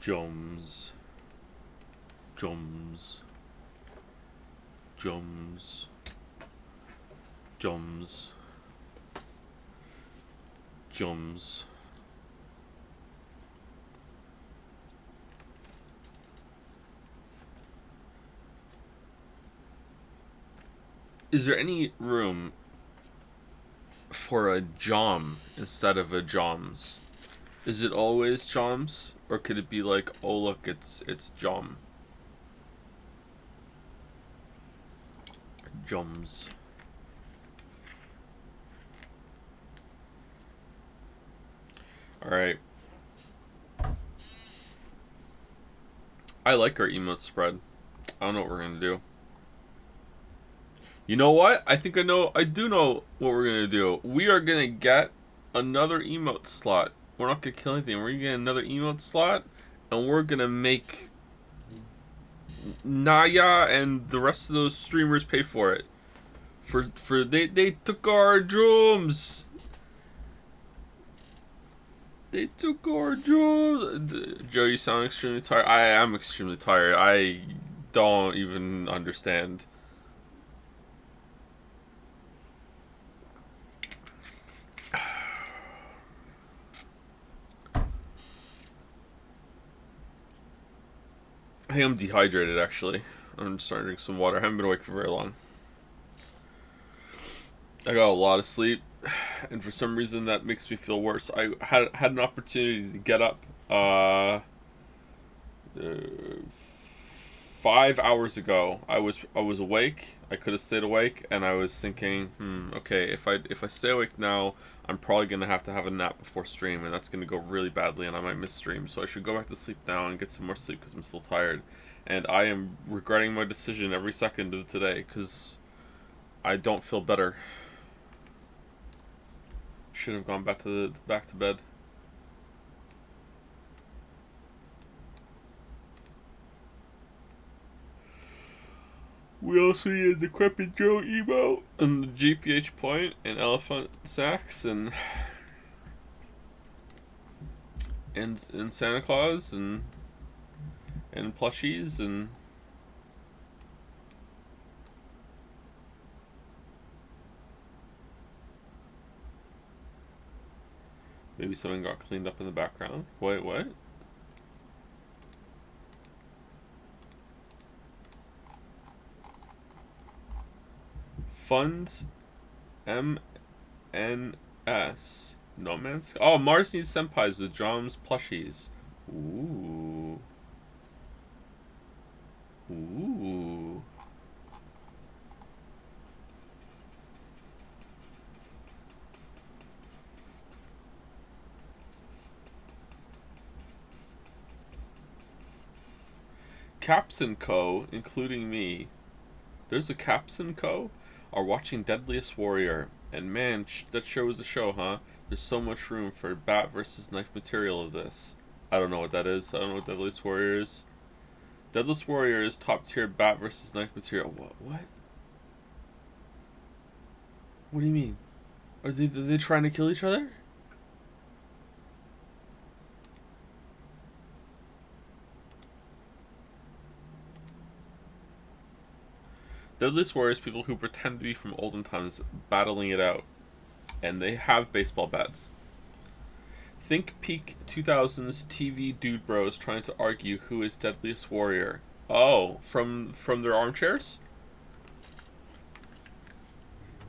Joms. Joms. Joms. Joms. Joms. Is there any room for a Jom instead of a Joms? Is it always Joms? Or could it be like, oh look, it's Jom? Joms. Alright. I like our emote spread. I don't know what we're gonna do. You know what? I think I do know what we're gonna do. We are gonna get another emote slot. We're not gonna kill anything. We're gonna get another emote slot, and we're gonna make Naya and the rest of those streamers pay for it. For they took our drums. They took our drums. Joe, you sound extremely tired. I am extremely tired. I don't even understand. I think I'm dehydrated, actually. I'm just starting to drink some water. I haven't been awake for very long. I got a lot of sleep, and for some reason that makes me feel worse. I had an opportunity to get up 5 hours ago. I was awake. I could have stayed awake, and I was thinking, okay, if I stay awake now, I'm probably gonna have to have a nap before stream, and that's gonna go really badly, and I might miss stream. So I should go back to sleep now and get some more sleep because I'm still tired, and I am regretting my decision every second of today because I don't feel better. Should have gone back to bed. We also need a Decrepit Joe emote and the GPH point and elephant sacks and Santa Claus and plushies and maybe something got cleaned up in the background. Wait, what? Funds MNS. No Man's... Oh, Mars needs senpais with Joms plushies. Ooh. Ooh. Caps & Co., including me. There's a Caps & Co. Are watching Deadliest Warrior. And man, that show is a show, huh? There's so much room for bat versus knife material of this. I don't know what that is. I don't know what Deadliest Warrior is. Deadliest Warrior is top tier bat versus knife material. What? What do you mean? Are they trying to kill each other? Deadliest Warriors, people who pretend to be from olden times battling it out. And they have baseball bats. Think peak 2000s TV dude bros trying to argue who is Deadliest Warrior. Oh, from their armchairs?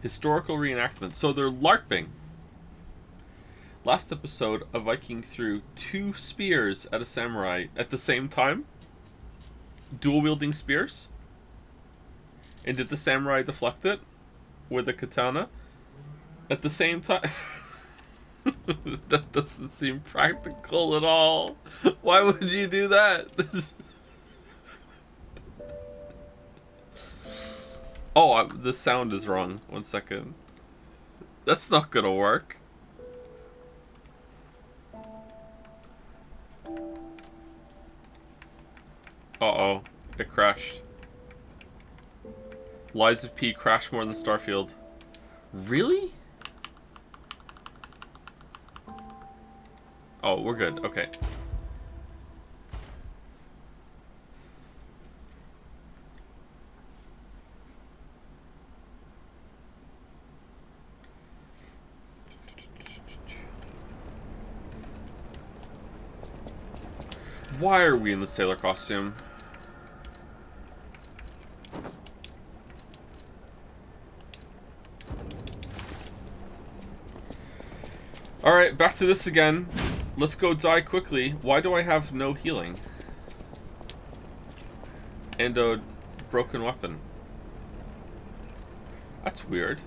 Historical reenactment. So they're LARPing. Last episode, a Viking threw 2 spears at a samurai at the same time. Dual wielding spears. And did the samurai deflect it with a katana at the same time? That doesn't seem practical at all. Why would you do that? Oh, the sound is wrong. 1 second. That's not gonna work. Uh-oh. It crashed. Lies of P crashed more than Starfield. Really? Oh, we're good. Okay. Why are we in the sailor costume? Alright, back to this again. Let's go die quickly. Why do I have no healing? And a broken weapon. That's weird.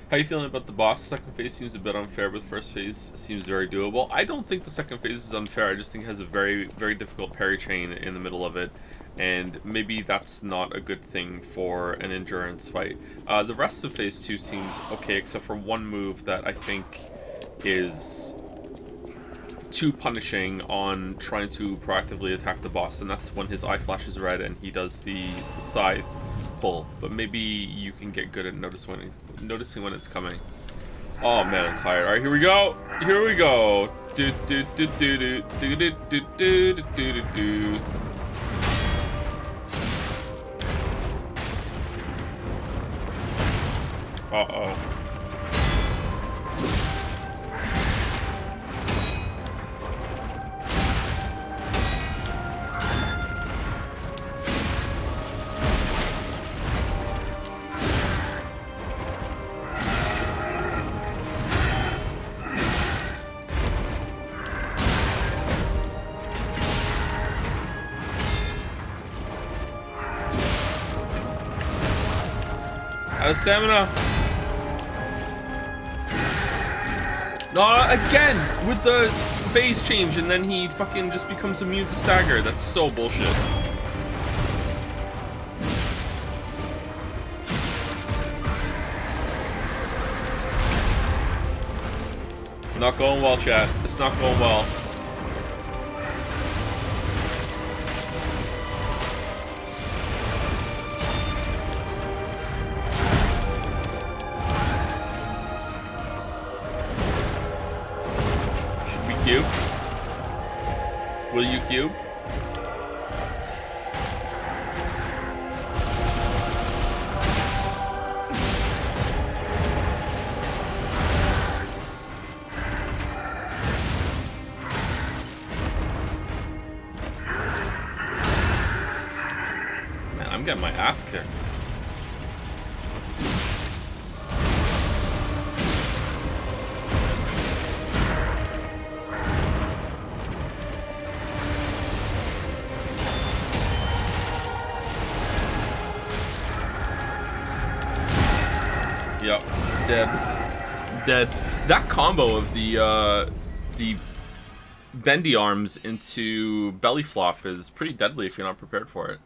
How you feeling about the boss? Second phase seems a bit unfair, but the first phase seems very doable. I don't think the second phase is unfair. I just think it has a very, very difficult parry chain in the middle of it. And maybe that's not a good thing for an endurance fight. The rest of phase 2 seems okay, except for one move that I think is too punishing on trying to proactively attack the boss, and that's when his eye flashes red and he does the scythe pull. But maybe you can get good at noticing when it's coming. Oh man, I'm tired. All right, here we go. Here we go. Do do do do do do do do do do do. Uh-oh. Out of stamina. No, again with the phase change, and then he fucking just becomes immune to stagger. That's so bullshit. Not going well, chat. It's not going well. Cube? Will you cube? Man, I'm getting my ass kicked. Yep, dead. That combo of the bendy arms into belly flop is pretty deadly if you're not prepared for it.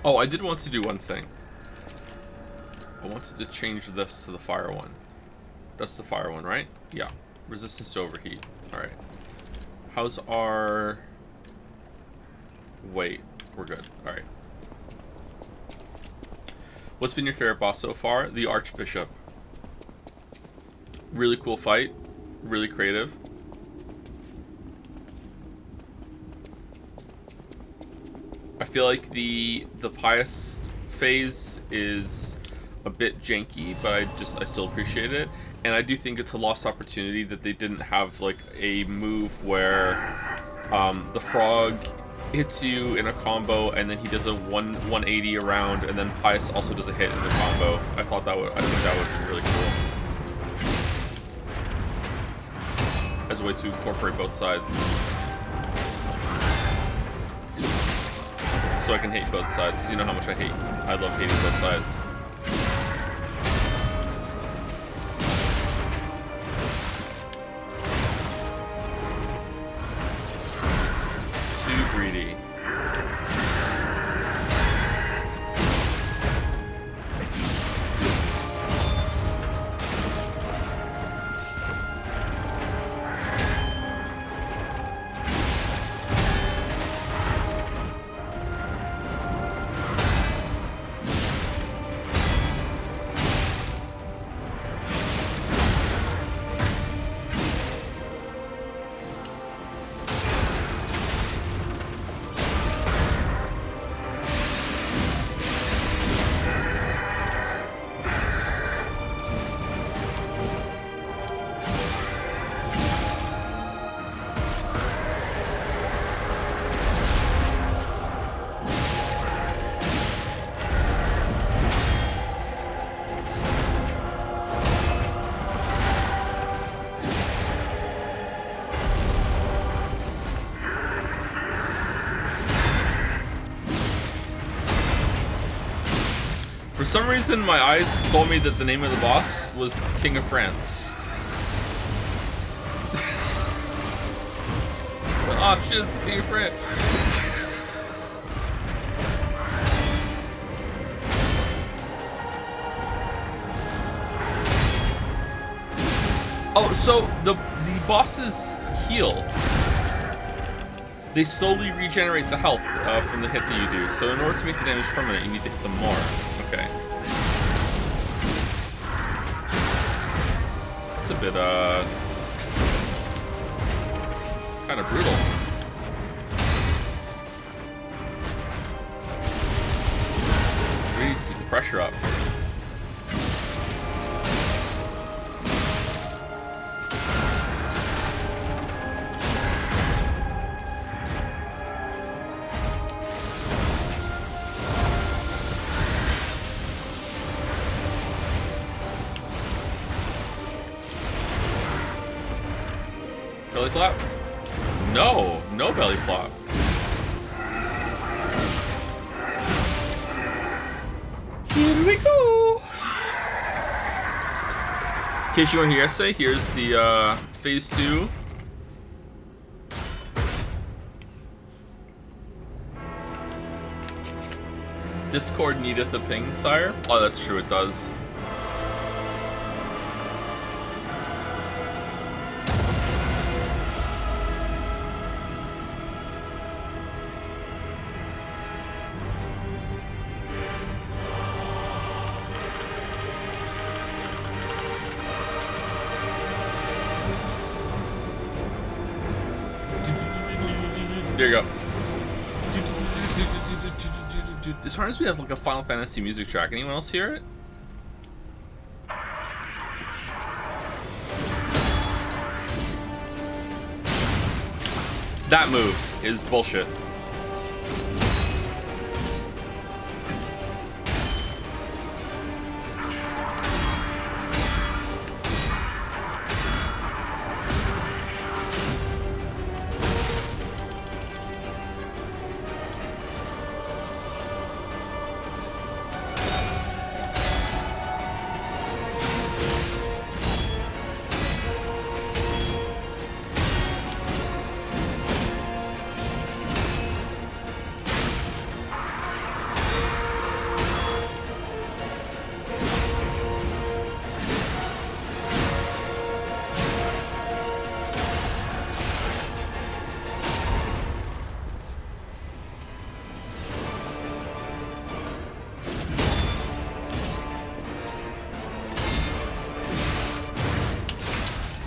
Oh, I did want to do one thing. I wanted to change this to the fire one. That's the fire one, right? Yeah. Resistance to overheat. Alright. How's our... Wait. We're good. Alright. What's been your favorite boss so far? The Archbishop. Really cool fight. Really creative. I feel like the pious phase is a bit janky, but I still appreciate it. And I do think it's a lost opportunity that they didn't have like a move where the frog hits you in a combo and then he does a 180 around, and then Pius also does a hit in the combo. I think that would be really cool as a way to incorporate both sides, so I can hate both sides, because you know how much I love hating both sides. Too greedy. For some reason, my eyes told me that the name of the boss was King of France. Oh shit, it's King of France. Oh, so the bosses heal. They slowly regenerate the health from the hit that you do. So in order to make the damage permanent, you need to hit them more. Okay. It's a bit kind of brutal. We need to keep the pressure up. Belly flap? No, no belly flop. Here we go. In case you weren't here yesterday, here's the phase 2. Discord needeth a ping, sire. Oh, that's true, it does. There you go. As far as we have like a Final Fantasy music track, anyone else hear it? That move is bullshit.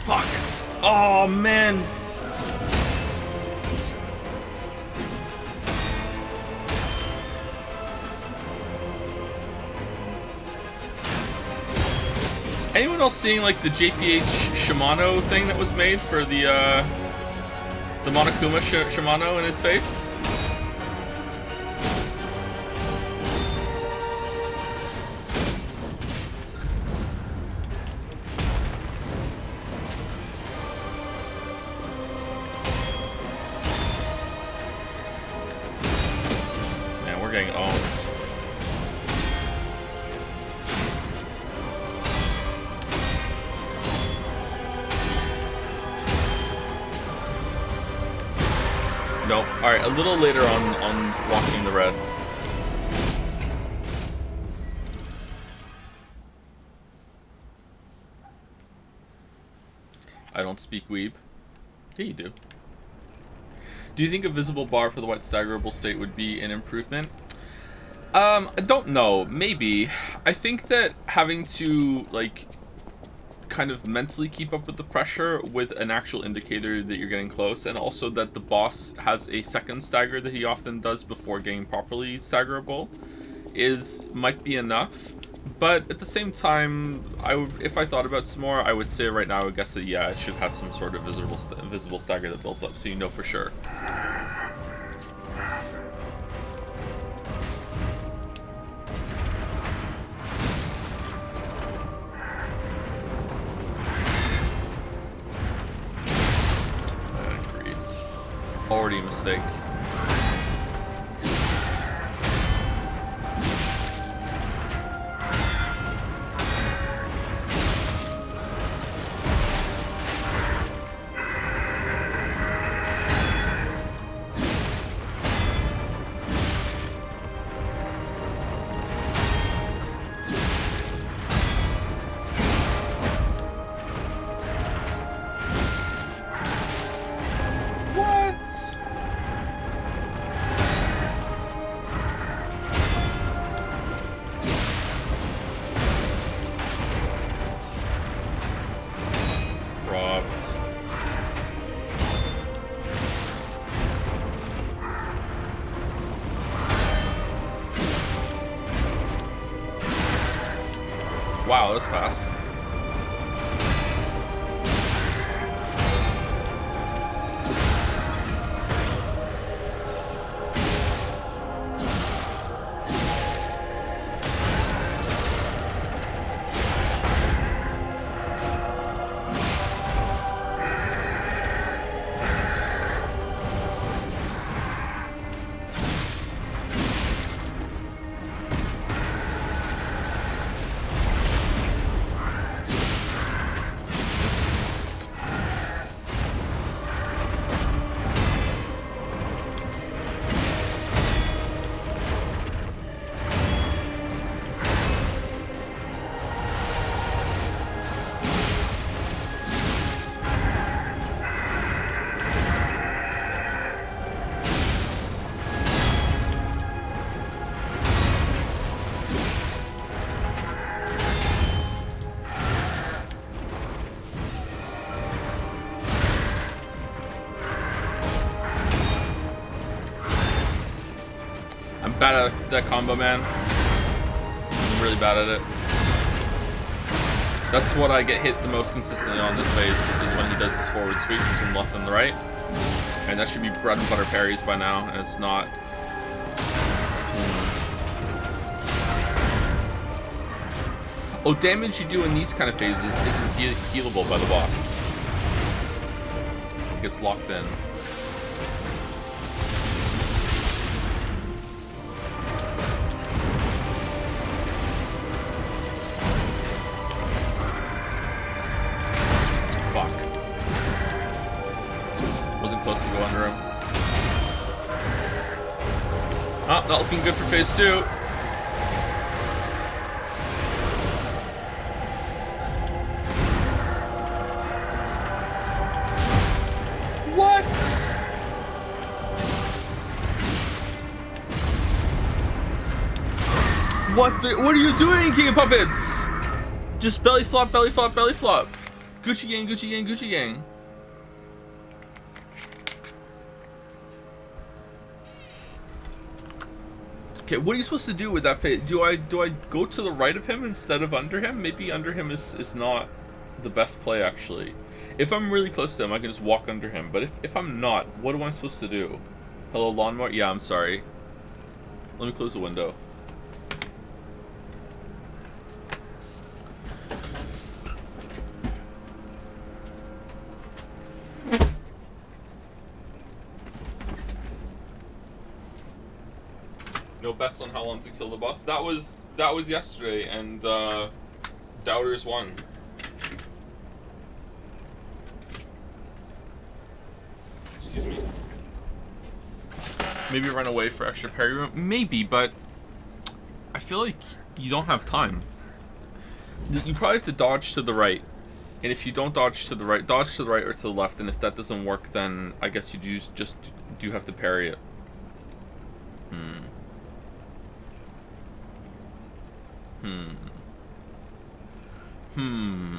Fuck. Oh, man. Anyone else seeing like the JPH Shimano thing that was made for the Monokuma Shimano in his face? Man, we're getting owned. Nope. Alright, a little later on walking the red. I don't speak weeb. Yeah, you do. Do you think a visible bar for the white staggerable state would be an improvement? I don't know. Maybe. I think that having to, like, kind of mentally keep up with the pressure with an actual indicator that you're getting close, and also that the boss has a second stagger that he often does before getting properly staggerable, might be enough. But at the same time, if I thought about some more, I would say right now, I would guess that yeah, it should have some sort of visible stagger that builds up, so you know for sure. Already a mistake. wow, that's fast. Bad at that combo, man. I'm really bad at it. That's what I get hit the most consistently on this phase, is when he does his forward sweeps from left and the right. And that should be bread and butter parries by now, and it's not. Oh, damage you do in these kind of phases isn't healable by the boss. It gets locked in. Oh, not looking good for phase 2. What? What are you doing, King of Puppets? Just belly flop, belly flop, belly flop. Gucci gang, Gucci gang, Gucci gang. Okay, what are you supposed to do with that phase? Do I go to the right of him instead of under him? Maybe under him is not the best play, actually. If I'm really close to him, I can just walk under him. But if I'm not, what am I supposed to do? Hello, lawnmower? Yeah, I'm sorry. Let me close the window. No bets on how long to kill the boss. That was yesterday, and Doubters won. Excuse me. Maybe run away for extra parry room. Maybe, but I feel like you don't have time. You probably have to dodge to the right, and if you don't dodge to the right or to the left. And if that doesn't work, then I guess you do have to parry it.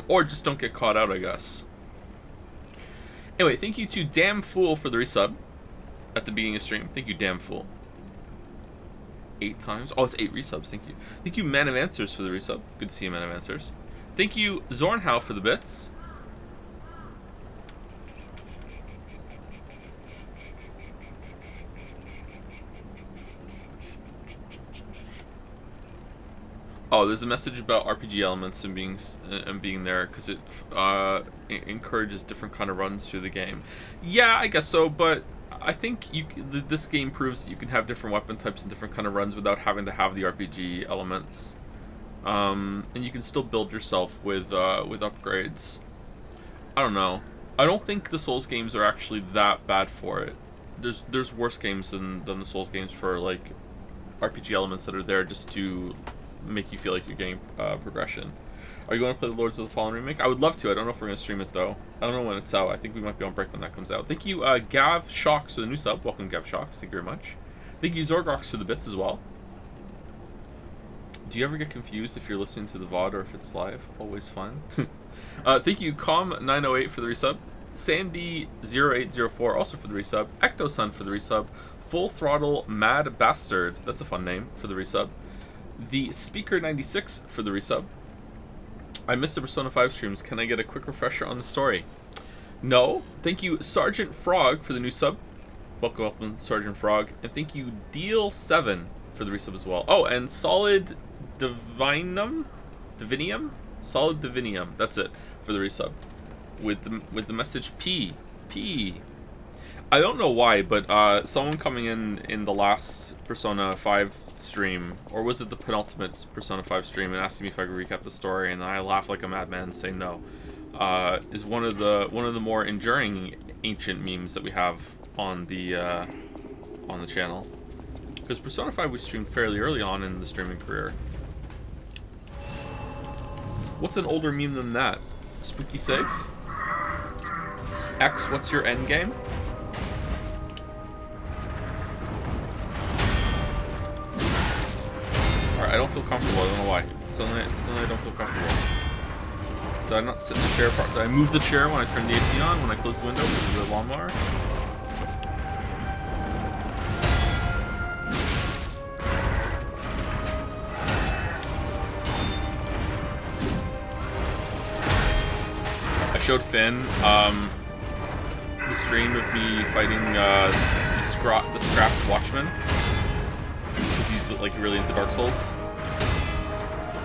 Or just don't get caught out, I guess. Anyway, thank you to Damn Fool for the resub at the beginning of stream. Thank you, Damn Fool. 8 times. Oh, it's 8 resubs. Thank you. Thank you, Man of Answers, for the resub. Good to see you, Man of Answers. Thank you, Zornhow, for the bits. Oh, there's a message about RPG elements and being there because it encourages different kind of runs through the game. Yeah, I guess so, but I think this game proves that you can have different weapon types and different kind of runs without having to have the RPG elements, and you can still build yourself with upgrades. I don't know. I don't think the Souls games are actually that bad for it. There's worse games than the Souls games for like RPG elements that are there just to make you feel like you're getting progression. Are you going to play the Lords of the Fallen remake? I would love to. I don't know if we're going to stream it though. I don't know when it's out. I think we might be on break when that comes out. Thank you, Gav Shocks, for the new sub. Welcome, Gav Shocks. Thank you very much. Thank you, Zorgrox, for the bits as well. Do you ever get confused if you're listening to the VOD or if it's live? Always fun. Thank you, Com908, for the resub. Sandy0804 also for the resub. Ectosun for the resub. Full Throttle Mad Bastard, that's a fun name, for the resub. The Speaker96 for the resub. I missed the Persona 5 streams. Can I get a quick refresher on the story? No. Thank you, Sergeant Frog, for the new sub. Welcome, Sergeant Frog. And thank you, Deal7, for the resub as well. Oh, and Solid Divinium? Solid Divinium. That's it, for the resub. With the message P. I don't know why, but someone coming in the last Persona 5 stream, or was it the penultimate Persona 5 stream, and asking me if I could recap the story, and then I laugh like a madman and say no, is one of the more enduring ancient memes that we have on the channel. Because Persona 5 we streamed fairly early on in the streaming career. What's an older meme than that? Spooky safe? X, what's your end game? Alright, I don't feel comfortable. I don't know why. Suddenly I don't feel comfortable. Did I not sit in the chair? Did I move the chair when I turned the AC on? When I closed the window because of the lawnmower? I showed Finn the stream of me fighting the scrapped Watchman, because he's like really into Dark Souls.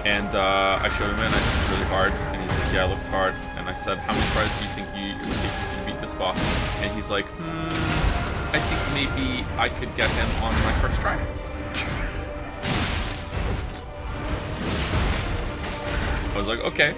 And I showed him it, and I said it's really hard, and he's like, yeah, it looks hard. And I said, how many tries do you think you can beat this boss? And he's like, I think maybe I could get him on my first try. I was like, okay.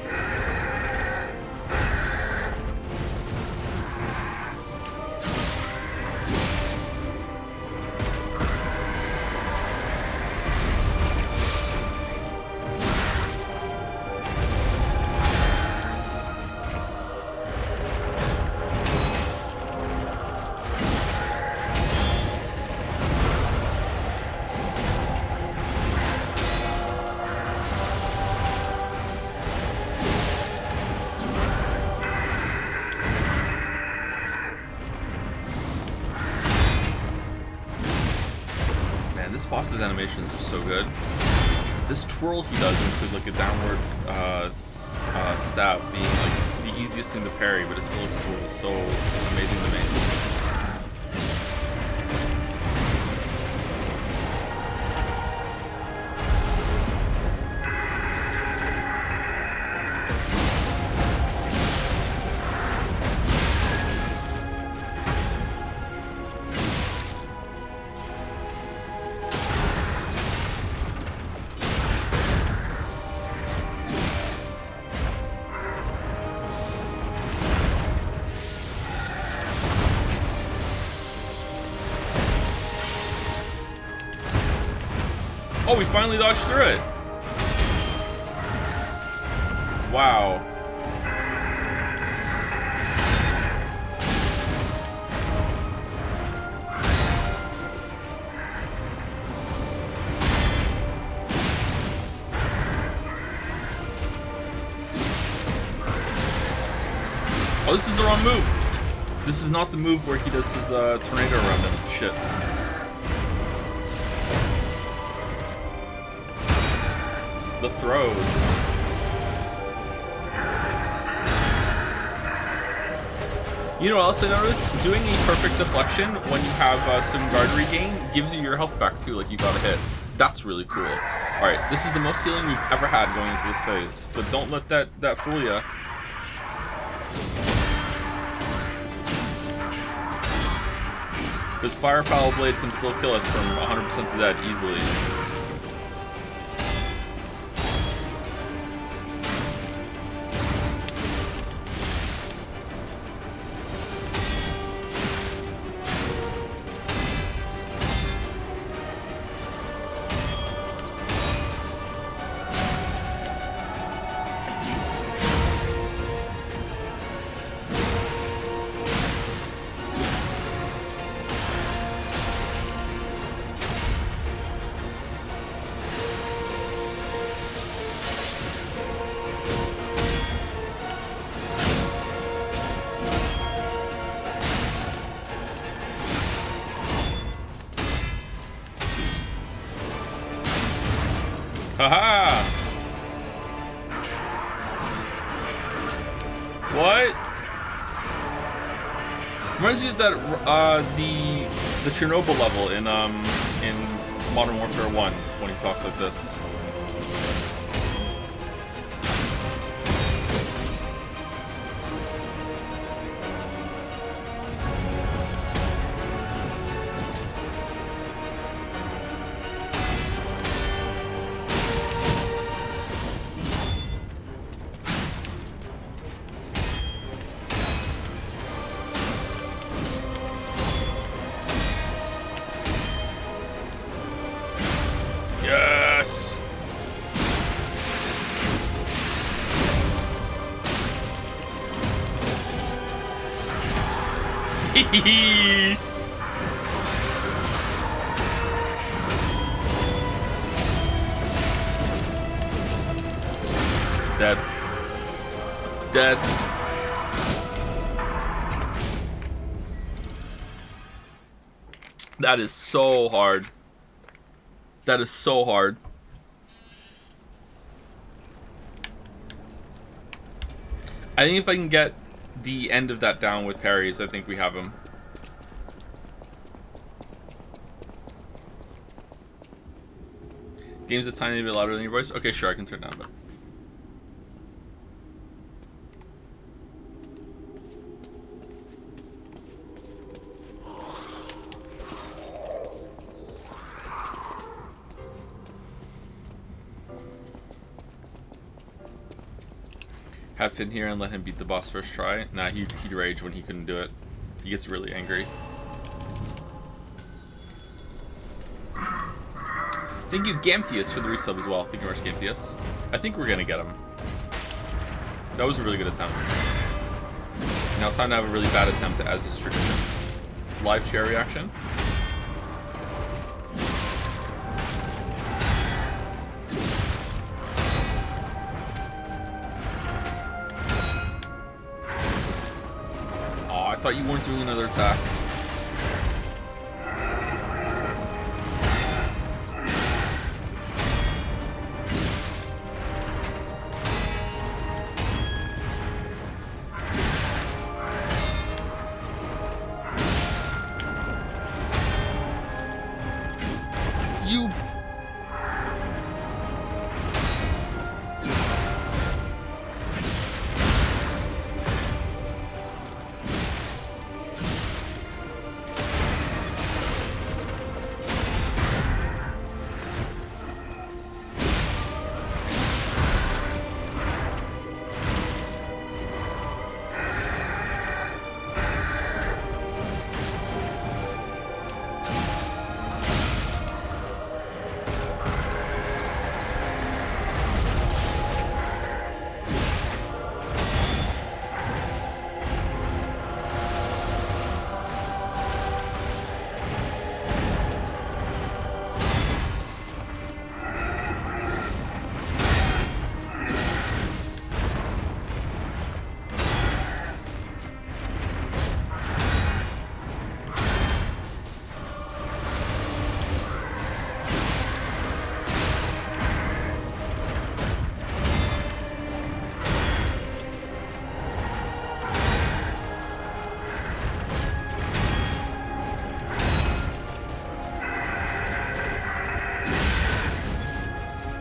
Boss's animations are so good. This twirl he does into like a downward stab being like the easiest thing to parry, but it still looks cool. It's so amazing to me. Oh, we finally dodged through it. Wow. Oh, this is the wrong move. This is not the move where he does his tornado around him. Shit. The throws. You know what else I noticed? Doing a perfect deflection when you have some guard regain gives you your health back too, like you got a hit. That's really cool. Alright, this is the most healing we've ever had going into this phase, but don't let that fool ya. Because Fire Foul Blade can still kill us from 100% to dead easily. Haha! What? Reminds me of that the Chernobyl level in Modern Warfare 1 when he talks like this. Yes! Hehehe! Dead. Dead. That is so hard. That is so hard. I think if I can get the end of that down with parries, I think we have him. Game's a tiny bit louder than your voice? Okay, sure, I can turn down, but... Have Finn here and let him beat the boss first try. Nah, he'd rage when he couldn't do it. He gets really angry. Thank you, Gamtheus, for the resub as well. Thank you very much, Gamtheus. I think we're gonna get him. That was a really good attempt. Now time to have a really bad attempt as is tradition. Live chair reaction. I thought you weren't doing another attack. You...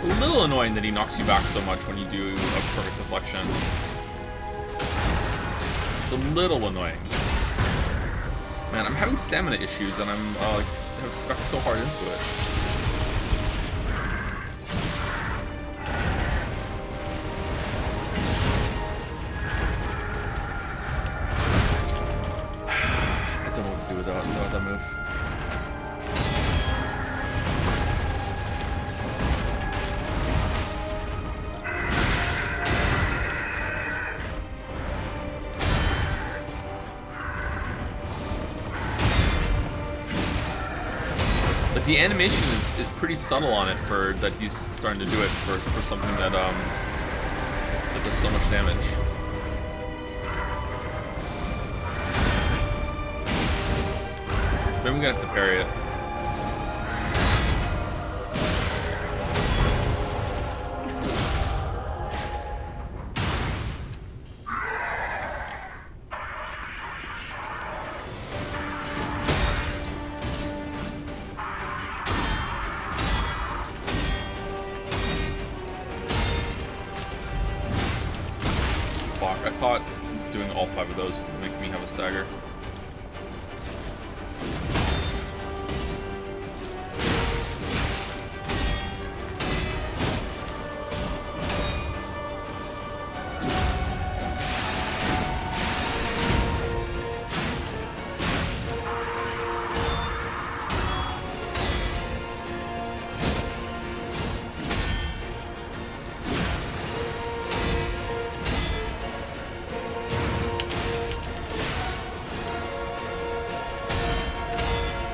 a little annoying that he knocks you back so much when you do a perfect deflection. It's a little annoying. Man, I'm having stamina issues and I'm have stuck so hard into it. I don't know what to do with that move. But the animation is pretty subtle on it for that he's starting to do it for something that does so much damage. Maybe I'm gonna have to parry it. I thought doing all 5 of those would make me have a stagger.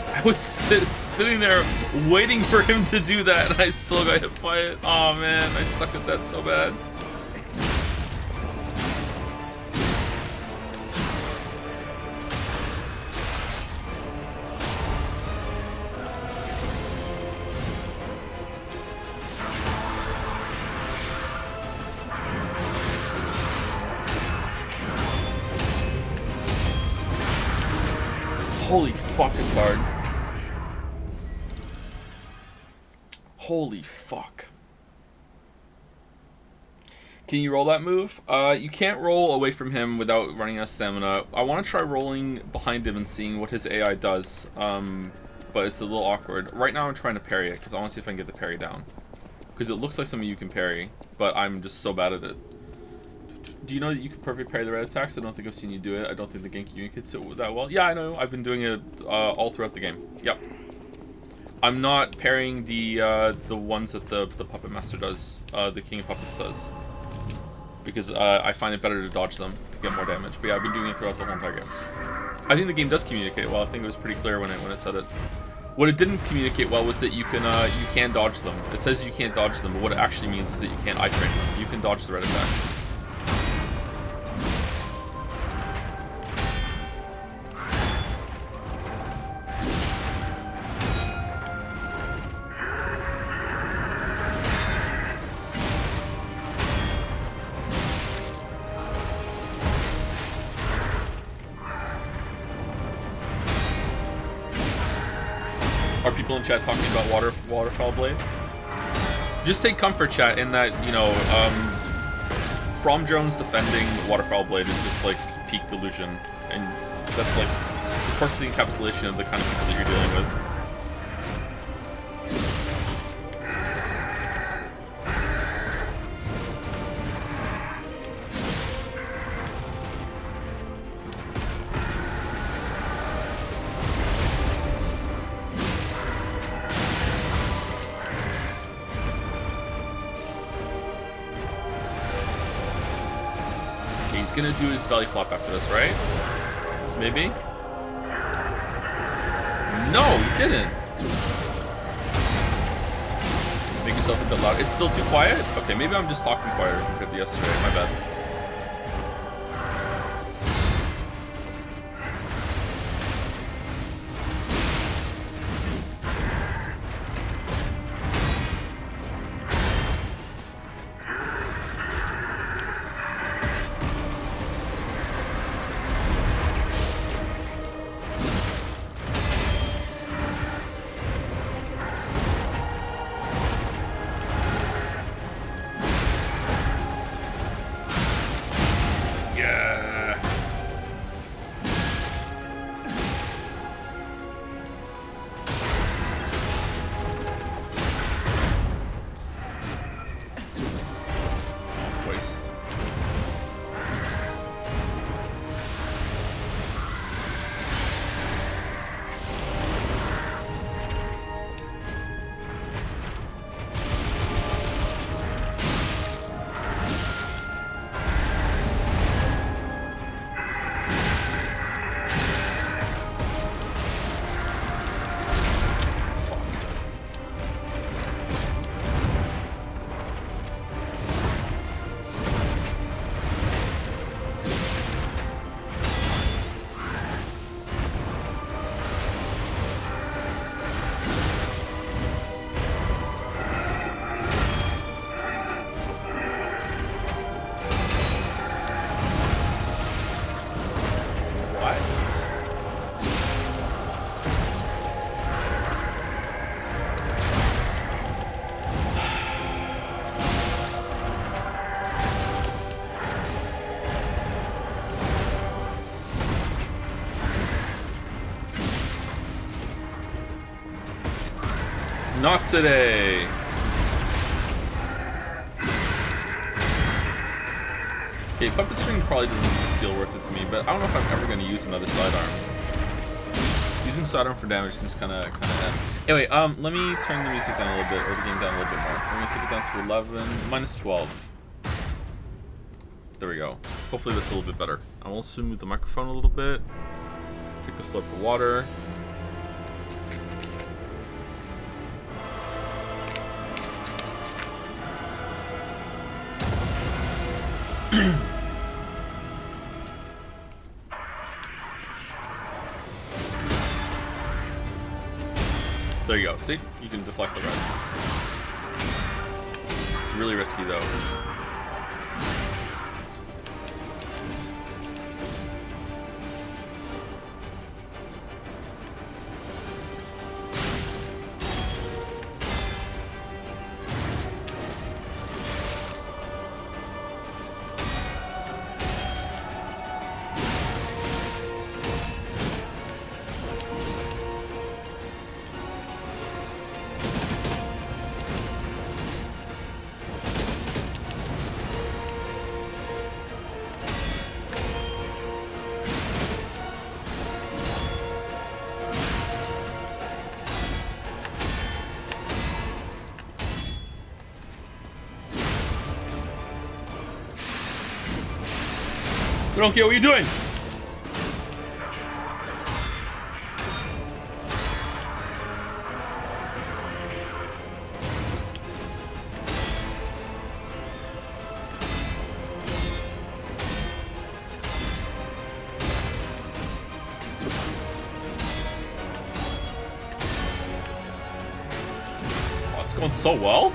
I was sitting there waiting for him to do that, and I still got hit by it. Oh man, I suck at that so bad. Holy fuck, it's hard. Holy fuck. Can you roll that move? You can't roll away from him without running out of stamina. I want to try rolling behind him and seeing what his AI does, but it's a little awkward. Right now I'm trying to parry it, because I want to see if I can get the parry down. Because it looks like something you can parry, but I'm just so bad at it. Do you know that you can perfectly parry the red attacks? I don't think I've seen you do it. I don't think the Genki unit hits it that well. Yeah, I know. I've been doing it all throughout the game. Yep. I'm not parrying the ones that the Puppet Master does, the King of Puppets does. Because I find it better to dodge them to get more damage. But yeah, I've been doing it throughout the whole entire game. I think the game does communicate well. I think it was pretty clear when it said it. What it didn't communicate well was that you can dodge them. It says you can't dodge them, but what it actually means is that you can't I-frame them. You can dodge the red attacks. Are people in chat talking about waterfall blade? Just take comfort, chat, in that, you know, From Jones defending waterfall blade is just like peak delusion, and that's like the perfect encapsulation of the kind of people that you're dealing with. Gonna do his belly flop after this, right? Maybe? No, he didn't. Make yourself a bit loud. It's still too quiet? Okay, maybe I'm just talking quieter compared to yesterday. My bad. Not today. Okay, puppet string probably doesn't feel worth it to me, but I don't know if I'm ever going to use another sidearm. Using sidearm for damage seems kind of Anyway, let me turn the music down a little bit, or the game down a little bit more. I'm going to take it down to 11, minus 12. There we go. Hopefully that's a little bit better. I'll also move the microphone a little bit. Take a slurp of water. There you go. See? You can deflect the reds. It's really risky, though. We don't care what you're doing. Oh, it's going so well.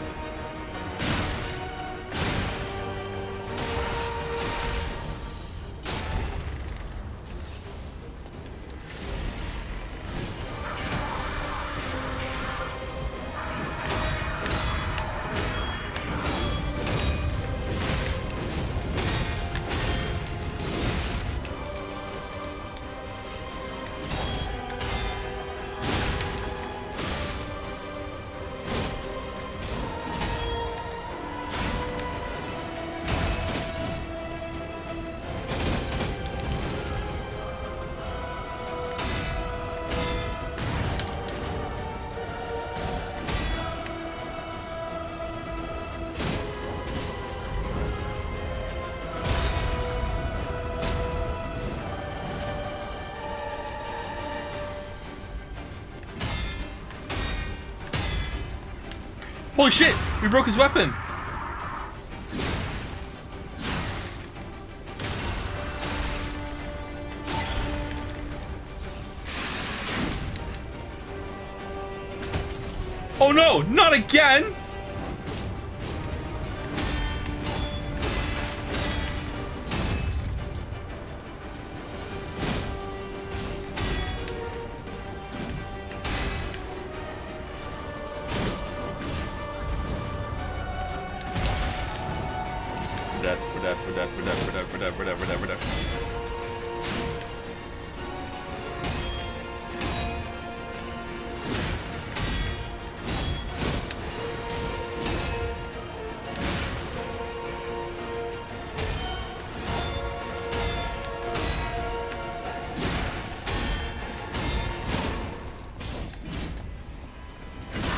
Holy shit! We broke his weapon! Oh no! Not again! We're dead.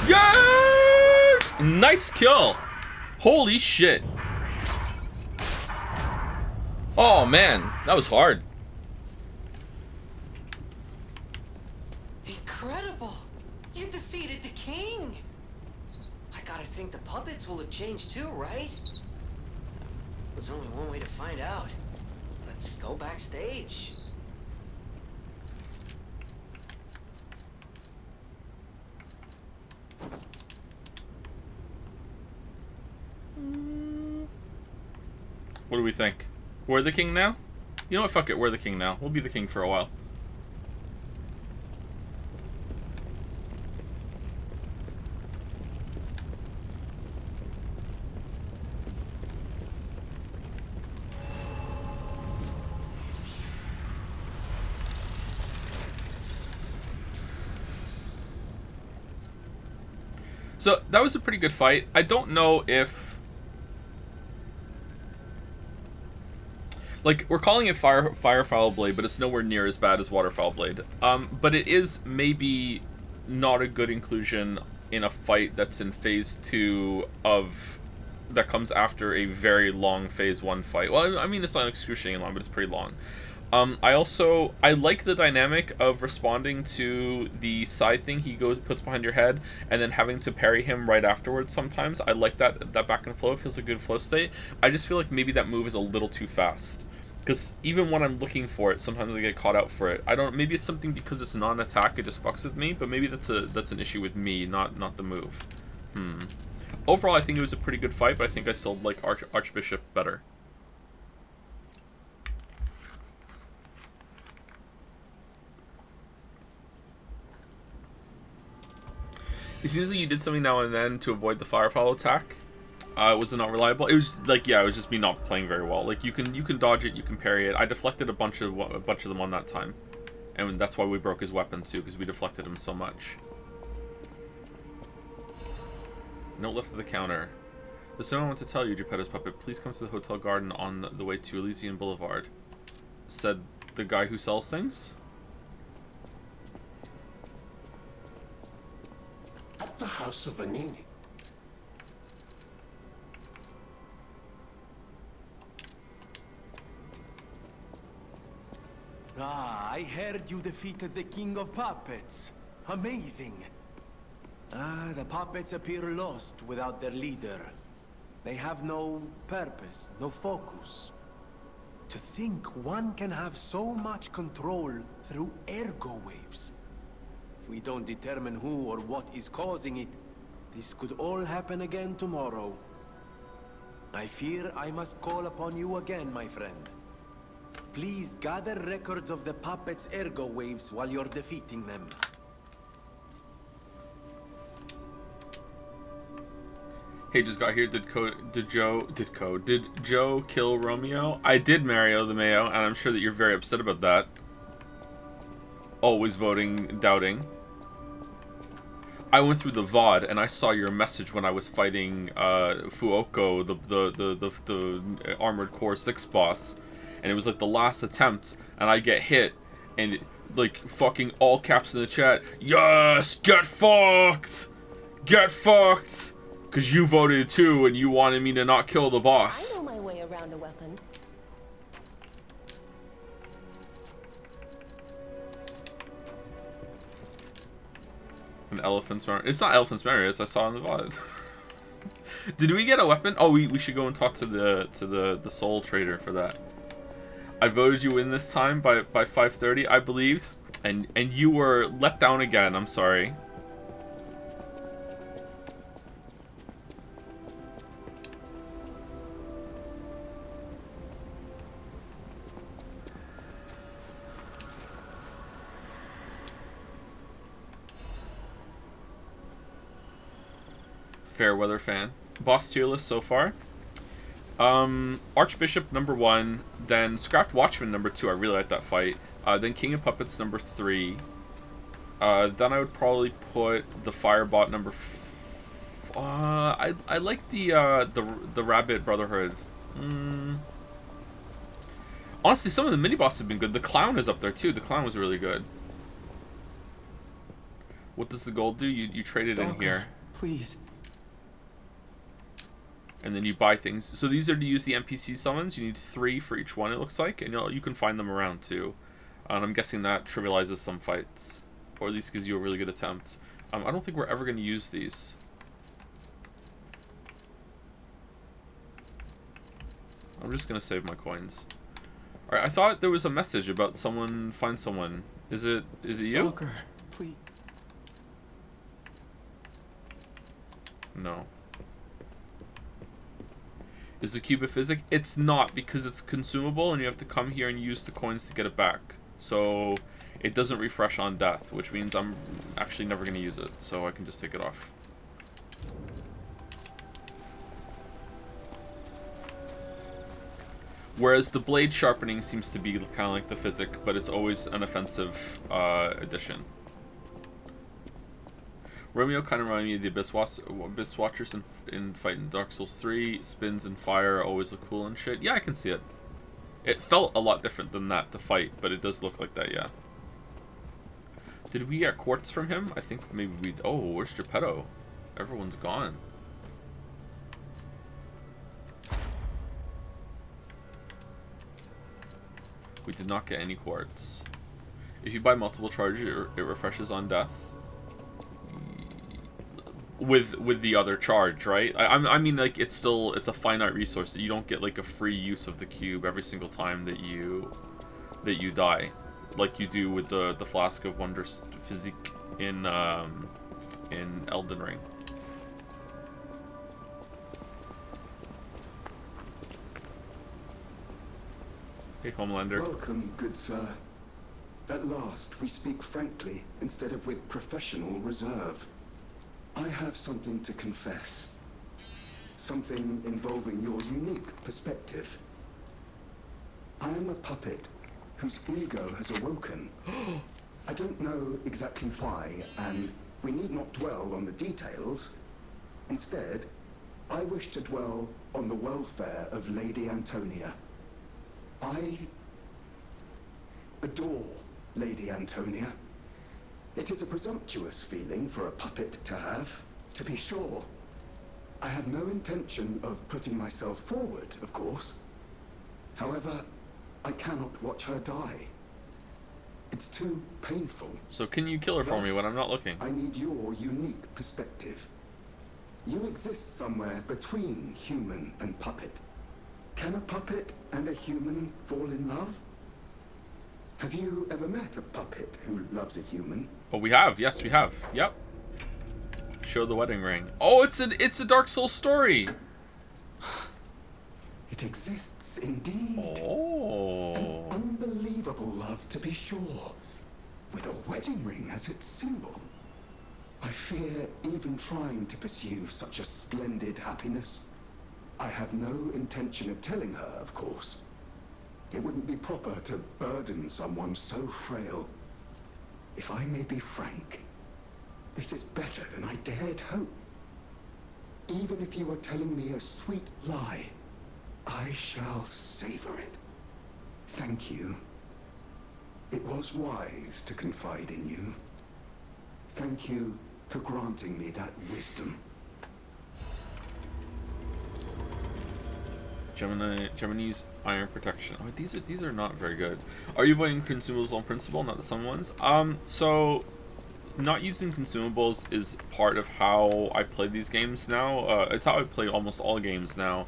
Yeah! Nice kill. Holy shit. Oh man, that was hard. Incredible! You defeated the king! I gotta think the puppets will have changed too, right? There's only one way to find out. Let's go backstage. What do we think? We're the king now? You know what? Fuck it. We're the king now. We'll be the king for a while. So that was a pretty good fight. I don't know if, like, we're calling it Firefowl Blade, but it's nowhere near as bad as Waterfowl Blade. But it is maybe not a good inclusion in a fight that's in phase 2 of that comes after a very long phase 1 fight. Well, I mean, it's not excruciating long, but it's pretty long. I like the dynamic of responding to the side thing he puts behind your head, and then having to parry him right afterwards. Sometimes I like that back and flow. It feels a good flow state. I just feel like maybe that move is a little too fast, because even when I'm looking for it, sometimes I get caught out for it. I don't. Maybe it's something because it's not an attack, it just fucks with me. But maybe that's an issue with me, not the move. Overall, I think it was a pretty good fight, but I think I still like Archbishop better. It seems like you did something now and then to avoid the Firefowl attack. Was it not reliable? It was like, yeah, it was just me not playing very well. Like, you can dodge it, you can parry it. I deflected a bunch of them on that time, and that's why we broke his weapon too, because we deflected him so much. Note left of the counter. There's something I want to tell you, Geppetto's puppet. Please come to the Hotel Garden on the way to Elysian Boulevard. Said the guy who sells things. At the house of Anini. Ah, I heard you defeated the King of Puppets. Amazing. Ah, the puppets appear lost without their leader. They have no purpose, no focus. To think one can have so much control through ergo waves. If we don't determine who or what is causing it, this could all happen again tomorrow. I fear I must call upon you again, my friend. Please gather records of the puppets' ergo waves while you're defeating them. Hey, just got here. Did Joe kill Romeo? I did, Mario the Mayo, and I'm sure that you're very upset about that. Always voting, doubting. I went through the VOD and I saw your message when I was fighting Fuoko, the Armored Core 6 boss, and it was like the last attempt, and I get hit, and like fucking all caps in the chat. Yes, get fucked, get fucked. Because you voted too, and you wanted me to not kill the boss. I know my way around a weapon. An elephant's memory. It's not elephant's memory, as I saw in the VOD. Did we get a weapon? Oh, we should go and talk to the soul trader for that. I voted you in this time by 5:30, I believed, and you were let down again. I'm sorry. Fairweather fan. Boss tier list so far. Archbishop number 1, then Scrapped Watchman number 2. I really like that fight. Then King of Puppets number 3. Then I would probably put the Firebot number. I like the Rabbit Brotherhood. Honestly, some of the mini bosses have been good. The Clown is up there too. The Clown was really good. What does the gold do? You trade it in here. Please. And then you buy things. So these are to use the NPC summons. You need 3 for each one, it looks like. And you can find them around too. And I'm guessing that trivializes some fights. Or at least gives you a really good attempt. I don't think we're ever going to use these. I'm just going to save my coins. Alright, I thought there was a message about someone find someone. Is it you? Stalker, please. No. Is the cube a physic? It's not, because it's consumable and you have to come here and use the coins to get it back. So it doesn't refresh on death, which means I'm actually never going to use it. So I can just take it off. Whereas the blade sharpening seems to be kind of like the physic, but it's always an offensive addition. Romeo kind of reminded me of the Abyss Watchers in fighting Dark Souls 3. Spins and fire always look cool and shit. Yeah, I can see it. It felt a lot different than that to fight, but it does look like that, yeah. Did we get quartz from him? I think maybe we... Oh, where's Geppetto? Everyone's gone. We did not get any quartz. If you buy multiple charges, it refreshes on death. With the other charge, right? I mean, like, it's a finite resource. You don't get like a free use of the cube every single time that you die, like you do with the flask of wondrous physique in Elden Ring. Hey, Homelander. Welcome, good sir. At last, we speak frankly instead of with professional reserve. I have something to confess. Something involving your unique perspective. I am a puppet whose ego has awoken. I don't know exactly why, and we need not dwell on the details. Instead, I wish to dwell on the welfare of Lady Antonia. I adore Lady Antonia. It is a presumptuous feeling for a puppet to have, to be sure. I have no intention of putting myself forward, of course. However, I cannot watch her die. It's too painful. So can you kill her for me when I'm not looking? I need your unique perspective. You exist somewhere between human and puppet. Can a puppet and a human fall in love? Have you ever met a puppet who loves a human? Oh, we have. Yes, we have. Yep. Show the wedding ring. Oh, it's a Dark Souls story. It exists indeed. Oh. An unbelievable love, to be sure, with a wedding ring as its symbol. I fear even trying to pursue such a splendid happiness. I have no intention of telling her, of course. It wouldn't be proper to burden someone so frail. If I may be frank, this is better than I dared hope. Even if you are telling me a sweet lie, I shall savor it. Thank you. It was wise to confide in you. Thank you for granting me that wisdom. Gemini's iron protection. Oh, these are not very good. Are you buying consumables on principle, not the some ones? So not using consumables is part of how I play these games now. It's how I play almost all games now.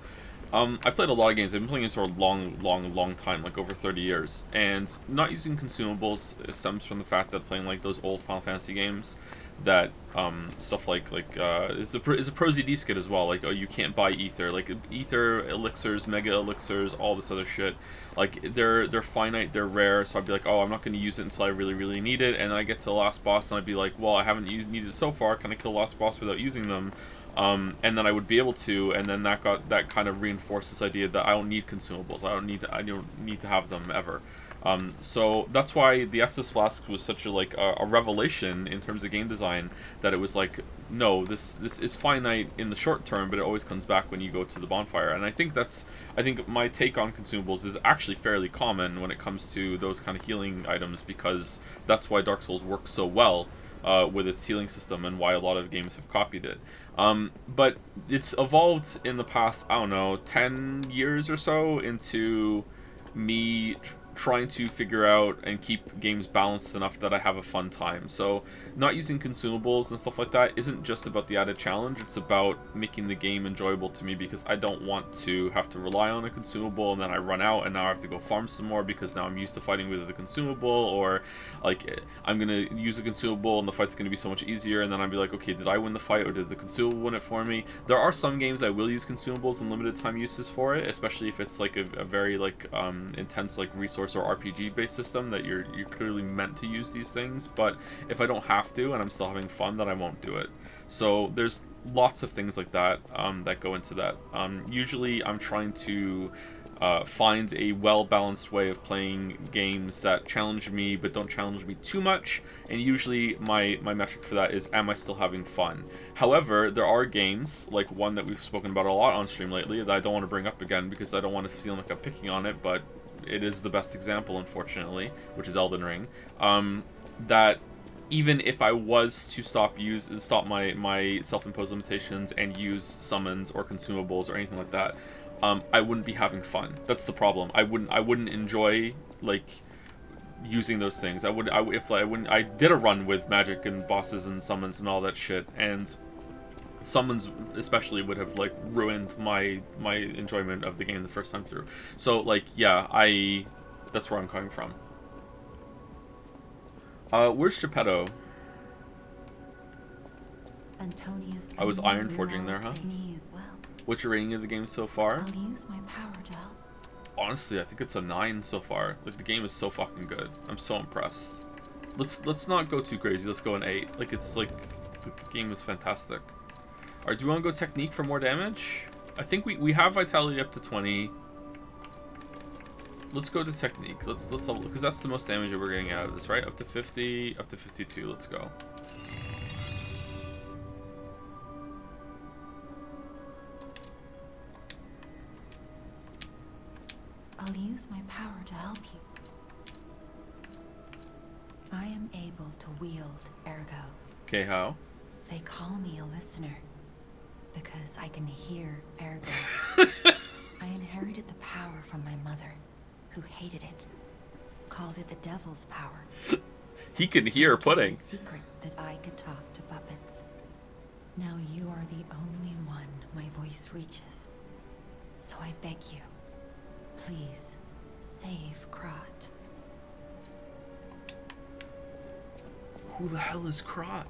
I've played a lot of games. I've been playing games for a long time, like over 30 years. And not using consumables stems from the fact that playing like those old Final Fantasy games, that stuff like it's a Pro ZD skit as well. Like, oh, you can't buy ether, like ether elixirs, mega elixirs, all this other shit. Like they're finite, they're rare. So I'd be like, oh, I'm not going to use it until I really need it. And then I get to the last boss and I'd be like, well, I haven't needed it so far. Can I kill the last boss without using them? And then I would be able to, and then that kind of reinforced this idea that I don't need consumables. I don't need to have them ever. So that's why the Estus Flask was such a revelation in terms of game design, that it was like, no, this is finite in the short term, but it always comes back when you go to the bonfire. And I think my take on consumables is actually fairly common when it comes to those kind of healing items, because that's why Dark Souls works so well with its healing system, and why a lot of games have copied it. But it's evolved in the past, I don't know, 10 years or so into me trying to figure out and keep games balanced enough that I have a fun time. So not using consumables and stuff like that isn't just about the added challenge, it's about making the game enjoyable to me, because I don't want to have to rely on a consumable and then I run out and now I have to go farm some more because now I'm used to fighting with the consumable, or like I'm gonna use a consumable and the fight's gonna be so much easier, and then I'd be like, okay, did I win the fight or did the consumable win it for me? There are some games I will use consumables and limited time uses for it, especially if it's like a very intense resource or RPG based system that you're clearly meant to use these things. But if I don't have to and I'm still having fun, then I won't do it. So there's lots of things like that that go into that. Usually I'm trying to find a well-balanced way of playing games that challenge me but don't challenge me too much, and usually my metric for that is, am I still having fun? However, there are games, like one that we've spoken about a lot on stream lately, that I don't want to bring up again because I don't want to feel like I'm picking on it, but it is the best example, unfortunately, which is Elden Ring. That even if I was to stop my self-imposed limitations and use summons or consumables or anything like that, I wouldn't be having fun. That's the problem. I wouldn't enjoy like using those things. I did a run with magic and bosses and summons and all that shit, and summons especially would have like ruined my enjoyment of the game the first time through. So like, yeah, that's where I'm coming from. Where's Geppetto? Antonia's I was iron forging there, huh? me as well. What's your rating of the game so far? I'll use my power to help. Honestly, I think it's a 9 so far. Like, the game is so fucking good. I'm so impressed. Let's not go too crazy. Let's go an 8. Like, it's like the game is fantastic. Alright, do we want to go technique for more damage? I think we have vitality up to 20. Let's go to technique. Let's level, because that's the most damage that we're getting out of this, right? Up to 50, up to 52. Let's go. I'll use my power to help you. I am able to wield ergo. Okay, how? They call me a listener because I can hear ergo. I inherited the power from my mother, who hated it. Called it the devil's power. He can hear pudding. It's a secret that I could talk to puppets. Now you are the only one my voice reaches. So I beg you, please save Krot. Who the hell is Krot?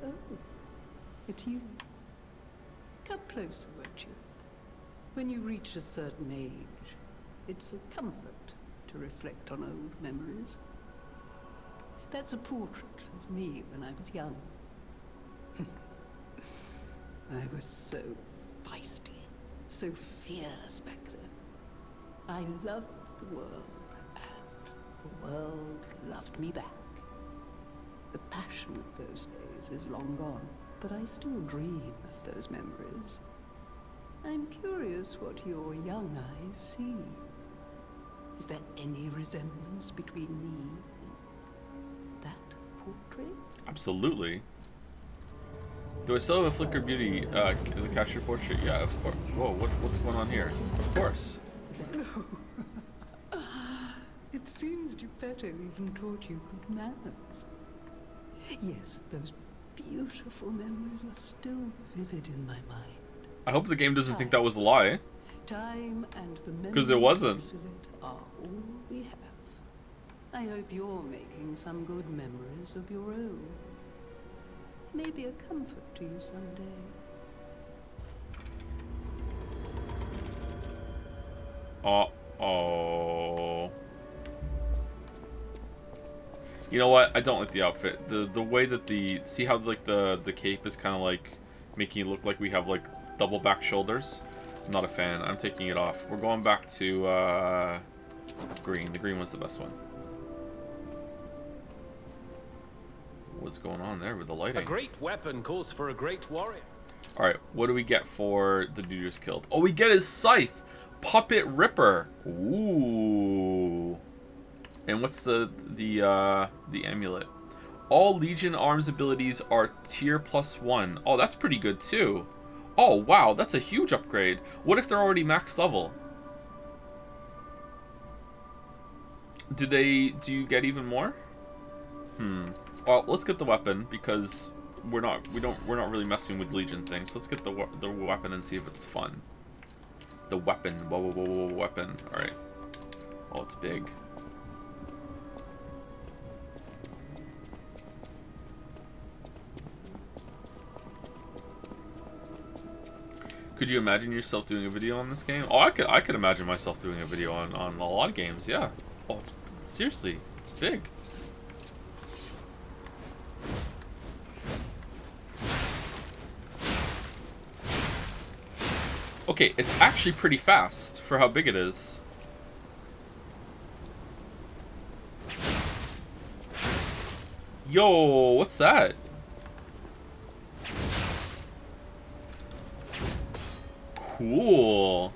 Oh, it's you. Come closer, won't you? When you reach a certain age, it's a comfort to reflect on old memories. That's a portrait of me when I was young. I was so feisty, so fearless back then. I loved the world, and the world loved me back. The passion of those days is long gone, but I still dream of those memories. I'm curious what your young eyes see. Is there any resemblance between me and that portrait? Absolutely. Do I still have a Flicker Beauty, the capture portrait? Yeah, of course. Whoa, what's going on here? Of course. It seems Geppetto even taught you good manners. Yes, those beautiful memories are still vivid in my mind. I hope the game doesn't think that was a lie. Time and the memories 'Cause it wasn't. that fill it are all we have. I hope you're making some good memories of your own. Maybe a comfort to you someday. Uh-oh. You know what? I don't like the outfit. The way that see how like the cape is kind of like making it look like we have like double back shoulders? I'm not a fan. I'm taking it off. We're going back to green. The green was the best one. What's going on there with the lighting? A great weapon calls for a great warrior. Alright, what do we get for the dude who's killed? Oh, we get his scythe! Puppet Ripper! Ooh. And what's the amulet? All Legion arms abilities are tier +1. Oh, that's pretty good too. Oh, wow, that's a huge upgrade. What if they're already max level? Do you get even more? Well, let's get the weapon because we're not really messing with Legion things. Let's get the weapon and see if it's fun. The weapon, whoa, weapon. All right. Oh, it's big. Could you imagine yourself doing a video on this game? Oh, I could imagine myself doing a video on a lot of games, yeah. Oh, it's seriously, it's big. Okay, it's actually pretty fast for how big it is. Yo, what's that? Cool.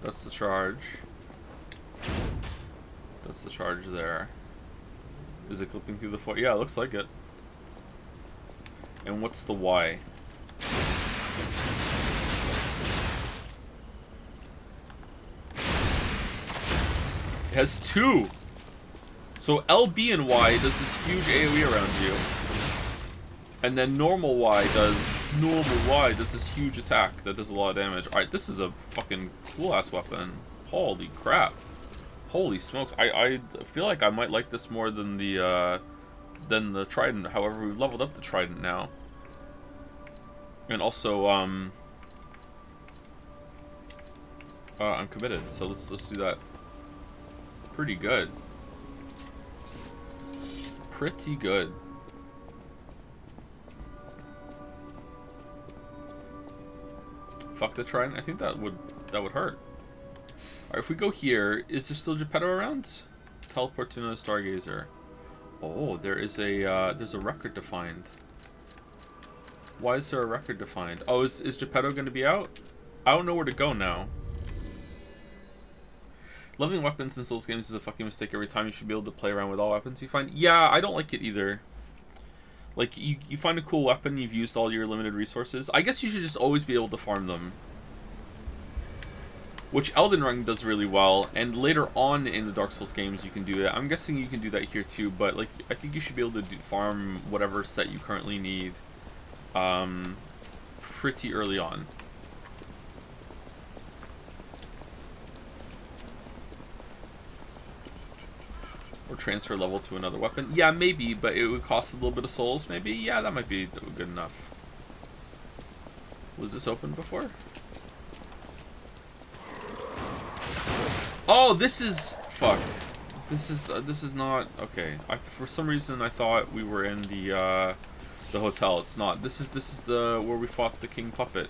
That's the charge. That's the charge there. Is it clipping through the foot? Yeah, it looks like it. And what's the Y? It has 2. So LB and Y does this huge AoE around you. And then normal Y does this huge attack that does a lot of damage. Alright, this is a fucking cool ass weapon. Holy crap. Holy smokes. I feel like I might like this more than the Trident. However, we've leveled up the Trident now. And also, I'm committed, so let's do that. Pretty good. Pretty good. Fuck the Trident. I think that would hurt. Alright, if we go here, is there still Geppetto around? Teleport to another Stargazer. Oh, there's a record to find. Why is there a record to find? Oh, is Geppetto going to be out? I don't know where to go now. Leveling weapons in Souls games is a fucking mistake every time. You should be able to play around with all weapons you find. Yeah, I don't like it either. Like, you find a cool weapon, you've used all your limited resources. I guess you should just always be able to farm them. Which Elden Ring does really well, and later on in the Dark Souls games you can do it. I'm guessing you can do that here too, but like I think you should be able to farm whatever set you currently need pretty early on. Or transfer level to another weapon. Yeah, maybe, but it would cost a little bit of souls, maybe? Yeah, that might be good enough. Was this open before? Oh, this is... Fuck. This is not... Okay. For some reason, I thought we were in the hotel. It's not. This is the... Where we fought the King Puppet.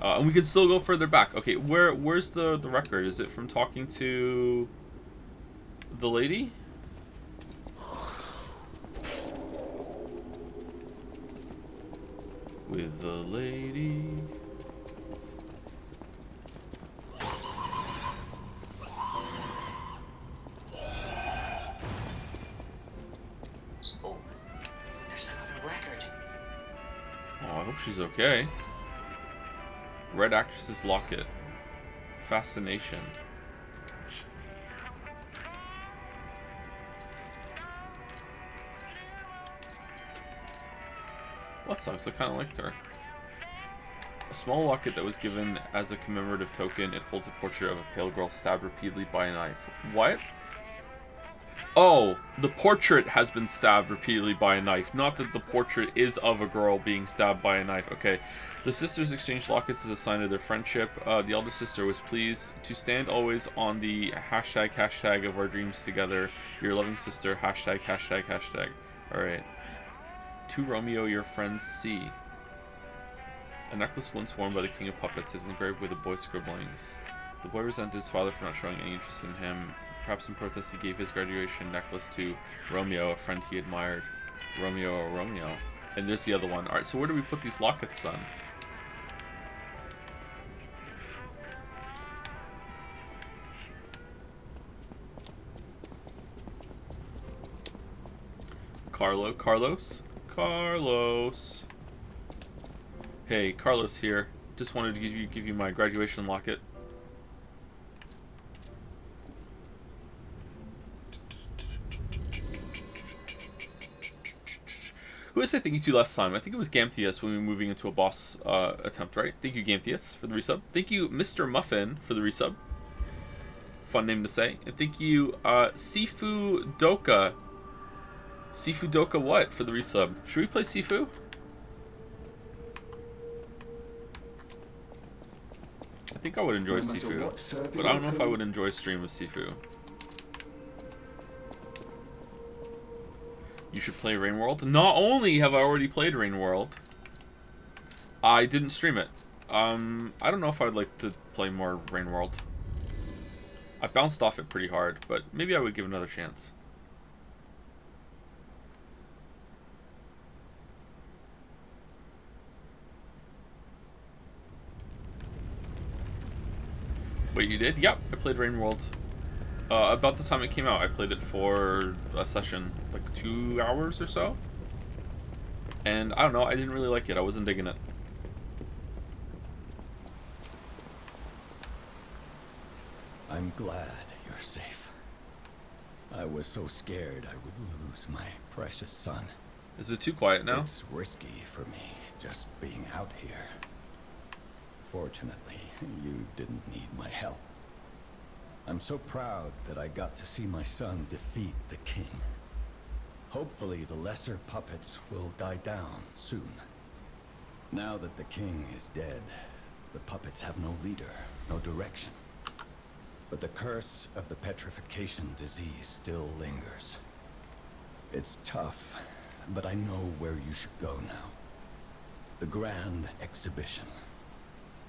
And we can still go further back. Okay, where's the record? Is it from talking to... the lady? With the lady... Oh, I hope she's okay. Red Actress's Locket. Fascination. Well, that sucks. I kind of liked her. A small locket that was given as a commemorative token. It holds a portrait of a pale girl stabbed repeatedly by a knife. What? Oh, the portrait has been stabbed repeatedly by a knife. Not that the portrait is of a girl being stabbed by a knife. Okay. The sisters exchanged lockets as a sign of their friendship. The elder sister was pleased to stand always on the hashtag of our dreams together. Your loving sister, hashtag. Alright. To Romeo, your friends C. A necklace once worn by the King of Puppets is engraved with a boy's scribblings. The boy resented his father for not showing any interest in him. Perhaps in protest he gave his graduation necklace to Romeo, a friend he admired. Romeo. And there's the other one. Alright, so where do we put these lockets then? Carlos. Hey, Carlos here. Just wanted to give you my graduation locket. Who did I say thank you to last time? I think it was Gamtheus when we were moving into a boss attempt, right? Thank you, Gamtheus, for the resub. Thank you, Mr. Muffin, for the resub. Fun name to say. And thank you, Sifu Doka. Sifu Doka what for the resub? Should we play Sifu? I think I would enjoy Sifu, but I don't know if I would enjoy a stream of Sifu. You should play Rain World. Not only have I already played Rain World, I didn't stream it. I don't know if I'd like to play more Rain World. I bounced off it pretty hard, but maybe I would give it another chance. Wait, you did? Yep, I played Rain World. About the time it came out, I played it for a session, like 2 hours or so. And I don't know, I didn't really like it. I wasn't digging it. I'm glad you're safe. I was so scared I would lose my precious son. Is it too quiet now? It's risky for me, just being out here. Fortunately, you didn't need my help. I'm so proud that I got to see my son defeat the king. Hopefully the lesser puppets will die down soon. Now that the king is dead, the puppets have no leader, no direction. But the curse of the petrification disease still lingers. It's tough, but I know where you should go now. The Grand Exhibition.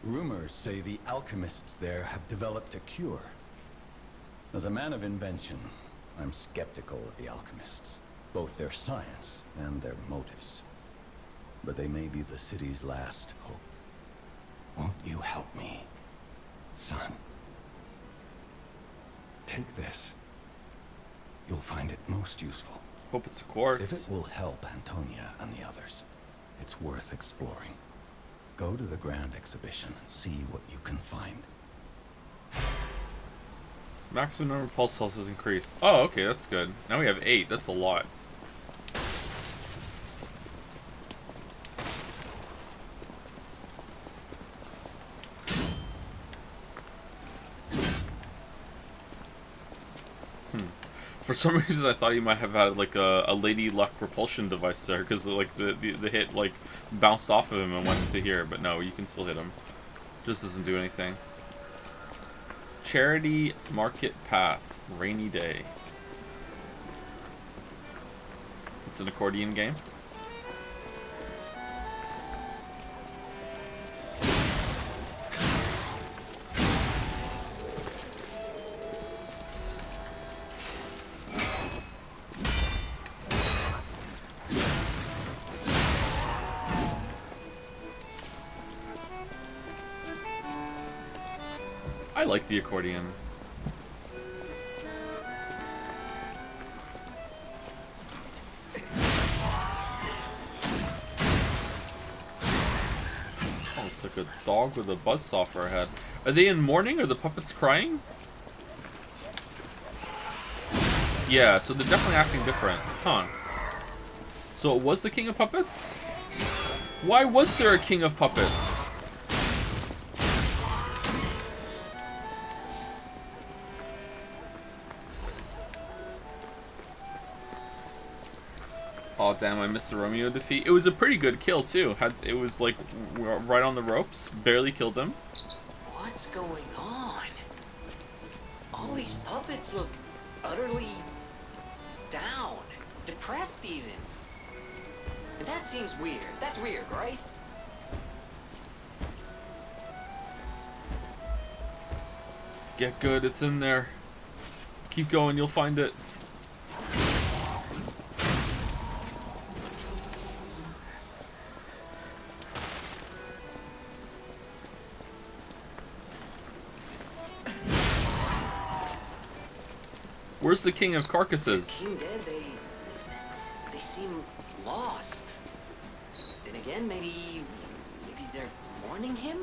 Rumors say the alchemists there have developed a cure. As a man of invention, I'm skeptical of the alchemists, both their science and their motives. But they may be the city's last hope. Won't you help me, son? Take this. You'll find it most useful. Hope it's a quartz. If it will help Antonia and the others, it's worth exploring. Go to the Grand Exhibition and see what you can find. Maximum number of pulse cells has increased. Oh, okay, that's good. Now we have 8. That's a lot. For some reason, I thought he might have had like a Lady Luck repulsion device there, because like the hit like bounced off of him and went into here. But no, you can still hit him. Just doesn't do anything. Charity Market Path, rainy day. It's an accordion game. I like the accordion. Oh, it's like a dog with a buzzsaw for a head. Are they in mourning? Are the puppets crying? Yeah, so they're definitely acting different. Huh. So it was the King of Puppets? Why was there a King of Puppets? Oh damn, I missed the Romeo defeat. It was a pretty good kill too. It was like right on the ropes. Barely killed him. What's going on? All these puppets look utterly down, depressed even. And that seems weird. That's weird, right? Get good, it's in there. Keep going, you'll find it. Where's the King of Carcasses? King dead, they seem lost. Then again, maybe they're warning him?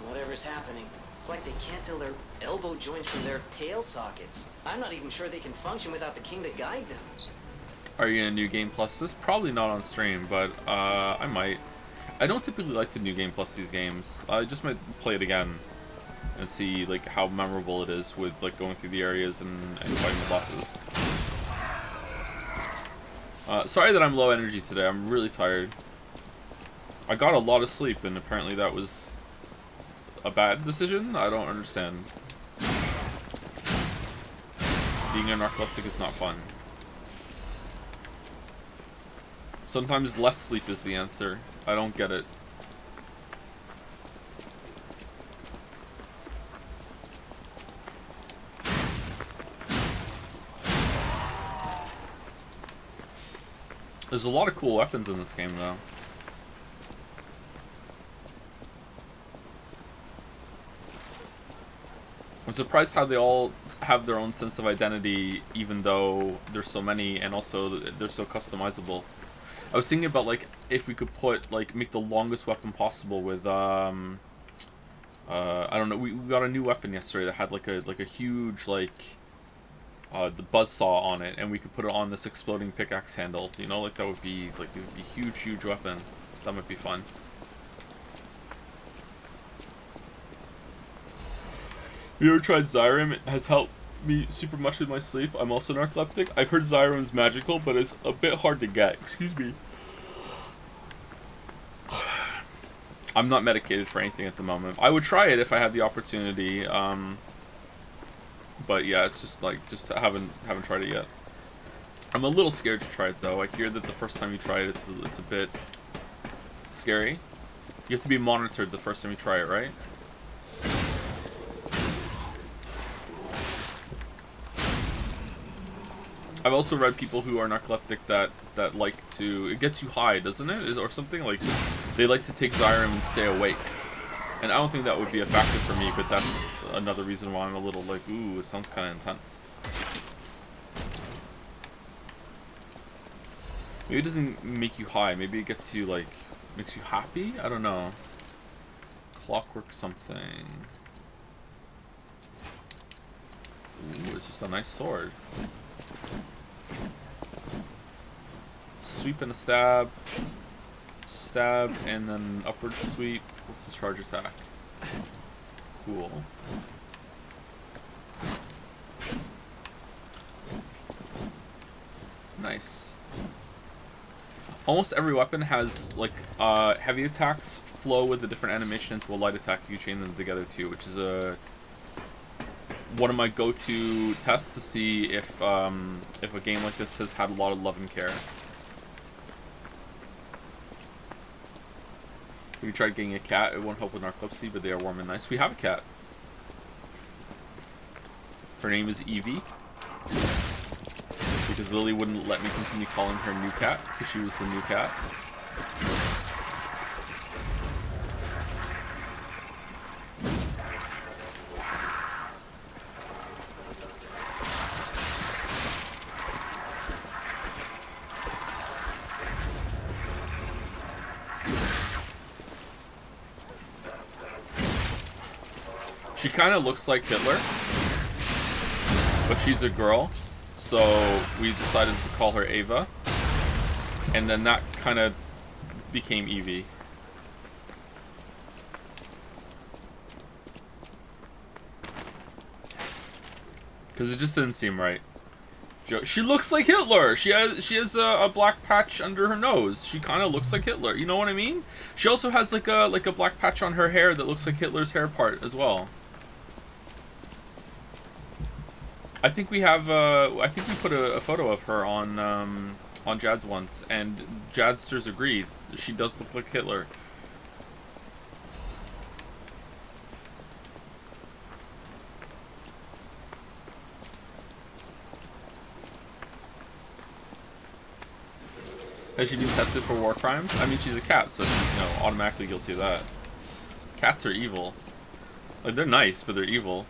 Whatever's happening, it's like they can't tell their elbow joints from their tail sockets. I'm not even sure they can function without the king to guide them. Are you gonna New Game Plus this? Probably not on stream, but I might. I don't typically like to New Game Plus these games. I just might play it again and see like how memorable it is with like going through the areas and fighting the bosses. Sorry that I'm low energy today. I'm really tired. I got a lot of sleep, and apparently that was a bad decision. I don't understand. Being a narcoleptic is not fun. Sometimes less sleep is the answer. I don't get it. There's a lot of cool weapons in this game, though. I'm surprised how they all have their own sense of identity, even though there's so many, and also they're so customizable. I was thinking about like if we could put like make the longest weapon possible with I don't know. We got a new weapon yesterday that had like a huge like the buzzsaw on it, and we could put it on this exploding pickaxe handle. You know, like that would be like it would be a huge weapon. That might be fun. Have you ever tried Zyrim? It has helped me super much with my sleep. I'm also narcoleptic. I've heard Zyrim's magical, but it's a bit hard to get. Excuse me. I'm not medicated for anything at the moment. I would try it if I had the opportunity. But yeah, it's just like I haven't tried it yet. I'm a little scared to try it though. I hear that the first time you try it, it's a bit scary. You have to be monitored the first time you try it, right? I've also read people who are narcoleptic that like to... It gets you high, doesn't it? Or something? Like, they like to take Zyrim and stay awake. And I don't think that would be a factor for me, but that's another reason why I'm a little like, ooh, it sounds kind of intense. Maybe it doesn't make you high. Maybe it gets you, like, makes you happy? I don't know. Clockwork something. Ooh, it's just a nice sword. Sweep and a stab. Stab and then upward sweep. What's the charge attack? Cool. Nice. Almost every weapon has like heavy attacks flow with a different animation into a light attack. You chain them together too, which is one of my go-to tests to see if a game like this has had a lot of love and care. Have you tried getting a cat? It won't help with narcolepsy, but they are warm and nice. We have a cat. Her name is Evie. Because Lily wouldn't let me continue calling her new cat, because she was the new cat. She kind of looks like Hitler, but she's a girl, so we decided to call her Ava, and then that kind of became Evie. Because it just didn't seem right. She looks like Hitler. She has a black patch under her nose. She kind of looks like Hitler. You know what I mean? She also has like a black patch on her hair that looks like Hitler's hair part as well. I think we have. I think we put a photo of her on Jad's once, and Jadsters agreed. She does look like Hitler. Has she been tested for war crimes? I mean, she's a cat, so she's, automatically guilty of that. Cats are evil. Like, they're nice, but they're evil.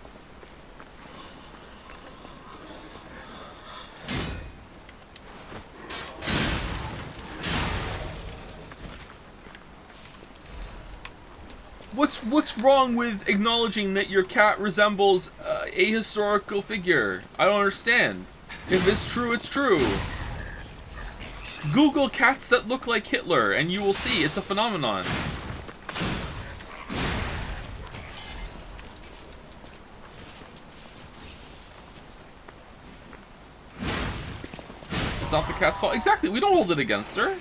What's wrong with acknowledging that your cat resembles a historical figure? I don't understand. If it's true, it's true. Google cats that look like Hitler, and you will see it's a phenomenon. It's not the cat's fault. Exactly, we don't hold it against her.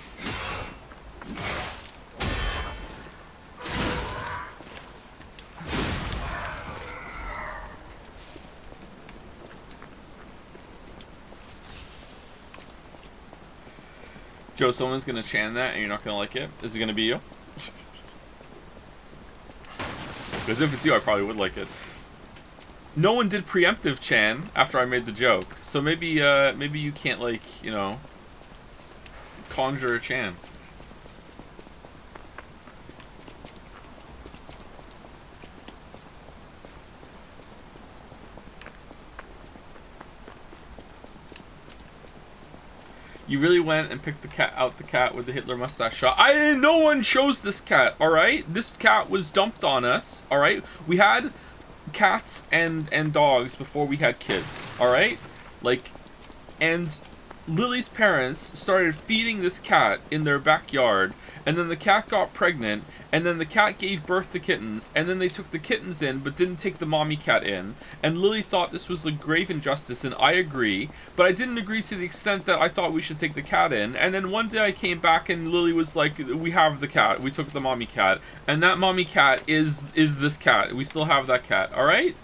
Joe, someone's gonna chan that and you're not gonna like it. Is it gonna be you? Because if it's you, I probably would like it. No one did preemptive chan after I made the joke, so maybe maybe you can't, like, you know, conjure a chan. You really went and picked the cat with the Hitler mustache shot. No one chose this cat, alright? This cat was dumped on us, alright? We had cats and dogs before we had kids, alright? Like, and Lily's parents started feeding this cat in their backyard, and then the cat got pregnant, and then the cat gave birth to kittens, and then they took the kittens in but didn't take the mommy cat in, and Lily thought this was a grave injustice, and I agree, but I didn't agree to the extent that I thought we should take the cat in. And then one day I came back and Lily was like, we have the cat, we took the mommy cat, and that mommy cat is this cat. We still have that cat, alright?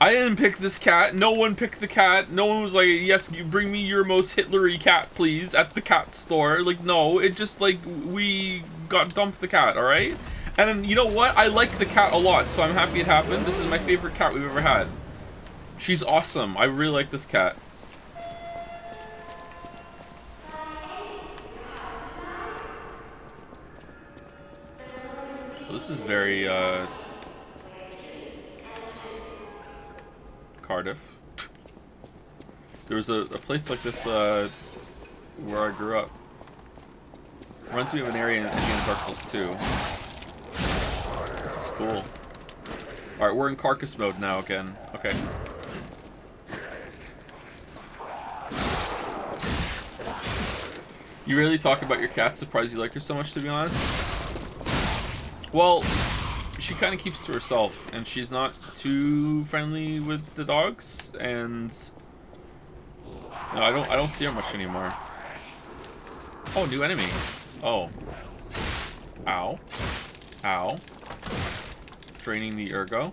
I didn't pick this cat. No one picked the cat. No one was like, yes, you bring me your most Hitler-y cat, please, at the cat store. Like, no, it just, like, we got dumped the cat, alright? And then, you know what? I like the cat a lot, so I'm happy it happened. This is my favorite cat we've ever had. She's awesome. I really like this cat. Well, this is very, Cardiff. There was a place like this where I grew up. Reminds me of an area in Dark Souls 2. This looks cool. Alright, we're in carcass mode now again. Okay. You really talk about your cat, surprised you like her so much, to be honest? Well, she kind of keeps to herself, and she's not too friendly with the dogs, and no, I don't see her much anymore. Oh, new enemy. Oh. Ow. Ow. Draining the ergo.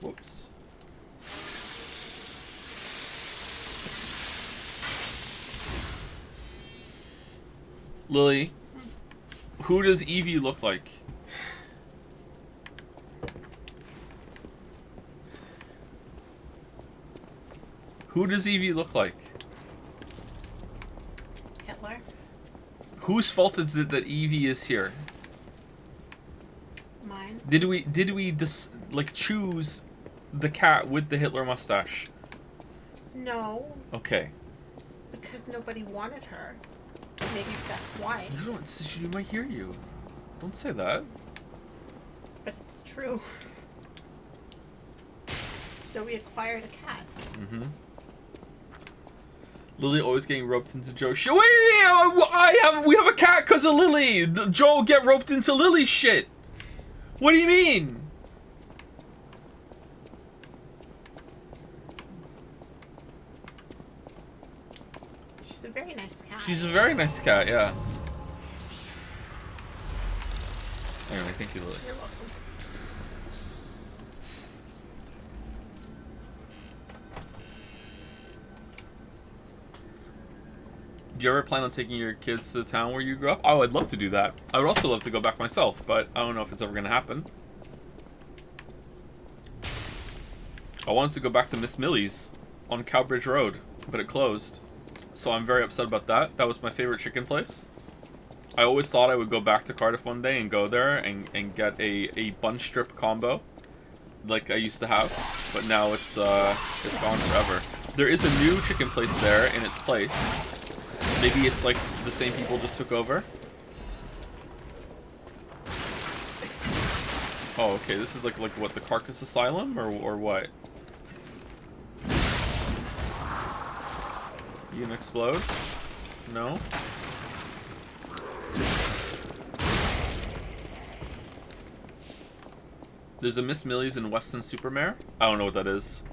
Whoops. Lily, who does Evie look like? Who does Evie look like? Hitler. Whose fault is it that Evie is here? Mine. Did we like choose the cat with the Hitler mustache? No, Okay. because nobody wanted her. Maybe that's why. You don't. She might hear you. Don't say that. But it's true. So we acquired a cat. Mm-hmm. Lily always getting roped into Joe's shit. Wait, we have a cat because of Lily. Joe get roped into Lily's shit. What do you mean? She's a very nice cat. She's a very nice cat, yeah. Anyway, thank you, Lily. You're welcome. Do you ever plan on taking your kids to the town where you grew up? Oh, I'd love to do that. I would also love to go back myself, but I don't know if it's ever going to happen. I wanted to go back to Miss Millie's on Cowbridge Road, but it closed. So I'm very upset about that. That was my favorite chicken place. I always thought I would go back to Cardiff one day and go there and get a bun strip combo like I used to have, but now it's gone forever. There is a new chicken place there in its place. Maybe it's like the same people just took over. Oh, okay. This is like what, the Carcass Asylum or what? You gonna explode? No. There's a Miss Millie's in Weston Supermare. I don't know what that is.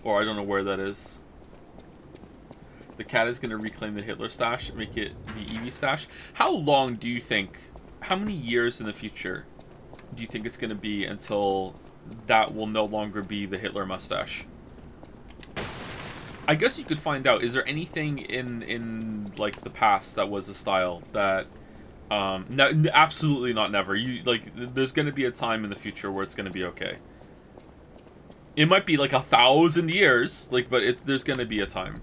Or I don't know where that is. The cat is going to reclaim the Hitler stash and make it the Evie stash. How long do you think, how many years in the future do you think it's going to be until that will no longer be the Hitler mustache? I guess you could find out. Is there anything in like the past that was a style that no, absolutely not never. You like there's going to be a time in the future where it's going to be okay. It might be like 1,000 years, like, but there's going to be a time.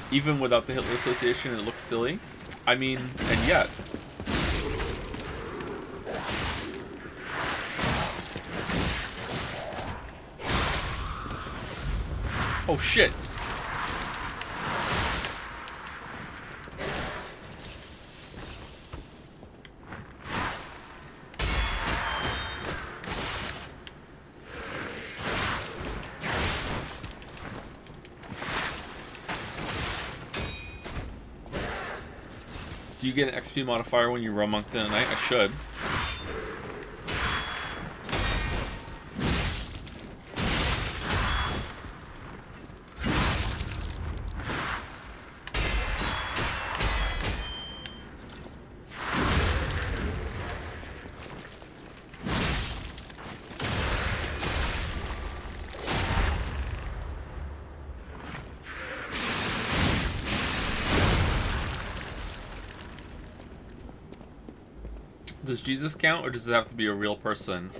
Even without the Hitler Association, it looks silly. I mean, and yet. Oh shit. Do you get an XP modifier when you roam monked in a night? I should. Does Jesus count, or does it have to be a real person?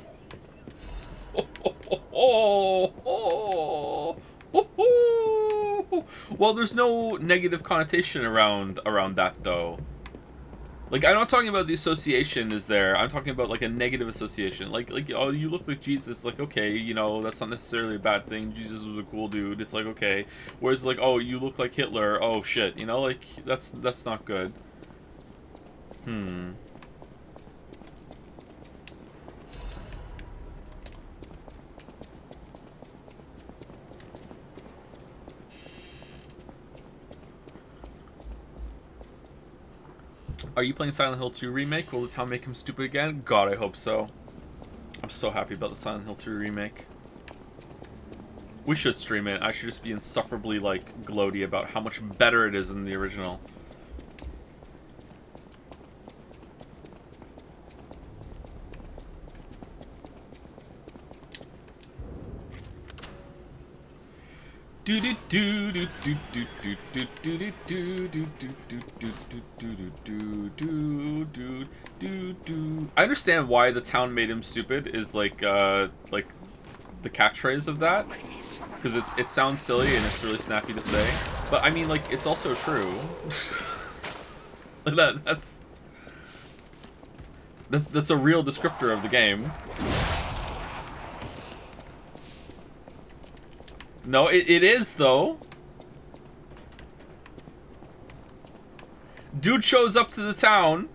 Well, there's no negative connotation around that, though. Like, I'm not talking about the association is there. I'm talking about, like, a negative association. Like, oh, you look like Jesus. Like, okay, you know, that's not necessarily a bad thing. Jesus was a cool dude. It's like, okay. Whereas, like, oh, you look like Hitler. Oh, shit. You know, like, that's not good. Are you playing Silent Hill 2 Remake? Will the town make him stupid again? God, I hope so. I'm so happy about the Silent Hill 2 Remake. We should stream it. I should just be insufferably, like, gloaty about how much better it is than the original. I understand why the town made him stupid is like the catchphrase of that, because it sounds silly and it's really snappy to say, but I mean, like, it's also true. That's a real descriptor of the game. No, it is, though. Dude shows up to the town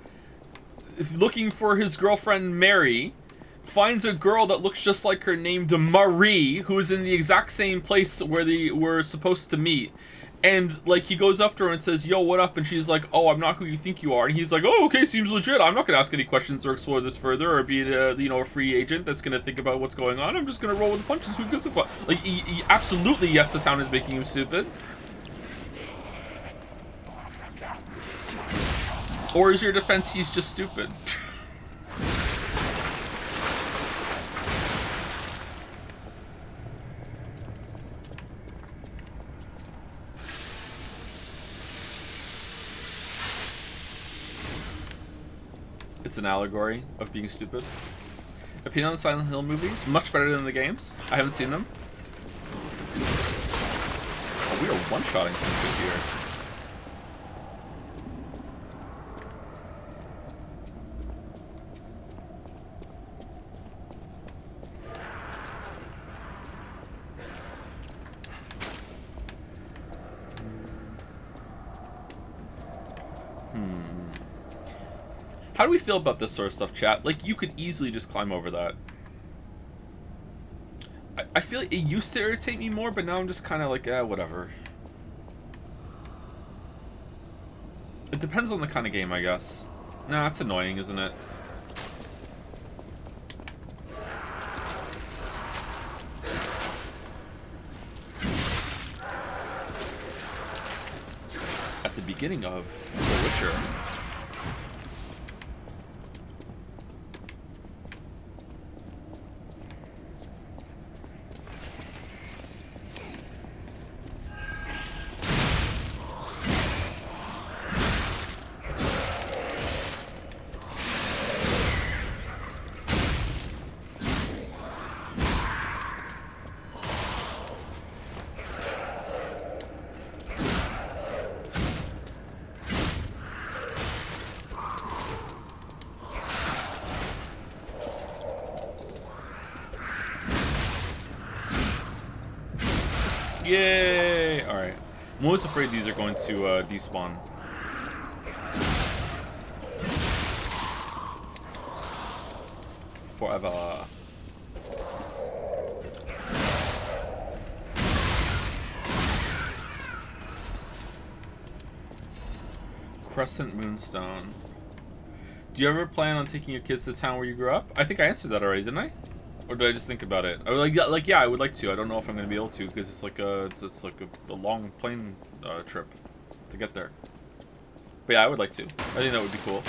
looking for his girlfriend Mary, finds a girl that looks just like her named Marie, who is in the exact same place where they were supposed to meet. And, like, he goes up to her and says, yo, what up? And she's like, oh, I'm not who you think you are. And he's like, oh, okay, seems legit. I'm not going to ask any questions or explore this further or be, a free agent that's going to think about what's going on. I'm just going to roll with the punches. Who gives a fuck? Like, he absolutely, yes, the town is making him stupid. Or is your defense he's just stupid? It's an allegory of being stupid. Opinion on the Silent Hill movies? Much better than the games. I haven't seen them. Oh, we are one-shotting something here. How do we feel about this sort of stuff, chat? Like, you could easily just climb over that. I feel like it used to irritate me more, but now I'm just kind of like, whatever. It depends on the kind of game, I guess. Nah, it's annoying, isn't it? At the beginning of The Witcher. Yay! Alright. I'm always afraid these are going to despawn. Forever. Crescent Moonstone. Do you ever plan on taking your kids to the town where you grew up? I think I answered that already, didn't I? Or did I just think about it? I was like, yeah, I would like to. I don't know if I'm gonna be able to because it's like a long plane trip to get there. But yeah, I would like to. I think that would be cool.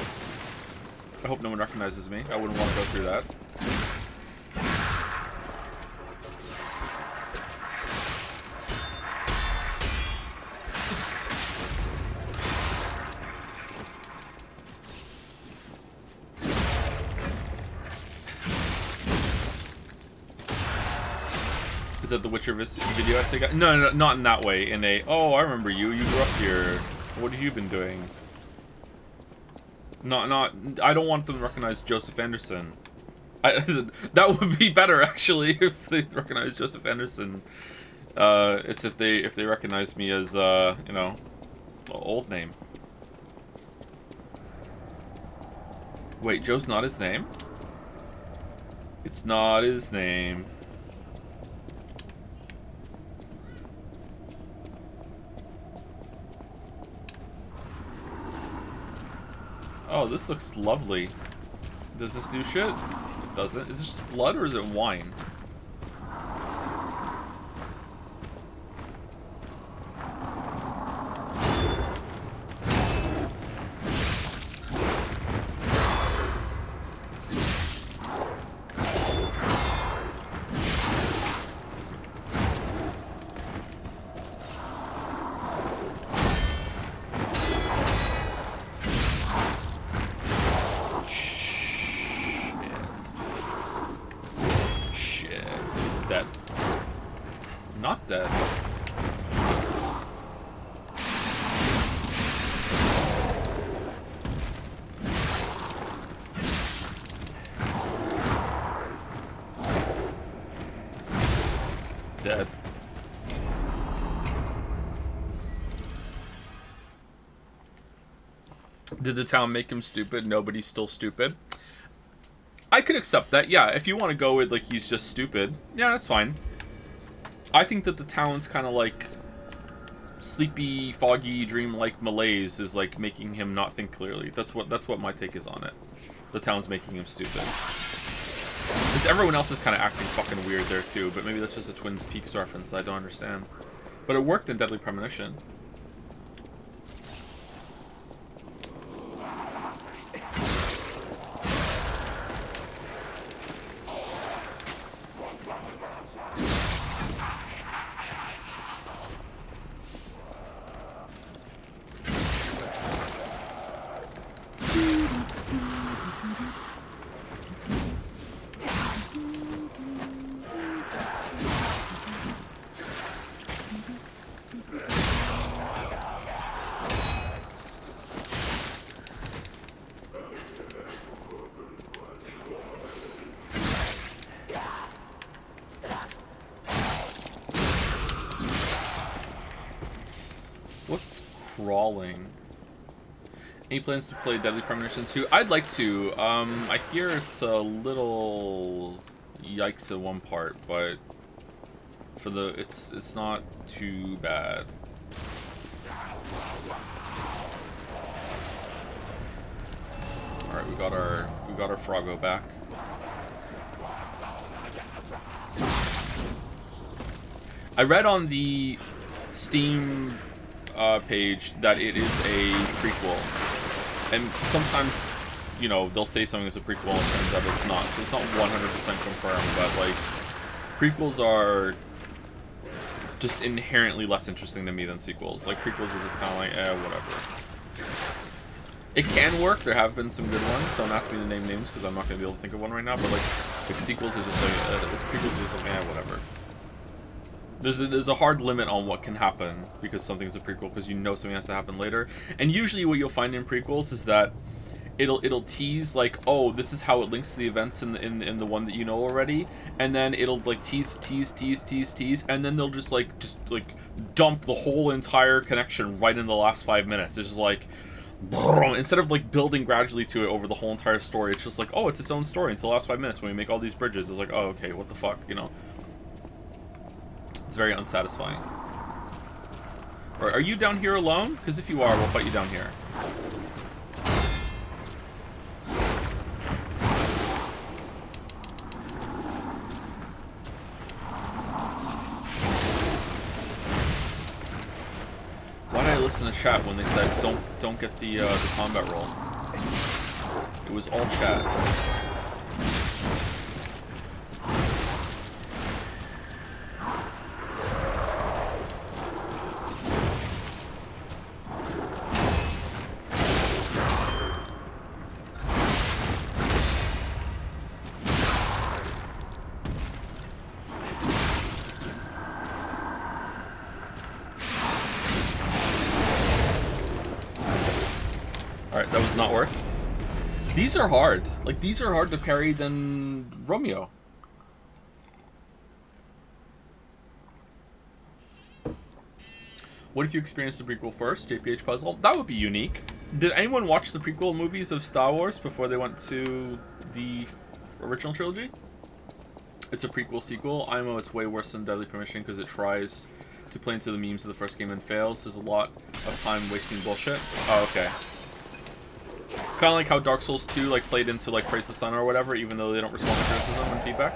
I hope no one recognizes me. I wouldn't want to go through that. Is that the Witcher video essay guy? No, no, not in that way. In a, oh, I remember you. You grew up here. What have you been doing? Not. I don't want them to recognize Joseph Anderson. That would be better actually if they recognize Joseph Anderson. It's if they recognize me as you know, old name. Wait, Joe's not his name? It's not his name. Oh, this looks lovely. Does this do shit? It doesn't. Is this just blood or is it wine? Not dead. Dead. Did the town make him stupid? Nobody's still stupid. I could accept that, yeah. If you want to go with, like, he's just stupid, yeah, that's fine. I think that the town's kind of like sleepy, foggy, dream-like malaise is like making him not think clearly. That's what my take is on it. The town's making him stupid. Because everyone else is kind of acting fucking weird there too, but maybe that's just a Twin Peaks reference that I don't understand. But it worked in Deadly Premonition. What's crawling? Any plans to play Deadly Premonition 2? I'd like to. I hear it's a little yikes at one part, but for the it's not too bad. All right, we got our Froggo back. I read on the Steam page that it is a prequel, and sometimes, you know, they'll say something is a prequel and it turns out it's not, so it's not 100% confirmed, but like, prequels are just inherently less interesting to me than sequels. Like, prequels is just kind of like, whatever. It can work, there have been some good ones, don't ask me to name names because I'm not going to be able to think of one right now, but like sequels are just like, prequels are just like, whatever. There's a hard limit on what can happen because something's a prequel, because you know something has to happen later. And usually what you'll find in prequels is that it'll tease like, oh, this is how it links to the events in the one that you know already, and then it'll like tease, and then they'll just like dump the whole entire connection right in the last 5 minutes. It's just like, instead of like building gradually to it over the whole entire story, it's just like, oh, it's its own story until the last 5 minutes when we make all these bridges. It's like, oh, okay, what the fuck, you know? It's very unsatisfying. Are you down here alone? Because if you are, we'll fight you down here. Why did I listen to chat when they said don't get the combat roll? It was all chat. Not worth. These are hard. Like, these are hard to parry than Romeo. What if you experienced the prequel first? JPH puzzle? That would be unique. Did anyone watch the prequel movies of Star Wars before they went to the original trilogy? It's a prequel sequel. I know it's way worse than Deadly Premonition because it tries to play into the memes of the first game and fails. There's a lot of time wasting bullshit. Oh, okay. Kind of like how Dark Souls 2 like played into like Praise the Sun or whatever, even though they don't respond to criticism and feedback.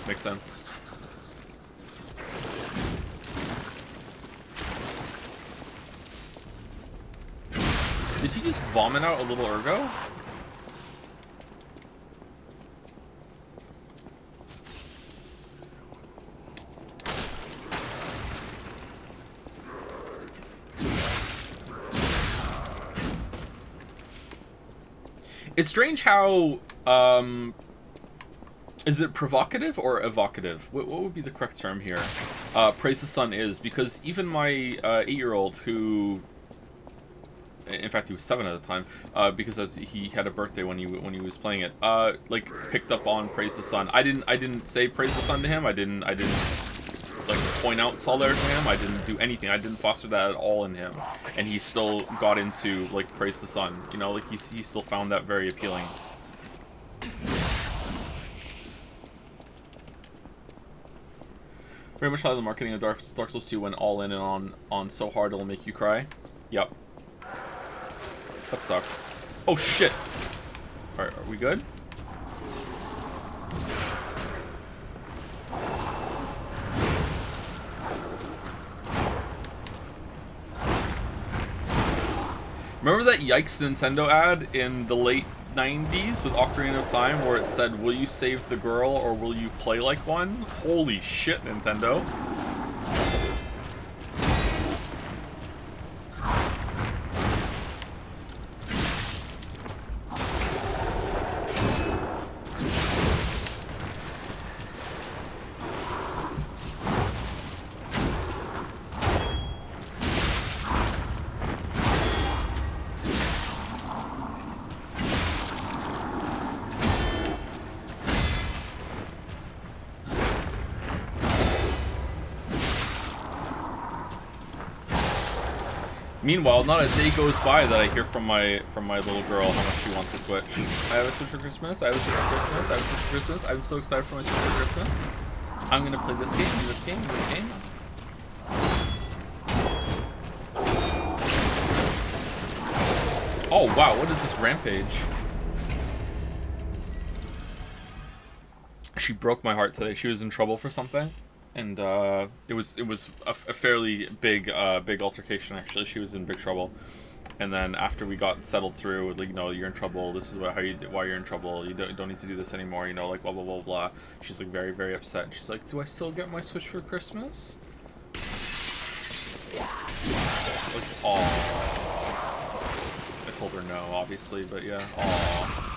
Makes sense. Did he just vomit out a little ergo? It's strange how, is it provocative or evocative? What would be the correct term here? Praise the Sun is, because even my 8-year-old who, in fact he was 7 at the time, because he had a birthday when he was playing it, like picked up on Praise the Sun. I didn't say Praise the Sun to him. I didn't like point out solidarity to him. I didn't do anything. I didn't foster that at all in him, and he still got into like Praise the Sun. You know, like he still found that very appealing. Very much like the marketing of Dark Souls 2 went all in and on so hard it'll make you cry. Yep. That sucks. Oh shit. All right, are we good? Remember that Yikes Nintendo ad in the late 90s with Ocarina of Time where it said, will you save the girl or will you play like one? Holy shit, Nintendo. Meanwhile, not a day goes by that I hear from my little girl how much she wants a Switch. I have a Switch for Christmas. I have a Switch for Christmas. I have a Switch for Christmas. I'm so excited for my Switch for Christmas. I'm gonna play this game, this game, this game. Oh wow, what is this rampage? She broke my heart today. She was in trouble for something, and it was a fairly big altercation actually. She was in big trouble, and then after we got settled through, like, you know, you're in trouble. This is why you're in trouble. You don't need to do this anymore. You know, like blah blah blah blah. She's like very very upset. She's like, do I still get my Switch for Christmas? Like, aw. I told her no, obviously, but yeah, aw.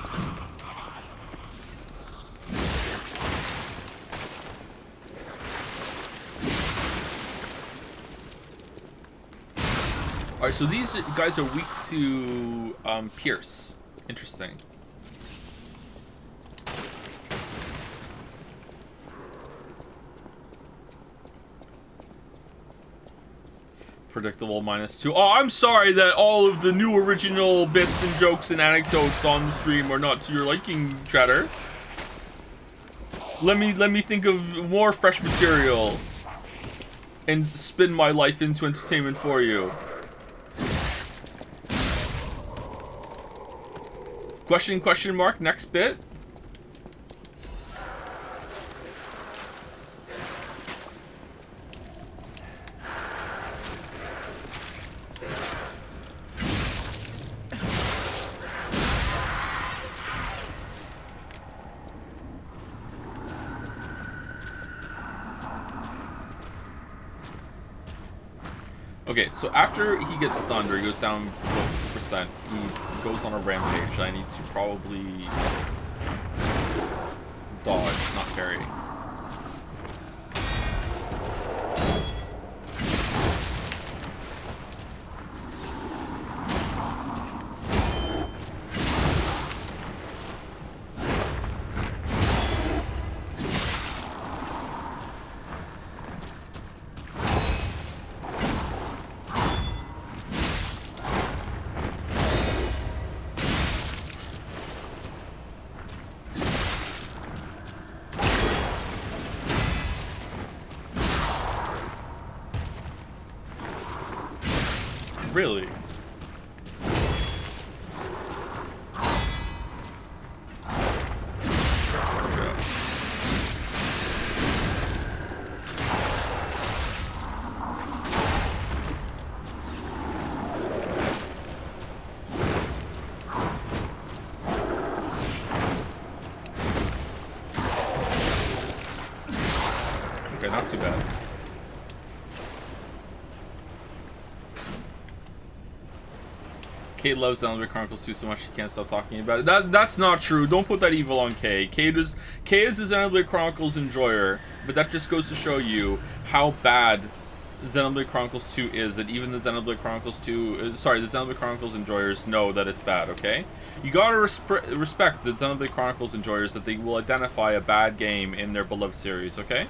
Alright, so these guys are weak to Pierce. Interesting. Predictable -2. Oh, I'm sorry that all of the new original bits and jokes and anecdotes on the stream are not to your liking, chatter. Let me think of more fresh material and spin my life into entertainment for you. Question mark, next bit. Okay, so after he gets stunned or he goes down 50%, he goes on a rampage. I need to probably dodge, not parry. Really? Okay, not too bad. Kate loves Xenoblade Chronicles 2 so much she can't stop talking about it. That's not true. Don't put that evil on Kay. Kay is the Xenoblade Chronicles enjoyer, but that just goes to show you how bad Xenoblade Chronicles 2 is, that even the Xenoblade Chronicles 2, the Xenoblade Chronicles enjoyers know that it's bad, okay? You gotta respect the Xenoblade Chronicles enjoyers, that they will identify a bad game in their beloved series, okay?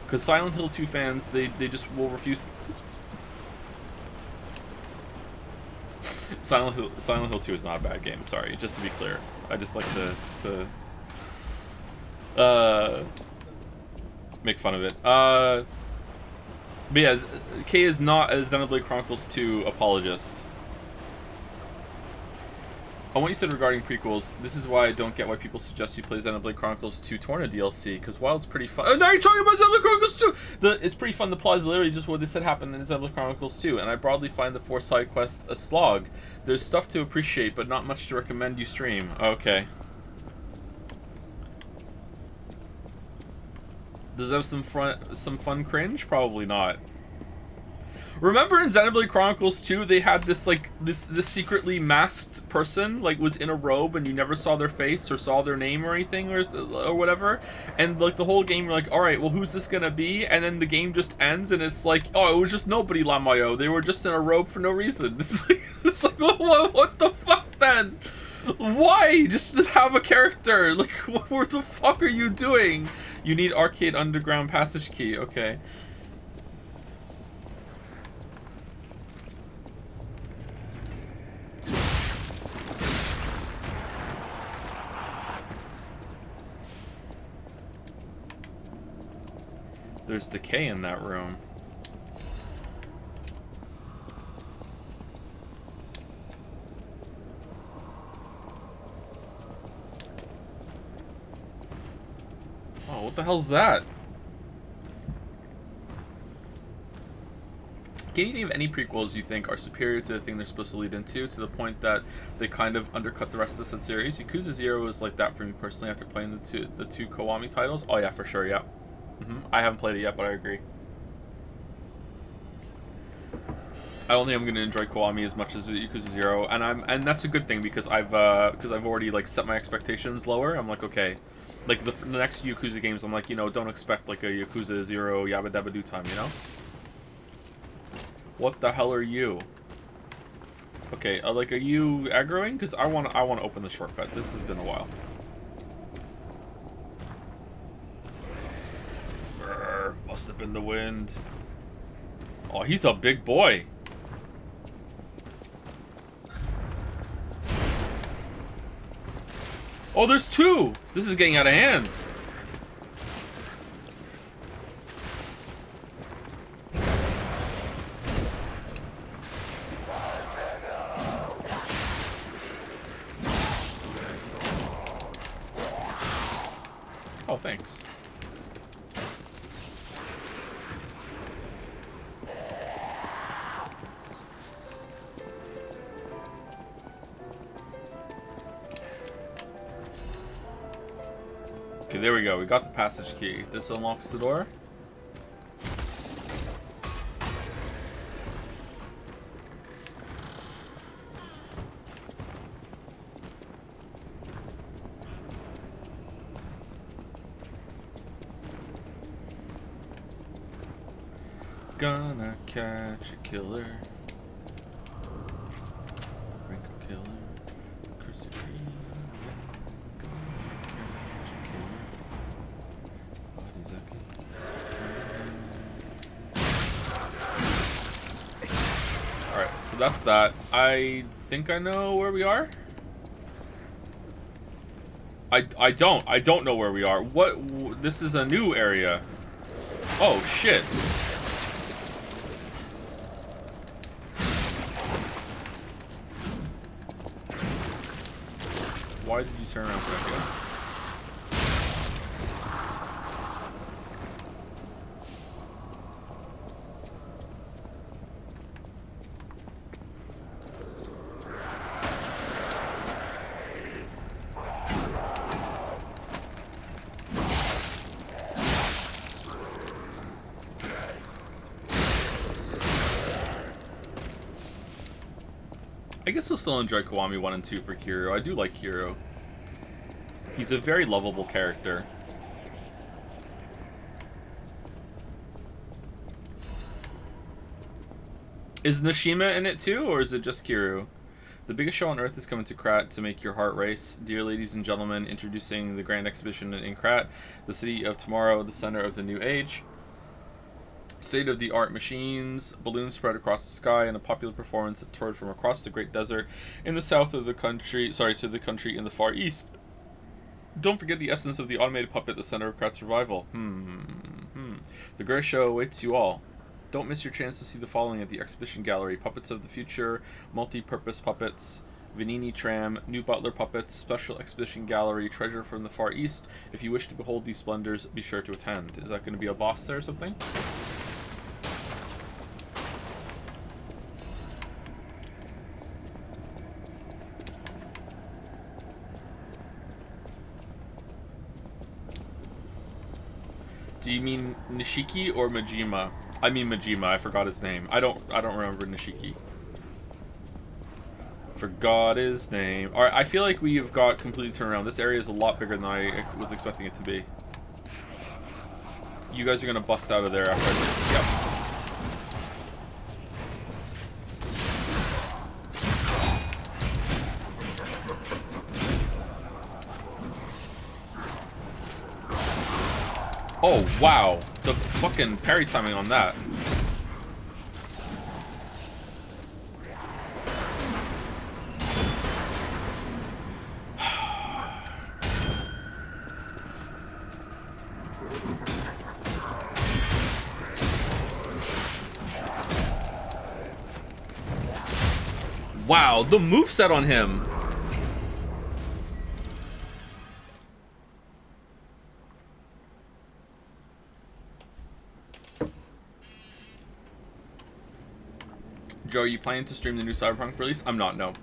Because Silent Hill 2 fans, they just will refuse. Silent Hill 2 is not a bad game, sorry, just to be clear. I just like to make fun of it. But yeah, Kay is not a Xenoblade Chronicles 2 apologist. On what you said regarding prequels, this is why I don't get why people suggest you play Xenoblade Chronicles 2 Torna DLC, because while it's pretty fun... Oh, now you're talking about Xenoblade Chronicles 2! It's pretty fun, the plot is literally just what they said happened in Xenoblade Chronicles 2, and I broadly find the 4 side quests a slog. There's stuff to appreciate, but not much to recommend you stream. Okay. Does it have some fun cringe? Probably not. Remember in Xenoblade Chronicles 2, they had this like this secretly masked person, like was in a robe and you never saw their face or saw their name or anything or whatever, and like the whole game you're like, all right, well who's this gonna be? And then the game just ends and it's like, oh, it was just nobody, Lamayo. They were just in a robe for no reason. It's like what the fuck then? Why just have a character? Like what the fuck are you doing? You need Arcade Underground passage key. Okay. There's decay in that room. Oh, what the hell's that? Can you name any prequels you think are superior to the thing they're supposed to lead into, to the point that they kind of undercut the rest of the Sun series? Yakuza 0 was like that for me personally after playing the two Kiwami titles. Oh yeah, for sure, yeah. I haven't played it yet, but I agree. I don't think I'm gonna enjoy Kiwami as much as Yakuza 0, and that's a good thing because I've already like set my expectations lower. I'm like, okay, like the next Yakuza games, I'm like, you know, don't expect like a Yakuza 0 Yabba Dabba Doo time, you know? What the hell are you? Okay, like, are you aggroing? Because I want to open the shortcut. This has been a while. Brr, must have been the wind. Oh, he's a big boy. Oh, there's two! This is getting out of hand. Oh, thanks. Okay, there we go. We got the passage key. This unlocks the door. Gonna catch a killer. The Franco killer. Chrissy Green. Gonna catch a killer. Bodies I can. Alright, so that's that. I think I know where we are. I don't know where we are. What? This is a new area. Oh, shit. Why did you turn around for that guy? I guess I'll still enjoy Kiwami 1 and 2 for Kiryu. I do like Kiryu. He's a very lovable character. Is Nishima in it too, or is it just Kiryu? The biggest show on earth is coming to Krat to make your heart race. Dear ladies and gentlemen, introducing the grand exhibition in Krat, the city of tomorrow, the center of the new age. State-of-the-art machines, balloons spread across the sky, and a popular performance that toured from across the Great Desert in the south of the country, to the country in the far east. Don't forget the essence of the automated puppet, the center of Krat's revival. The greatest show awaits you all. Don't miss your chance to see the following at the exhibition gallery: Puppets of the Future, Multi-Purpose Puppets, Vanini Tram, New Butler Puppets, Special Exhibition Gallery, Treasure from the Far East. If you wish to behold these splendors, be sure to attend. Is that going to be a boss there or something? Do you mean Nishiki or Majima? I mean Majima. I forgot his name. I don't remember Nishiki. Forgot his name. All right, I feel like we've got completely turned around. This area is a lot bigger than I was expecting it to be. You guys are gonna bust out of there after I do this. Yep. Oh, wow. The fucking parry timing on that. Wow, the moveset on him. Joe, are you planning to stream the new Cyberpunk release? I'm not, no.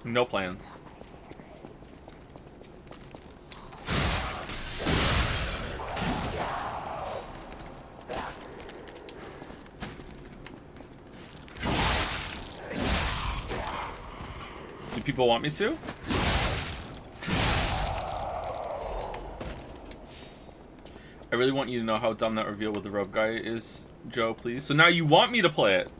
No plans. Do people want me to? I really want you to know how dumb that reveal with the robe guy is, Joe, please. So now you want me to play it.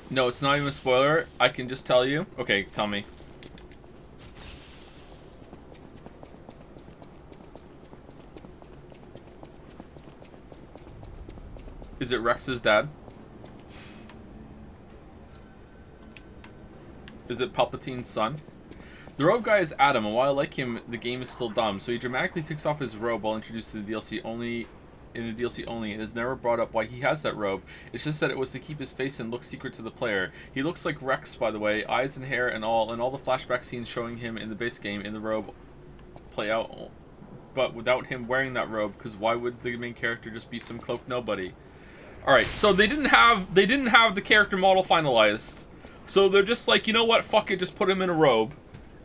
No, it's not even a spoiler. I can just tell you. Okay, tell me. Is it Rex's dad? Is it Palpatine's son? The robe guy is Adam, and while I like him, the game is still dumb. So he dramatically takes off his robe while introduced to the DLC only. In the DLC only, it is never brought up why he has that robe. It's just that it was to keep his face and look secret to the player. He looks like Rex, by the way, eyes and hair and all the flashback scenes showing him in the base game in the robe play out, but without him wearing that robe, because why would the main character just be some cloaked nobody? Alright, so they didn't have the character model finalized. So they're just like, you know what, fuck it, just put him in a robe.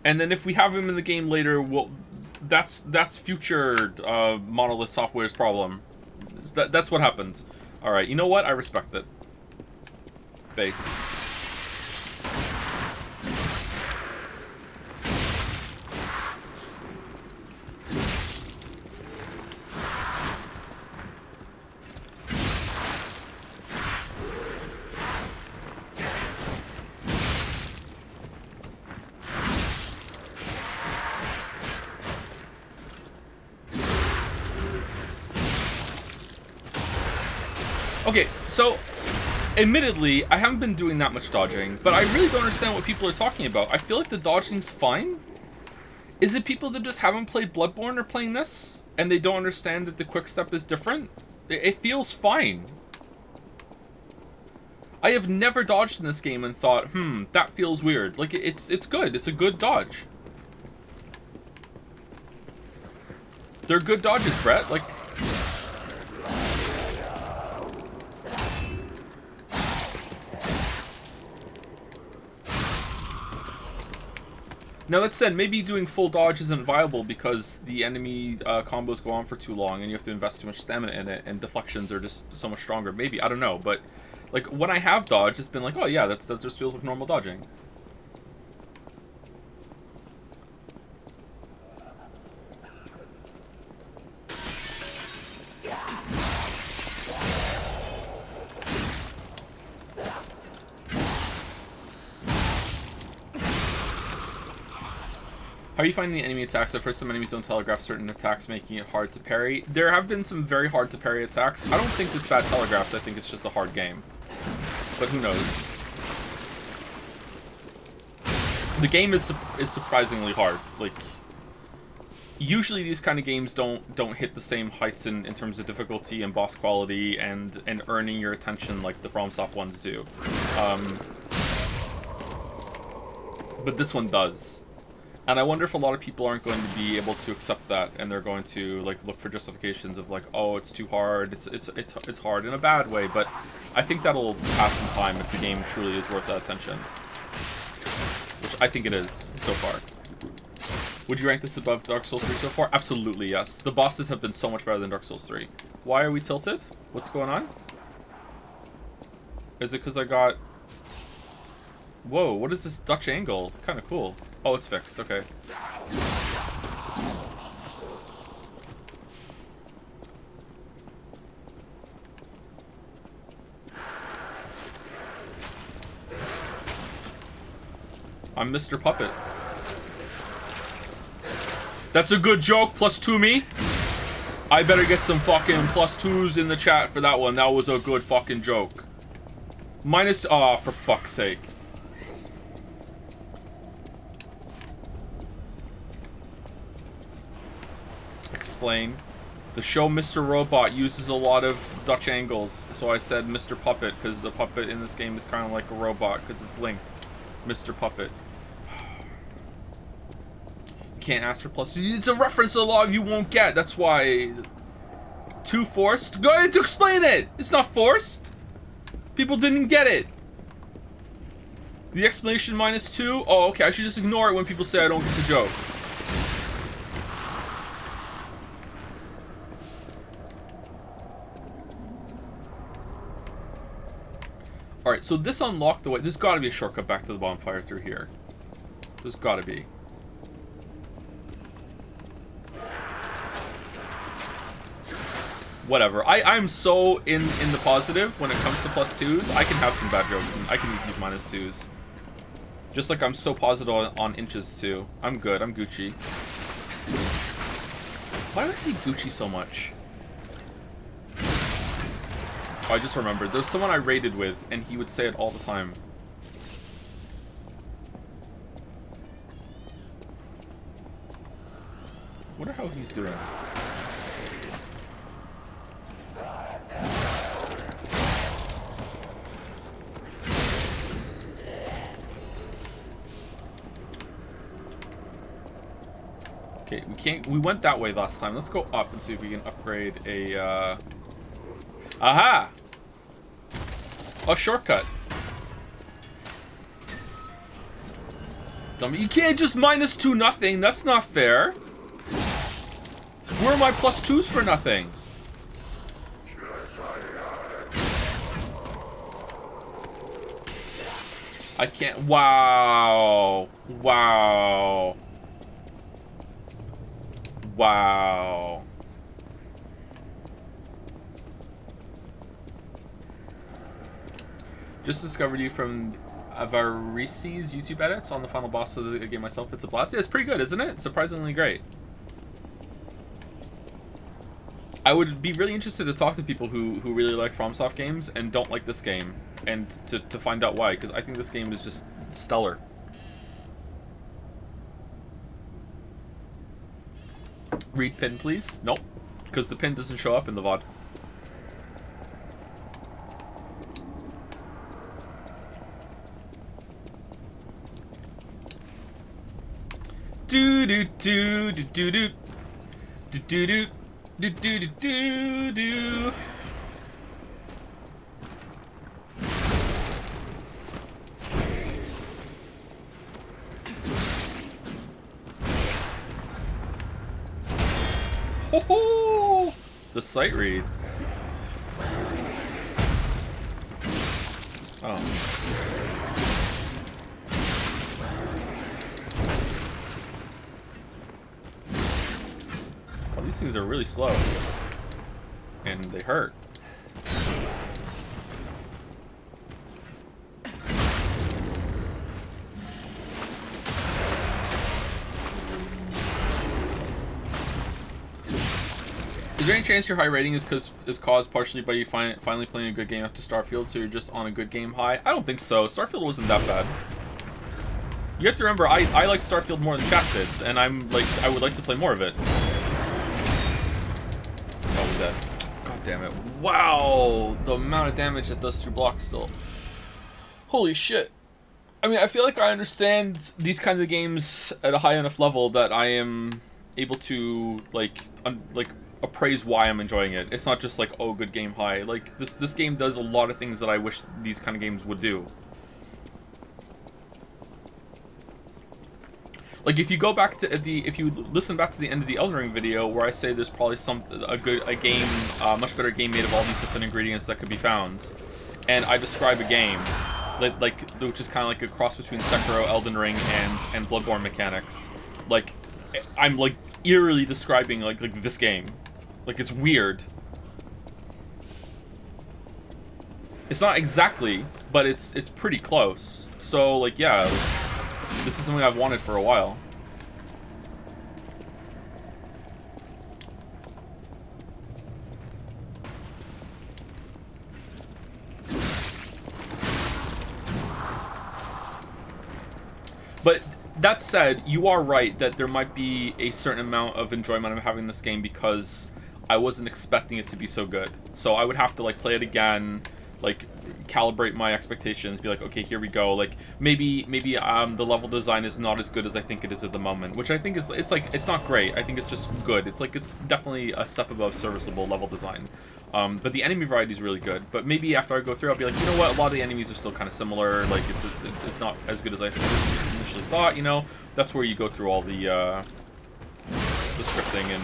And then if we have him in the game later, well, that's future Monolith Software's problem. That's what happened. Alright, you know what? I respect it. Base. Okay, so, admittedly, I haven't been doing that much dodging, but I really don't understand what people are talking about. I feel like the dodging's fine. Is it people that just haven't played Bloodborne or playing this, and they don't understand that the quick step is different? It feels fine. I have never dodged in this game and thought, that feels weird. Like, it's good. It's a good dodge. They're good dodges, Brett. Like... Now that said, maybe doing full dodge isn't viable because the enemy combos go on for too long and you have to invest too much stamina in it and deflections are just so much stronger. Maybe, I don't know, but like when I have dodged, it's been like, oh yeah, that just feels like normal dodging. How are you finding the enemy attacks? I've heard some enemies don't telegraph certain attacks, making it hard to parry. There have been some very hard to parry attacks. I don't think it's bad telegraphs, I think it's just a hard game. But who knows? The game is surprisingly hard. Like, usually these kind of games don't hit the same heights in terms of difficulty and boss quality and earning your attention like the FromSoft ones do. But this one does. And I wonder if a lot of people aren't going to be able to accept that, and they're going to like look for justifications of like, oh, it's too hard. It's hard in a bad way, but I think that'll pass in time if the game truly is worth that attention, which I think it is so far. Would you rank this above Dark Souls 3 so far? Absolutely, yes. The bosses have been so much better than Dark Souls 3. Why are we tilted? What's going on? Is it because I got... Whoa, what is this Dutch angle? Kind of cool. Oh, it's fixed. Okay. I'm Mr. Puppet. That's a good joke. +2 me. I better get some fucking +2s in the chat for that one. That was a good fucking joke. Minus, oh, for fuck's sake. Explain. The show Mr. Robot uses a lot of Dutch angles, so I said Mr. Puppet, because the puppet in this game is kind of like a robot, because it's linked. Mr. Puppet. Can't ask for plus. It's a reference to the log you won't get. That's why. Too forced? Go ahead to explain it. It's not forced. People didn't get it. The explanation -2. Oh, okay. I should just ignore it when people say I don't get the joke. All right. So this unlocked the way. There's got to be a shortcut back to the bonfire through here. There's got to be. Whatever. I'm so in the positive when it comes to +2s. I can have some bad jokes and I can eat these -2s. Just like I'm so positive on inches too. I'm good. I'm Gucci. Why do I say Gucci so much? Oh, I just remembered. There was someone I raided with and he would say it all the time. Wonder how he's doing. Okay, we went that way last time. Let's go up and see if we can upgrade a, Aha! A shortcut. Dummy, you can't just -2 nothing. That's not fair. Where are my +2s for nothing? I can't. Wow. Wow. Wow. Just discovered you from Avarici's YouTube edits on the final boss of the game myself. It's a blast. Yeah, it's pretty good, isn't it? Surprisingly great. I would be really interested to talk to people who really like FromSoft games and don't like this game, and to find out why, because I think this game is just stellar. Read pin, please. Nope, because the pin doesn't show up in the VOD. Do do do do do do do do do. Do do do do do. Ho ho! The sight read. Oh. These things are really slow. And they hurt. Is there any chance your high rating is caused partially by you finally playing a good game after Starfield, so you're just on a good game high? I don't think so. Starfield wasn't that bad. You have to remember, I like Starfield more than chat did, and I would like to play more of it. Dead. God damn it. Wow! The amount of damage that does through blocks still. Holy shit. I mean, I feel like I understand these kinds of games at a high enough level that I am able to, like appraise why I'm enjoying it. It's not just like, oh, good game high. Like, this game does a lot of things that I wish these kind of games would do. Like, if you go back to if you listen back to the end of the Elden Ring video, where I say there's probably a much better game made of all these different ingredients that could be found, and I describe a game, which is kind of like a cross between Sekiro, Elden Ring, and Bloodborne mechanics. Like, I'm like eerily describing like this game, like it's weird. It's not exactly, but it's pretty close. So like, yeah. This is something I've wanted for a while. that said, you are right that there might be a certain amount of enjoyment of having this game because I wasn't expecting it to be so good. So I would have to like play it again, like calibrate my expectations, be like, okay, here we go. Like maybe the level design is not as good as I think it is at the moment, which I think is it's not great. I think it's just good. It's definitely a step above serviceable level design. But the enemy variety is really good. But maybe after I go through, I'll be like, you know what? A lot of the enemies are still kind of similar. Like it's not as good as I initially thought. You know, that's where you go through all the scripting and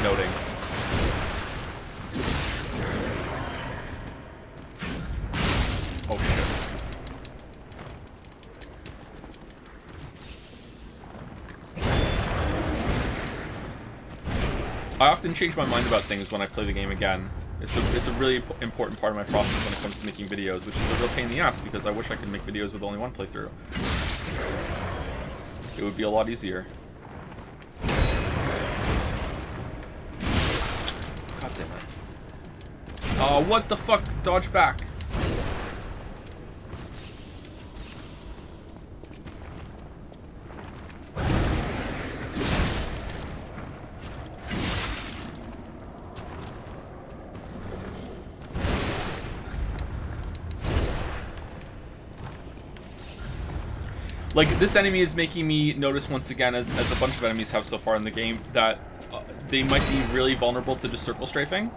noting. Oh shit. I often change my mind about things when I play the game again. It's a really important part of my process when it comes to making videos, which is a real pain in the ass because I wish I could make videos with only one playthrough. It would be a lot easier. God damn it. Oh, what the fuck? Dodge back. Like, this enemy is making me notice once again, as a bunch of enemies have so far in the game, that they might be really vulnerable to just circle strafing.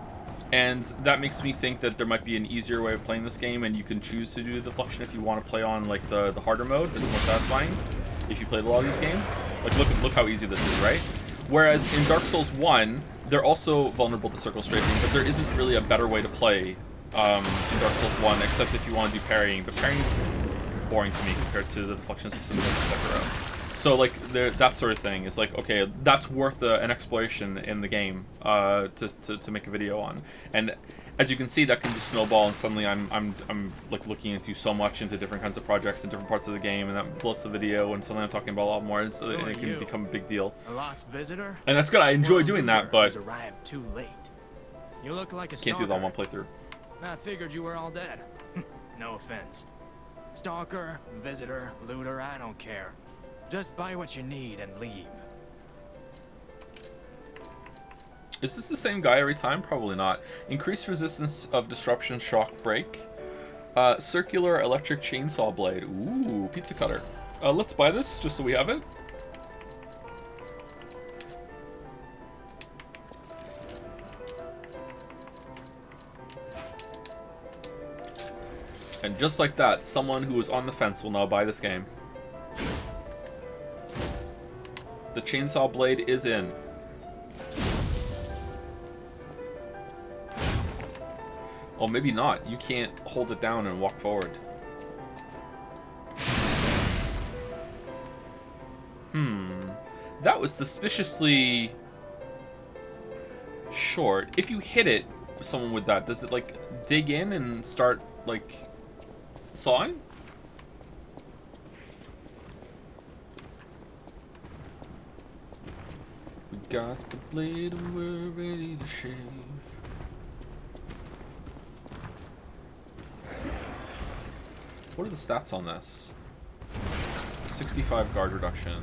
And that makes me think that there might be an easier way of playing this game, and you can choose to do the deflection if you want to play on, like, the harder mode that's more satisfying, if you played a lot of these games. Like, look how easy this is, right? Whereas in Dark Souls 1, they're also vulnerable to circle strafing, but there isn't really a better way to play in Dark Souls 1, except if you want to do parrying. But parrying's boring to me compared to the deflection system in Sekiro. So like that sort of thing is like, okay, that's worth an exploration in the game to make a video on. And as you can see, that can just snowball, and suddenly I'm like looking into so much into different kinds of projects in different parts of the game, and that bloats the video, and suddenly I'm talking about a lot more, and it can become a big deal. A lost visitor? And that's good. I enjoy doing that, but arrived too late. You look like a can't do that on one playthrough. I figured you were all dead. No offense. Stalker, visitor, looter, I don't care. Just buy what you need and leave. Is this the same guy every time? Probably not. Increased resistance of disruption, shock break. Circular electric chainsaw blade. Ooh, pizza cutter. Let's buy this just so we have it. And just like that, someone who was on the fence will now buy this game. The chainsaw blade is in. Oh, maybe not. You can't hold it down and walk forward. That was suspiciously short. If you hit it, someone with that, does it like dig in and start like sawing? We got the blade and we're ready to shave. What are the stats on this? 65 guard reduction.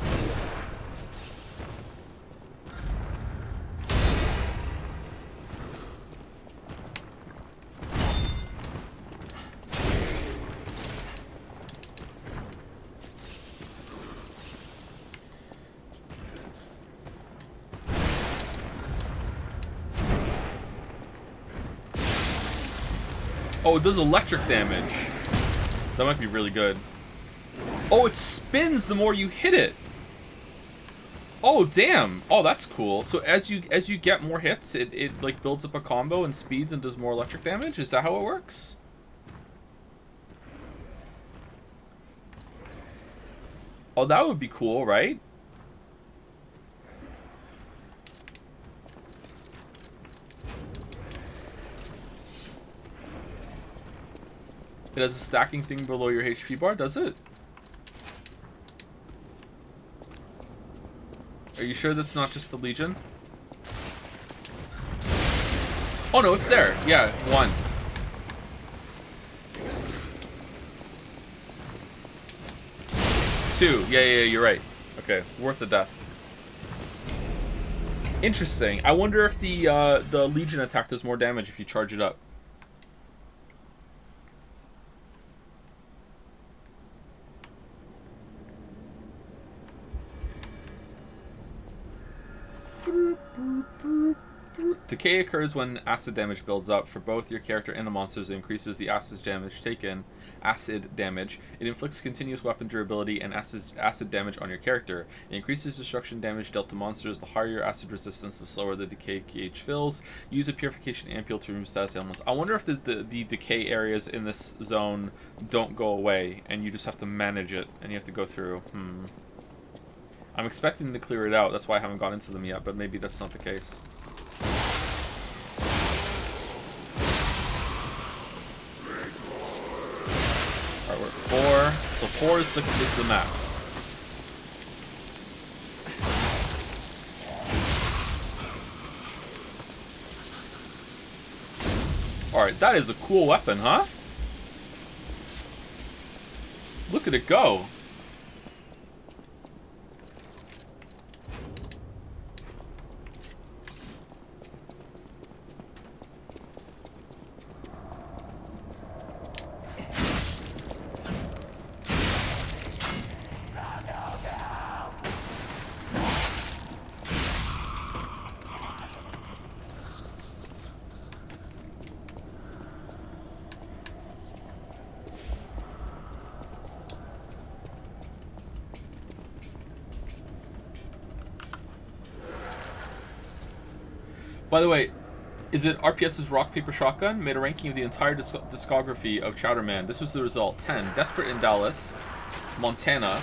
Oh, it does electric damage. That might be really good. Oh, it spins the more you hit it. Oh, damn. Oh, that's cool. So as you get more hits, it like builds up a combo and speeds and does more electric damage? Is that how it works? Oh, that would be cool, right? It has a stacking thing below your HP bar, does it? Are you sure that's not just the Legion? Oh no, it's there. Yeah, 1. Two. Yeah, you're right. Okay, worth the death. Interesting. I wonder if the Legion attack does more damage if you charge it up. Decay occurs when acid damage builds up. For both your character and the monsters, it increases the acid damage taken. Acid damage. It inflicts continuous weapon durability and acid damage on your character. It increases destruction damage dealt to monsters. The higher your acid resistance, the slower the decay gauge fills. Use a purification ampule to remove status ailments. I wonder if the decay areas in this zone don't go away, and you just have to manage it, and you have to go through. I'm expecting to clear it out. That's why I haven't gone into them yet, but maybe that's not the case. Alright, we're at 4. So 4 is the max. Alright, that is a cool weapon, huh? Look at it go. By the way, is it RPS's Rock, Paper, Shotgun? Made a ranking of the entire discography of Chowderman. This was the result. 10, Desperate in Dallas, Montana.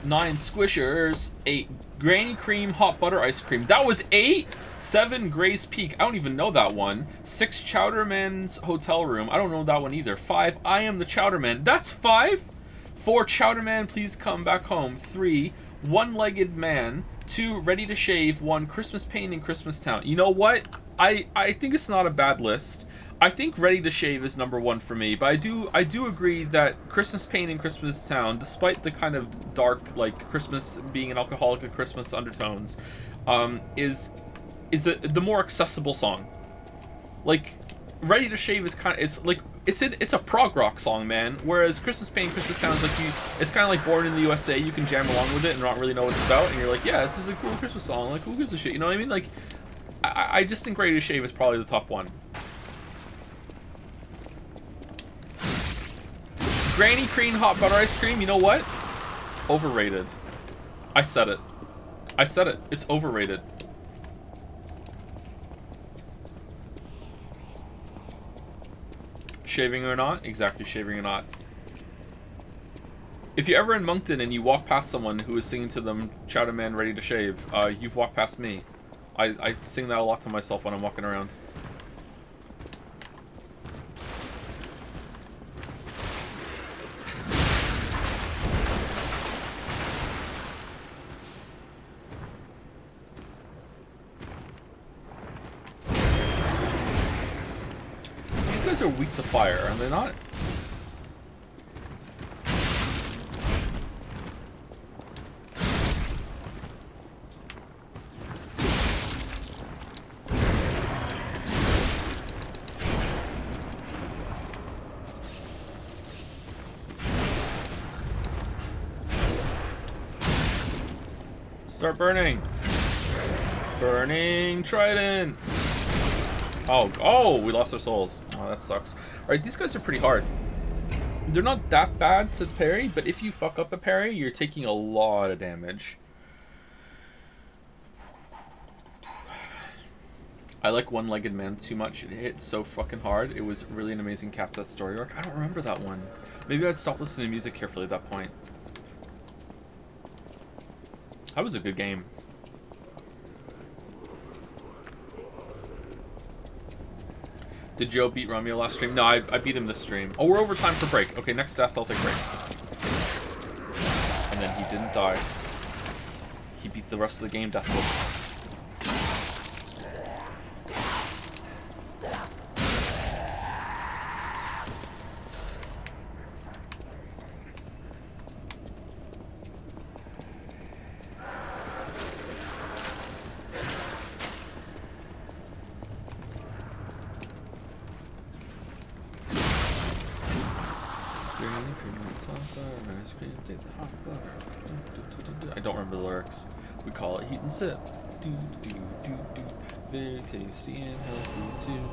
9, Squishers. 8, Granny Cream, Hot Butter Ice Cream. That was 8? 7, Gray's Peak. I don't even know that one. 6, Chowderman's Hotel Room. I don't know that one either. 5, I Am the Chowderman. That's 5? 4, Chowderman, Please Come Back Home. 3, One-Legged Man. 2, Ready to Shave. 1, Christmas Pain in Christmas Town. You know what? I think it's not a bad list. I think Ready to Shave is number 1 for me, but I do agree that Christmas Pain in Christmas Town, despite the kind of dark, like, Christmas being an alcoholic at Christmas undertones, is the more accessible song. Like, Ready to Shave is it's a prog rock song, man. Whereas Christmas Pain, Christmas Town is like it's kind of like Born in the USA. You can jam along with it and not really know what it's about, and you're like, yeah, this is a cool Christmas song. Like, who gives a shit? You know what I mean? Like, I just think Ready to Shave is probably the top 1. Granny Cream Hot Butter Ice Cream. You know what? Overrated. I said it. I said it. It's overrated. Shaving or not? Exactly, shaving or not. If you're ever in Moncton and you walk past someone who is singing to them Chowderman Ready to Shave, you've walked past me. I sing that a lot to myself when I'm walking around. These guys are weak to fire, are they not? Start burning. Burning Trident. Oh, we lost our souls. Oh, that sucks. Alright, these guys are pretty hard. They're not that bad to parry, but if you fuck up a parry, you're taking a lot of damage. I like One-Legged Man too much. It hit so fucking hard. It was really an amazing cap to that story arc. I don't remember that one. Maybe I'd stop listening to music carefully at that point. That was a good game. Did Joe beat Romeo last stream? No, I beat him this stream. Oh, we're over time for break. Okay, next death, I'll take break. And then he didn't die. He beat the rest of the game deathless. I don't remember the lyrics. We call it heat and sip. Do do do do. Very tasty and healthy too.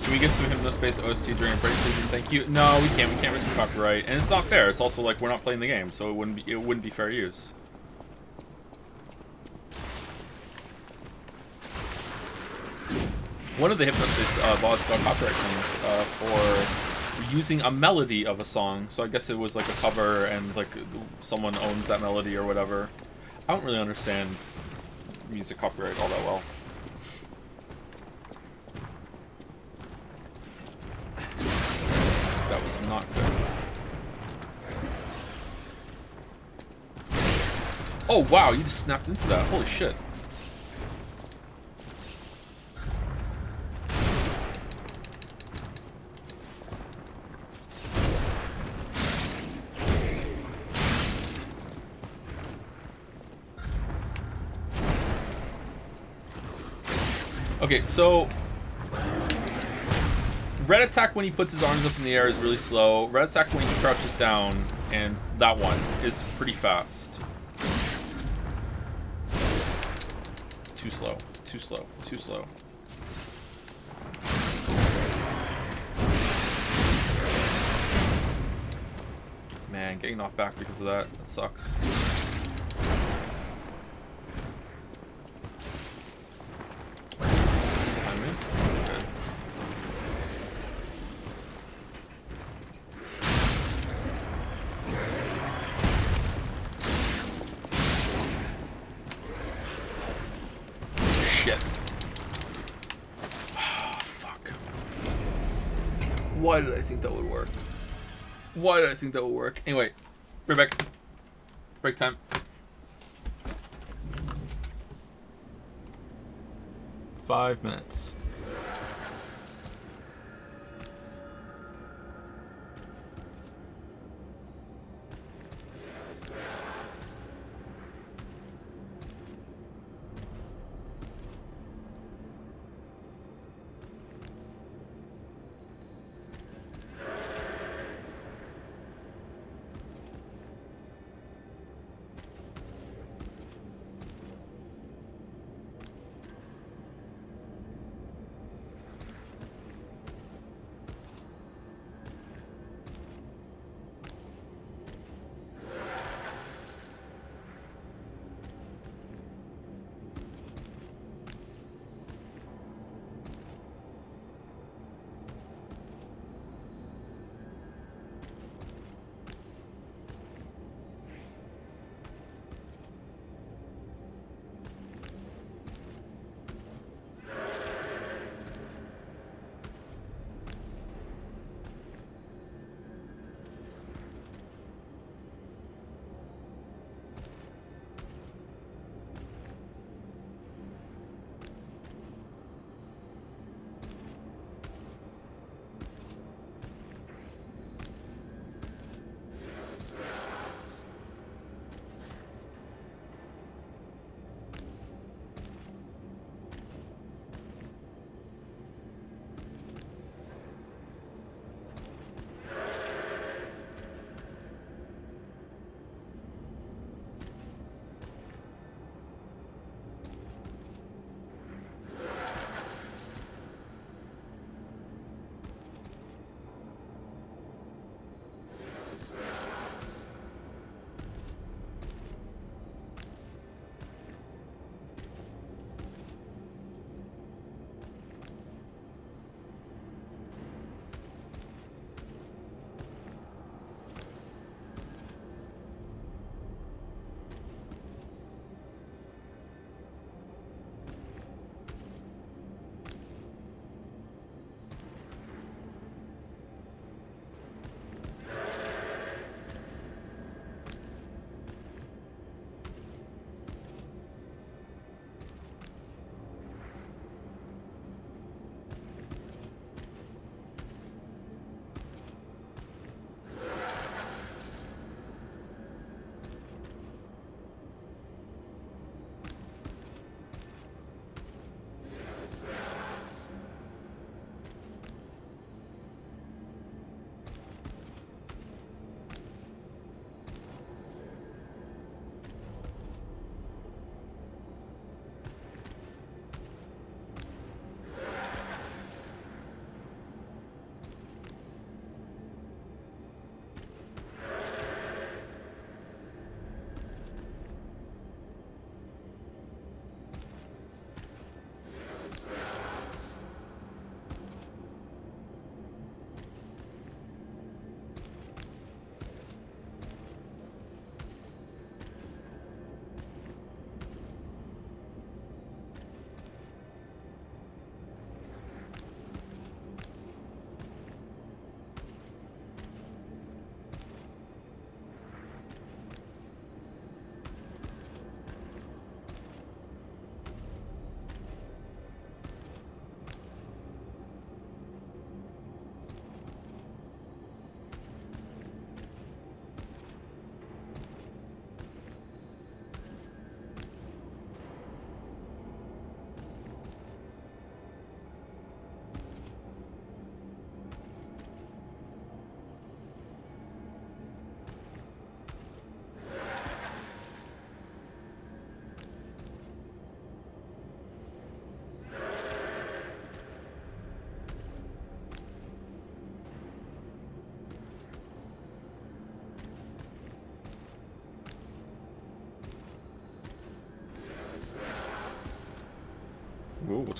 Can we get some Hypnospace OST during a break, please? Thank you. No, we can't. We can't risk copyright, and it's not fair. It's also like we're not playing the game, so it wouldn't be fair use. One of the Hypnospace VODs got copyright claimed for using a melody of a song. So I guess it was like a cover, and like someone owns that melody or whatever. I don't really understand music copyright all that well. That was not good. Oh wow, you just snapped into that. Holy shit. Okay, so red attack when he puts his arms up in the air is really slow. Red attack when he crouches down, and that one is pretty fast. Too slow, too slow, too slow. Man, getting knocked back because of that sucks. Why did I think that would work? Why did I think that would work? Anyway, right back. Break time. Five minutes.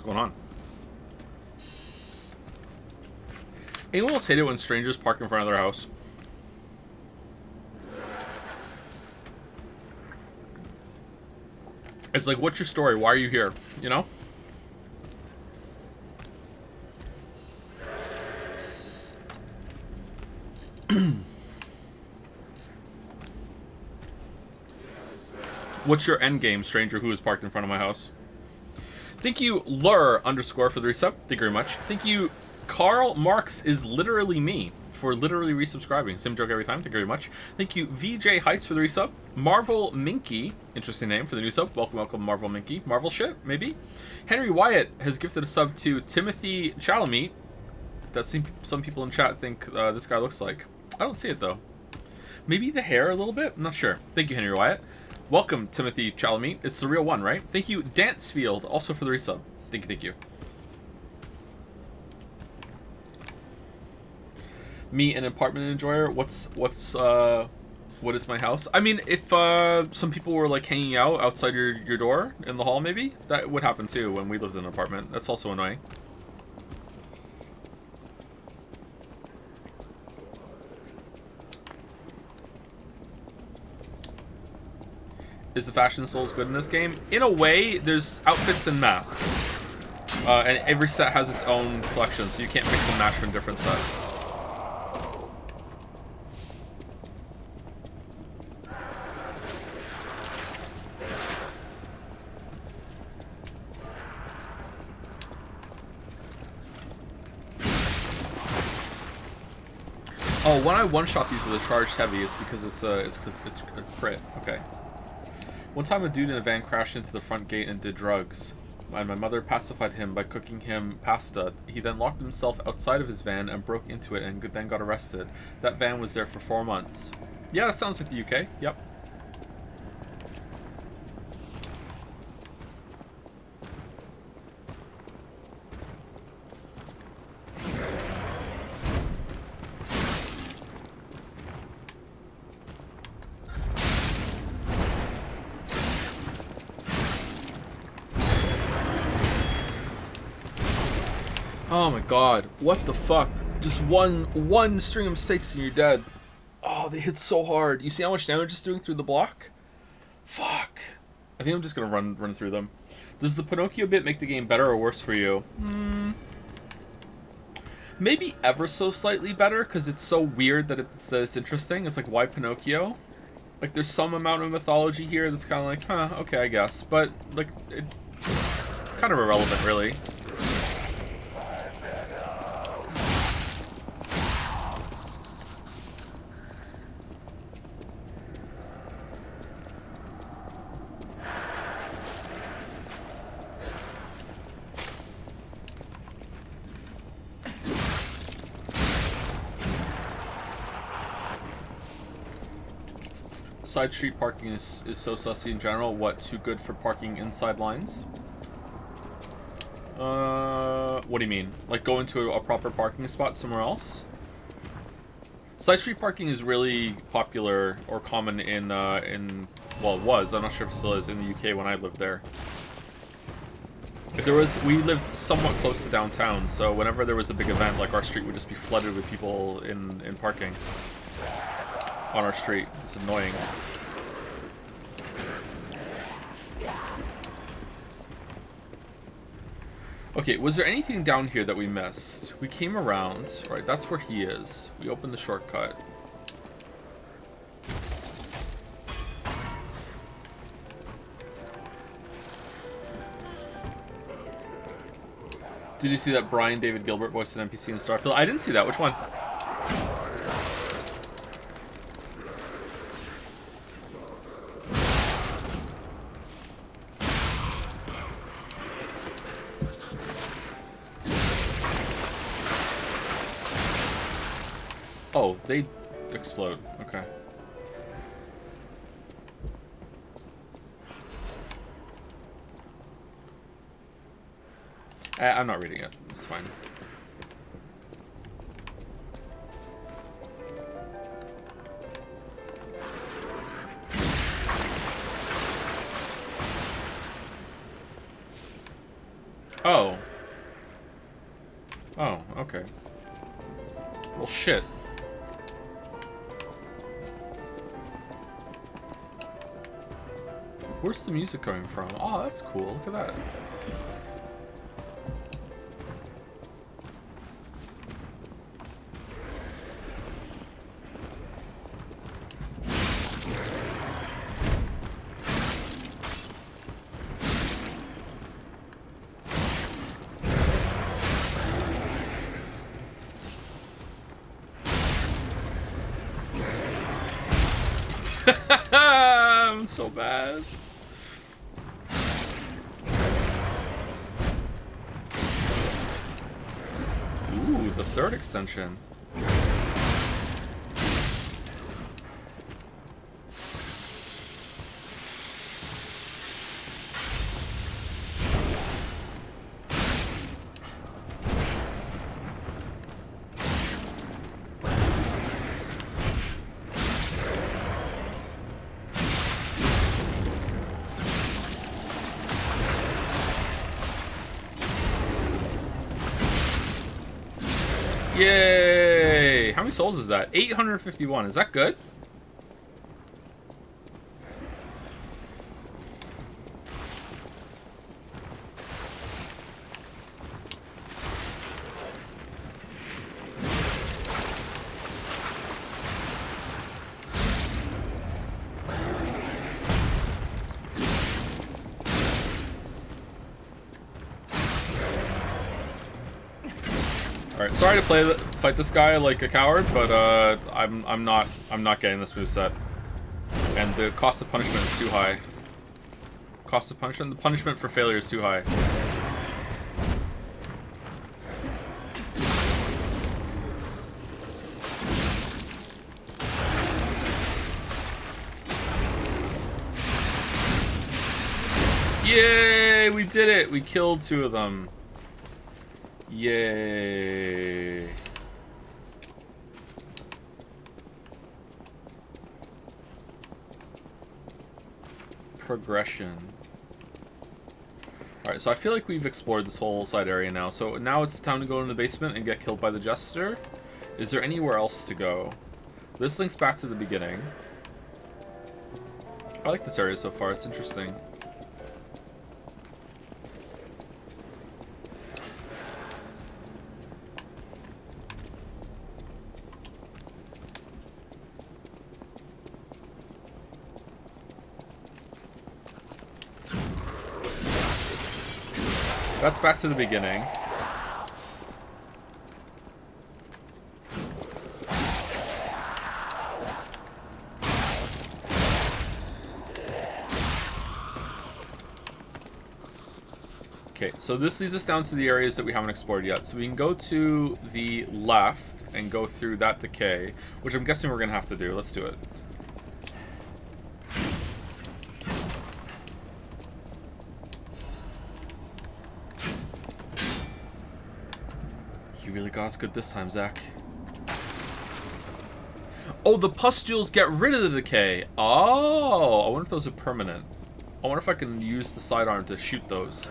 What's going on? Anyone else hate it when strangers park in front of their house? It's like, what's your story? Why are you here? You know? What's your end game, stranger who is parked in front of my house? Thank you, Lur _ for the resub. Thank you very much. Thank you, Karl Marx is literally me for literally resubscribing. Same joke every time. Thank you very much. Thank you, VJ Heights for the resub. Marvel Minky, interesting name for the new sub. Welcome, welcome, Marvel Minky. Marvel shit, maybe. Henry Wyatt has gifted a sub to Timothy Chalamet. That some people in chat think this guy looks like. I don't see it though. Maybe the hair a little bit. I'm not sure. Thank you, Henry Wyatt. Welcome, Timothy Chalamet. It's the real one, right? Thank you, Dancefield, also for the resub. Thank you, thank you. Me, an apartment enjoyer. What is my house? I mean, if some people were like hanging out outside your door in the hall, maybe that would happen too when we lived in an apartment. That's also annoying. Is the fashion souls good in this game? In a way, there's outfits and masks. And every set has its own collection, so you can't mix and match from different sets. Oh, when I one-shot these with a charged heavy, it's because it's a crit. Okay. One time a dude in a van crashed into the front gate and did drugs. And my mother pacified him by cooking him pasta. He then locked himself outside of his van and broke into it and then got arrested. That van was there for 4 months. Yeah, that sounds like the UK. Yep. Oh my god, what the fuck? Just one string of mistakes and you're dead. Oh, they hit so hard. You see how much damage it's doing through the block? Fuck. I think I'm just gonna run through them. Does the Pinocchio bit make the game better or worse for you? Maybe ever so slightly better, because it's so weird that it's interesting. It's like, why Pinocchio? Like, there's some amount of mythology here that's kind of like, huh, okay, I guess. But, like, kind of irrelevant, really. Side street parking is so sussy in general. What, too good for parking inside lines? What do you mean? Like go into a proper parking spot somewhere else? Side street parking is really popular or common in well, it was. I'm not sure if it still is in the UK when I lived there. We lived somewhat close to downtown, so whenever there was a big event, like our street would just be flooded with people in parking on our street. It's annoying. Okay, was there anything down here that we missed? We came around. Right, that's where he is. We opened the shortcut. Did you see that Brian David Gilbert voiced an NPC in Starfield? I didn't see that. Which one? Oh, they explode. Okay. I'm not reading it. It's fine. Oh. Oh, okay. Well, shit. Where's the music coming from? Oh, that's cool. Look at that. I'm so bad. Ooh, the third extension. Yay! How many souls is that? 851. Is that good? Alright, sorry to fight this guy like a coward, but I'm not getting this moveset. And the cost of punishment is too high. Cost of punishment? The punishment for failure is too high. Yay! We did it! We killed 2 of them. Yay. Progression. Alright, so I feel like we've explored this whole side area now. So now it's time to go in the basement and get killed by the Jester. Is there anywhere else to go? This links back to the beginning. I like this area so far, it's interesting. That's back to the beginning. Okay, so this leads us down to the areas that we haven't explored yet. So we can go to the left and go through that decay, which I'm guessing we're gonna have to do. Let's do it. You really got us good this time, Zach. Oh, the pustules get rid of the decay. Oh, I wonder if those are permanent. I wonder if I can use the sidearm to shoot those.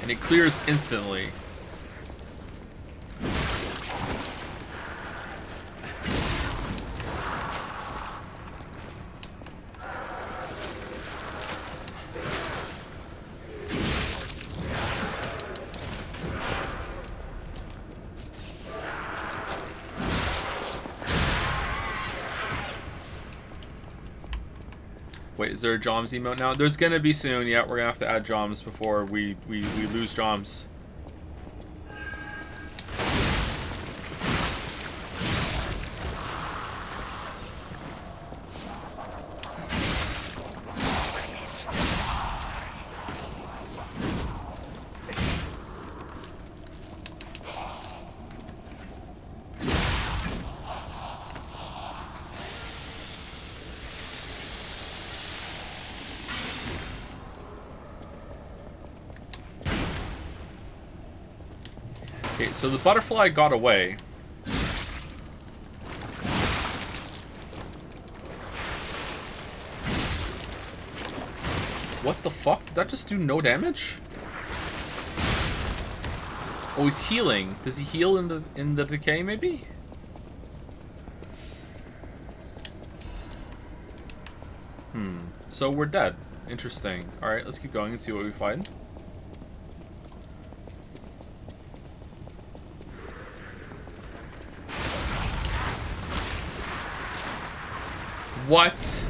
And it clears instantly. Wait, is there a Joms emote now? There's gonna be soon. Yeah, we're gonna have to add Joms before we lose Joms. Okay, so the butterfly got away. What the fuck? Did that just do no damage? Oh, he's healing. Does he heal in the decay, maybe? So we're dead. Interesting. Alright, let's keep going and see what we find. What?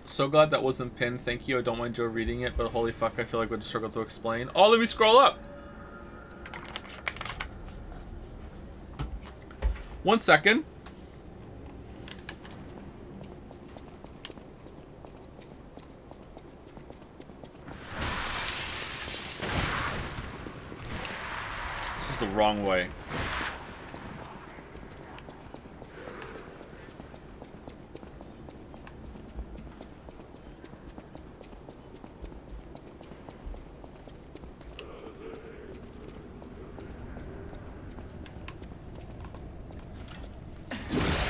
So glad that wasn't pinned. Thank you. I don't mind Joe reading it, but holy fuck, I feel like we'd struggle to explain. Oh, let me scroll up. 1 second. This is the wrong way.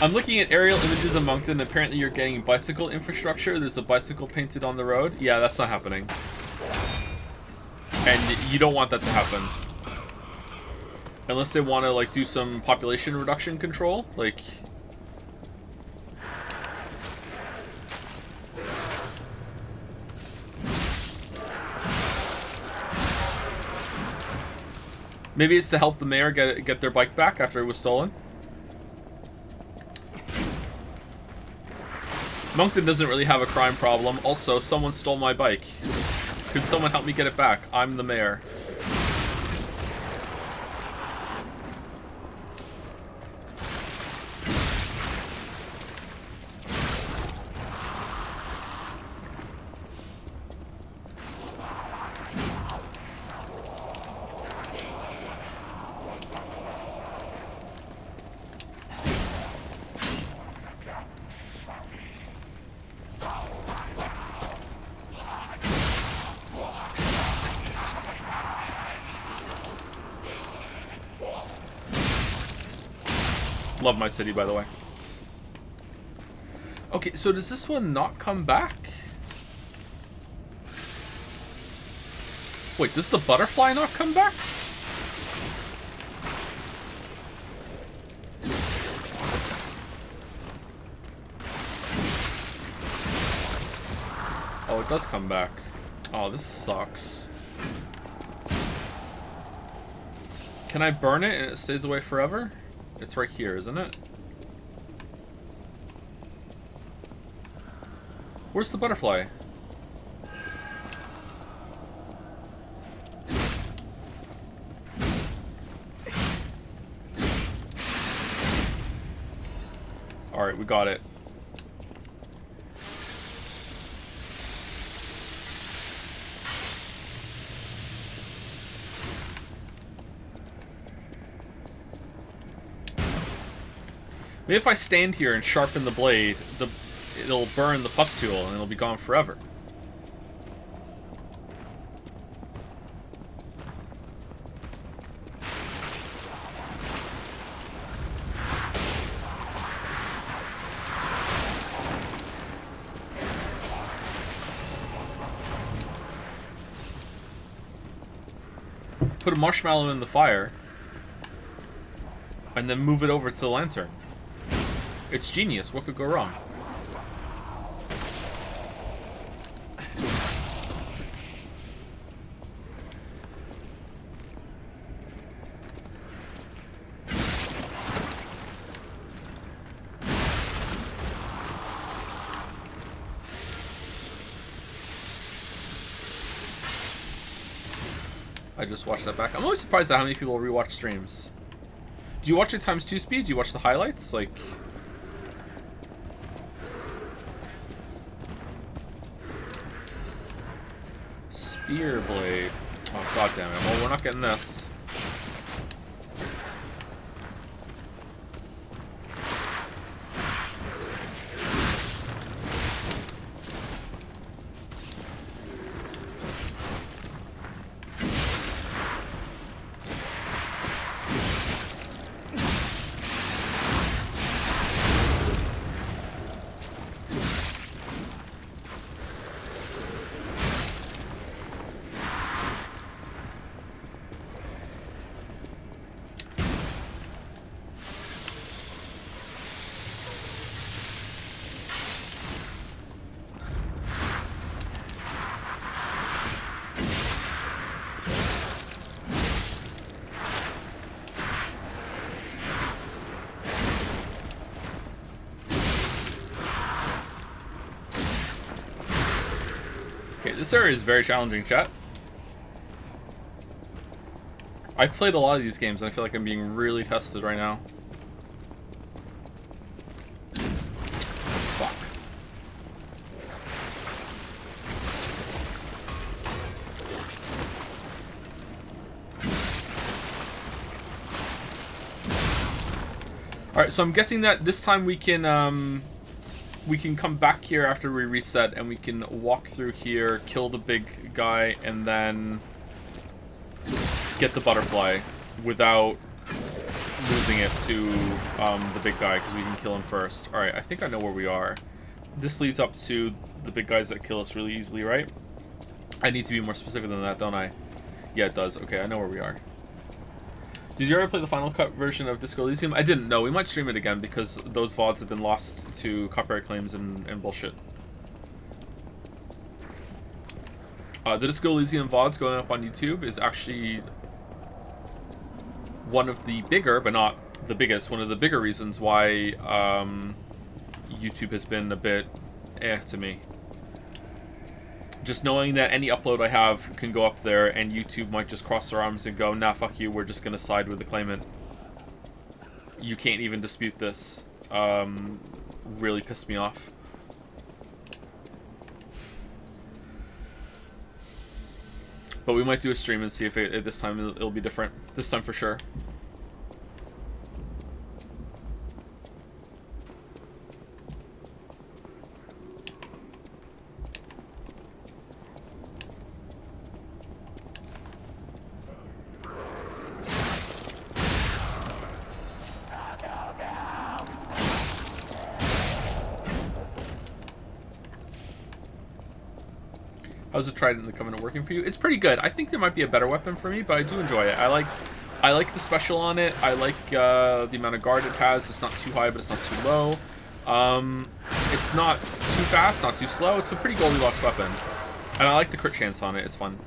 I'm looking at aerial images of Moncton. Apparently you're getting bicycle infrastructure. There's a bicycle painted on the road. Yeah, that's not happening. And you don't want that to happen. Unless they want to, like, do some population reduction control. Like... maybe it's to help the mayor get their bike back after it was stolen. Moncton doesn't really have a crime problem. Also, someone stole my bike. Could someone help me get it back? I'm the mayor. Love my city, by the way. Okay, so does this one not come back? Wait, does the butterfly not come back? Oh, it does come back. Oh, this sucks. Can I burn it and it stays away forever? It's right here, isn't it? Where's the butterfly? Alright, we got it. Maybe if I stand here and sharpen the blade, it'll burn the pustule and it'll be gone forever. Put a marshmallow in the fire and then move it over to the lantern. It's genius. What could go wrong? I just watched that back. I'm always surprised at how many people rewatch streams. Do you watch it times 2 speed? Do you watch the highlights? Like... Spear blade. Oh, god damn it. Well, we're not getting this. This area is very challenging, chat. I've played a lot of these games, and I feel like I'm being really tested right now. Fuck. Alright, so I'm guessing that this time we can come back here after we reset, and we can walk through here, kill the big guy, and then get the butterfly without losing it to the big guy, because we can kill him first. Alright, I think I know where we are. This leads up to the big guys that kill us really easily, right? I need to be more specific than that, don't I? Yeah, it does. Okay, I know where we are. Did you ever play the Final Cut version of Disco Elysium? I didn't know. We might stream it again because those VODs have been lost to copyright claims and bullshit. The Disco Elysium VODs going up on YouTube is actually one of the bigger, but not the biggest, one of the bigger reasons why YouTube has been a bit to me. Just knowing that any upload I have can go up there and YouTube might just cross their arms and go, nah, fuck you, we're just gonna side with the claimant. You can't even dispute this. Really pissed me off. But we might do a stream and see if this time it'll be different. This time for sure. How's the Trident in the Covenant working for you? It's pretty good. I think there might be a better weapon for me, but I do enjoy it. I like the special on it. I like the amount of guard it has. It's not too high, but it's not too low. It's not too fast, not too slow. It's a pretty Goldilocks weapon. And I like the crit chance on it. It's fun.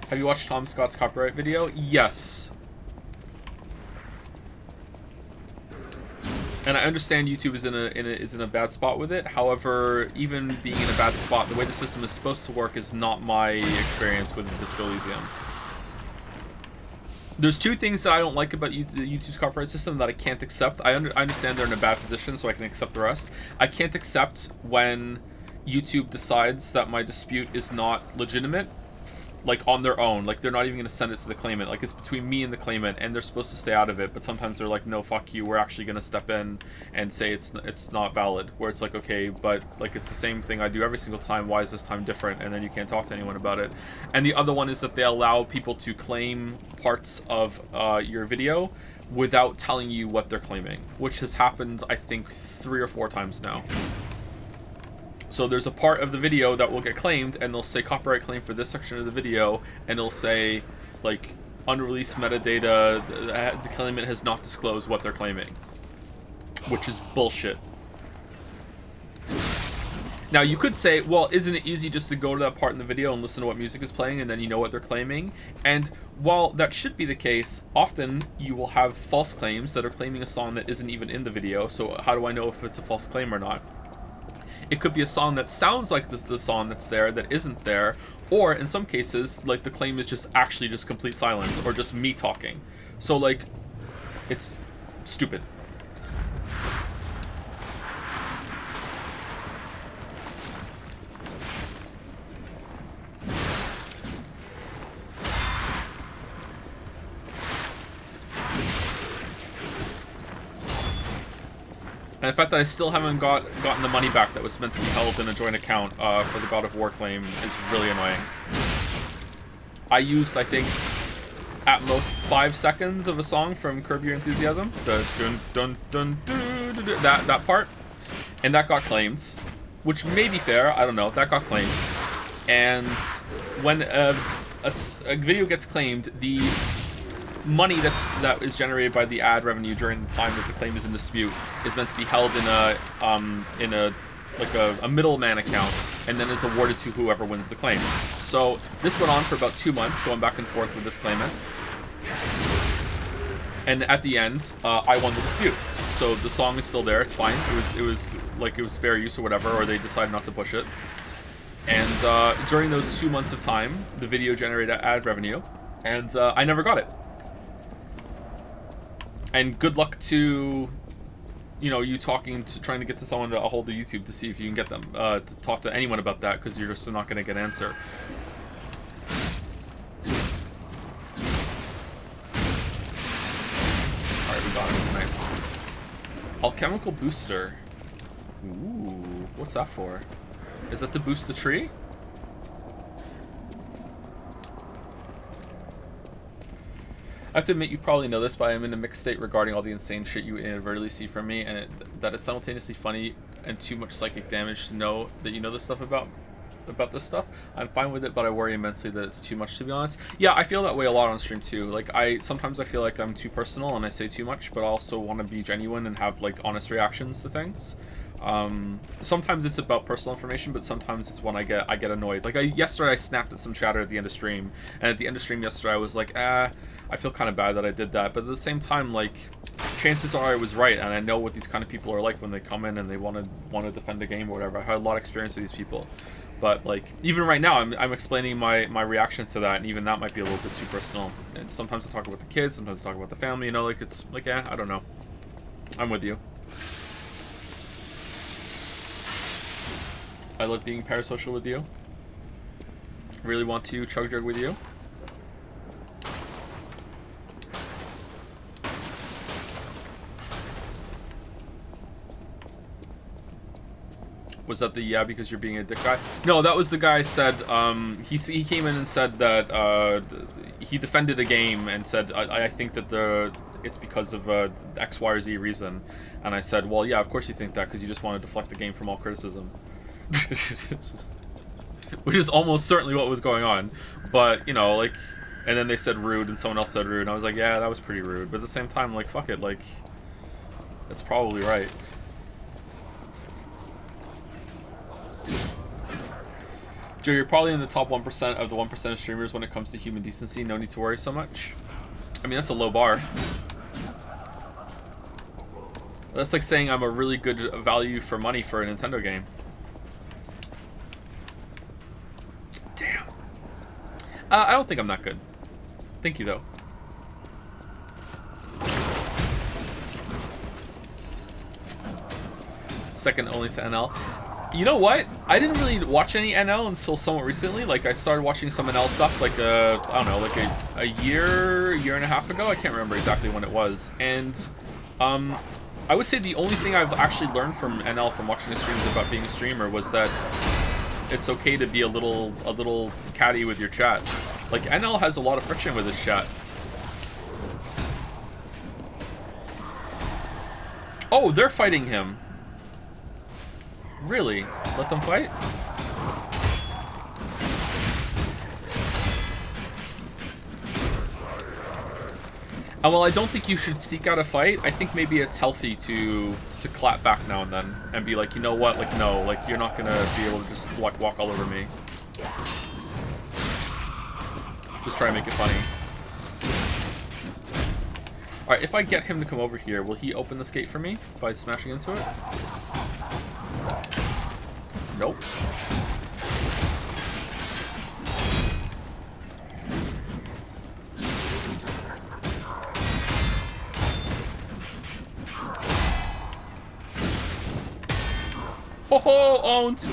Have you watched Tom Scott's copyright video? Yes. And I understand YouTube is in a bad spot with it. However, even being in a bad spot, the way the system is supposed to work is not my experience with Disco Elysium. There's two things that I don't like about YouTube's copyright system that I can't accept. I understand they're in a bad position, so I can accept the rest. I can't accept when YouTube decides that my dispute is not legitimate, like on their own. Like they're not even going to send it to the claimant. Like it's between me and the claimant, and they're supposed to stay out of it. But sometimes they're like, no, fuck you. We're actually going to step in and say it's not valid. Where it's like, okay, but like it's the same thing I do every single time. Why is this time different? And then you can't talk to anyone about it. And the other one is that they allow people to claim parts of your video without telling you what they're claiming, which has happened, I think, 3 or 4 times now. So there's a part of the video that will get claimed, and they'll say copyright claim for this section of the video, and it'll say, like, unreleased metadata, the claimant has not disclosed what they're claiming. Which is bullshit. Now, you could say, well, isn't it easy just to go to that part in the video and listen to what music is playing, and then you know what they're claiming? And while that should be the case, often you will have false claims that are claiming a song that isn't even in the video, so how do I know if it's a false claim or not? It could be a song that sounds like the song that's there that isn't there, or in some cases, like the claim is just actually just complete silence or just me talking. So like, it's stupid. And the fact that I still haven't gotten the money back that was meant to be held in a joint account for the God of War claim is really annoying. I used, I think, at most 5 seconds of a song from Curb Your Enthusiasm. The dun dun dun dun dun dun, that part. And that got claimed. Which may be fair, I don't know. That got claimed. And when a video gets claimed, the money that is generated by the ad revenue during the time that the claim is in dispute is meant to be held in a middleman account, and then is awarded to whoever wins the claim. So this went on for about 2 months, going back and forth with this claimant. And at the end, I won the dispute. So the song is still there. It's fine. It was fair use or whatever, or they decided not to push it. And during those 2 months of time, the video generated ad revenue, and I never got it. And good luck to, you trying to get to someone to hold of YouTube to see if you can get them to talk to anyone about that, because you're just not going to get an answer. Alright, we got it. Nice. Alchemical booster. Ooh, what's that for? Is that to boost the tree? I have to admit, you probably know this, but I am in a mixed state regarding all the insane shit you inadvertently see from me, and that it's simultaneously funny and too much psychic damage to know that you know this stuff about this stuff. I'm fine with it, but I worry immensely that it's too much, to be honest. Yeah, I feel that way a lot on stream too. Like, sometimes I feel like I'm too personal and I say too much, but I also want to be genuine and have like honest reactions to things. Sometimes it's about personal information, but sometimes it's when I get annoyed. Like yesterday I snapped at some chatter at the end of stream, and at the end of stream yesterday I was like, I feel kind of bad that I did that, but at the same time, like, chances are I was right, and I know what these kind of people are like when they come in and they want to defend the game or whatever. I had a lot of experience with these people, but like, even right now I'm explaining my reaction to that, and even that might be a little bit too personal. And sometimes I talk about the kids, sometimes I talk about the family, like, it's like, I don't know. I'm with you. I love being parasocial with you. Really want to chug jug with you. Was that the because you're being a dick guy? No, that was the guy said, he came in and said that he defended a game and said, I think that it's because of X, Y, or Z reason. And I said, well, yeah, of course you think that, because you just want to deflect the game from all criticism. Which is almost certainly what was going on. But, like, and then they said rude and someone else said rude. And I was like, yeah, that was pretty rude. But at the same time, like, fuck it, like, that's probably right. Joe, you're probably in the top 1% of the 1% of streamers when it comes to human decency. No need to worry so much. I mean, that's a low bar. That's like saying I'm a really good value for money for a Nintendo game. Damn. I don't think I'm that good. Thank you, though. Second only to NL. You know what? I didn't really watch any NL until somewhat recently. Like, I started watching some NL stuff, like, I don't know, like a year and a half ago. I can't remember exactly when it was. And, I would say the only thing I've actually learned from NL from watching the streams about being a streamer was that it's okay to be a little catty with your chat. Like, NL has a lot of friction with his chat. Oh, they're fighting him. Really? Let them fight? Well, I don't think you should seek out a fight. I think maybe it's healthy to clap back now and then and be like, you know what? Like, no, like, you're not gonna be able to just like walk all over me. Just try and make it funny. Alright, if I get him to come over here, will he open this gate for me by smashing into it? Nope. Ho ho, owned!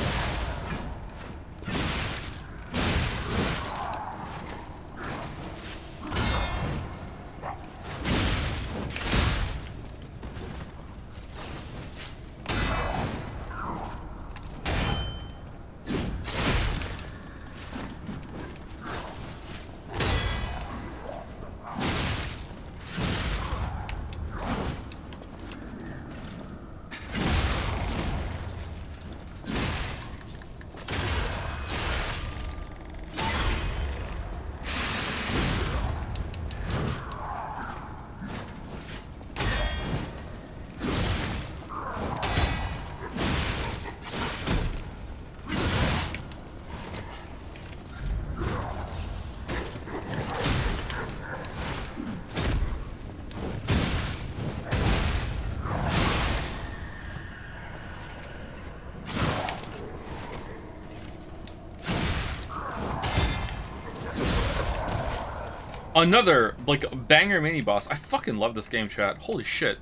Another, like, banger mini-boss. I fucking love this game, chat. Holy shit.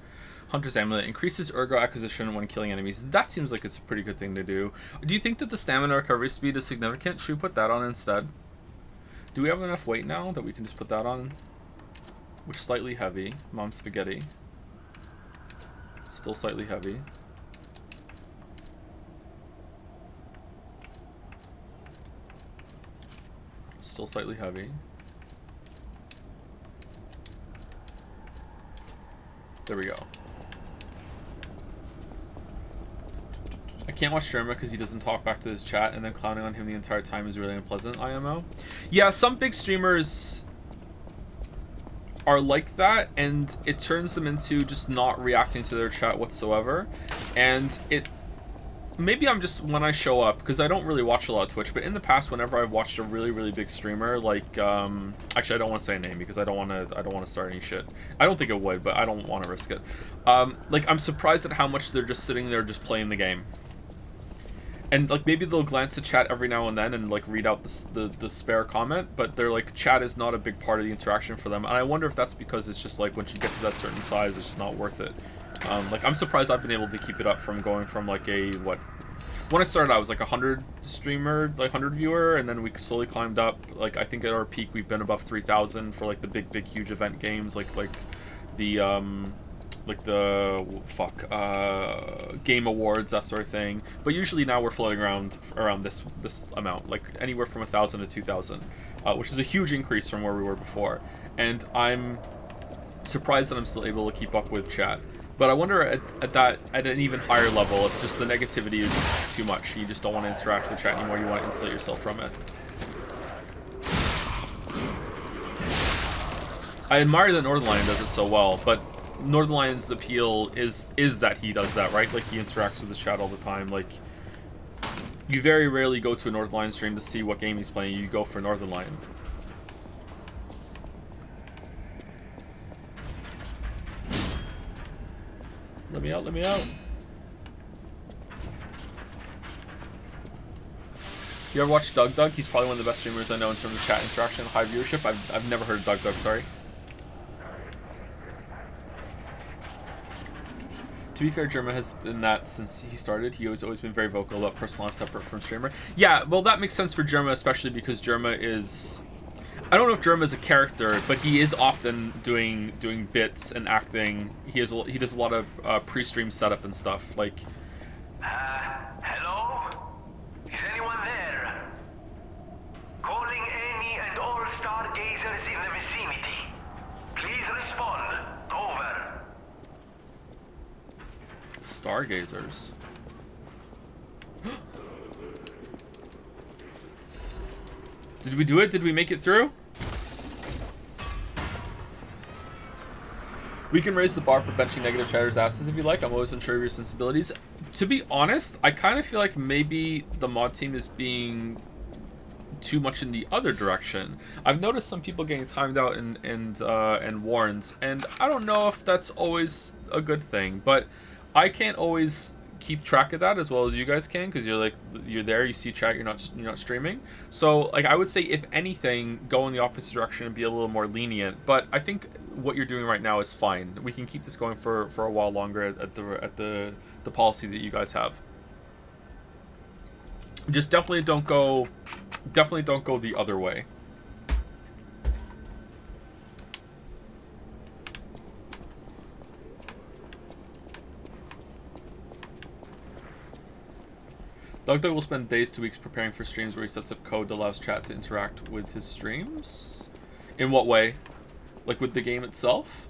Hunter's Amulet increases ergo acquisition when killing enemies. That seems like it's a pretty good thing to do. Do you think that the stamina recovery speed is significant? Should we put that on instead? Do we have enough weight now that we can just put that on? Which is slightly heavy. Mom spaghetti. Still slightly heavy. Still slightly heavy. There we go. I can't watch Jerma because he doesn't talk back to his chat, and then clowning on him the entire time is really unpleasant, IMO. Yeah, some big streamers are like that, and it turns them into just not reacting to their chat whatsoever. And it... Maybe I'm just, when I show up, because I don't really watch a lot of Twitch, but in the past, whenever I've watched a really, really big streamer, like, actually, I don't want to say a name, because I don't want to start any shit. I don't think it would, but I don't want to risk it. Like, I'm surprised at how much they're just sitting there just playing the game. And, like, maybe they'll glance at chat every now and then and, like, read out the spare comment, but they're like, chat is not a big part of the interaction for them. And I wonder if that's because it's just, like, once you get to that certain size, it's just not worth it. Like, I'm surprised I've been able to keep it up from going from, like, a, what... When I started, I was, like, 100 streamer, like, 100 viewer, and then we slowly climbed up. Like, I think at our peak, we've been above 3,000 for, like, the big, huge event games, like the, Game Awards, that sort of thing. But usually now we're floating around this amount, like anywhere from 1,000 to 2,000, which is a huge increase from where we were before. And I'm surprised that I'm still able to keep up with chat. But I wonder at an even higher level if just the negativity is just too much. You just don't want to interact with chat anymore. You want to insulate yourself from it. I admire that Northernlion does it so well, but Northernlion's appeal is that he does that, right? Like, he interacts with his chat all the time. Like, you very rarely go to a Northernlion stream to see what game he's playing. You go for Northernlion. Let me out, let me out. You ever watch Doug? He's probably one of the best streamers I know in terms of chat interaction and high viewership. I've never heard of Doug, sorry. To be fair, Jerma has been that since he started. He has always been very vocal about personal life separate from streamer. Yeah, well, that makes sense for Jerma, especially because Jerma is... I don't know if Jerma is a character, but he is often doing bits and acting. He does a lot of pre-stream setup and stuff. Like, hello? Is anyone there? Calling any and all stargazers in the vicinity. Please respond. Over. Stargazers. Did we do it? Did we make it through? We can raise the bar for benching negative chatters' asses if you like. I'm always unsure of your sensibilities. To be honest, I kind of feel like maybe the mod team is being too much in the other direction. I've noticed some people getting timed out and warns, and I don't know if that's always a good thing, but I can't always keep track of that as well as you guys can, because you're there, you see chat, you're not streaming. So, like, I would say if anything, go in the opposite direction and be a little more lenient. But I think what you're doing right now is fine. We can keep this going for a while longer at the policy that you guys have. Just definitely don't go the other way. Doug will spend days to weeks preparing for streams where he sets up code that allows chat to interact with his streams. In what way? Like with the game itself?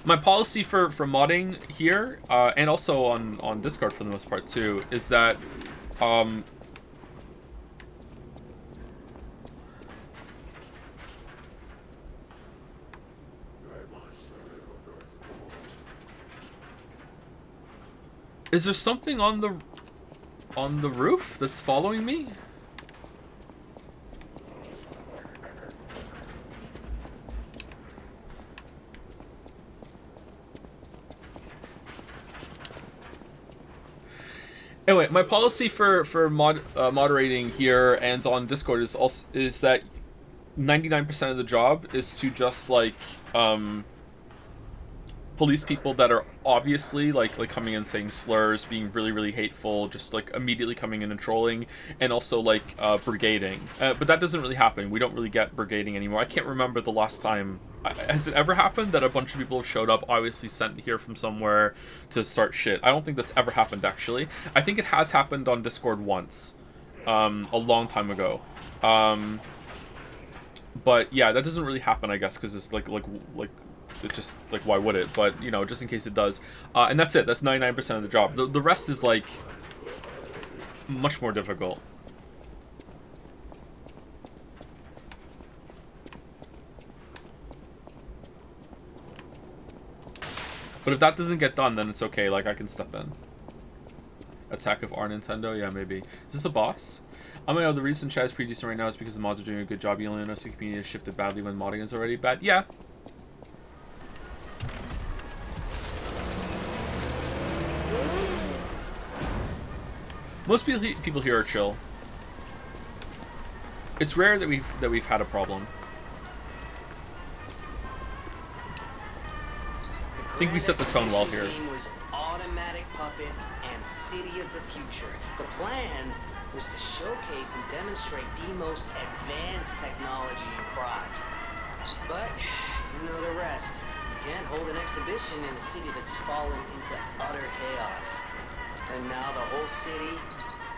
My policy for modding here, and also on Discord for the most part too, is that is there something on the roof that's following me? Anyway, my policy for moderating here and on Discord is that 99% of the job is to just like police people that are obviously like coming in saying slurs, being really hateful, just like immediately coming in and trolling, and also like brigading. But that doesn't really happen. We don't really get brigading anymore. I can't remember the last time. Has it ever happened that a bunch of people have showed up, obviously sent here from somewhere to start shit? I don't think that's ever happened, actually. I think it has happened on Discord once, a long time ago. But yeah, that doesn't really happen, I guess, because it's like it's just like, why would it? But you know, just in case it does, and that's it. That's 99% of the job. The rest is like much more difficult. But if that doesn't get done, then it's okay. Like, I can step in. Attack of our Nintendo? Yeah, maybe. Is this a boss? Oh my god, the reason chat is pretty decent right now is because the mods are doing a good job. You only notice the community has shifted badly when modding is already bad. Yeah. Most people here are chill. It's rare that we've had a problem. I think we set the tone well here. Was automatic puppets and City of the Future. The plan was to showcase and demonstrate the most advanced technology in Krot. But you know the rest. You can't hold an exhibition in a city that's fallen into utter chaos. And now the whole city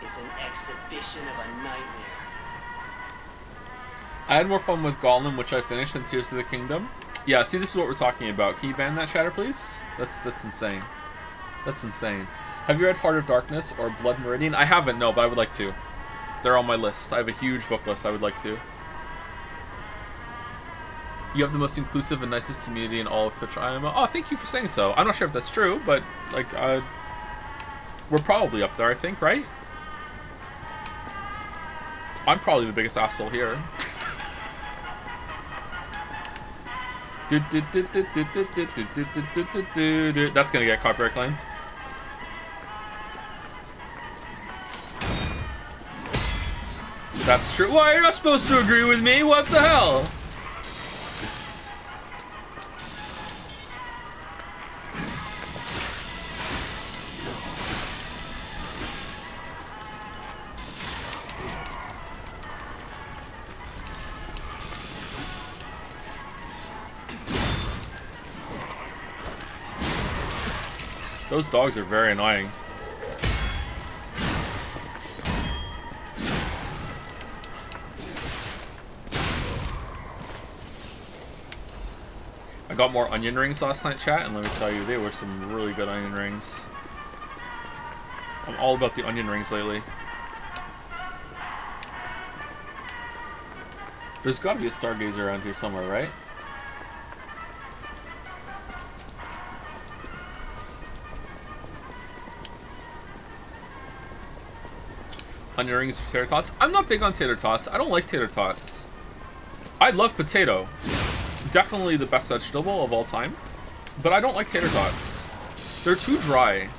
is an exhibition of a nightmare. I had more fun with Gollum, which I finished, than Tears of the Kingdom. Yeah, see, this is what we're talking about. Can you ban that chatter, please? That's insane. That's insane. Have you read Heart of Darkness or Blood Meridian? I haven't, no, but I would like to. They're on my list. I have a huge book list. I would like to. You have the most inclusive and nicest community in all of Twitch IMO. Oh, thank you for saying so. I'm not sure if that's true, but like, we're probably up there, I think, right? I'm probably the biggest asshole here. That's gonna get copyright claimed. That's true. Why, you're not supposed to agree with me? What the hell? Those dogs are very annoying. I got more onion rings last night, chat, and let me tell you, they were some really good onion rings. I'm all about the onion rings lately. There's gotta be a stargazer around here somewhere, right? Onion rings or tater tots? I'm not big on tater tots. I don't like tater tots. I love potato. Definitely the best vegetable of all time. But I don't like tater tots. They're too dry.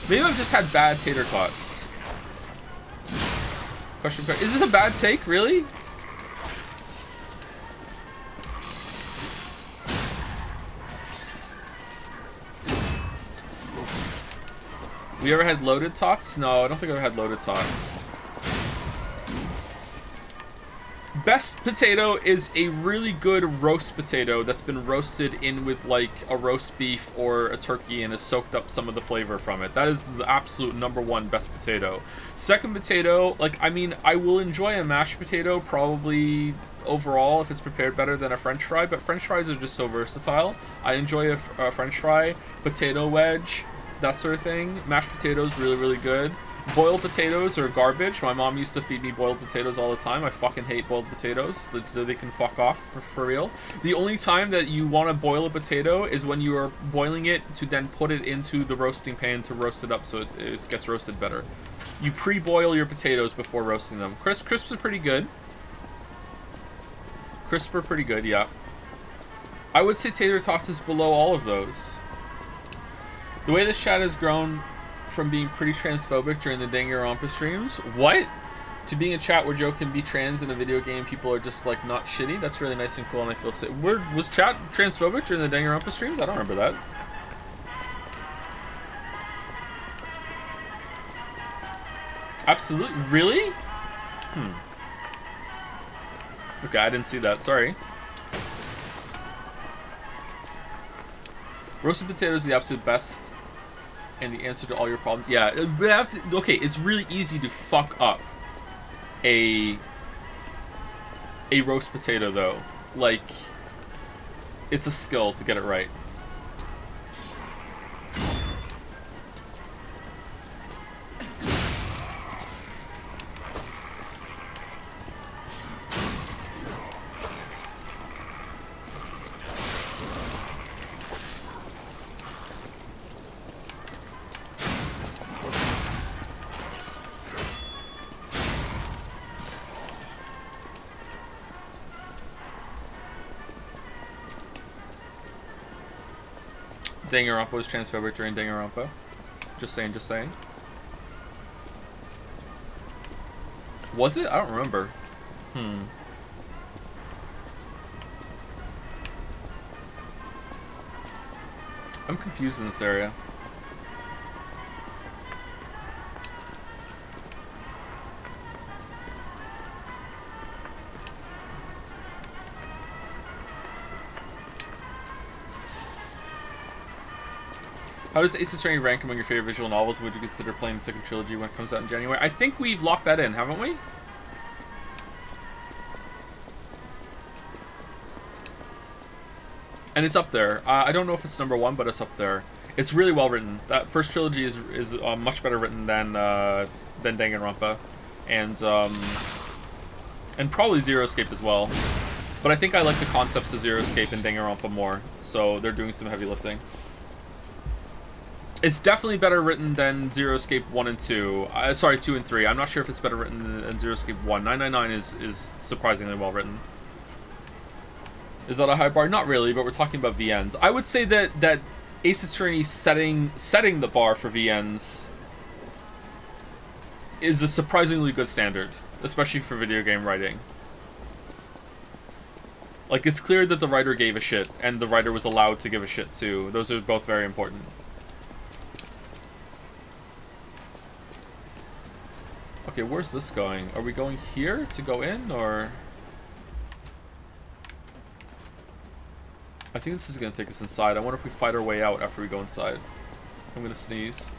Maybe I've just had bad tater tots. Question. Is this a bad take? Really? We ever had loaded tots? No, I don't think I've ever had loaded tots. Best potato is a really good roast potato that's been roasted in with like a roast beef or a turkey and has soaked up some of the flavor from it. That is the absolute #1 best potato. Second potato, like, I mean, I will enjoy a mashed potato probably overall if it's prepared better than a french fry, but french fries are just so versatile. I enjoy a french fry, potato wedge, that sort of thing. Mashed potatoes, really good. Boiled potatoes are garbage. My mom used to feed me boiled potatoes all the time. I fucking hate boiled potatoes. They can fuck off, for real. The only time that you want to boil a potato is when you are boiling it to then put it into the roasting pan to roast it up so it gets roasted better. You pre-boil your potatoes before roasting them. Crisps are pretty good. Crisps are pretty good, yeah. I would say tater tots is below all of those. The way this chat has grown from being pretty transphobic during the Danganronpa streams. What? To being a chat where Joe can be trans in a video game, people are just like not shitty. That's really nice and cool, and I feel safe. Was chat transphobic during the Danganronpa streams? I don't remember that. Absolutely, really? Okay, I didn't see that. Sorry. Roasted potatoes are the absolute best, and the answer to all your problems. Yeah, we have to. Okay, it's really easy to fuck up a roast potato though. Like, it's a skill to get it right. Danganronpa was transphobic during Danganronpa. Just saying, just saying. Was it? I don't remember. I'm confused in this area. How does Ace Attorney rank among your favorite visual novels? Would you consider playing the second trilogy when it comes out in January? I think we've locked that in, haven't we? And it's up there. I don't know if it's number one, but it's up there. It's really well written. That first trilogy is much better written than Danganronpa, and probably Zero Escape as well. But I think I like the concepts of Zero Escape and Danganronpa more, so they're doing some heavy lifting. It's definitely better written than Zero Escape 1 and 2. Sorry, 2 and 3. I'm not sure if it's better written than Zero Escape 1. 999 is surprisingly well written. Is that a high bar? Not really, but we're talking about VNs. I would say that Ace Attorney setting the bar for VNs is a surprisingly good standard, especially for video game writing. Like, it's clear that the writer gave a shit, and the writer was allowed to give a shit too. Those are both very important. Okay, where's this going? Are we going here to go in, or...? I think this is going to take us inside. I wonder if we fight our way out after we go inside. I'm going to sneeze.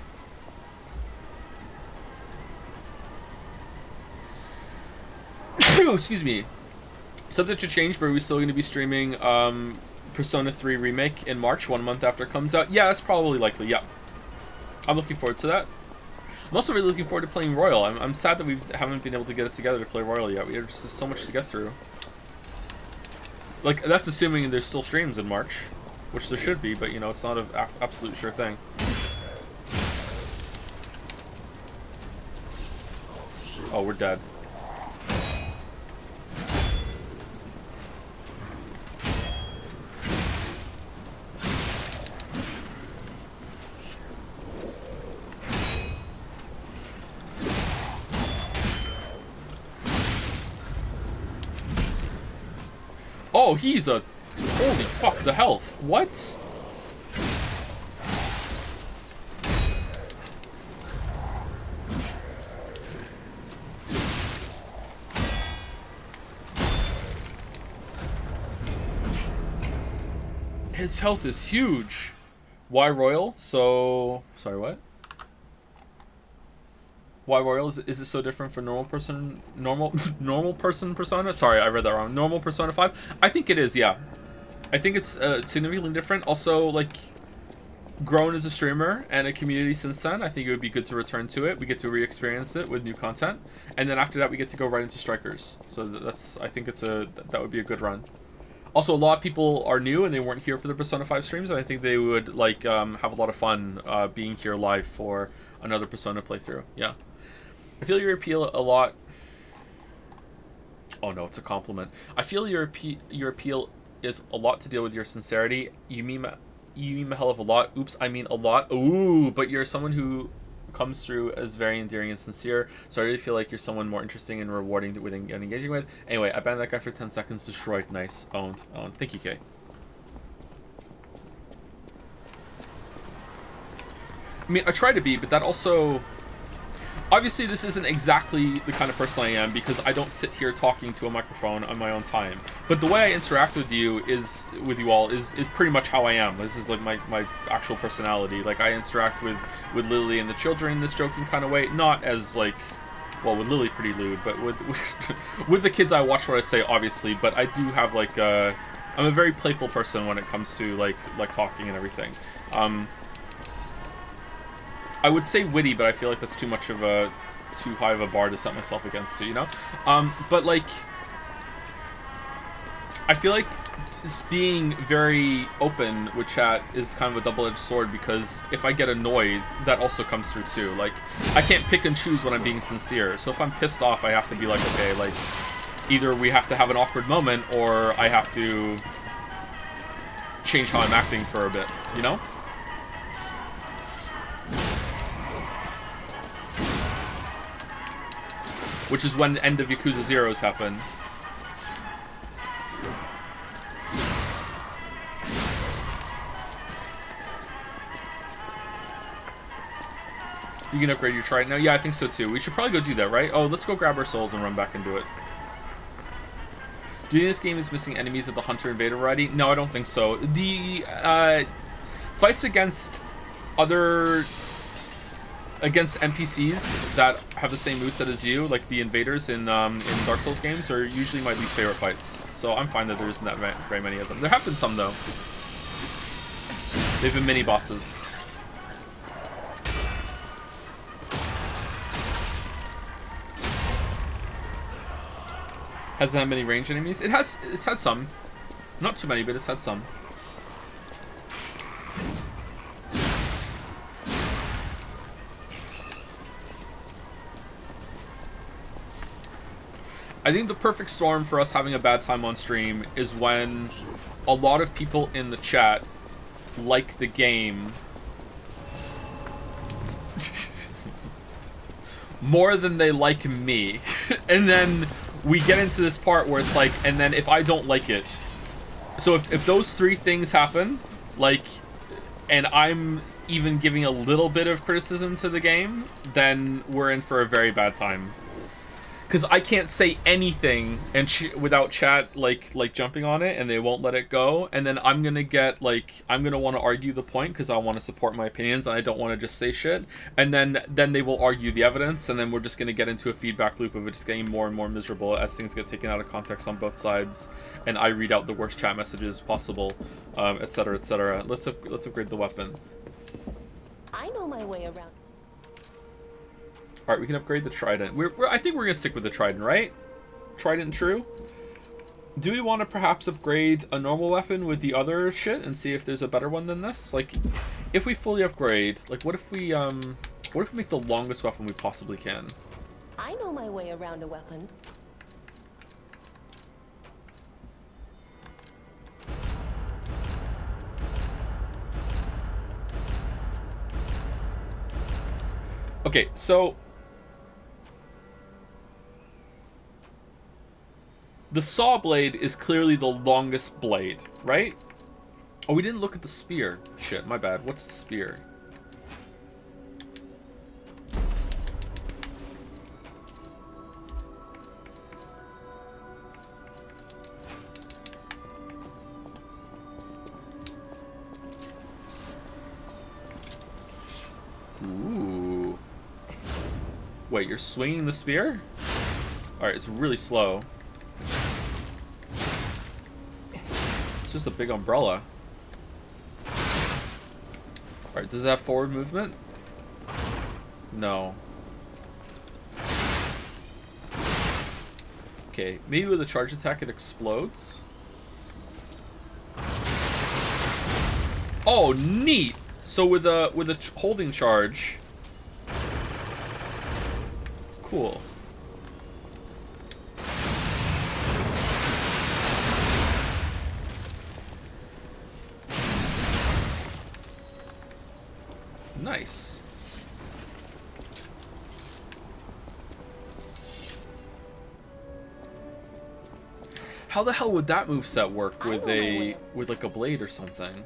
Excuse me. Subject to change, but are we still going to be streaming Persona 3 Remake in March, 1 month after it comes out? Yeah, that's probably likely, yeah. I'm looking forward to that. I'm also really looking forward to playing Royal. I'm sad that we haven't been able to get it together to play Royal yet. We have just so much to get through. Like, that's assuming there's still streams in March, which there should be, but, you know, it's not an absolute sure thing. Oh, we're dead. Oh, he's a... Holy fuck, the health. What? His health is huge. Why Royal? So... Sorry, what? Why Royal? Is it so different for normal person Persona? Sorry, I read that wrong. Normal Persona 5? I think it is, yeah. I think it's significantly different. Also, like, grown as a streamer and a community since then, I think it would be good to return to it. We get to re-experience it with new content. And then after that, we get to go right into Strikers. So that's, I think that would be a good run. Also, a lot of people are new and they weren't here for the Persona 5 streams, and I think they would, like, have a lot of fun being here live for another Persona playthrough. Yeah. I feel your appeal a lot... Oh no, it's a compliment. I feel your appeal is a lot to deal with your sincerity. You mean a hell of a lot. Oops, I mean a lot. Ooh, but you're someone who comes through as very endearing and sincere, so I really feel like you're someone more interesting and rewarding with and engaging with. Anyway, I banned that guy for 10 seconds. Destroyed. Nice. Owned. Thank you, Kay. I mean, I try to be, but that also... Obviously, this isn't exactly the kind of person I am, because I don't sit here talking to a microphone on my own time. But the way I interact with you all is pretty much how I am. This is like my actual personality. Like, I interact with Lily and the children in this joking kind of way. Not as, like... Well, with Lily, pretty lewd, but with the kids I watch what I say, obviously. But I do have, like, I'm a very playful person when it comes to, like talking and everything. I would say witty, but I feel like that's too high of a bar to set myself against too, you know? But like, I feel like just being very open with chat is kind of a double-edged sword, because if I get annoyed, that also comes through too. Like, I can't pick and choose when I'm being sincere. So if I'm pissed off, I have to be like, okay, like, either we have to have an awkward moment, or I have to change how I'm acting for a bit, you know? Which is when the end of Yakuza Zeros happen. You can upgrade your trident now? Yeah, I think so too. We should probably go do that, right? Oh, let's go grab our souls and run back and do it. Do you think this game is missing enemies of the Hunter Invader variety? No, I don't think so. The fights against NPCs that have the same moveset as you, like the invaders in Dark Souls games, are usually my least favorite fights. So I'm fine that there isn't that very many of them. There have been some, though. They've been mini bosses. Hasn't had many range enemies. It's had some. Not too many, but it's had some. I think the perfect storm for us having a bad time on stream is when a lot of people in the chat like the game more than they like me. And then we get into this part where it's like, and then if I don't like it. So if those three things happen, like, and I'm even giving a little bit of criticism to the game, then we're in for a very bad time. Because I can't say anything and without chat like jumping on it, and they won't let it go. And then I'm gonna get like, I'm gonna want to argue the point because I want to support my opinions and I don't want to just say shit. And then they will argue the evidence, and then we're just gonna get into a feedback loop of it just getting more and more miserable as things get taken out of context on both sides, and I read out the worst chat messages possible, etc., etc. Let's upgrade the weapon. I know my way around. Alright, we can upgrade the trident. I think we're gonna stick with the trident, right? Trident true? Do we want to perhaps upgrade a normal weapon with the other shit and see if there's a better one than this? Like, if we fully upgrade, like, what if we make the longest weapon we possibly can? I know my way around a weapon. Okay, so the saw blade is clearly the longest blade, right? Oh, we didn't look at the spear. Shit, my bad. What's the spear? Ooh. Wait, you're swinging the spear? Alright, it's really slow. It's just a big umbrella. Alright, does it have forward movement? No. Okay, maybe with a charge attack it explodes? Oh, neat! So with a holding charge... Cool. Nice. How the hell would that moveset work with like a blade or something?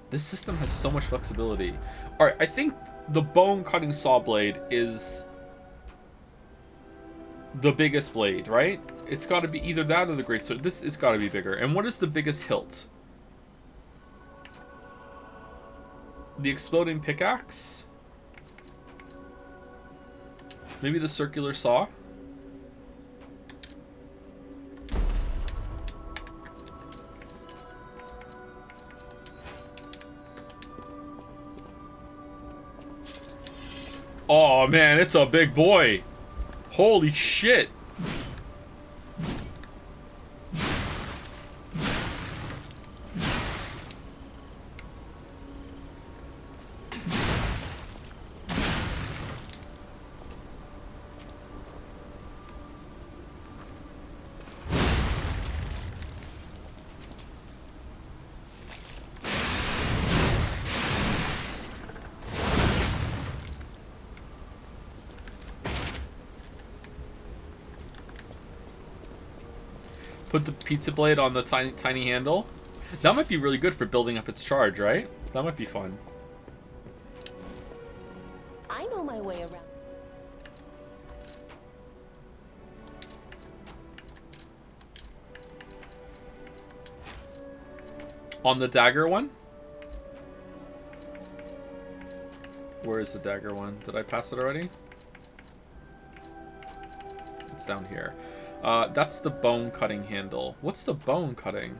This system has so much flexibility. Alright, I think the bone cutting saw blade is the biggest blade, right? It's got to be either that or the great sword. This has got to be bigger. And what is the biggest hilt? The exploding pickaxe? Maybe the circular saw? Oh man, it's a big boy. Holy shit. Put the pizza blade on the tiny handle. That might be really good for building up its charge, right? That might be fun. I know my way around. On the dagger one? Where is the dagger one? Did I pass it already? It's down here. That's the bone cutting handle. What's the bone cutting?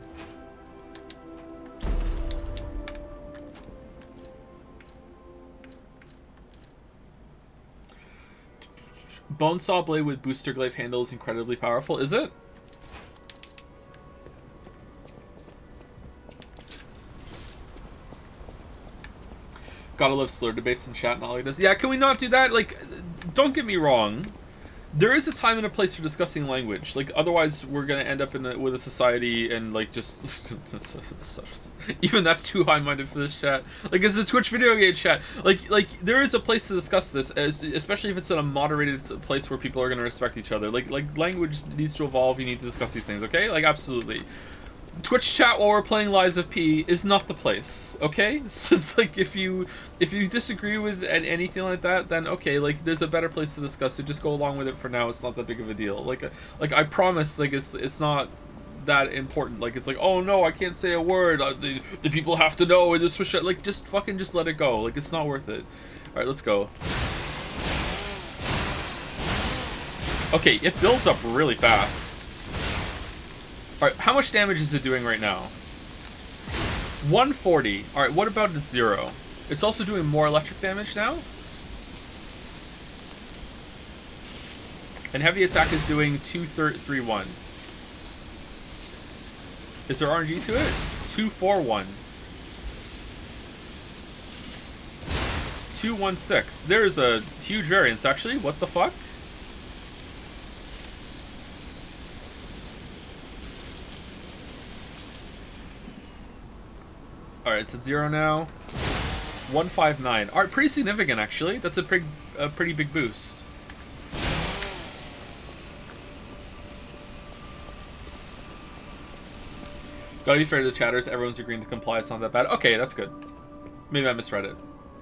Bone saw blade with booster glaive handle is incredibly powerful. Is it? Gotta love slur debates in chat and all like this. Yeah, can we not do that? Like, don't get me wrong. There is a time and a place for discussing language. Like, otherwise we're gonna end up with a society and like just even that's too high-minded for this chat. Like, it's a Twitch video game chat. Like there is a place to discuss this, especially if it's in a moderated place where people are gonna respect each other. Like language needs to evolve. You need to discuss these things. Okay? Like, absolutely. Twitch chat while we're playing Lies of P is not the place, okay? So it's like, if you disagree with anything like that, then okay, like, there's a better place to discuss it. Just go along with it for now. It's not that big of a deal. Like I promise, like, it's not that important. Like, it's like, oh no, I can't say a word. The people have to know in this Twitch chat. Like, just fucking just let it go. Like, it's not worth it. All right, let's go. Okay, it builds up really fast. Alright, how much damage is it doing right now? 140. Alright, what about its 0? It's also doing more electric damage now? And heavy attack is doing 231. Is there RNG to it? 241. 216. There's a huge variance, actually. What the fuck? Alright, it's at 0 now. 159. Alright, pretty significant, actually. That's a pretty big boost. Gotta be fair to the chatters. Everyone's agreeing to comply. It's not that bad. Okay, that's good. Maybe I misread it.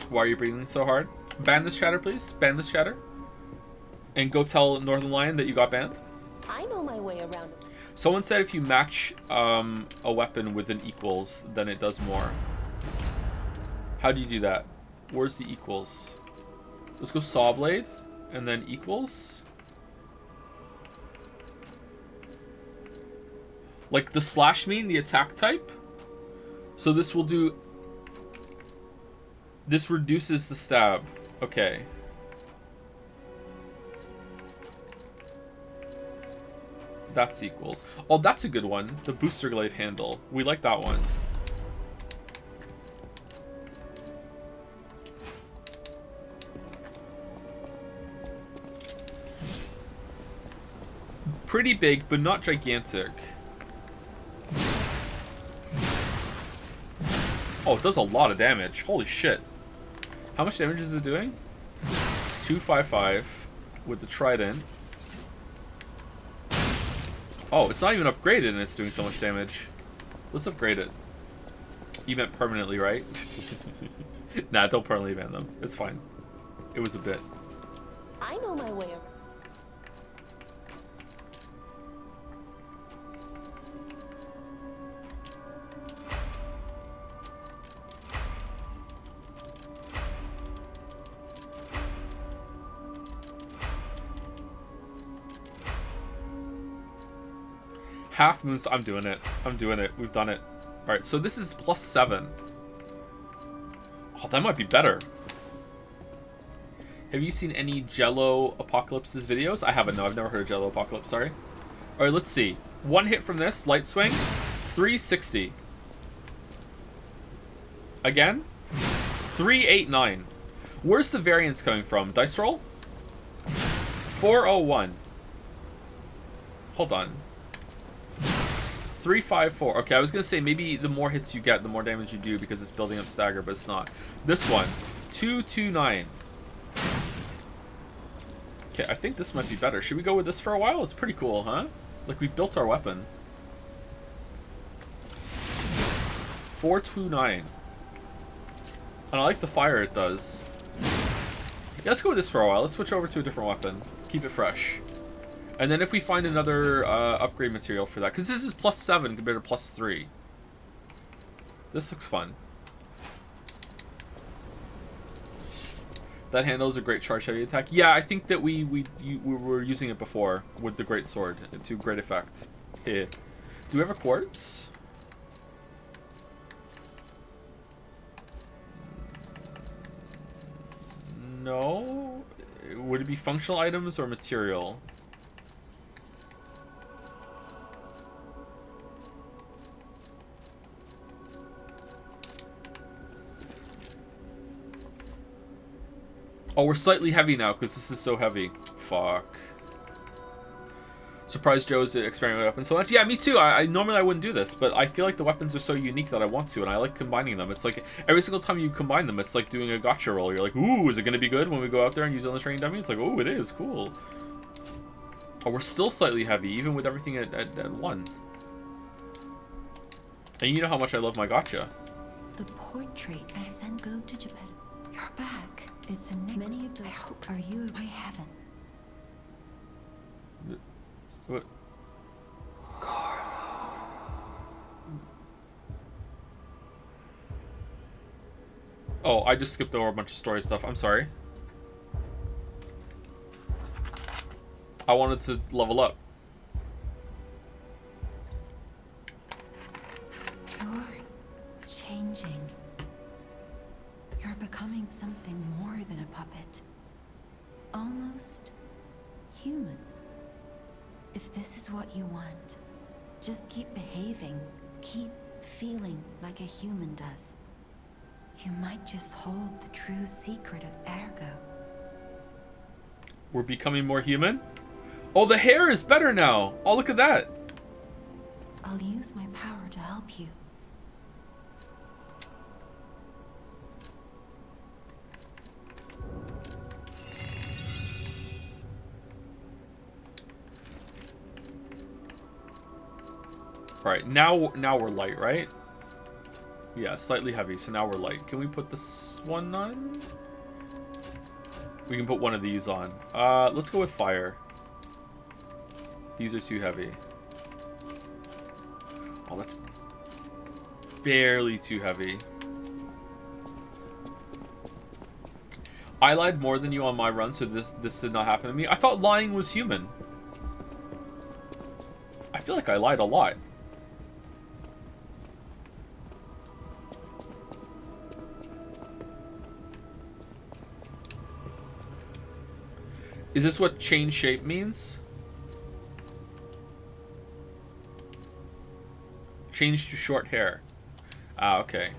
Why are you breathing so hard? Ban this chatter, please. Ban this chatter. And go tell Northern Lion that you got banned. I know my way around. Someone said if you match a weapon with an equals, then it does more. How do you do that? Where's the equals? Let's go saw blade, and then equals. Like the slash mean, the attack type. So this will do... This reduces the stab. Okay. That's equals. Oh, that's a good one. The booster glaive handle. We like that one. Pretty big, but not gigantic. Oh, it does a lot of damage. Holy shit. How much damage is it doing? 255 with the trident. Oh, it's not even upgraded and it's doing so much damage. Let's upgrade it. You meant permanently, right? Nah, don't permanently ban them. It's fine. It was a bit. I know my way around. Half moons. I'm doing it. I'm doing it. We've done it. Alright, so this is +7. Oh, that might be better. Have you seen any Jello Apocalypse's videos? I haven't, no. I've never heard of Jello Apocalypse, sorry. Alright, let's see. One hit from this, light swing, 360. Again, 389. Where's the variance coming from? Dice roll? 401. Hold on. 354. Okay, I was gonna say maybe the more hits you get, the more damage you do because it's building up stagger, but it's not. This one, 229. Okay, I think this might be better. Should we go with this for a while? It's pretty cool, huh? Like, we built our weapon. 429. And I like the fire it does. Yeah, let's go with this for a while. Let's switch over to a different weapon. Keep it fresh. And then if we find another upgrade material for that, because this is +7 compared to +3. This looks fun. That handle is a great charge heavy attack. Yeah, I think that we were using it before with the great sword to great effect. Yeah. Do we have a quartz? No. Would it be functional items or material? Oh, we're slightly heavy now because this is so heavy. Fuck. Surprised Joe's experimenting with weapons so much. Yeah, me too. I normally I wouldn't do this, but I feel like the weapons are so unique that I want to, and I like combining them. It's like every single time you combine them, it's like doing a gotcha roll. You're like, ooh, is it going to be good when we go out there and use it on the training dummy? It's like, ooh, it is. Cool. Oh, we're still slightly heavy, even with everything at 1. And you know how much I love my gotcha. The portrait I sent go to Japan. You're back. It's a many of the. I hope. Are you? I haven't. What? Oh, I just skipped over a bunch of story stuff. I'm sorry. I wanted to level up. You're changing. You're becoming something more than a puppet. Almost human. If this is what you want, just keep behaving. Keep feeling like a human does. You might just hold the true secret of Ergo. We're becoming more human? Oh, the hair is better now! Oh, look at that! I'll use my power to help you. Alright, now we're light, right? Yeah, slightly heavy, so now we're light. Can we put this one on? We can put one of these on. Let's go with fire. These are too heavy. Oh, that's barely too heavy. I lied more than you on my run, so this did not happen to me. I thought lying was human. I feel like I lied a lot. Is this what change shape means? Change to short hair. Ah, okay.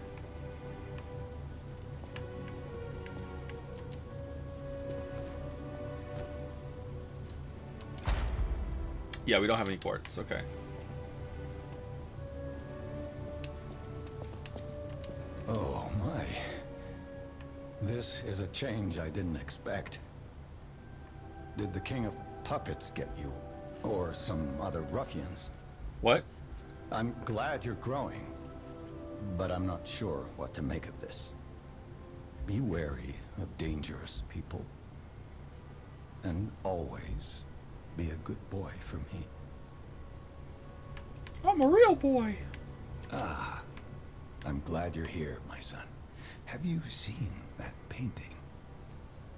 Yeah, we don't have any quartz. Okay. Oh my. This is a change I didn't expect. Did the King of Puppets get you? Or some other ruffians. What? I'm glad you're growing, but I'm not sure what to make of this. Be wary of dangerous people. And always be a good boy for me. I'm a real boy. Ah, I'm glad you're here, my son. Have you seen that painting?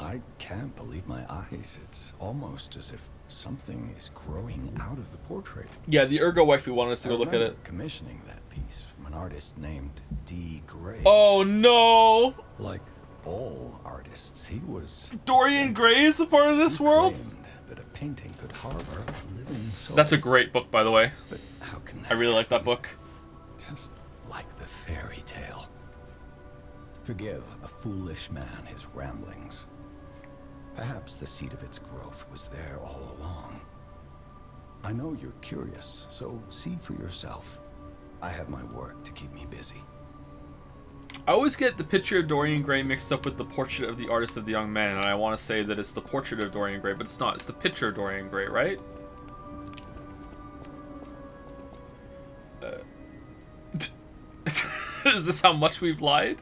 I can't believe my eyes. It's almost as if something is growing out of the portrait. Yeah, the Ergo wifey wanted us to go look at it. Commissioning that piece from an artist named D. Gray. Oh no! Like all artists, he was... Dorian Gray is a part of this world? That a painting could harbor a living soul. That's a great book, by the way. But how can that I really like that book. Just like the fairy tale. Forgive a foolish man his ramblings. Perhaps the seed of its growth was there all along. I know you're curious, so see for yourself. I have my work to keep me busy. I always get the picture of Dorian Gray mixed up with the portrait of the artist of the young man, and I want to say that it's the portrait of Dorian Gray, but it's not. It's the picture of Dorian Gray, right? Is this how much we've lied?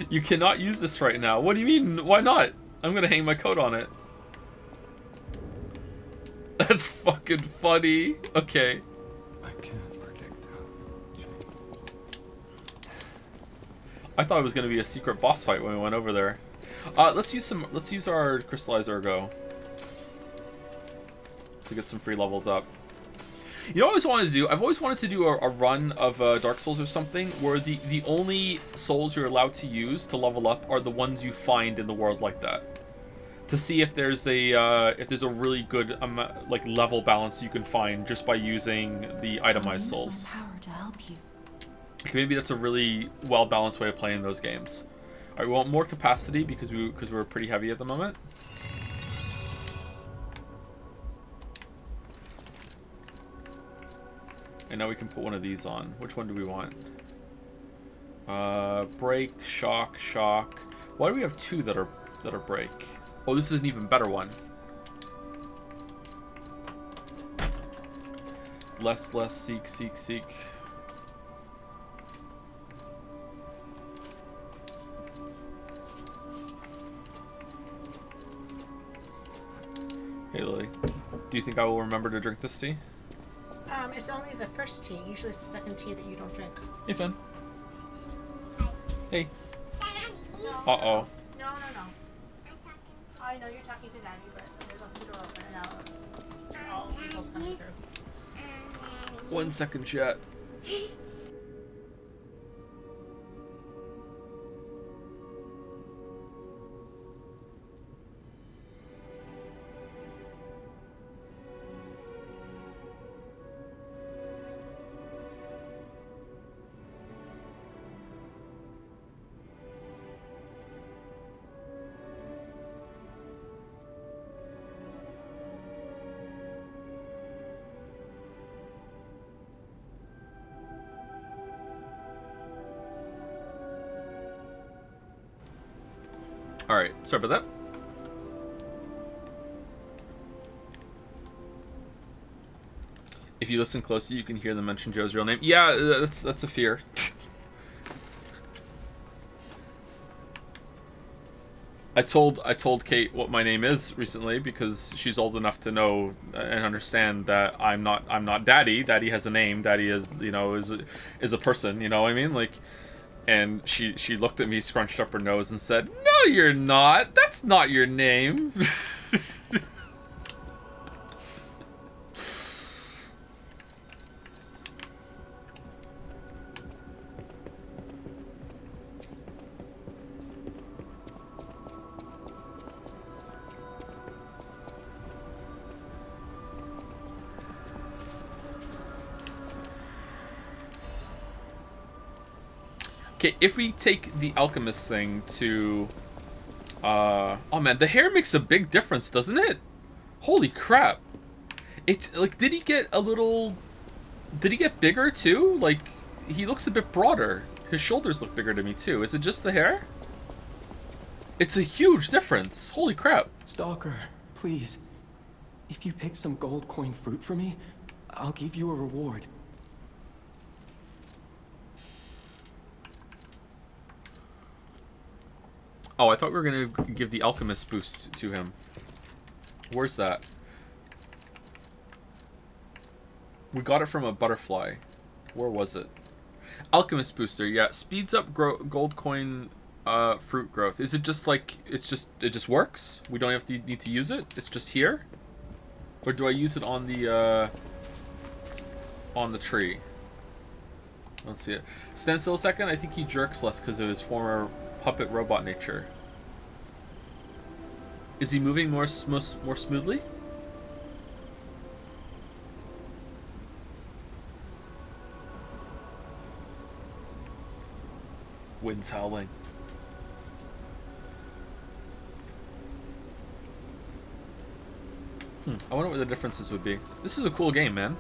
You cannot use this right now. What do you mean? Why not? I'm gonna hang my coat on it. That's fucking funny. Okay. I can't predict how. I thought it was gonna be a secret boss fight when we went over there. Let's use our crystallized ergo to get some free levels up. You know what I always wanted to do? I've always wanted to do a run of Dark Souls or something where the only souls you're allowed to use to level up are the ones you find in the world like that. To see if there's a really good like level balance you can find just by using the itemized souls. Power to help you. Okay, maybe that's a really well balanced way of playing those games. All right, we want more capacity because we're pretty heavy at the moment. And now we can put one of these on. Which one do we want? Break, shock, shock. Why do we have two that are break? Oh, this is an even better one. Less, seek, seek, seek. Hey Lily, do you think I will remember to drink this tea? It's only the first tea. Usually it's the second tea that you don't drink. Hey, Finn. Hey. No, Uh-oh. No. I know you're talking to Daddy, but there's a door open and now all people's coming through. 1 second, chat. Alright, sorry about that. If you listen closely, you can hear them mention Joe's real name. Yeah, that's a fear. I told Kate what my name is recently because she's old enough to know and understand that I'm not Daddy. Daddy has a name. Daddy is is a person. You know what I mean? Like. And she looked at me, scrunched up her nose, and said, "No, you're not. That's not your name." Okay, if we take the alchemist thing to... oh man, the hair makes a big difference, doesn't it? Holy crap. Did he get bigger too? Like, he looks a bit broader. His shoulders look bigger to me too. Is it just the hair? It's a huge difference. Holy crap. Stalker, please. If you pick some gold coin fruit for me, I'll give you a reward. Oh, I thought we were gonna give the alchemist boost to him. Where's that? We got it from a butterfly. Where was it? Alchemist booster. Yeah, speeds up gold coin fruit growth. Is it just like it just works? We don't have to need to use it. It's just here, or do I use it on the tree? I don't see it. Stand still a second. I think he jerks less because of his former puppet robot nature. Is he moving more smoothly? Wind's howling. I wonder what the differences would be. This is a cool game, man.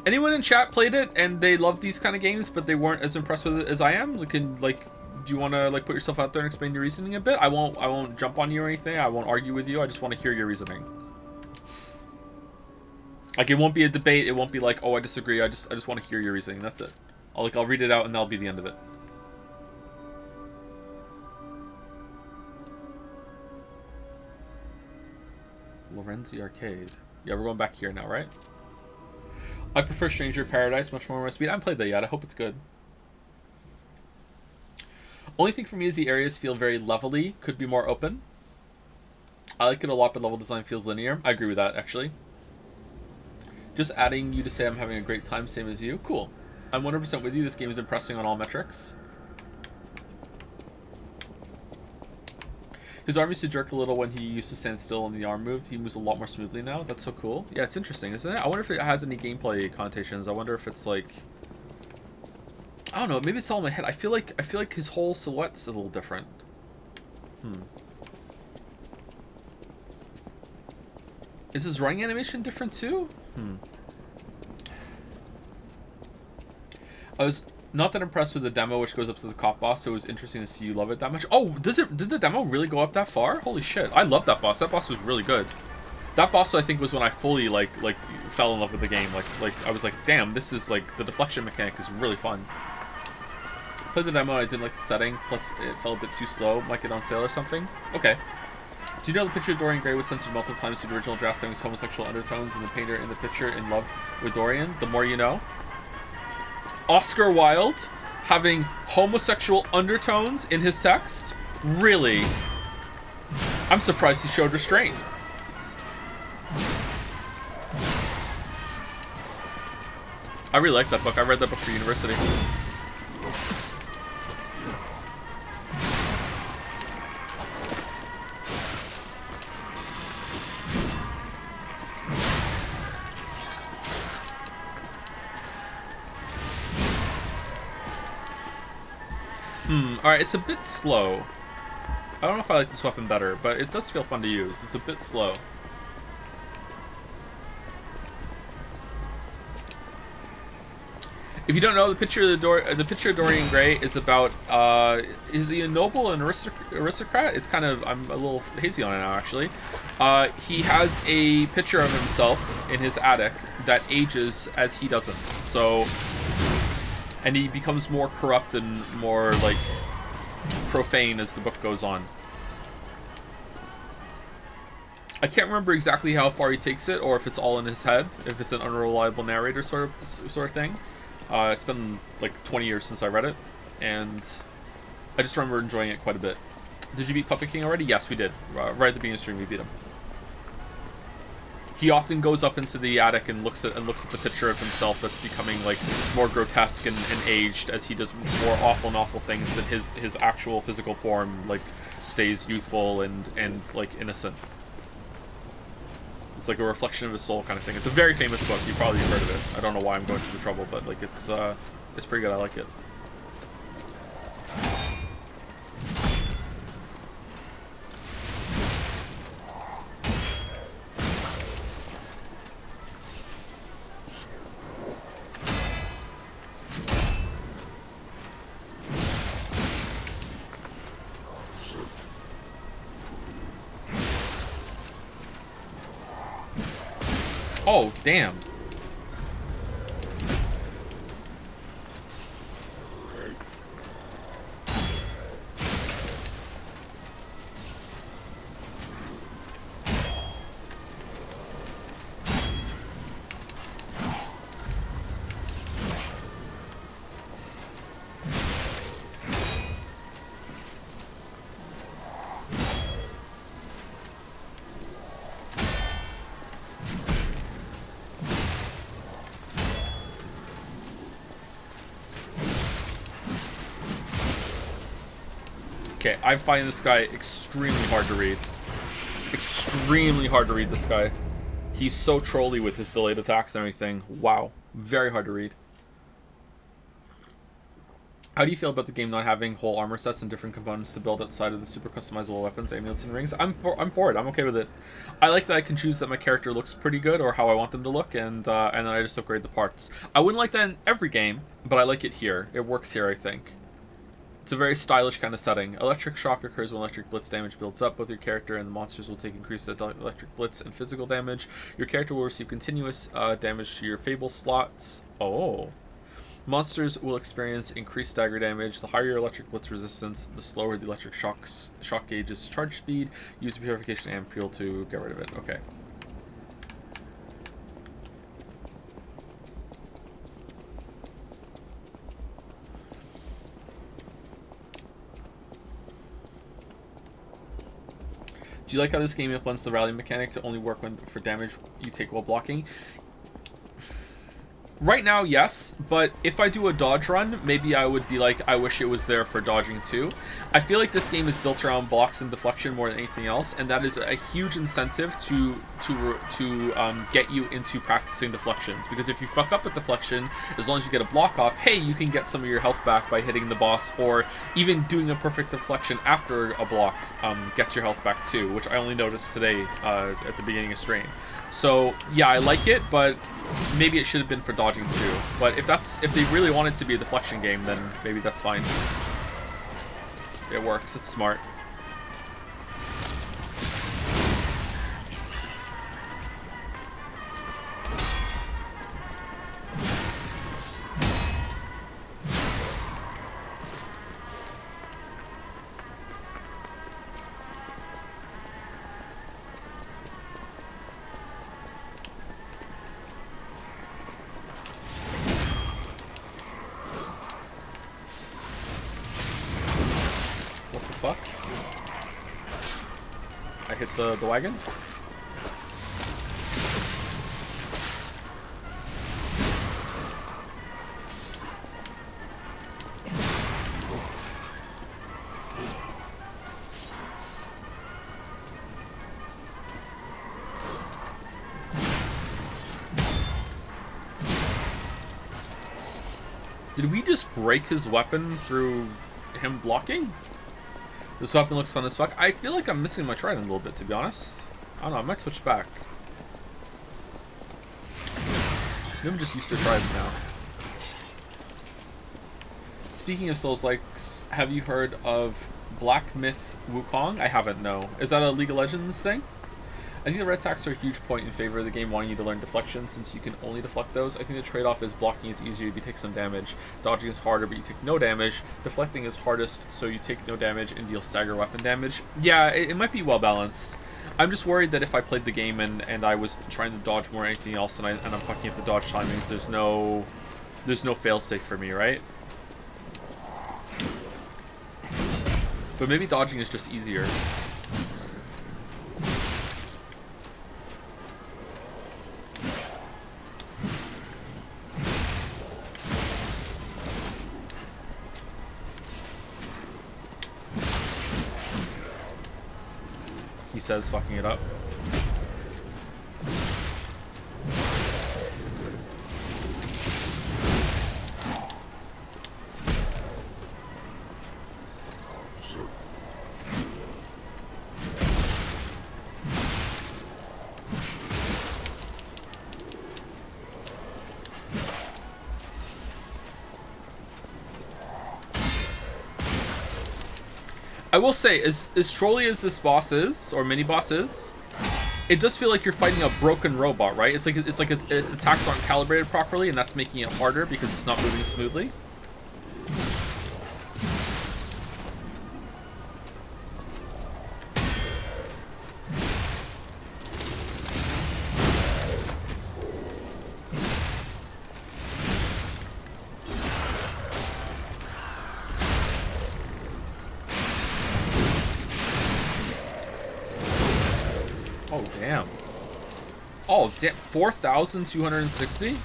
Anyone in chat played it and they love these kind of games, but they weren't as impressed with it as I am? Do you want to put yourself out there and explain your reasoning a bit? I won't jump on you or anything. I won't argue with you. I just want to hear your reasoning. Like, it won't be a debate. It won't be like, oh, I disagree. I just want to hear your reasoning. That's it. I'll read it out and that'll be the end of it. Lorenzi Arcade. Yeah, we're going back here now, right? I prefer Stranger Paradise much more my speed. I haven't played that yet. I hope it's good. Only thing for me is the areas feel very levelly. Could be more open. I like it a lot, but level design feels linear. I agree with that, actually. Just adding you to say I'm having a great time, same as you. Cool. I'm 100% with you. This game is impressing on all metrics. His arm used to jerk a little when he used to stand still and the arm moved. He moves a lot more smoothly now. That's so cool. Yeah, it's interesting, isn't it? I wonder if it has any gameplay connotations. I wonder if it's like... I don't know. Maybe it's all in my head. I feel like his whole silhouette's a little different. Is his running animation different too? I was not that impressed with the demo, which goes up to the cop boss, so it was interesting to see you love it that much. Oh, did the demo really go up that far? Holy shit. I love that boss. That boss was really good. That boss, I think, was when I fully, like fell in love with the game. Like, I was like, damn, this is, like, the deflection mechanic is really fun. Played the demo and I didn't like the setting, plus it felt a bit too slow. Might get on sale or something. Okay. Do you know the picture of Dorian Gray was censored multiple times to the original draft having homosexual undertones, and the painter in the picture in love with Dorian? The more you know. Oscar Wilde having homosexual undertones in his text? Really? I'm surprised he showed restraint. I really like that book. I read that book for university. Alright, it's a bit slow. I don't know if I like this weapon better, but it does feel fun to use. It's a bit slow. If you don't know, the picture of Dorian Gray is about, is he a noble and aristocrat? It's kind of, I'm a little hazy on it now, actually. He has a picture of himself in his attic that ages as he doesn't. So, and he becomes more corrupt and more, like, profane as the book goes on. I can't remember exactly how far he takes it, or if it's all in his head, if it's an unreliable narrator sort of thing. It's been like 20 years since I read it, and I just remember enjoying it quite a bit. Did you beat Puppet King already? Yes, we did. Right at the beginning of the stream, we beat him. He often goes up into the attic and looks at the picture of himself that's becoming like more grotesque and aged as he does more awful things, but his actual physical form like stays youthful and like innocent. It's like a reflection of his soul kind of thing. It's a very famous book. You probably heard of it. I don't know why I'm going through the trouble, but like it's pretty good. I like it. Oh, damn. Okay, I find this guy extremely hard to read. Extremely hard to read, this guy. He's so trolly with his delayed attacks and everything. Wow. Very hard to read. How do you feel about the game not having whole armor sets and different components to build outside of the super customizable weapons, amulets, and rings? I'm for it. I'm okay with it. I like that I can choose that my character looks pretty good or how I want them to look, and then I just upgrade the parts. I wouldn't like that in every game, but I like it here. It works here, I think. It's a very stylish kind of setting. Electric shock occurs when electric blitz damage builds up. Both your character and the monsters will take increased electric blitz and physical damage. Your character will receive continuous damage to your fable slots. Oh. Monsters will experience increased stagger damage. The higher your electric blitz resistance, the slower the electric shock gauge's charge speed. Use the purification ampule to get rid of it. Okay. Do you like how this game implements the rally mechanic to only work for damage you take while blocking? Right now, yes, but if I do a dodge run, maybe I would be like, I wish it was there for dodging too. I feel like this game is built around blocks and deflection more than anything else, and that is a huge incentive to get you into practicing deflections. Because if you fuck up with deflection, as long as you get a block off, hey, you can get some of your health back by hitting the boss, or even doing a perfect deflection after a block gets your health back too, which I only noticed today at the beginning of stream. So yeah, I like it, but maybe it should have been for dodging too. But if they really want it to be a deflection game, then maybe that's fine. It works. It's smart. The wagon? Did we just break his weapon through him blocking? This weapon looks fun as fuck. I feel like I'm missing my trident a little bit, to be honest. I don't know, I might switch back. I'm just used to trident now. Speaking of Souls-likes, have you heard of Black Myth Wukong? I haven't, no. Is that a League of Legends thing? I think the red tacks are a huge point in favor of the game wanting you to learn deflection, since you can only deflect those. I think the trade-off is blocking is easier, but you take some damage. Dodging is harder, but you take no damage. Deflecting is hardest, so you take no damage and deal stagger weapon damage. Yeah, it might be well balanced. I'm just worried that if I played the game and I was trying to dodge more than anything else, and I'm fucking up the dodge timings, there's no failsafe for me, right? But maybe dodging is just easier. He says, fucking it up. I will say, as trolly as this boss is, or mini boss is, it does feel like you're fighting a broken robot, right? It's like its attacks aren't calibrated properly, and that's making it harder because it's not moving smoothly. Oh, damn. Oh, 4,260?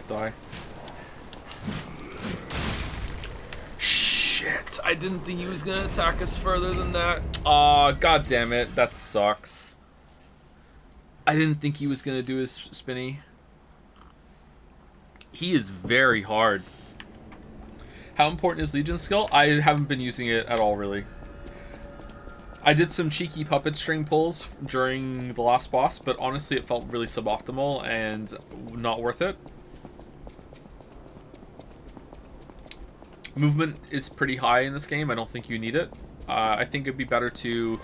Die. Shit, I didn't think he was gonna attack us further than that. Aw, god damn it, that sucks. I didn't think he was gonna do his spinny. He is very hard. How important is Legion skill? I haven't been using it at all, really. I did some cheeky puppet string pulls during the last boss, but honestly it felt really suboptimal and not worth it. Movement is pretty high in this game. I don't think you need it. I think it'd be better to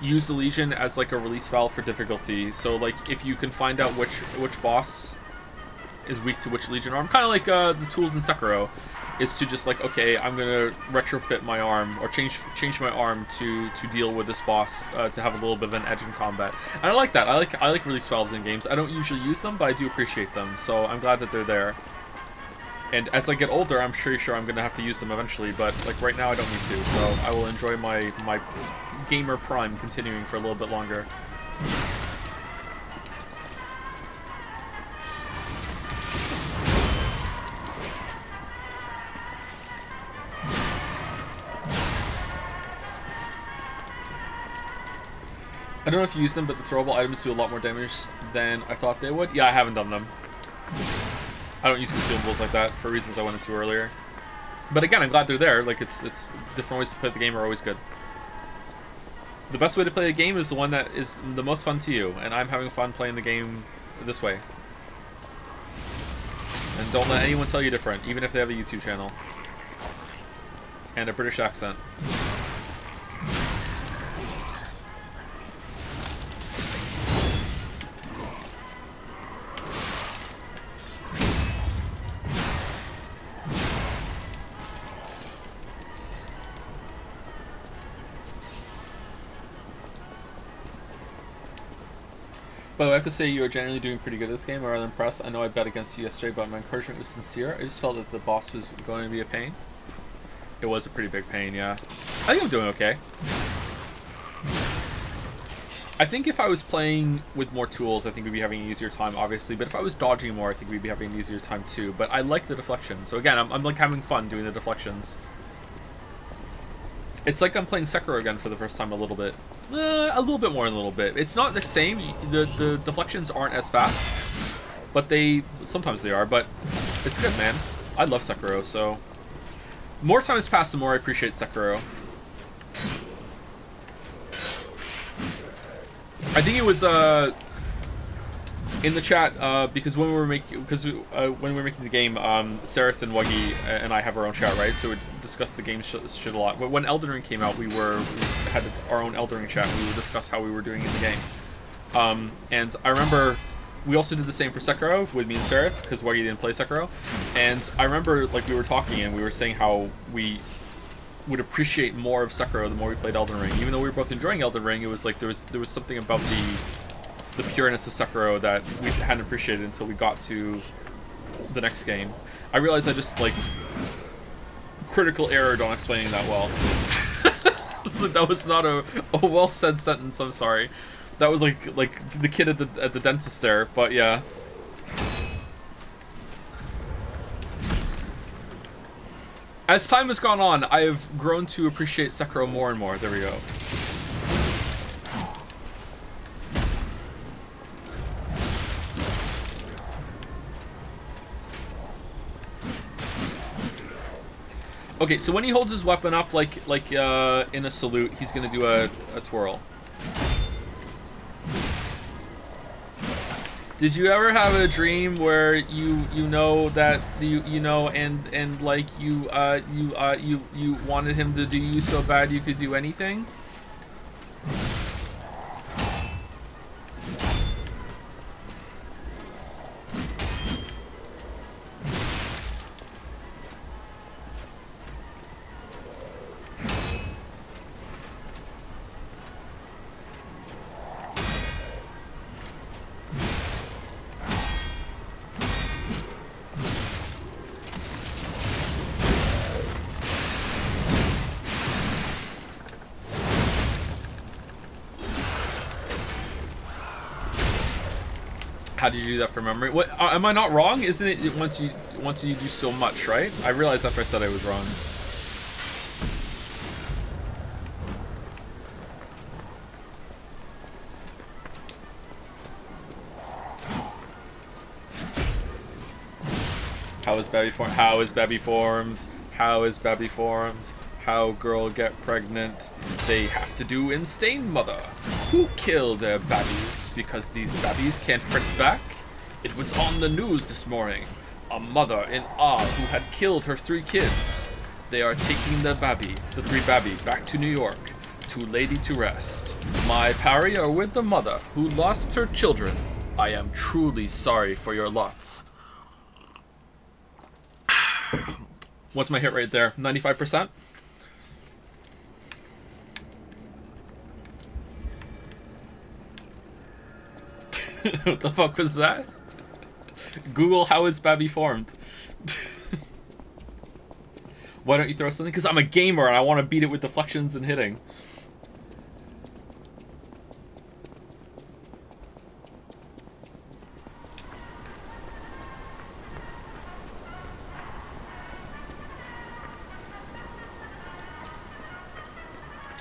use the Legion as like a release valve for difficulty. So like if you can find out which boss is weak to which Legion arm, kind of like the tools in Sekiro, is to just like, okay, I'm gonna retrofit my arm or change my arm to deal with this boss to have a little bit of an edge in combat. And I like that. I like release valves in games. I don't usually use them, but I do appreciate them. So I'm glad that they're there. And as I get older, I'm sure I'm going to have to use them eventually, but like right now I don't need to, so I will enjoy my gamer prime continuing for a little bit longer. I don't know if you use them, but the throwable items do a lot more damage than I thought they would. Yeah, I haven't done them. I don't use consumables like that for reasons I went into earlier. But again, I'm glad they're there. Like, it's different ways to play the game are always good. The best way to play a game is the one that is the most fun to you, and I'm having fun playing the game this way. And don't let anyone tell you different, even if they have a YouTube channel. And a British accent. But I have to say you are generally doing pretty good at this game. I'm rather impressed. I know I bet against you yesterday, but my encouragement was sincere. I just felt that the boss was going to be a pain. It was a pretty big pain, yeah. I think I'm doing okay. I think if I was playing with more tools, I think we'd be having an easier time, obviously. But if I was dodging more, I think we'd be having an easier time too. But I like the deflection. So again, I'm like having fun doing the deflections. It's like I'm playing Sekiro again for the first time a little bit. A little bit more than a little bit. It's not the same. The deflections aren't as fast, but sometimes they are. But it's good, man. I love Sekiro, so more time has passed, the more I appreciate Sekiro. I think it was in the chat because when we were making the game, Sereth and Wuggy and I have our own chat, right? So we discussed the game shit a lot. But when Elden Ring came out, we had our own Elden Ring chat, and we would discuss how we were doing in the game. And I remember we also did the same for Sekiro with me and Sereth, because Wuggy didn't play Sekiro. And I remember like we were talking and we were saying how we would appreciate more of Sekiro the more we played Elden Ring. Even though we were both enjoying Elden Ring, it was like there was something about the pureness of Sekiro that we hadn't appreciated until we got to the next game. I realized I just like critical error on explaining that well. That was not a well said sentence, I'm sorry. That was like the kid at the dentist there, but yeah. As time has gone on, I have grown to appreciate Sekiro more and more. There we go. Okay, so when he holds his weapon up like in a salute, he's gonna do a twirl. Did you ever have a dream where you know that you know and like you wanted him to do you so bad you could do anything? How did you do that from memory? What am I not wrong? Isn't it once you do so much, right? I realized after I said I was wrong. How is Babby formed? How is Babby formed? How is Babby formed? How girl get pregnant? They have to do insane mother. Who killed their babbies? Because these babbies can't print back? It was on the news this morning. A mother in awe who had killed her 3 kids. They are taking the 3 babby, back to New York. To lady to rest. My parry are with the mother who lost her children. I am truly sorry for your lots. What's my hit rate there? 95%? What the fuck was that? Google, how is Babby formed? Why don't you throw something? Because I'm a gamer and I want to beat it with deflections and hitting.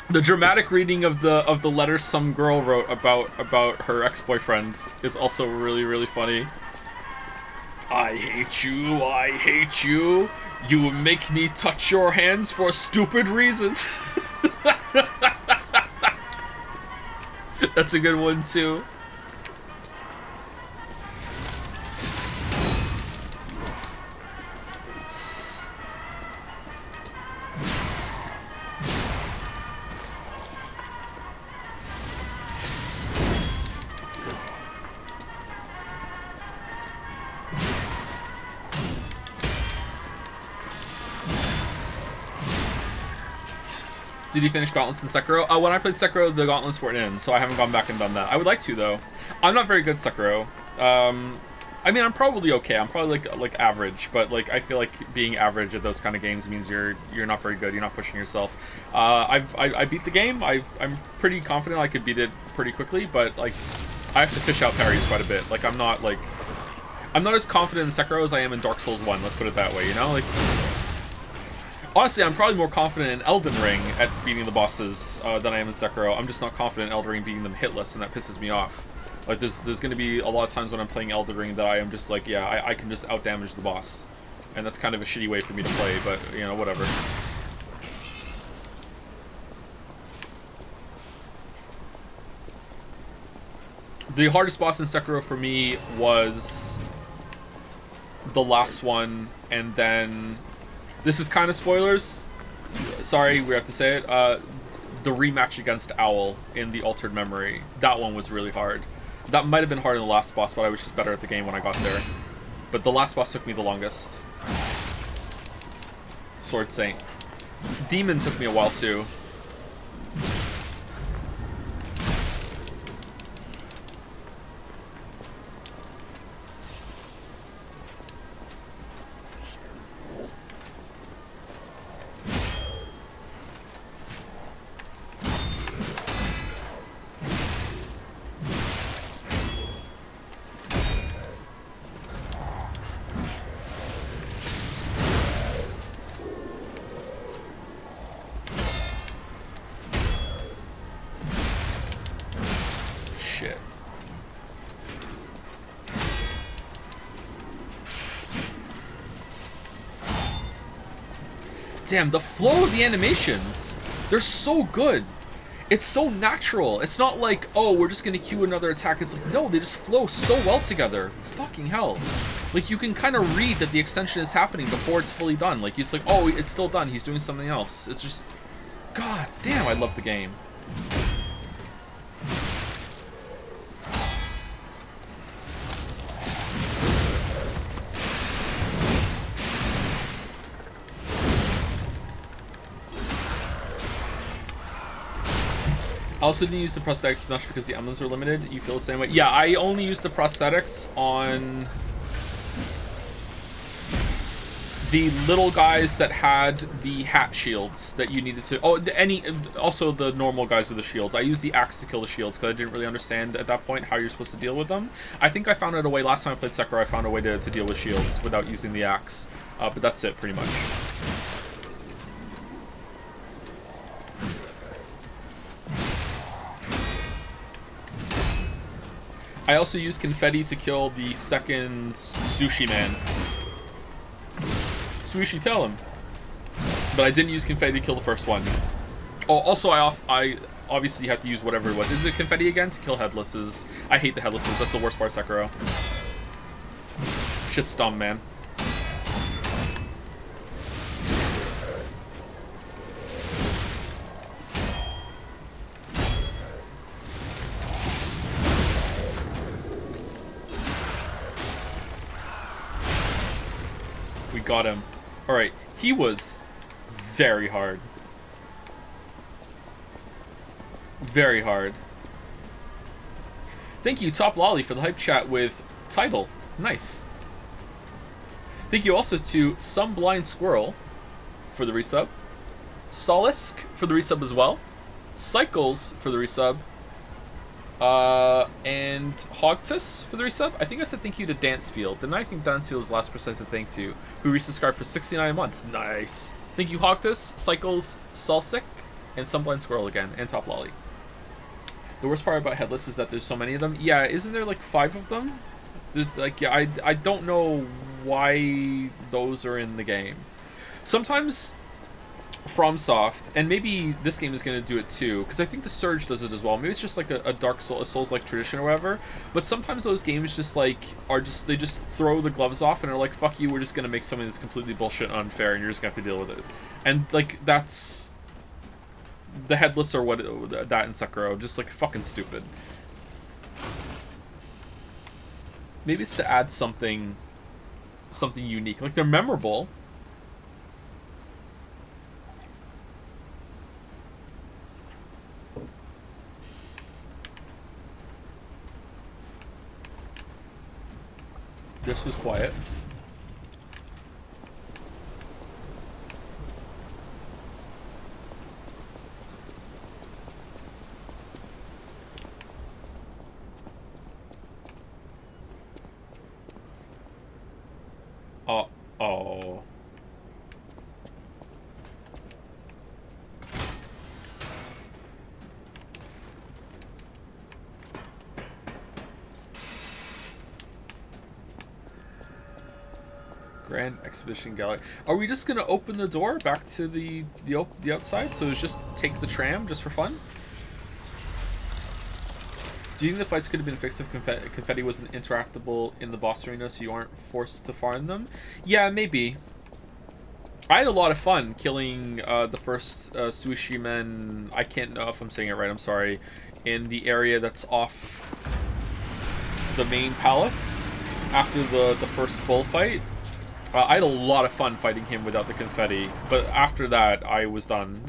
The dramatic reading of the letter some girl wrote about her ex-boyfriend is also really funny. I hate you, I hate you. You make me touch your hands for stupid reasons. That's a good one too. Did you finish Gauntlets in Sekiro? When I played Sekiro, the Gauntlets weren't in, so I haven't gone back and done that. I would like to, though. I'm not very good at Sekiro. I mean, I'm probably okay. I'm probably like average, but like I feel like being average at those kind of games means you're not very good. You're not pushing yourself. I beat the game. I'm pretty confident I could beat it pretty quickly, but like I have to fish out parries quite a bit. Like I'm not as confident in Sekiro as I am in Dark Souls 1. Let's put it that way. You know, like. Honestly, I'm probably more confident in Elden Ring at beating the bosses than I am in Sekiro. I'm just not confident in Elden Ring beating them hitless, and that pisses me off. Like, there's going to be a lot of times when I'm playing Elden Ring that I am just like, yeah, I can just outdamage the boss. And that's kind of a shitty way for me to play, but, you know, whatever. The hardest boss in Sekiro for me was the last one, and then... This is kind of spoilers. Sorry, we have to say it. The rematch against Owl in the Altered Memory. That one was really hard. That might have been harder than the last boss, but I was just better at the game when I got there. But the last boss took me the longest. Sword Saint. Demon took me a while too. damn, the flow of the animations, they're so good. It's so natural. It's not like, oh, we're just gonna cue another attack. It's like, no, they just flow so well together. Fucking hell. Like, you can kind of read that the extension is happening before it's fully done. Like, it's like, oh, it's still done. He's doing something else. It's just, god damn, I love the game. I also didn't use the prosthetics much because the emblems were limited. You feel the same way? Yeah, I only used the prosthetics on the little guys that had the hat shields that you needed to... Oh, also the normal guys with the shields. I used the axe to kill the shields because I didn't really understand at that point how you're supposed to deal with them. I think I found out a way, last time I played Sekiro, I found a way to deal with shields without using the axe. But that's it, pretty much. I also used confetti to kill the second sushi man. Sushi, tell him. But I didn't use confetti to kill the first one. Oh, also I obviously have to use whatever it was. Is it confetti again to kill headlesses? I hate the headlesses. That's the worst part of Sekiro. Shit's dumb, man. Got him. Alright, he was very hard. Very hard. Thank you, Top Lolly, for the hype chat with title. Nice. Thank you also to Some Blind Squirrel for the resub. Solisk for the resub as well. Cycles for the resub. And Hogtus for the resub. I think I said thank you to Dancefield. Didn't I think Dancefield was the last person to thank to, who resubscribed for 69 months. Nice. Thank you, Hogtus, Cycles, Salsic, and Some Blind Squirrel again, and Top Lolly. The worst part about Headless is that there's so many of them. Yeah, isn't there like 5 of them? Like, yeah, I don't know why those are in the game. Sometimes FromSoft, and maybe this game is going to do it too, because I think the Surge does it as well. Maybe it's just like a Dark Souls, a Souls-like tradition or whatever. But sometimes those games just like they just throw the gloves off and are like, fuck you, we're just going to make something that's completely bullshit and unfair, and you're just going to have to deal with it. And like that's the Headless or what that in Sekiro, just like fucking stupid. Maybe it's to add something unique. Like, they're memorable. This was quiet. Uh-oh. Grand Exhibition Gallery. Are we just gonna open the door back to the outside? So it's just take the tram just for fun? Do you think the fights could have been fixed if confetti wasn't interactable in the boss arena so you aren't forced to farm them? Yeah, maybe. I had a lot of fun killing the first Sushi men, I can't know if I'm saying it right, I'm sorry, in the area that's off the main palace after the first bullfight. I had a lot of fun fighting him without the confetti, but after that, I was done.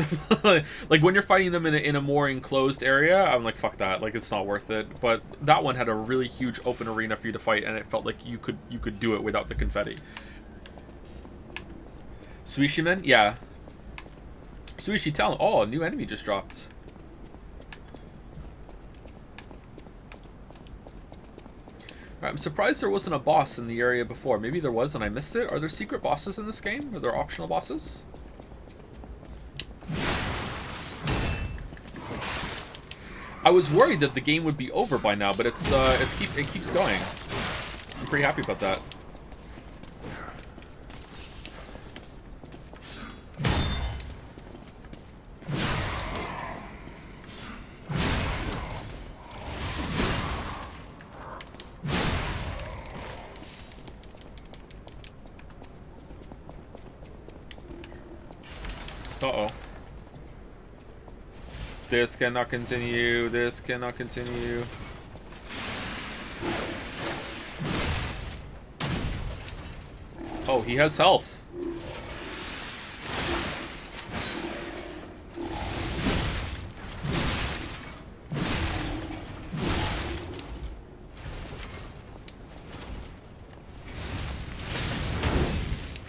Like, when you're fighting them in a more enclosed area, I'm like, fuck that, like, it's not worth it. But that one had a really huge open arena for you to fight, and it felt like you could do it without the confetti. Suishi Men? Yeah. Suishi Talent. Oh, a new enemy just dropped. Alright, I'm surprised there wasn't a boss in the area before. Maybe there was and I missed it. Are there secret bosses in this game? Are there optional bosses? I was worried that the game would be over by now, but it keeps going. I'm pretty happy about that. Uh-oh. This cannot continue. This cannot continue. Oh, he has health.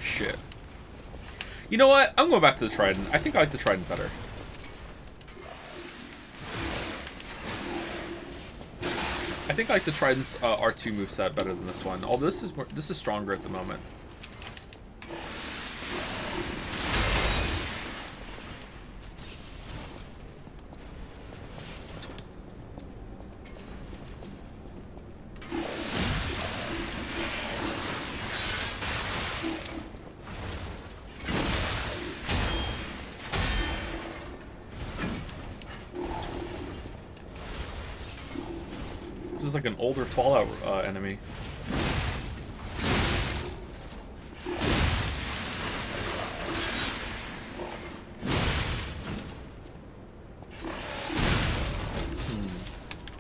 Shit. You know what? I'm going back to the Trident. I think I like the Trident better. I think I like the Trident's R2 moveset better than this one. Although this is stronger at the moment. This is like an older Fallout enemy.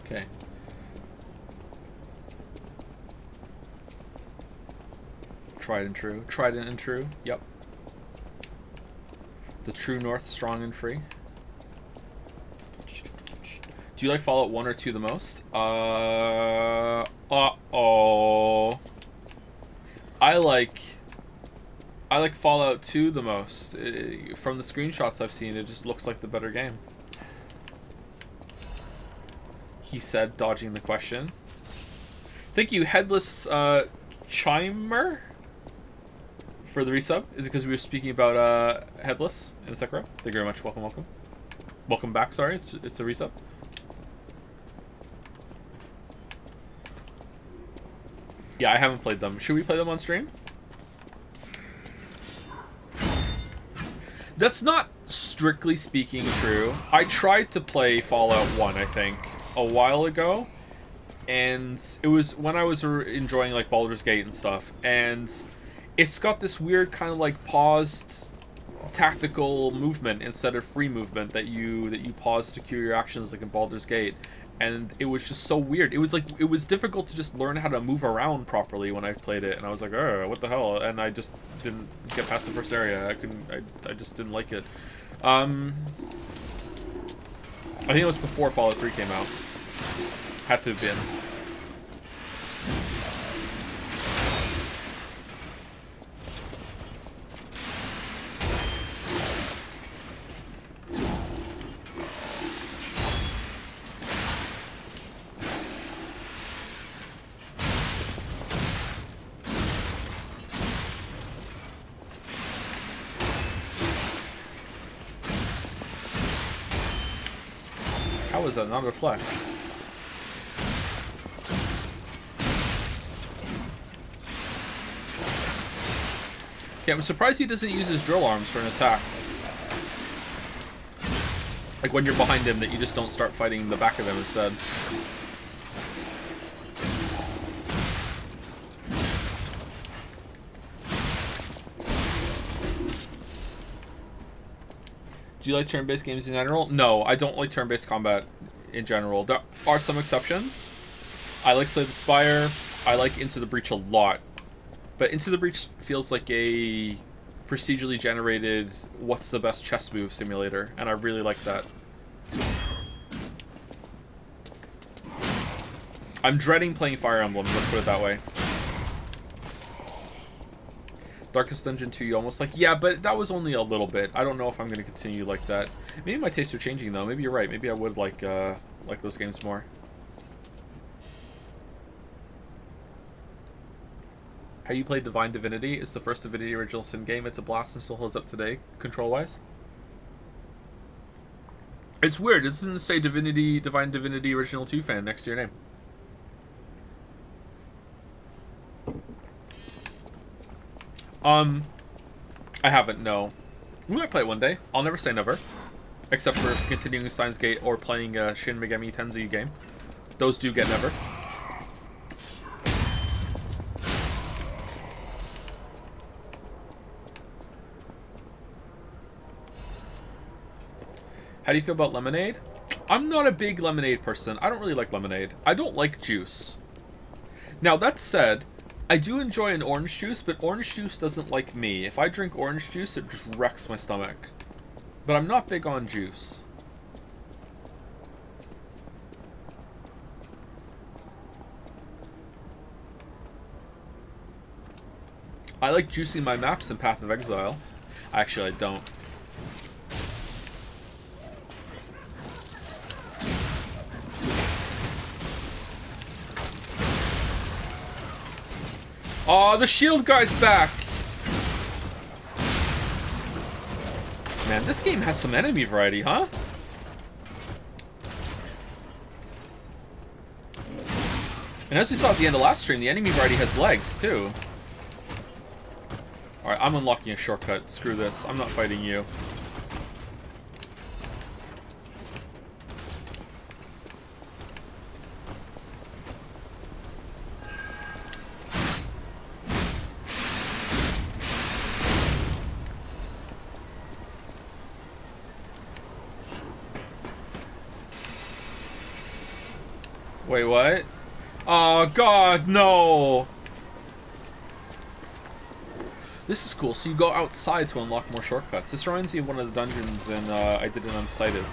Okay. Tried and true. Trident and true. Yep. The true north, strong and free. Do you like Fallout 1 or 2 the most? Uh-oh. I like Fallout 2 the most. From the screenshots I've seen, it just looks like the better game. He said, dodging the question. Thank you, Headless Chimer, for the resub. Is it because we were speaking about Headless in Sekiro? Thank you very much. Welcome, welcome. Welcome back, sorry. It's a resub. Yeah, I haven't played them. Should we play them on stream? That's not strictly speaking true. I tried to play Fallout 1, I think, a while ago. And it was when I was enjoying like Baldur's Gate and stuff. And it's got this weird kind of like paused tactical movement instead of free movement that you pause to cue your actions like in Baldur's Gate. And it was just so weird. It was difficult to just learn how to move around properly when I played it, and I was like, oh, what the hell? And I just didn't get past the first area. I just didn't like it. I think it was before Fallout 3 came out. Had to have been. How is that not reflect? Okay, I'm surprised he doesn't use his drill arms for an attack. Like when you're behind him, that you just don't start fighting the back of him instead. Do you like turn-based games in general? No, I don't like turn-based combat in general. There are some exceptions. I like Slay the Spire. I like Into the Breach a lot. But Into the Breach feels like a procedurally generated what's the best chess move simulator, and I really like that. I'm dreading playing Fire Emblem, let's put it that way. Darkest Dungeon 2, you almost like... Yeah, but that was only a little bit. I don't know if I'm going to continue like that. Maybe my tastes are changing, though. Maybe you're right. Maybe I would like those games more. How you played Divine Divinity? It's the first Divinity Original Sin game. It's a blast and still holds up today, control-wise. It's weird. It doesn't say Divine Divinity Original 2 fan next to your name. I haven't, no. We might play it one day. I'll never say never. Except for continuing Steins Gate or playing a Shin Megami Tensei game. Those do get never. How do you feel about lemonade? I'm not a big lemonade person. I don't really like lemonade. I don't like juice. Now, that said, I do enjoy an orange juice, but orange juice doesn't like me. If I drink orange juice, it just wrecks my stomach. But I'm not big on juice. I like juicing my maps in Path of Exile. Actually, I don't. Oh, the shield guy's back! Man, this game has some enemy variety, huh? And as we saw at the end of last stream, the enemy variety has legs, too. Alright, I'm unlocking a shortcut. Screw this. I'm not fighting you. Wait, what? Oh, God, no! This is cool. So you go outside to unlock more shortcuts. This reminds me of one of the dungeons, and I did it Unsighted.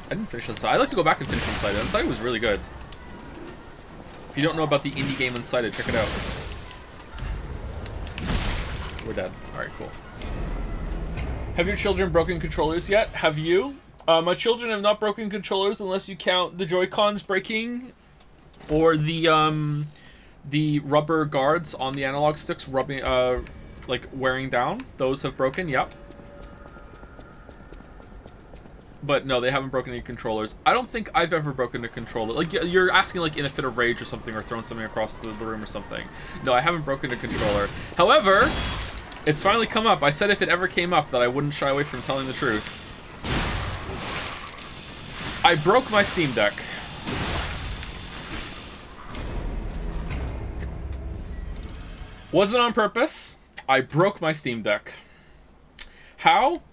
I didn't finish Unsighted. I'd like to go back and finish Unsighted. Unsighted was really good. If you don't know about the indie game Unsighted, check it out. We're dead. Alright, cool. Have your children broken controllers yet? Have you? My children have not broken controllers unless you count the Joy-Cons breaking, or the rubber guards on the analog sticks rubbing, like wearing down. Those have broken, yep. But no, they haven't broken any controllers. I don't think I've ever broken a controller. Like, you're asking like in a fit of rage or something, or throwing something across the room or something. No, I haven't broken a controller. However, it's finally come up. I said if it ever came up that I wouldn't shy away from telling the truth. I broke my Steam Deck. Wasn't on purpose. I broke my Steam Deck. How?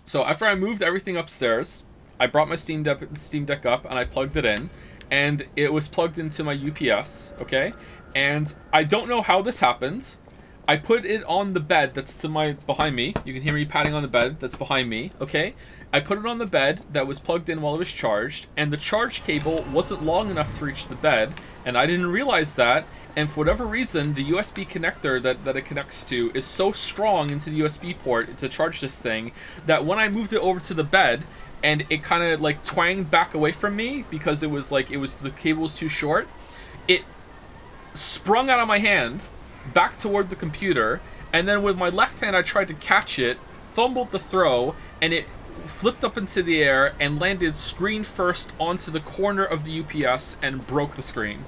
So after I moved everything upstairs, I brought my Steam Deck up and I plugged it in, and it was plugged into my UPS, okay? And I don't know how this happened. I put it on the bed that's behind me. You can hear me patting on the bed that's behind me, okay? I put it on the bed that was plugged in while it was charged, and the charge cable wasn't long enough to reach the bed, and I didn't realize that, and for whatever reason, the USB connector that it connects to is so strong into the USB port to charge this thing, that when I moved it over to the bed, and it kind of like twanged back away from me, because the cable was too short, it sprung out of my hand, back toward the computer, and then with my left hand I tried to catch it, fumbled the throw, and it flipped up into the air and landed screen first onto the corner of the UPS and broke the screen.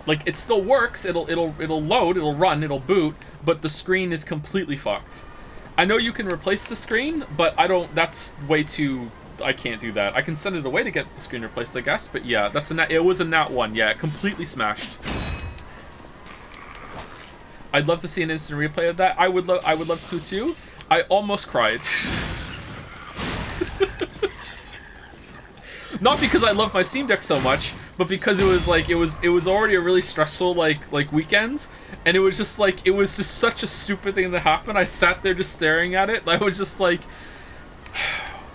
Like, it still works, it'll load, it'll run, it'll boot, but the screen is completely fucked. I know you can replace the screen, but that's way too, I can't do that. I can send it away to get the screen replaced, I guess, but yeah, it was a nat 1, yeah, completely smashed. I'd love to see an instant replay of that. I would love to too. I almost cried. Not because I love my Steam Deck so much, but because it was already a really stressful like weekend, and it was just such a stupid thing that happened. I sat there just staring at it. I was just like,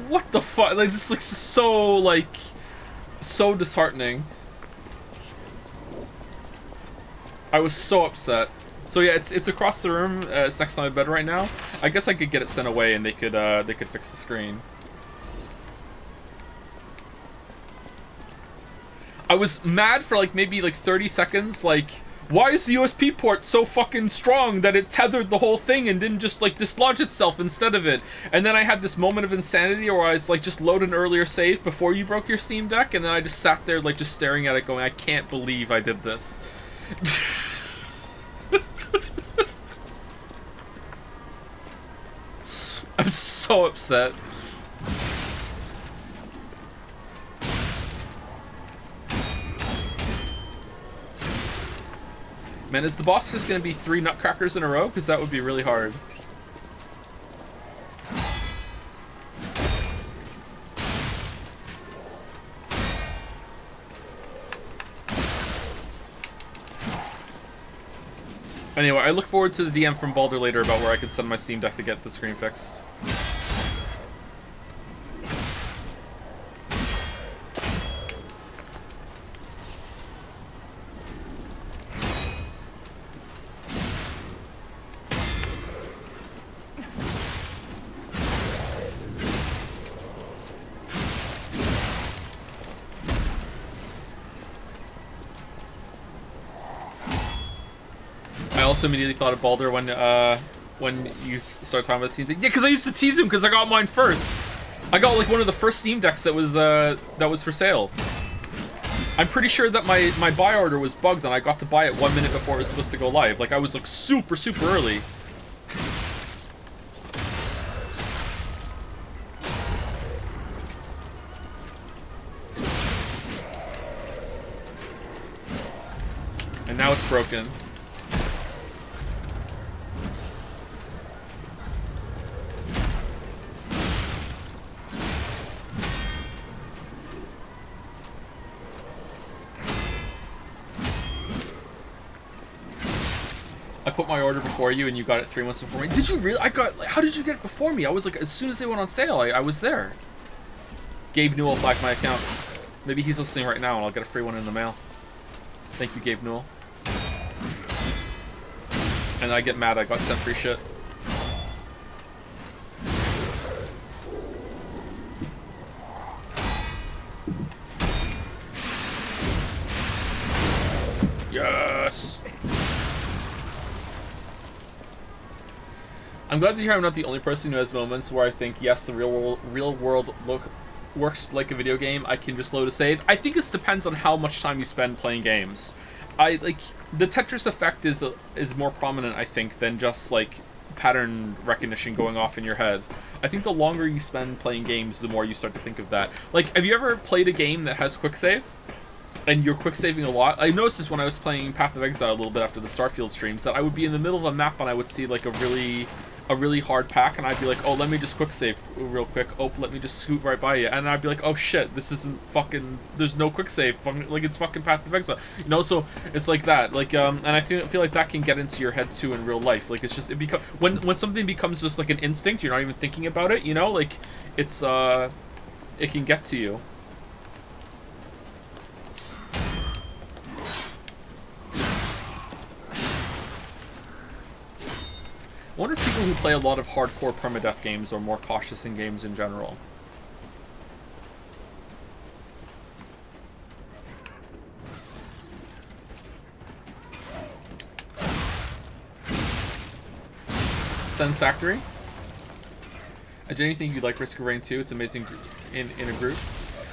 what the fuck? Like, just like so disheartening. I was so upset. So yeah, it's across the room. It's next to my bed right now. I guess I could get it sent away, and they could fix the screen. I was mad for like maybe like 30 seconds. Like, why is the USB port so fucking strong that it tethered the whole thing and didn't just like dislodge itself instead of it? And then I had this moment of insanity where I was like, just load an earlier save before you broke your Steam Deck, and then I just sat there like just staring at it, going, I can't believe I did this. I'm so upset. Man, is the boss just gonna be 3 nutcrackers in a row? Because that would be really hard. Anyway, I look forward to the DM from Balder later about where I can send my Steam Deck to get the screen fixed. I also immediately thought of Balder when you started talking about Steam Deck. Yeah, because I used to tease him because I got mine first. I got like one of the first Steam Decks that was for sale. I'm pretty sure that my buy order was bugged and I got to buy it 1 minute before it was supposed to go live. Like I was like super early. And now it's broken. I put my order before you and you got it 3 months before me. Did you really? How did you get it before me? I was like, as soon as they went on sale, I was there. Gabe Newell flagged my account. Maybe he's listening right now and I'll get a free one in the mail. Thank you, Gabe Newell. And I get mad I got sent free shit. Yes! I'm glad to hear I'm not the only person who has moments where I think, yes, the real world works like a video game. I can just load a save. I think this depends on how much time you spend playing games. The Tetris effect is more prominent, I think, than just like pattern recognition going off in your head. I think the longer you spend playing games, the more you start to think of that. Like, have you ever played a game that has quick save? And you're quick saving a lot. I noticed this when I was playing Path of Exile a little bit after the Starfield streams, that I would be in the middle of a map and I would see like a really hard pack and I'd be like, oh, let me just quick save real quick. Oh, let me just scoot right by you. And I'd be like, oh shit, this isn't fucking, there's no quick save. Like, it's fucking Path of Exile. You know, so it's like that. Like, and I feel like that can get into your head too in real life. Like, it's just, when something becomes just like an instinct, you're not even thinking about it, you know? Like, it's, it can get to you. I wonder if people who play a lot of hardcore permadeath games are more cautious in games in general. Sense Factory. I genuinely think you'd like Risk of Rain 2. It's amazing in a group.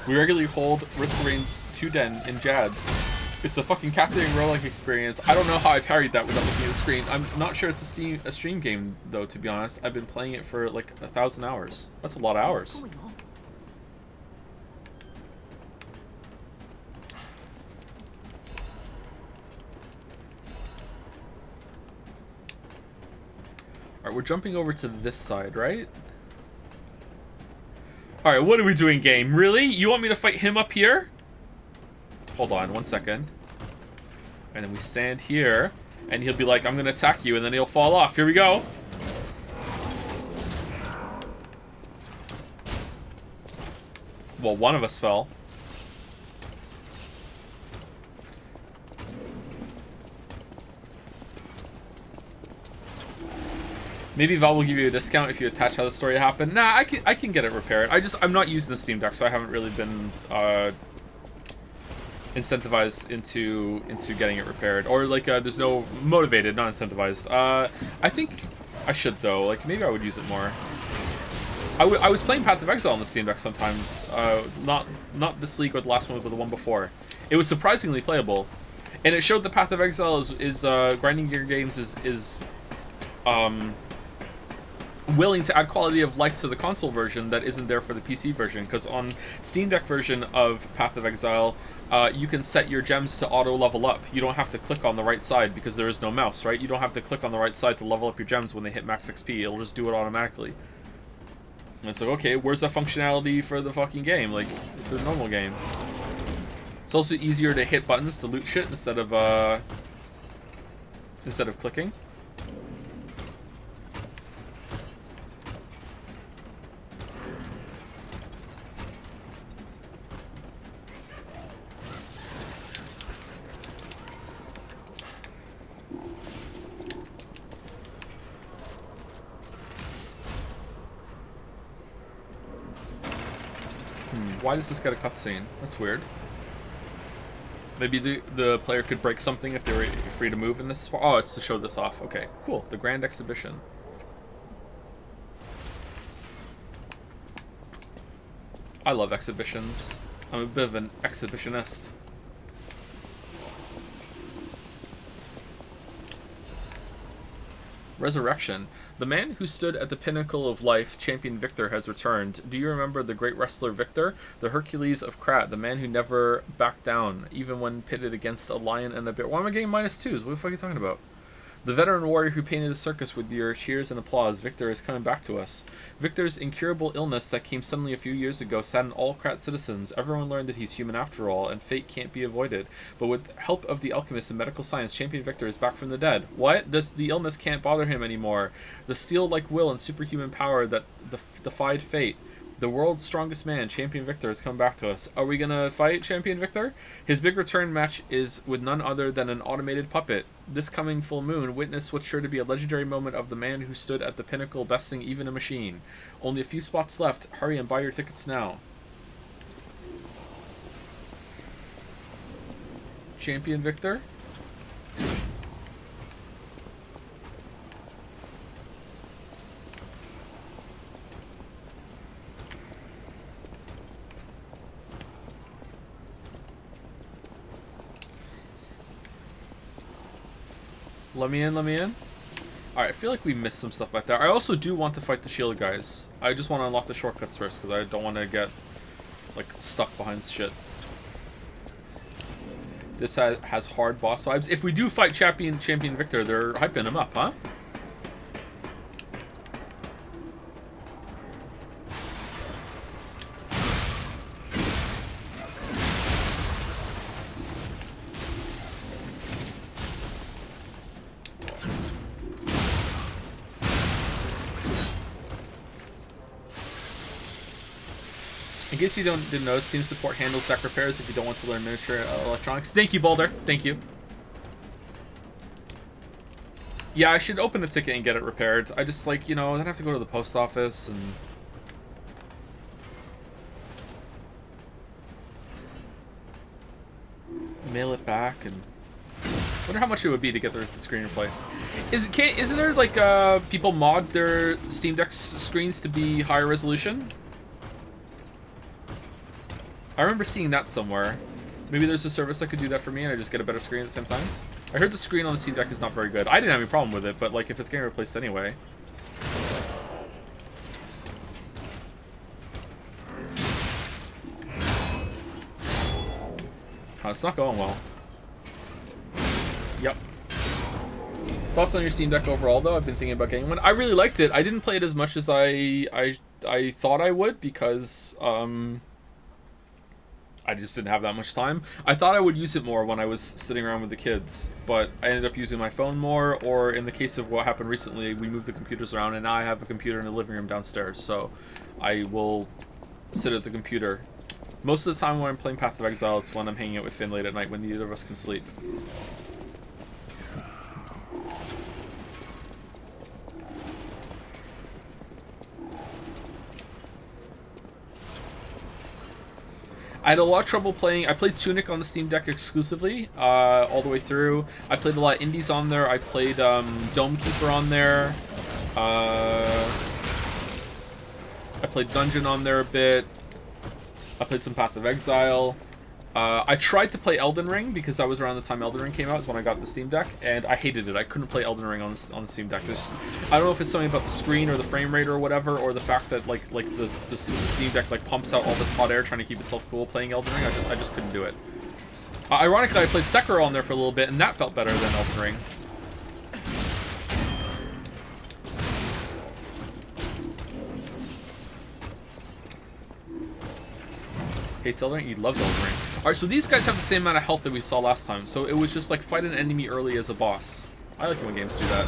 We regularly hold Risk of Rain 2 Den in Jads. It's a fucking captivating roguelike experience. I don't know how I parried that without looking at the screen. I'm not sure it's a stream game, though, to be honest. I've been playing it for like 1,000 hours. That's a lot of hours. Alright, we're jumping over to this side, right? Alright, what are we doing, game? Really? You want me to fight him up here? Hold on, 1 second. And then we stand here, and he'll be like, I'm gonna attack you, and then he'll fall off. Here we go. Well, one of us fell. Maybe Valve will give you a discount if you attach how the story happened. Nah, I can get it repaired. I'm not using the Steam Deck, so I haven't really been incentivized into getting it repaired, or like there's no motivated, not incentivized. I think I should though. Like maybe I would use it more. I was playing Path of Exile on the Steam Deck sometimes. Not this league or the last one, but the one before. It was surprisingly playable, and it showed the Path of Exile is grinding gear games is willing to add quality of life to the console version that isn't there for the PC version, because on Steam Deck version of Path of Exile, you can set your gems to auto level up. You don't have to click on the right side because there is no mouse, right? You don't have to click on the right side to level up your gems when they hit max XP. It'll just do it automatically. And it's like, okay, where's the functionality for the fucking game? Like, for the normal game. It's also easier to hit buttons to loot shit instead of instead of clicking. Why does this get a cutscene? That's weird. Maybe the player could break something if they were free to move in this spot. Oh, it's to show this off. Okay, cool. The Grand Exhibition. I love exhibitions. I'm a bit of an exhibitionist. Resurrection. The man who stood at the pinnacle of life, Champion Victor, has returned. Do you remember the great wrestler Victor? The Hercules of Krat, the man who never backed down, even when pitted against a lion and a bear. Why am I getting -2s? What the fuck are you talking about? The veteran warrior who painted the circus with your cheers and applause. Victor is coming back to us. Victor's incurable illness that came suddenly a few years ago saddened all Krat citizens. Everyone learned that he's human after all, and fate can't be avoided. But with the help of the alchemists and medical science, Champion Victor is back from the dead. What? The illness can't bother him anymore. The steel-like will and superhuman power that defied fate. The world's strongest man, Champion Victor, has come back to us. Are we gonna fight Champion Victor? His big return match is with none other than an automated puppet. This coming full moon, witness what's sure to be a legendary moment of the man who stood at the pinnacle, besting even a machine. Only a few spots left. Hurry and buy your tickets now. Champion Victor? Let me in, let me in. Alright, I feel like we missed some stuff back there. I also do want to fight the shield guys. I just want to unlock the shortcuts first, because I don't want to get, like, stuck behind shit. This has hard boss vibes. If we do fight Champion Victor, they're hyping him up, huh? In case you didn't know, Steam support handles deck repairs if you don't want to learn miniature electronics. Thank you, Boulder. Thank you. Yeah, I should open a ticket and get it repaired. I just, like, you know, then I have to go to the post office and... mail it back and... wonder how much it would be to get the screen replaced. Isn't there, like, people mod their Steam Deck screens to be higher resolution? I remember seeing that somewhere. Maybe there's a service that could do that for me and I just get a better screen at the same time. I heard the screen on the Steam Deck is not very good. I didn't have any problem with it, but like if it's getting replaced anyway. Oh, it's not going well. Yep. Thoughts on your Steam Deck overall though? I've been thinking about getting one. I really liked it. I didn't play it as much as I thought I would because I just didn't have that much time. I thought I would use it more when I was sitting around with the kids, but I ended up using my phone more, or in the case of what happened recently, we moved the computers around and now I have a computer in the living room downstairs, so I will sit at the computer. Most of the time when I'm playing Path of Exile, it's when I'm hanging out with Finn late at night when neither of us can sleep. I had a lot of trouble playing. I played Tunic on the Steam Deck exclusively, all the way through. I played a lot of indies on there. I played Dome Keeper on there. I played Dungeon on there a bit. I played some Path of Exile. I tried to play Elden Ring because that was around the time Elden Ring came out. Is when I got the Steam Deck, and I hated it. I couldn't play Elden Ring on the Steam Deck. I don't know if it's something about the screen or the frame rate or whatever, or the fact that like the Steam Deck like pumps out all this hot air trying to keep itself cool playing Elden Ring. I just couldn't do it. Ironically, I played Sekiro on there for a little bit, and that felt better than Elden Ring. Hates Elden Ring? He loves Elden Ring. Alright, so these guys have the same amount of health that we saw last time, so it was just like fight an enemy early as a boss. I like it when games do that.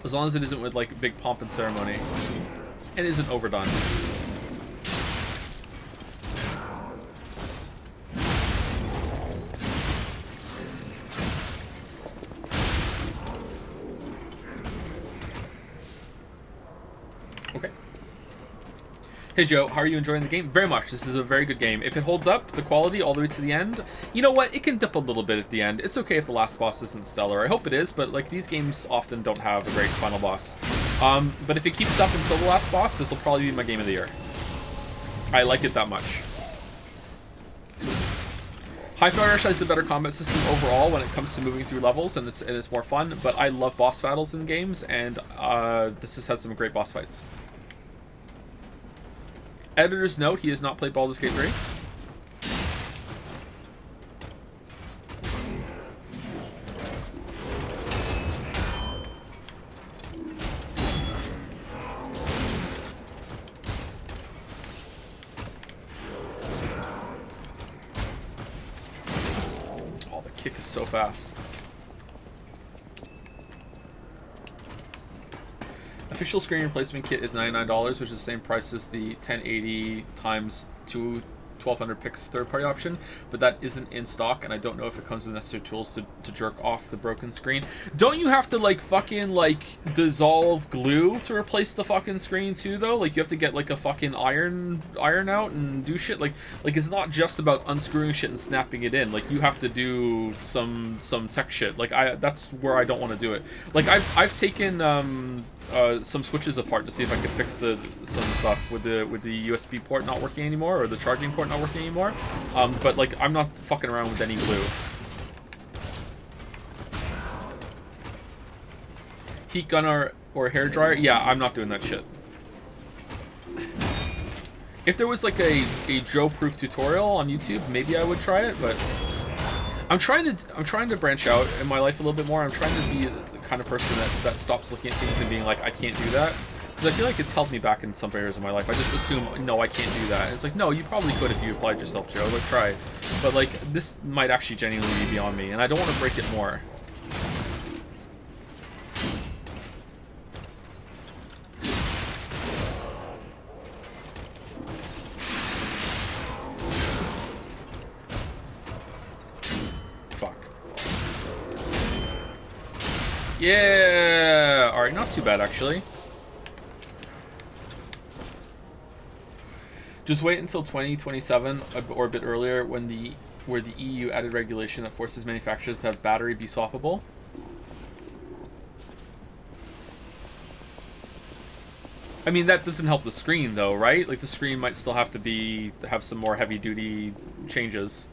As long as it isn't with like big pomp and ceremony. And isn't overdone. Okay. Hey Joe, how are you enjoying the game? Very much. This is a very good game. If it holds up, the quality all the way to the end, you know what? It can dip a little bit at the end. It's okay if the last boss isn't stellar. I hope it is, but like these games often don't have a great final boss. But if it keeps up until the last boss, this will probably be my game of the year. I like it that much. Hi-Fi Rush has a better combat system overall when it comes to moving through levels, and it's more fun. But I love boss battles in games, and this has had some great boss fights. Editor's note: he has not played Baldur's Gate 3. Oh, the kick is so fast. Official screen replacement kit is $99, which is the same price as the 1080 times 1200 pix third-party option, but that isn't in stock, and I don't know if it comes with necessary tools to jerk off the broken screen. Don't you have to like fucking like dissolve glue to replace the fucking screen too, though? Like you have to get like a fucking iron out and do shit. Like it's not just about unscrewing shit and snapping it in. Like you have to do some tech shit. Like that's where I don't want to do it. Like I've taken some switches apart to see if I could fix some stuff with the USB port not working anymore, or the charging port not working anymore. But like I'm not fucking around with any glue. Heat gun or hair dryer? Yeah, I'm not doing that shit. If there was like a Joe-proof tutorial on YouTube, maybe I would try it, but I'm trying to branch out in my life a little bit more. I'm trying to be the kind of person that stops looking at things and being like, I can't do that. Because I feel like it's held me back in some areas of my life. I just assume, no, I can't do that. And it's like, no, you probably could if you applied yourself, Joe. Like, try. But like, this might actually genuinely be beyond me, and I don't want to break it more. Yeah! Alright, not too bad, actually. Just wait until 2027 or a bit earlier where the EU added regulation that forces manufacturers to have battery be swappable. I mean, that doesn't help the screen, though, right? Like, the screen might still have to have some more heavy-duty changes.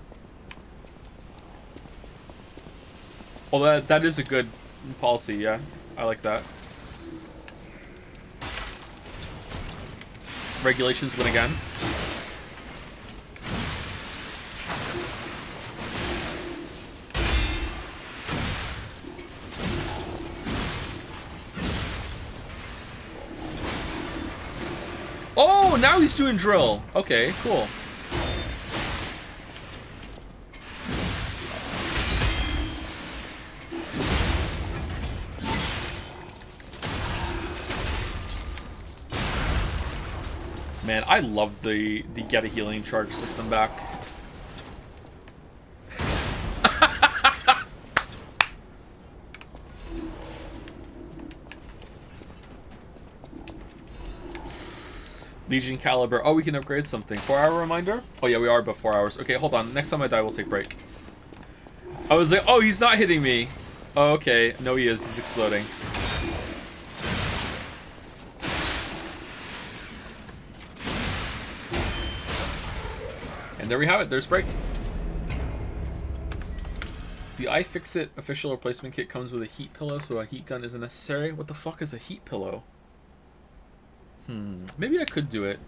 Well, that is a good policy, yeah. I like that. Regulations win again. Oh, now he's doing drill. Okay, cool. Man, I love the get a healing charge system back. Legion Caliber. Oh, we can upgrade something. 4-hour reminder? Oh yeah, we are about 4 hours. Okay, hold on. Next time I die, we'll take a break. I was like, oh, he's not hitting me. Oh, okay. No, he is. He's exploding. And there we have it. There's break. The iFixit official replacement kit comes with a heat pillow, so a heat gun isn't necessary. What the fuck is a heat pillow? Maybe I could do it.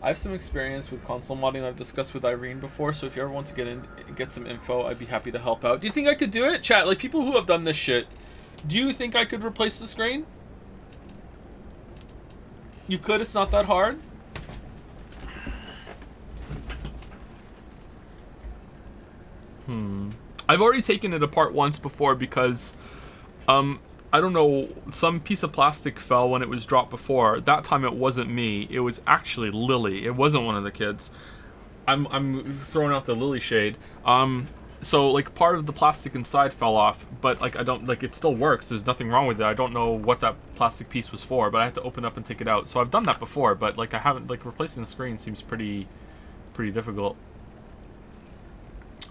I have some experience with console modding that I've discussed with Irene before, so if you ever want to get some info, I'd be happy to help out. Do you think I could do it? Chat, like people who have done this shit, do you think I could replace the screen? You could? It's not that hard? I've already taken it apart once before because, I don't know, some piece of plastic fell when it was dropped before. That time it wasn't me. It was actually Lily. It wasn't one of the kids. I'm throwing out the Lily shade. So like part of the plastic inside fell off, but like I don't like it still works. There's nothing wrong with it. I don't know what that plastic piece was for, but I had to open up and take it out. So I've done that before, but like I haven't like replacing the screen seems pretty difficult.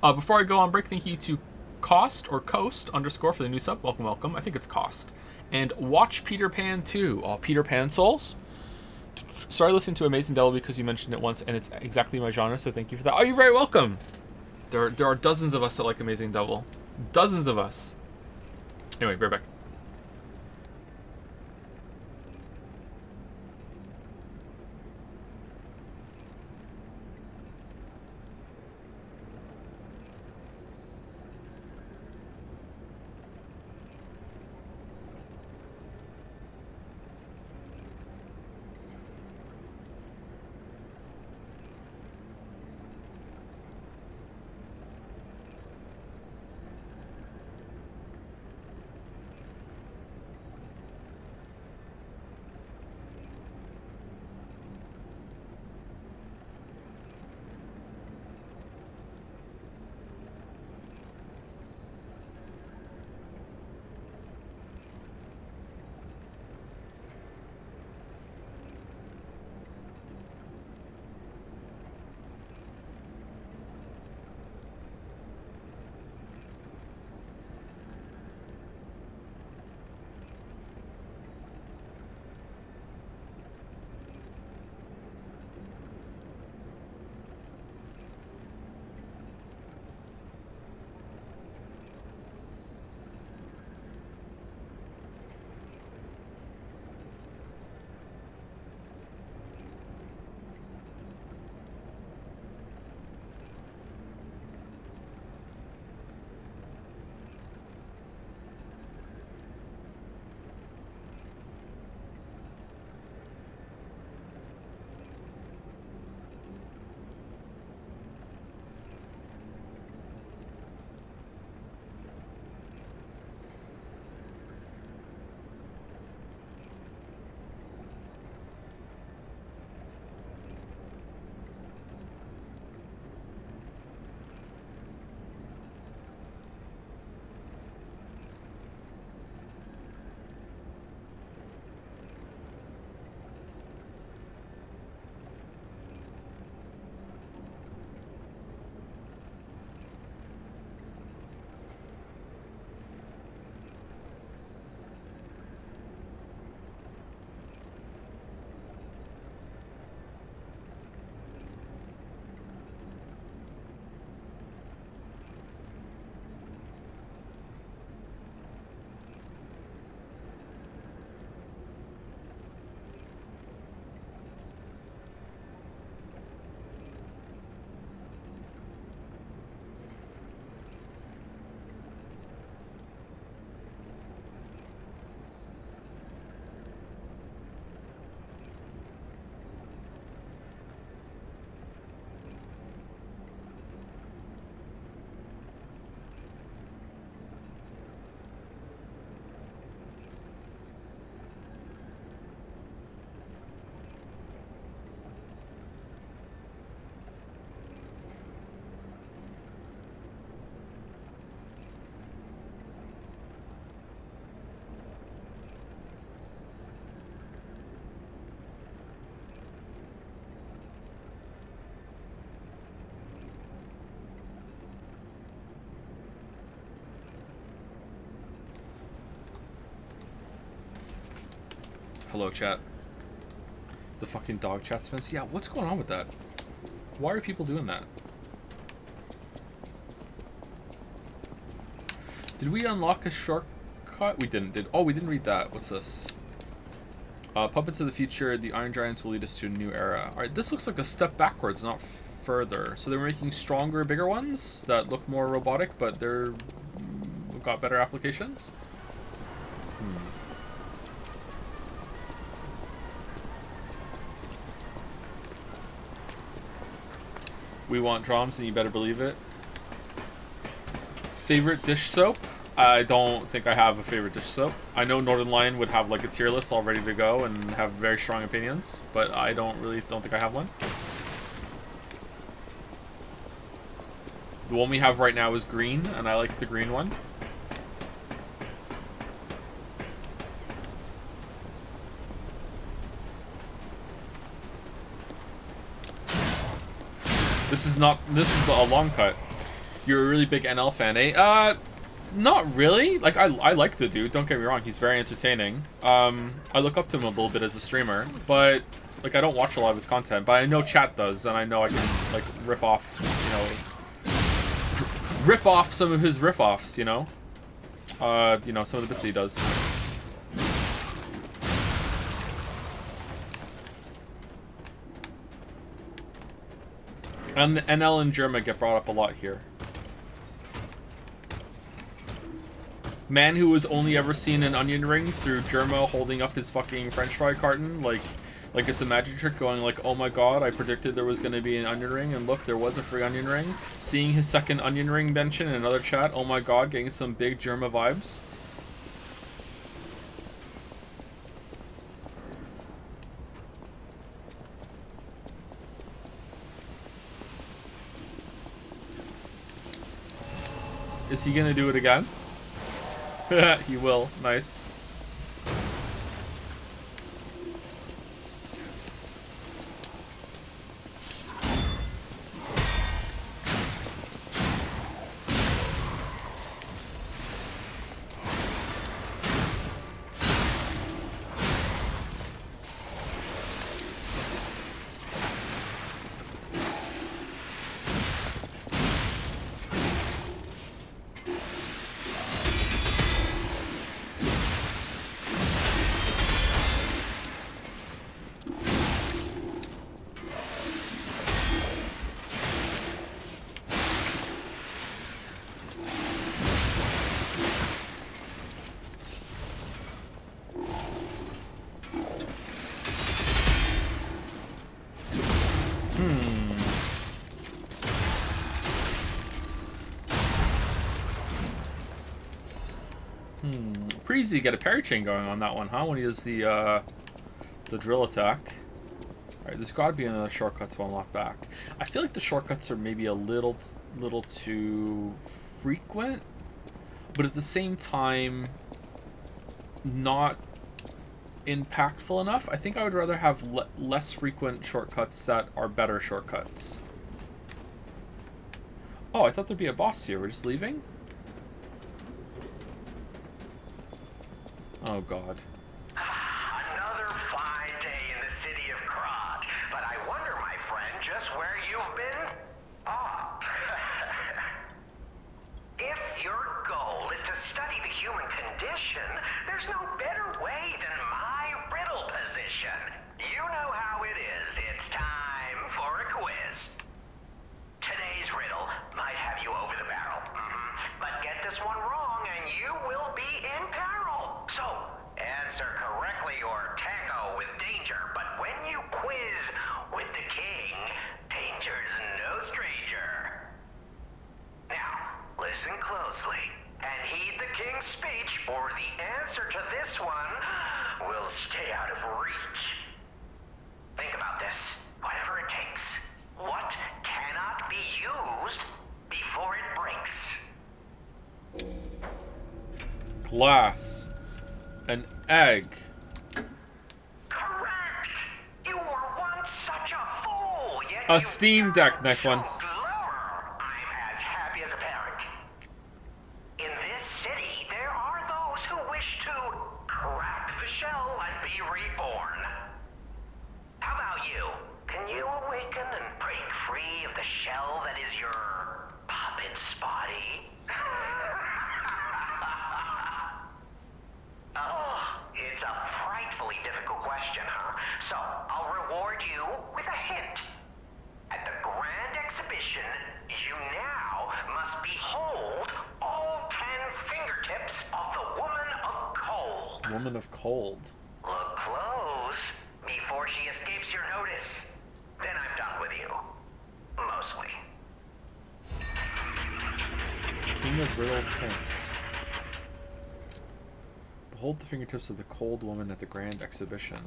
Before I go on break, thank you to Cost or Coast _ for the new sub. Welcome. I think it's Cost. And Watch Peter Pan 2. Oh, Peter Pan Souls. Started listening to Amazing Devil because you mentioned it once, and it's exactly my genre, so thank you for that. Oh, you're very welcome. There are dozens of us that like Amazing Devil. Dozens of us. Anyway, be right back. Hello, chat. The fucking dog chat Spence. Yeah, what's going on with that? Why are people doing that? Did we unlock a shortcut? We didn't. Oh, we didn't read that. What's this? Puppets of the future. The Iron Giants will lead us to a new era. Alright, this looks like a step backwards, not further. So they're making stronger, bigger ones that look more robotic, but they're got better applications? We want Joms, and you better believe it. Favorite dish soap? I don't think I have a favorite dish soap. I know Northern Lion would have like a tier list all ready to go and have very strong opinions, but I don't think I have one. The one we have right now is green, and I like the green one. This is a long cut. You're a really big NL fan, eh? Not really. Like, I like the dude, don't get me wrong, he's very entertaining. I look up to him a little bit as a streamer, but, like, I don't watch a lot of his content, but I know chat does, and I know I can, like, riff off, you know, rip off some of his riff-offs, you know? You know, some of the bits he does. And NL and Germa get brought up a lot here. Man who was only ever seen an onion ring through Germa holding up his fucking french fry carton like it's a magic trick, going like, oh my god, I predicted there was going to be an onion ring, and look, there was a free onion ring. Seeing his second onion ring mention in another chat, oh my god, getting some big Germa vibes. Is he gonna do it again? He will. Nice. Pretty easy to get a parry chain going on that one, huh? When he does the drill attack. Alright, there's got to be another shortcut to unlock back. I feel like the shortcuts are maybe a little too frequent, but at the same time, not impactful enough. I think I would rather have less frequent shortcuts that are better shortcuts. Oh, I thought there'd be a boss here. We're just leaving? Oh, God. Another fine day in the city of Krog, but I wonder, my friend, just where you've been? Ah. If your goal is to study the human condition, there's no better way than my riddle position. You know how it is. It's time for a quiz. Today's riddle might have you over the barrel. But get this one wrong and you will be in peril. So, answer correctly or tango with danger. But when you quiz with the king, danger's no stranger. Now, listen closely and heed the king's speech, or the answer to this one will stay out of reach. Think about this. Whatever it takes. What cannot be used before it breaks? Glass. An egg. Correct! You were once such a fool, yet A Steam Deck. Nice one. I'm as happy as a parent. In this city, there are those who wish to crack the shell and be reborn. How about you? Can you awaken and break free of the shell that is your puppet's body? Oh, it's a frightfully difficult question, huh? So, I'll reward you with a hint. At the Grand Exhibition, you now must behold all 10 fingertips of the Woman of Cold. Woman of Cold. Look close before she escapes your notice. Then I'm done with you. Mostly. King of Riddle's hint. Behold the fingertips of the cold woman at the grand exhibition.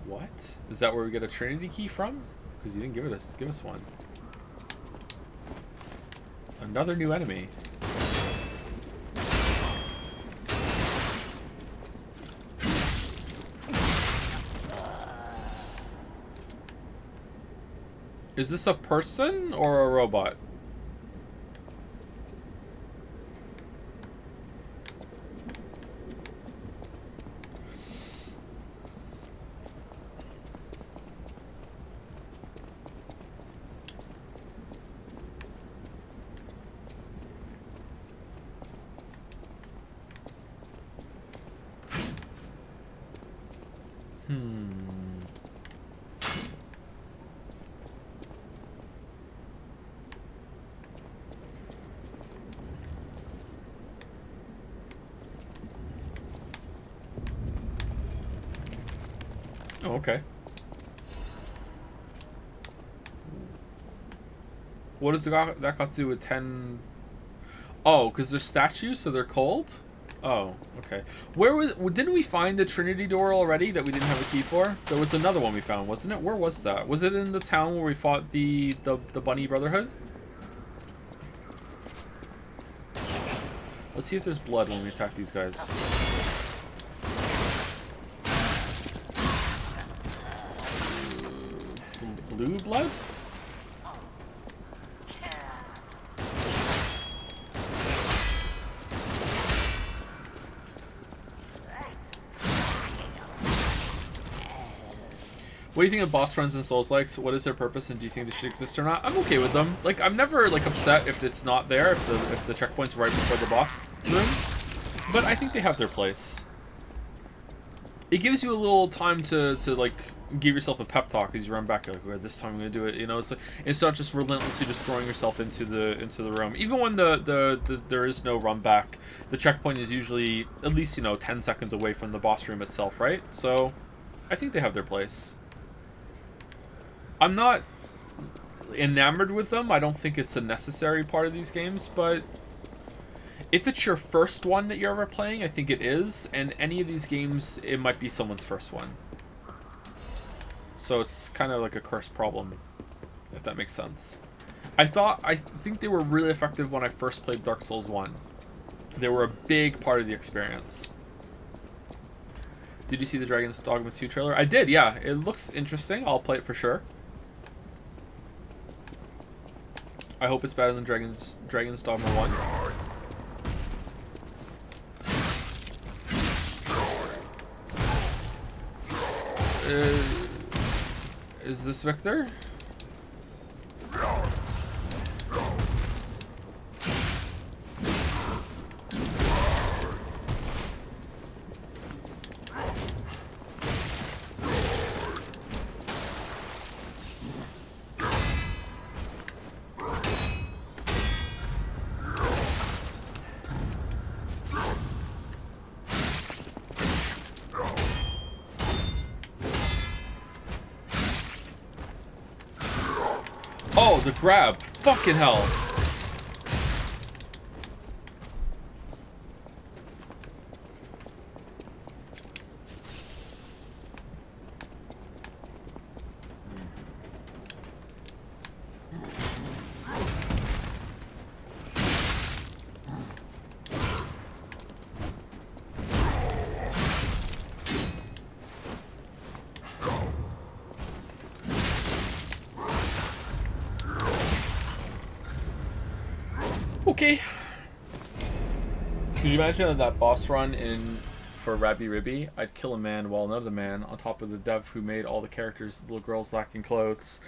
What? Is that where we get a Trinity key from? Because you didn't give us one. Another new enemy. Is this a person or a robot? Oh, okay. What does that got to do with 10? Oh, because they're statues, so they're cold? Oh, okay. Didn't we find the Trinity door already that we didn't have a key for? There was another one we found, wasn't it? Where was that? Was it in the town where we fought the Bunny Brotherhood? Let's see if there's blood when we attack these guys. Blue blood? What do you think of boss runs and Souls-likes? What is their purpose, and do you think they should exist or not? I'm okay with them. Like, I'm never like upset if it's not there, if the checkpoint's right before the boss room. But I think they have their place. It gives you a little time to like give yourself a pep talk as you run back. You're like, okay, this time I'm gonna do it. You know, it's not just relentlessly just throwing yourself into the room. Even when there is no run back, the checkpoint is usually at least 10 seconds away from the boss room itself, right? So I think they have their place. I'm not enamored with them. I don't think it's a necessary part of these games, but if it's your first one that you're ever playing, I think it is. And any of these games, it might be someone's first one. So it's kind of like a cursed problem, if that makes sense. I think they were really effective when I first played Dark Souls 1. They were a big part of the experience. Did you see the Dragon's Dogma 2 trailer? I did, yeah. It looks interesting. I'll play it for sure. I hope it's better than Dragon's Dogma 1. Is this Victor? Oh, the grab. Fucking hell. Okay. Could you imagine that boss run for Rabbi Ribby? I'd kill a man while another man, on top of the dev who made all the characters, little girls lacking clothes.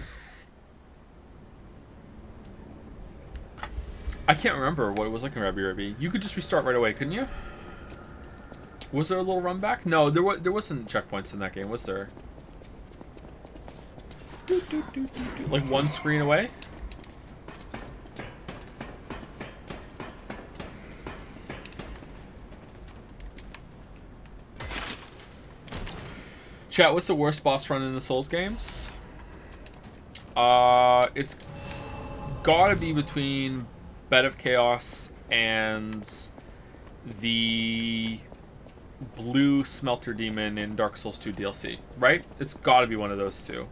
I can't remember what it was like in Rabbi Ribby. You could just restart right away, couldn't you? Was there a little run back? No, there wasn't checkpoints in that game, was there? Like one screen away? Chat, what's the worst boss run in the Souls games? It's gotta be between Bed of Chaos and the blue smelter demon in Dark Souls 2 DLC, right? It's got to be one of those two.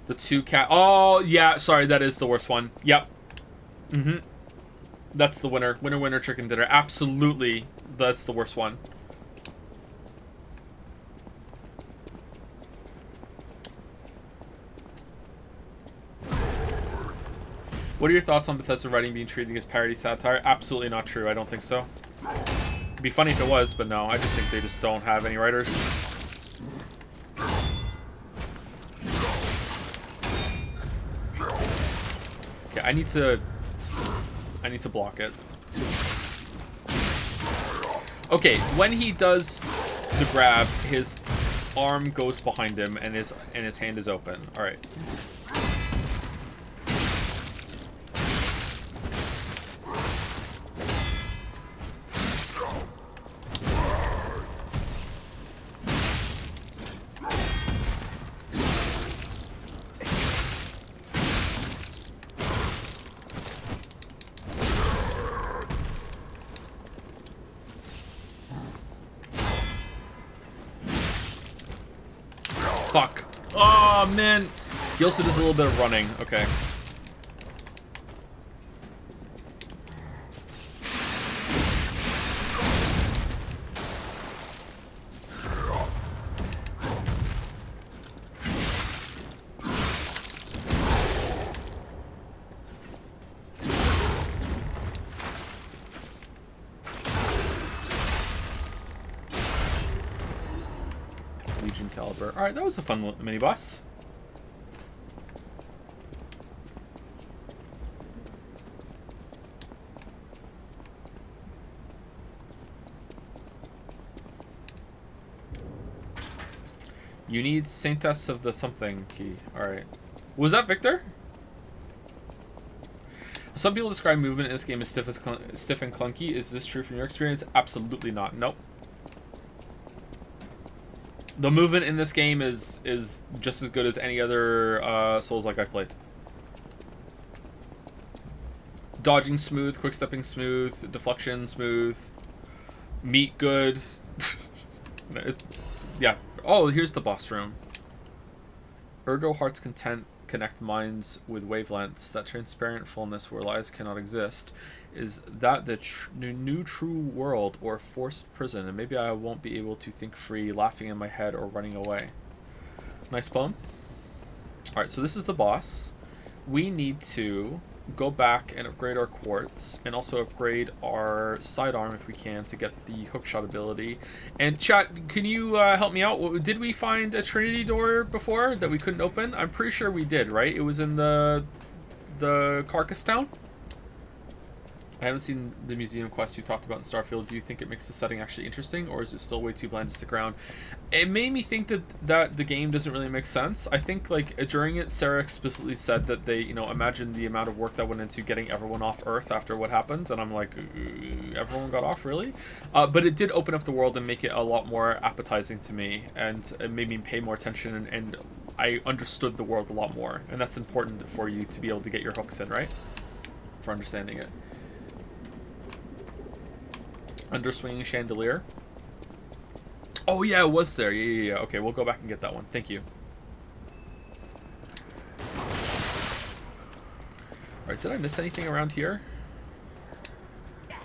The two cat. Oh yeah, sorry, that is the worst one. Yep. That's the winner. Winner, chicken dinner. Absolutely, that's the worst one. What are your thoughts on Bethesda writing being treated as parody satire? Absolutely not true. I don't think so. It'd be funny if it was, but no. I just think they just don't have any writers. Okay, I need to block it. Okay, when he does the grab, his arm goes behind him and his hand is open. All right. Fuck. Oh, man. He also does a little bit of running. Okay. Legion caliber. Alright, that was a fun mini boss. You need Saintess of the something key. Alright. Was that Victor? Some people describe movement in this game as stiff and clunky. Is this true from your experience? Absolutely not. Nope. The movement in this game is just as good as any other Souls-like I've played. Dodging smooth, quick stepping smooth, deflection smooth, meat good. Yeah. Oh, here's the boss room. Ergo heart's content connect minds with wavelengths. That transparent fullness where lies cannot exist. Is that the new true world or forced prison? And maybe I won't be able to think free, laughing in my head or running away. Nice poem. Alright, so this is the boss. We need to go back and upgrade our quartz and also upgrade our sidearm if we can to get the hookshot ability. And chat, can you help me out? Did we find a Trinity door before that we couldn't open? I'm pretty sure we did, right? It was in the Carcass Town? I haven't seen the museum quest you talked about in Starfield. Do you think it makes the setting actually interesting, or is it still way too bland to stick around? It made me think that the game doesn't really make sense. I think, like, during it, Sarah explicitly said that they, you know, imagine the amount of work that went into getting everyone off Earth after what happened, and I'm like, everyone got off, really? But it did open up the world and make it a lot more appetizing to me, and it made me pay more attention, and I understood the world a lot more, and that's important for you to be able to get your hooks in, right? For understanding it. Underswinging chandelier. Oh yeah, it was there. Yeah. Okay, we'll go back and get that one. Thank you. Alright, did I miss anything around here? Oh,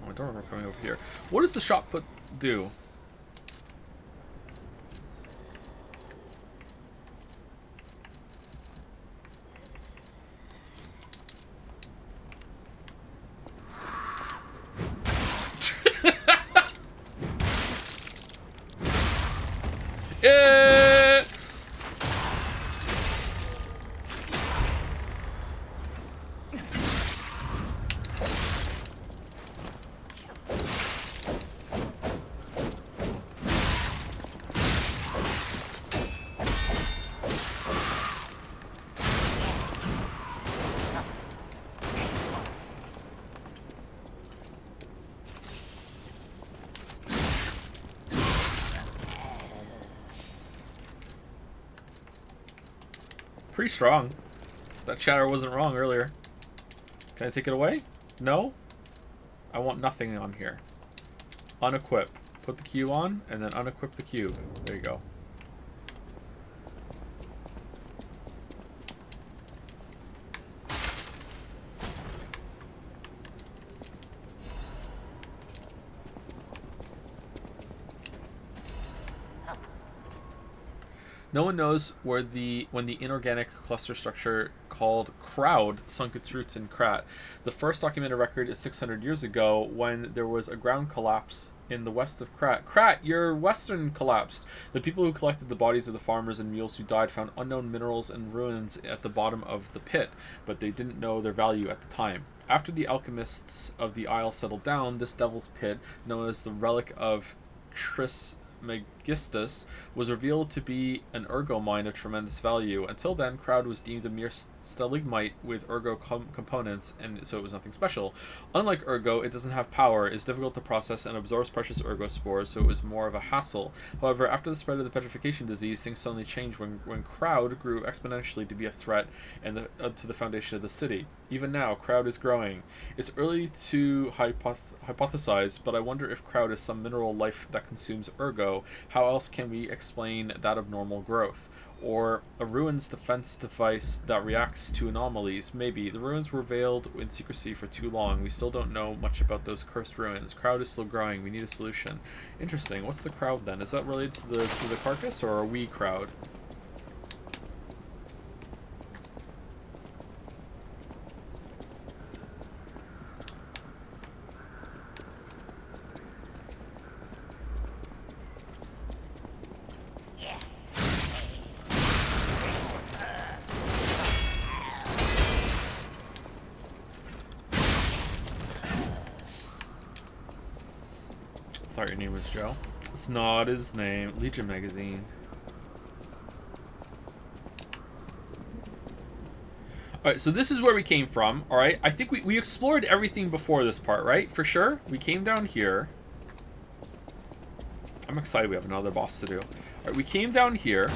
I don't remember coming over here. What does the shot put do? Pretty strong. That chatter wasn't wrong earlier. Can I take it away? No? I want nothing on here. Unequip. Put the cube on, and then unequip the cube. There you go. No one knows when the inorganic cluster structure called Crowd sunk its roots in Krat. The first documented record is 600 years ago when there was a ground collapse in the west of Krat. Krat, your western collapsed. The people who collected the bodies of the farmers and mules who died found unknown minerals and ruins at the bottom of the pit, but they didn't know their value at the time. After the alchemists of the Isle settled down, this devil's pit, known as the relic of Trismegistus, was revealed to be an ergo mine of tremendous value. Until then, Crowd was deemed a mere stalagmite with ergo components, and so it was nothing special. Unlike ergo, it doesn't have power, is difficult to process, and absorbs precious ergo spores, so it was more of a hassle. However, after the spread of the petrification disease, things suddenly changed when Crowd grew exponentially to be a threat and to the foundation of the city. Even now, Crowd is growing. It's early to hypothesize, but I wonder if Crowd is some mineral life that consumes ergo. How else can we explain that abnormal growth? Or a ruins defense device that reacts to anomalies? Maybe. The ruins were veiled in secrecy for too long. We still don't know much about those cursed ruins. Crowd is still growing. We need a solution. Interesting. What's the Crowd then? Is that related to the carcass, or are we Crowd? Thought your name was Joe. It's not his name. Legion magazine. Alright, so this is where we came from. Alright, I think we explored everything before this part, right? For sure. We came down here. I'm excited we have another boss to do. Alright, we came down here.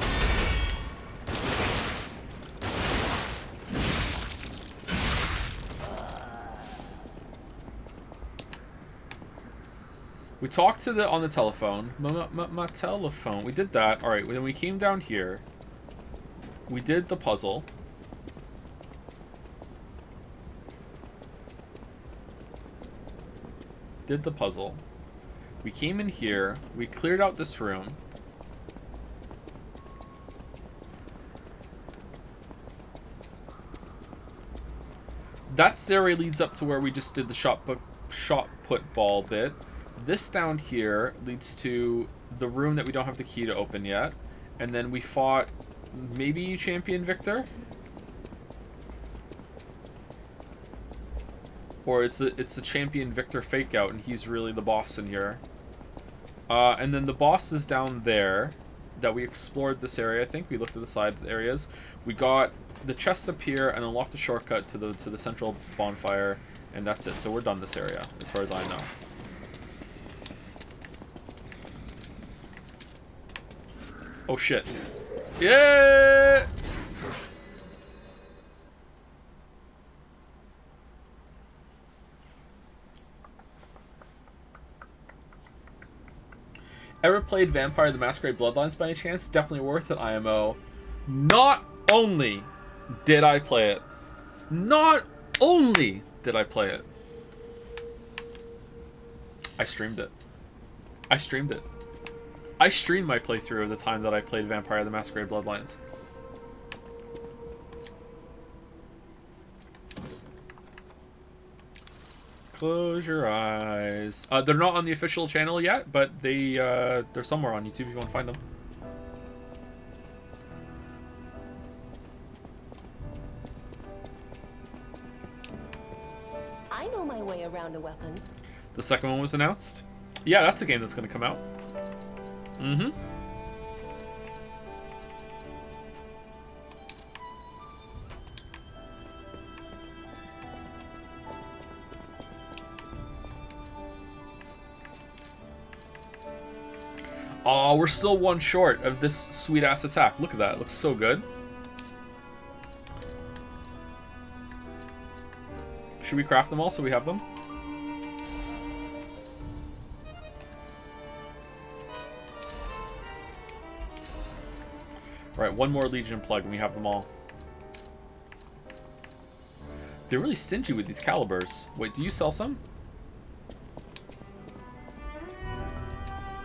We talked to on the telephone. My telephone. We did that. Alright, then we came down here. We did the puzzle. Did the puzzle. We came in here. We cleared out this room. That stairway leads up to where we just did the shot put ball bit. This down here leads to the room that we don't have the key to open yet. And then we fought maybe Champion Victor? Or it's the Champion Victor fake out and he's really the boss in here. And then the boss is down there that we explored this area. I think we looked at the side areas. We got the chest up here and unlocked the shortcut to the central bonfire, and that's it. So we're done this area as far as I know. Oh shit. Yeah! Ever played Vampire the Masquerade Bloodlines by any chance? Definitely worth it, IMO. Not only did I play it, not only did I play it, I streamed it. I streamed it. I streamed my playthrough of the time that I played Vampire the Masquerade Bloodlines. Close your eyes. They're not on the official channel yet, but they're somewhere on YouTube if you want to find them. I know my way around a weapon. The second one was announced. Yeah, that's a game that's going to come out. Mm-hmm. Oh, we're still one short of this sweet-ass attack. Look at that. It looks so good. Should we craft them all so we have them? Right, one more Legion plug and we have them all. They're really stingy with these calibers. Wait, do you sell some?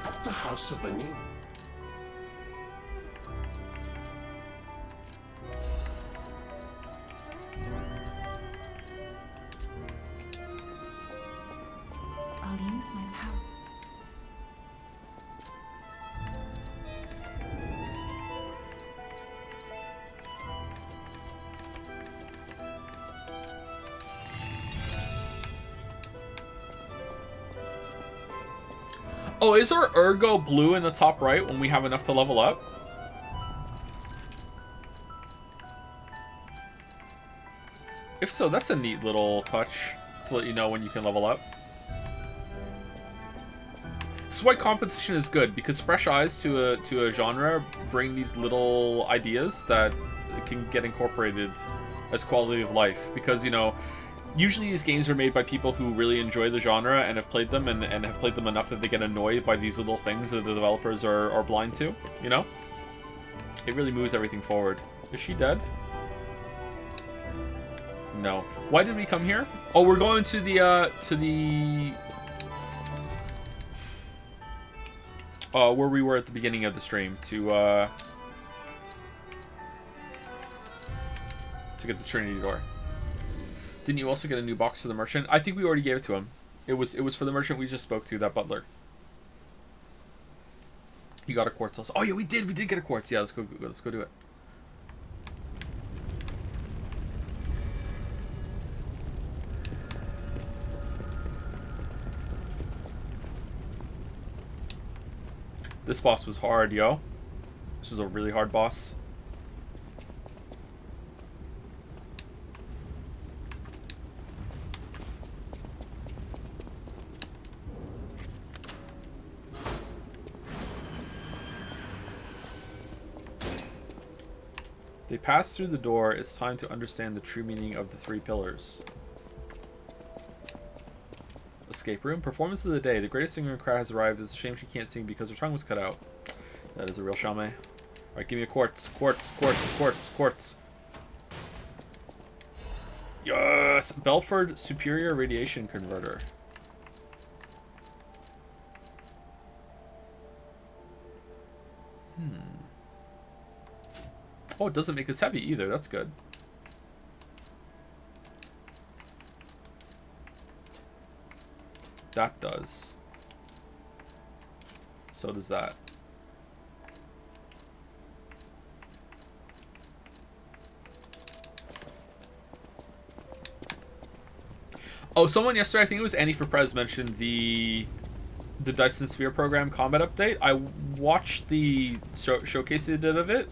At the House of Anin. I'll use my power. Oh, is our Ergo blue in the top right when we have enough to level up? If so, that's a neat little touch to let you know when you can level up. Swipe competition is good because fresh eyes to a genre bring these little ideas that can get incorporated as quality of life. Because, you know, usually these games are made by people who really enjoy the genre and have played them and have played them enough that they get annoyed by these little things that the developers are blind to, you know? It really moves everything forward. Is she dead? No. Why did we come here? Oh, we're going to the where we were at the beginning of the stream to get the Trinity door. Didn't you also get a new box for the merchant? I think we already gave it to him. It was for the merchant we just spoke to, that butler. You got a quartz also. Oh yeah, we did get a quartz. Yeah, let's go do it. This boss was hard, yo. This was a really hard boss. They pass through the door. It's time to understand the true meaning of the 3 pillars. Escape room. Performance of the day. The greatest singer in the crowd has arrived. It's a shame she can't sing because her tongue was cut out. That is a real shame. Alright, give me a quartz. Quartz. Yes! Belford Superior Radiation Converter. Oh, it doesn't make us heavy either. That's good. That does. So does that. Oh, someone yesterday, I think it was Annie for Prez, mentioned the Dyson Sphere program combat update. I watched the showcase they did of it.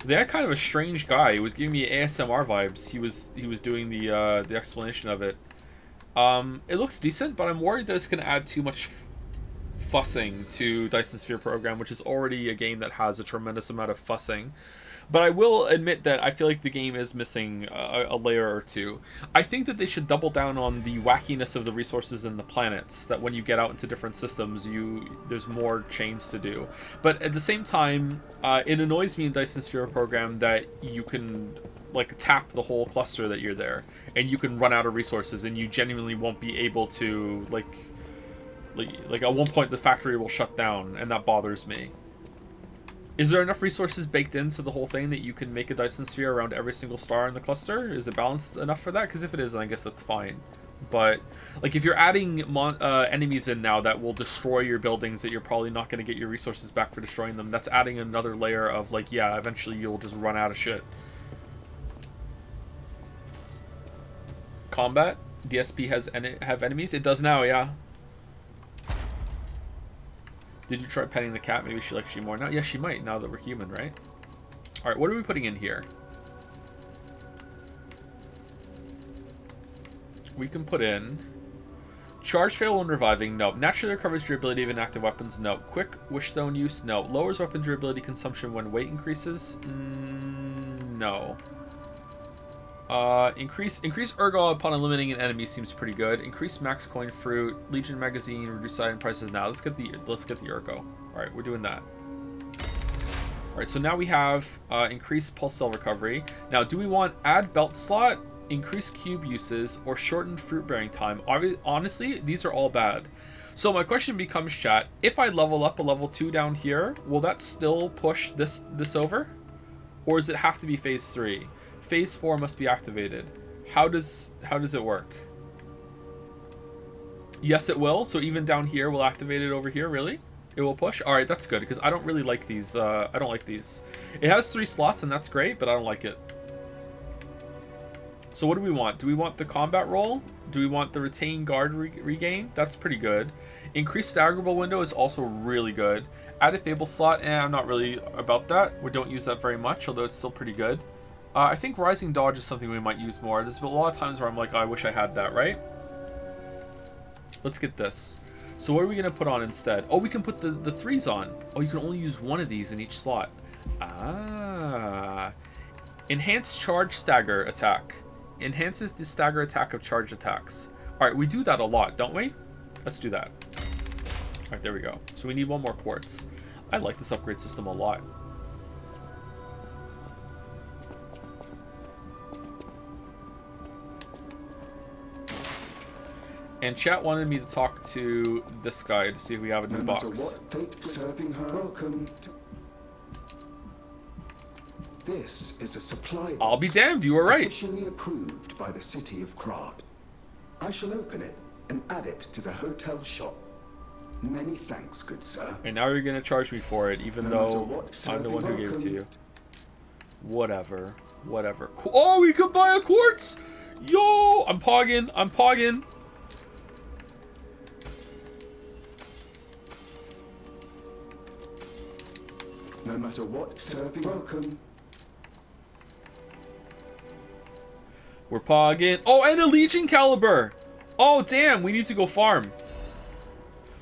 They had kind of a strange guy. He was giving me ASMR vibes. He was doing the explanation of it. It looks decent, but I'm worried that it's going to add too much fussing to Dyson Sphere program, which is already a game that has a tremendous amount of fussing. But I will admit that I feel like the game is missing a layer or two. I think that they should double down on the wackiness of the resources and the planets, that when you get out into different systems, there's more chains to do. But at the same time, it annoys me in Dyson Sphere program that you can like tap the whole cluster that you're there, and you can run out of resources, and you genuinely won't be able to like at one point the factory will shut down, and that bothers me. Is there enough resources baked into the whole thing that you can make a Dyson Sphere around every single star in the cluster? Is it balanced enough for that? Because if it is, then I guess that's fine. But like if you're adding enemies in now that will destroy your buildings, that you're probably not going to get your resources back for destroying them, that's adding another layer of like, yeah, eventually you'll just run out of shit. Combat? DSP have enemies? It does now, yeah. Did you try petting the cat? Maybe she likes you more now. Yeah, she might, now that we're human, right? Alright, what are we putting in here? We can put in... Charge fail when reviving, no. Naturally recovers durability of inactive weapons, no. Quick wishstone use, no. Lowers weapon durability consumption when weight increases, no. Increase Ergo upon eliminating an enemy seems pretty good. Increase max coin fruit, Legion magazine, reduce item prices now. Let's get the Ergo. All right, we're doing that. All right, so now we have increased pulse cell recovery. Now, do we want add belt slot, increase cube uses, or shortened fruit bearing time? Honestly, these are all bad. So my question becomes, chat, if I level up a level 2 down here, will that still push this over? Or does it have to be phase 3? Phase 4 must be activated. How does it work? Yes, it will. So even down here, we'll activate it over here. Really? It will push? All right, that's good, because I don't really like these. I don't like these. It has 3 slots, and that's great, but I don't like it. So what do we want? Do we want the combat roll? Do we want the retain guard regain? That's pretty good. Increased staggerable window is also really good. Add a fable slot, I'm not really about that. We don't use that very much, although it's still pretty good. I think rising dodge is something we might use more. There's a lot of times where I'm like, oh, I wish I had that, right? Let's get this. So what are we going to put on instead? Oh, we can put the 3s on. Oh, you can only use one of these in each slot. Ah. Enhanced charge stagger attack. Enhances the stagger attack of charge attacks. All right, we do that a lot, don't we? Let's do that. All right, there we go. So we need 1 more quartz. I like this upgrade system a lot. And chat wanted me to talk to this guy to see if we have a new box. What fate serving her. Welcome to... This is a supply box. I'll be damned, you were right. Officially approved by the city of Krat. I shall open it and add it to the hotel shop. Many thanks, good sir. And now you're gonna charge me for it, even though I'm the one who gave it to you. Whatever. Whatever. Oh, we could buy a quartz! Yo! I'm pogging. I'm pogging. No matter what, serving welcome. We're pogging. Oh, and a Legion caliber! Oh, damn, we need to go farm.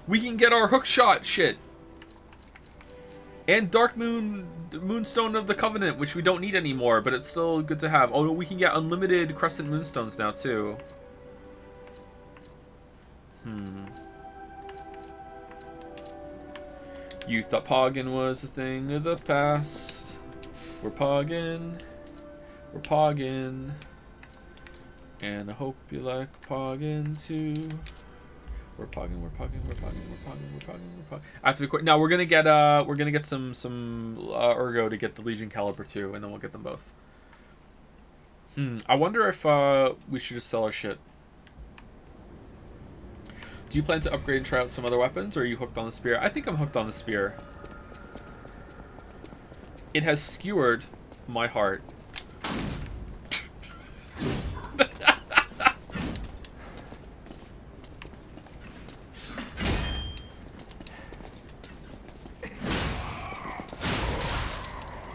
We can get our hook shot shit. And Dark Moonstone of the Covenant, which we don't need anymore, but it's still good to have. Oh, no, we can get unlimited Crescent Moonstones now, too. You thought pogging was a thing of the past. We're pogging. We're pogging. And I hope you like pogging too. We're pogging, we're pogging, we're pogging, we're pogging, we're pogging, we're pogging. I have to be quick. Now we're gonna get some Ergo to get the Legion caliber too, and then we'll get them both. I wonder if we should just sell our shit. Do you plan to upgrade and try out some other weapons, or are you hooked on the spear? I think I'm hooked on the spear. It has skewered my heart.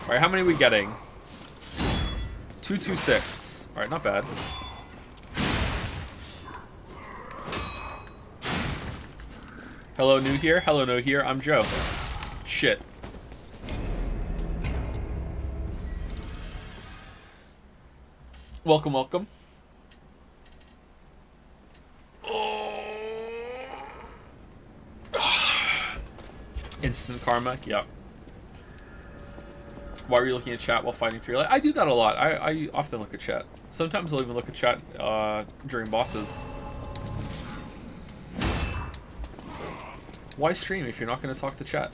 Alright, how many are we getting? 226. Alright, not bad. Hello, new here. Hello, no here. I'm Joe. Shit. Welcome, welcome. Instant karma. Yep. Why are you looking at chat while fighting for your life? I do that a lot. I often look at chat. Sometimes I'll even look at chat during bosses. Why stream if you're not going to talk to chat?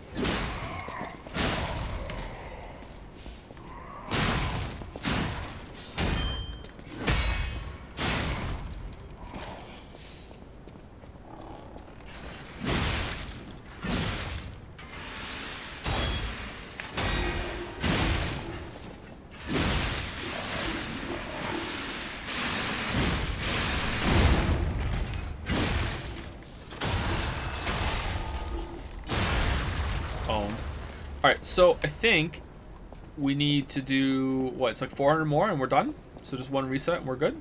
So I think we need to do what? It's like 400 more and we're done. So just one reset and we're good.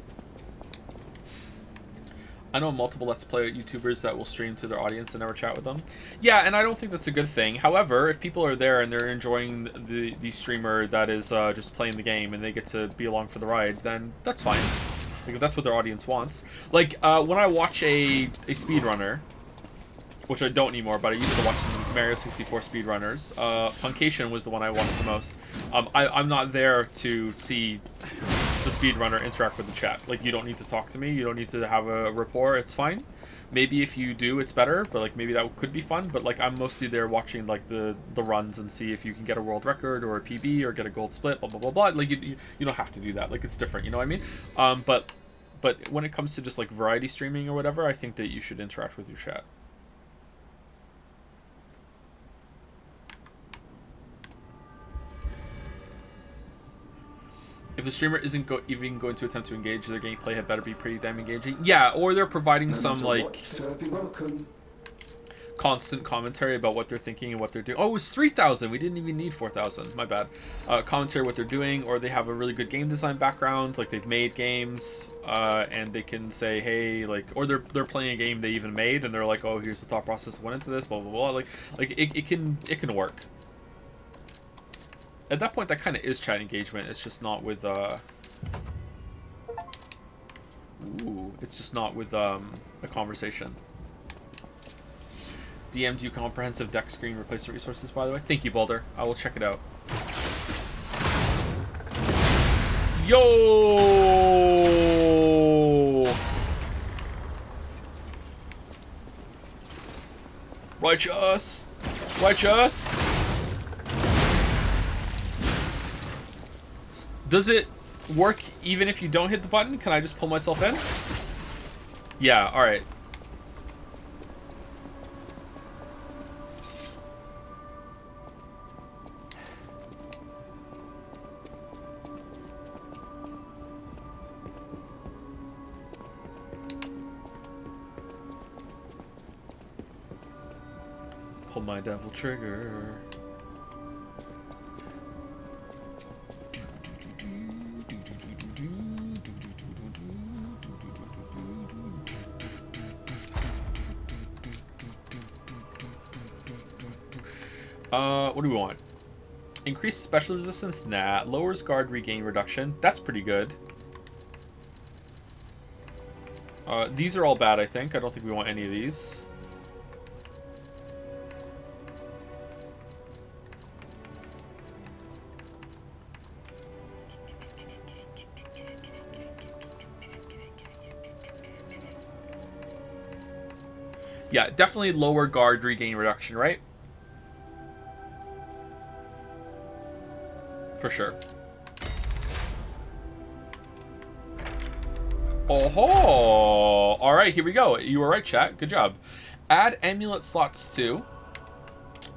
I know multiple Let's Play YouTubers that will stream to their audience and never chat with them. Yeah, and I don't think that's a good thing. However, if people are there and they're enjoying the streamer that is just playing the game and they get to be along for the ride, then that's fine. Like, if that's what their audience wants. Like, when I watch a speedrunner, which I don't anymore, but I used to watch some Mario 64 speedrunners. Funcation was the one I watched the most. I'm not there to see the speedrunner interact with the chat. Like, you don't need to talk to me. You don't need to have a rapport. It's fine. Maybe if you do, it's better. But like, maybe that could be fun. But like, I'm mostly there watching like the runs and see if you can get a world record or a PB or get a gold split. Blah blah blah blah. Like, you don't have to do that. Like, it's different. You know what I mean? But when it comes to just like variety streaming or whatever, I think that you should interact with your chat. If the streamer isn't even going to attempt to engage, their gameplay had better be pretty damn engaging. Yeah, or they're providing some like constant commentary about what they're thinking and what they're doing. Oh, it was 3,000. We didn't even need 4,000. My bad. Commentary what they're doing, or they have a really good game design background, like they've made games, and they can say, hey, like, or they're playing a game they even made, and they're like, oh, here's the thought process that went into this, blah blah blah. Like it can work. At that point, that kind of is chat engagement. It's just not with it's just not with a conversation. DM'd you comprehensive deck screen replacement resources, by the way. Thank you, Boulder. I will check it out. Yo! Righteous! Righteous! Does it work even if you don't hit the button? Can I just pull myself in? Yeah, alright. Pull my devil trigger. What do we want? Increase special resistance? Nah. Lowers guard regain reduction. That's pretty good. These are all bad, I think. I don't think we want any of these. Yeah, definitely lower guard regain reduction, right? For sure. Oh, all right, here we go. You were right, chat. Good job. Add amulet slots to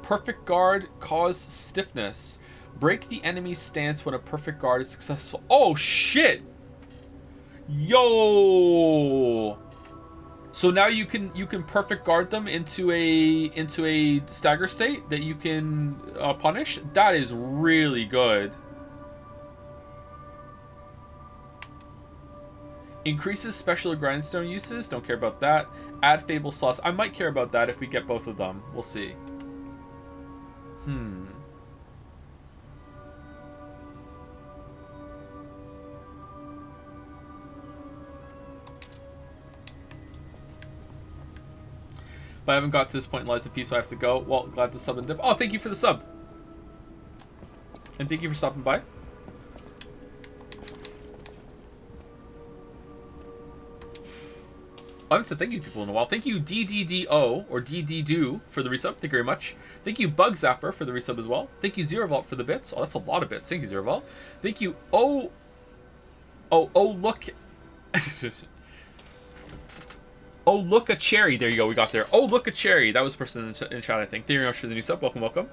perfect guard, cause stiffness. Break the enemy's stance when a perfect guard is successful. Oh shit! Yo! So now you can perfect guard them into a stagger state that you can punish. That is really good. Increases special grindstone uses. Don't care about that. Add fable slots. I might care about that if we get both of them. We'll see. But I haven't got to this point in Lies of Peace, so I have to go. Well, glad to sub and dip. Oh, thank you for the sub. And thank you for stopping by. I haven't said thank you to people in a while. Thank you DDDO, or DDDO, for the resub. Thank you very much. Thank you Bug Zapper for the resub as well. Thank you Zero Vault for the bits. Oh, that's a lot of bits. Thank you Zero Vault. Thank you look... Oh, look a cherry. There you go. We got there. Oh, look a cherry. That was the person in chat, I think. Thank you very much for the new sub. Welcome, welcome.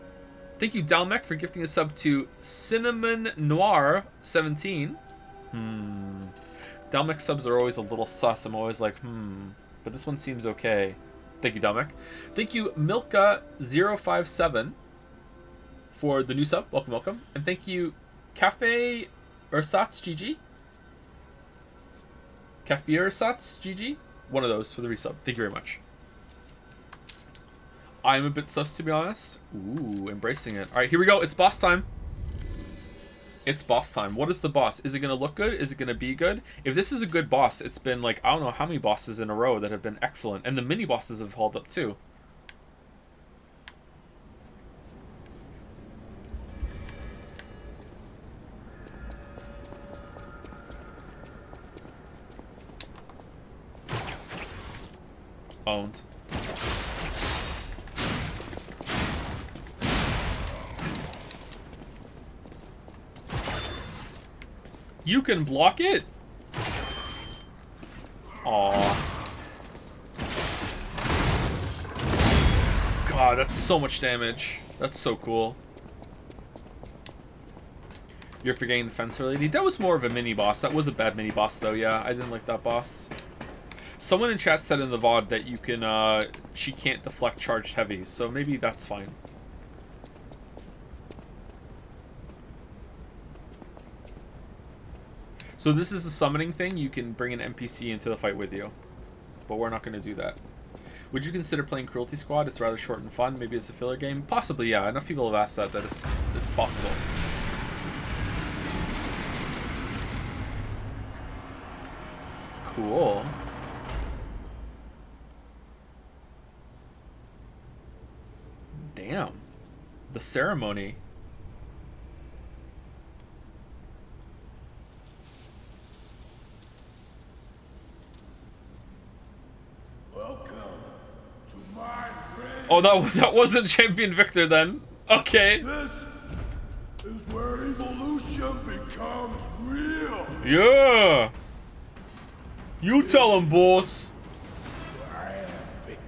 Thank you, Dalmec, for gifting a sub to Cinnamon Noir 17. Dalmec subs are always a little sus. I'm always like, but this one seems okay. Thank you, Dalmec. Thank you, Milka057 for the new sub. Welcome, welcome. And thank you, Cafe Ersatz GG. Cafe Ersatz GG One of those for the resub. Thank you very much. I'm a bit sus, to be honest. Ooh, embracing it. All right, here we go. It's boss time. It's boss time. What is the boss? Is it going to look good? Is it going to be good? If this is a good boss, it's been like, I don't know how many bosses in a row that have been excellent. And the mini bosses have held up too. Owned. You can block it? Aw. God, that's so much damage. That's so cool. You're forgetting the fencer lady? That was more of a mini boss. That was a bad mini boss though, yeah. I didn't like that boss. Someone in chat said in the VOD that you can, she can't deflect charged heavies, so maybe that's fine. So this is the summoning thing. You can bring an NPC into the fight with you. But we're not going to do that. Would you consider playing Cruelty Squad? It's rather short and fun. Maybe it's a filler game. Possibly, yeah. Enough people have asked that it's possible. Cool. Damn. The ceremony. Oh, that wasn't Champion Victor then. Okay. This is where evolution becomes real. Yeah. You tell him, boss. I am Victor,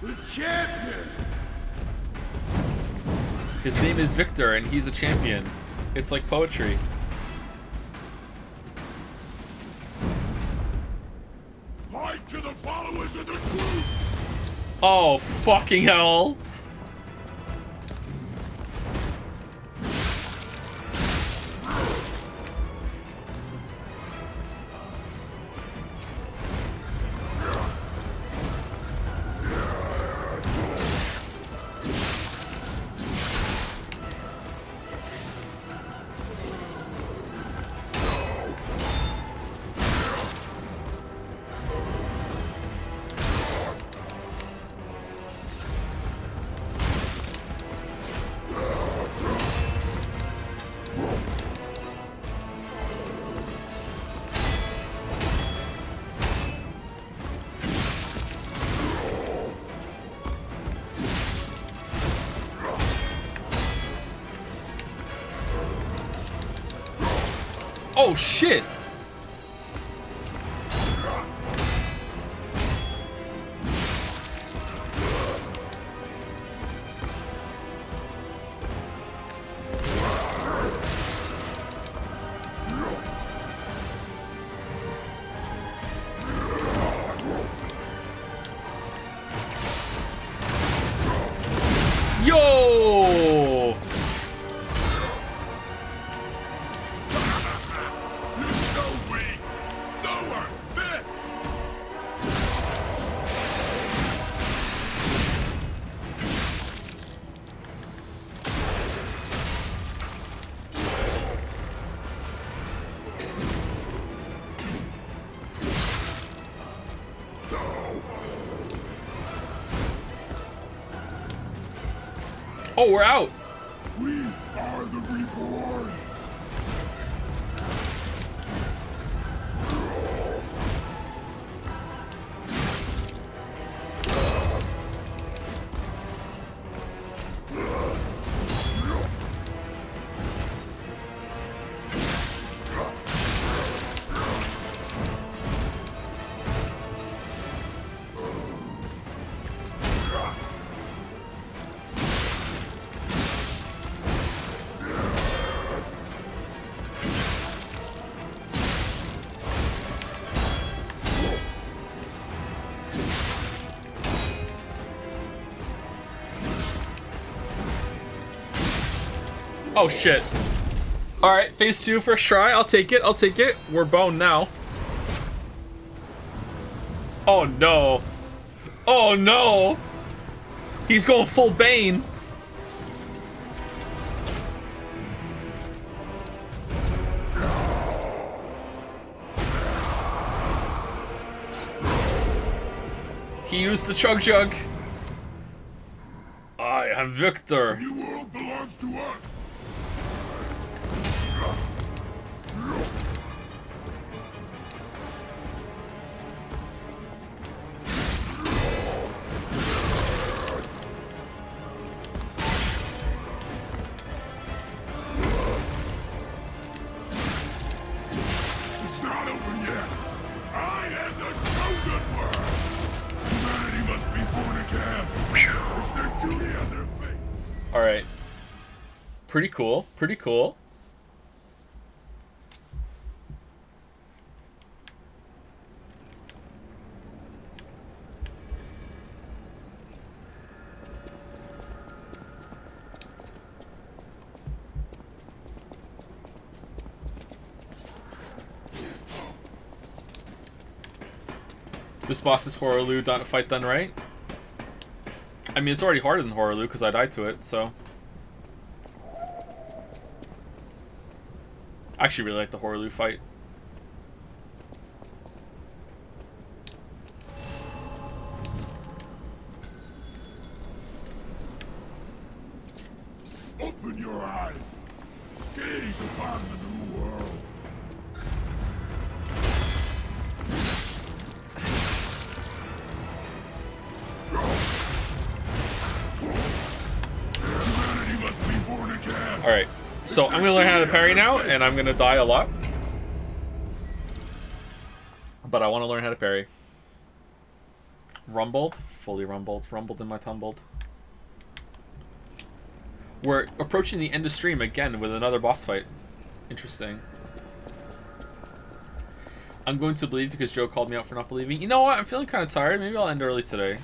the champion. His name is Victor, and he's a champion. It's like poetry. Light to the followers of the truth. Oh, fucking hell. Oh shit! Yo! Oh, we're out. We are the reborn. Oh shit. Alright, phase 2 first try. I'll take it. I'll take it. We're boned now. Oh no. Oh no. He's going full Bane. He used the chug jug. I am Victor. The new world belongs to us. It's not over yet. I am the chosen one. Humanity must be born again. It's their duty and their fate. All right. Pretty cool. Pretty cool. This boss is Horaloo fight done right. I mean, it's already harder than Horaloo because I died to it, so. I actually really like the Horaloo fight. Open your eyes. Gaze upon the new world. Humanity must be born again. Alright, so I'm gonna learn how to parry now, and I'm gonna die a lot. But I want to learn how to parry. Rumbled? Fully rumbled. Rumbled in my tumbled. We're approaching the end of stream again with another boss fight. Interesting. I'm going to believe because Joe called me out for not believing. You know what? I'm feeling kind of tired. Maybe I'll end early today.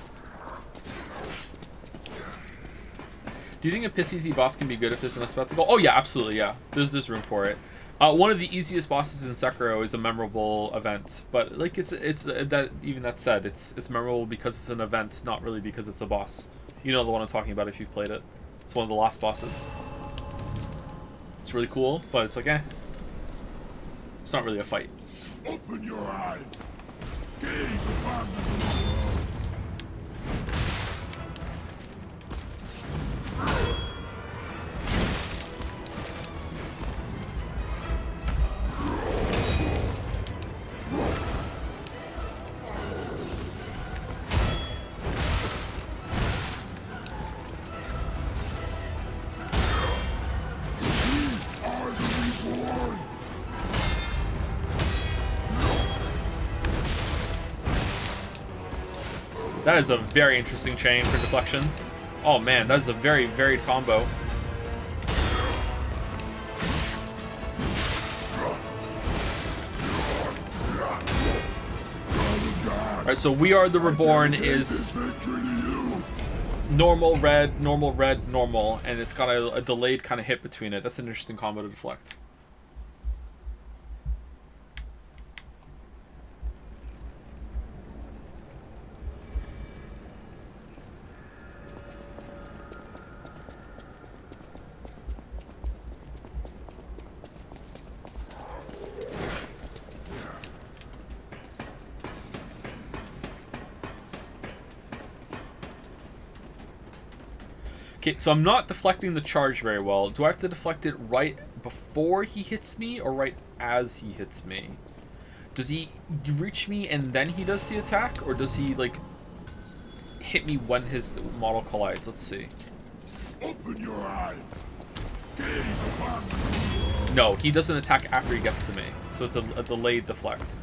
Do you think a piss easy boss can be good if there's enough spectacle? Oh yeah, absolutely, yeah. There's room for it. One of the easiest bosses in Sekiro is a memorable event, but like it's that even that said, it's memorable because it's an event, not really because it's a boss. You know the one I'm talking about if you've played it. It's one of the last bosses. It's really cool, but it's like it's not really a fight. Open your eyes. Gaze upon the new world. That is a very interesting chain for deflections. Oh man, that is a very varied combo. Alright, so We Are the Reborn is normal, red, normal, and it's got a delayed kind of hit between it. That's an interesting combo to deflect. Okay, so I'm not deflecting the charge very well. Do I have to deflect it right before he hits me or right as he hits me? Does he reach me and then he does the attack? Or does he, like, hit me when his model collides? Let's see. Open your eyes. Gaze upon the new world. No, he doesn't attack after he gets to me. So it's a delayed deflect.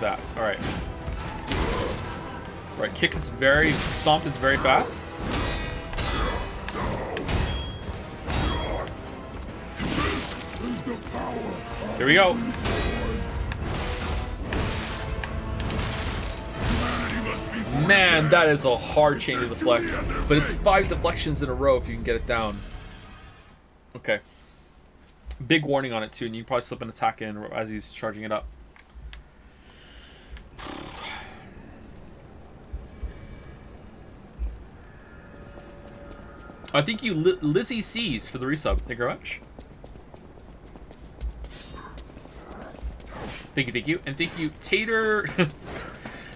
That. Alright. Right, kick is stomp is very fast. Here we go. Man, that is a hard chain to deflect. But it's 5 deflections in a row if you can get it down. Okay. Big warning on it too, and you can probably slip an attack in as he's charging it up. I think you Lizzie C's for the resub. Thank you very much. Thank you. And thank you, Tater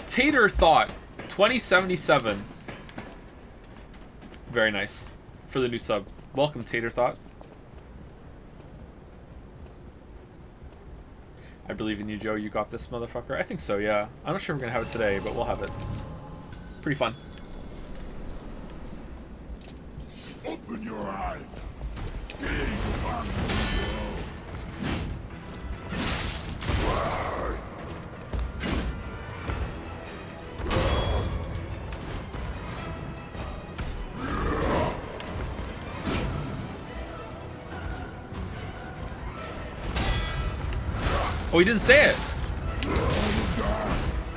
Tater Thought 2077. Very nice. For the new sub. Welcome, Tater Thought. I believe in you, Joe. You got this, motherfucker. I think so, yeah. I'm not sure we're gonna have it today, but we'll have it. Pretty fun. Open your eyes. Gaze upon the world. Oh, he didn't say it.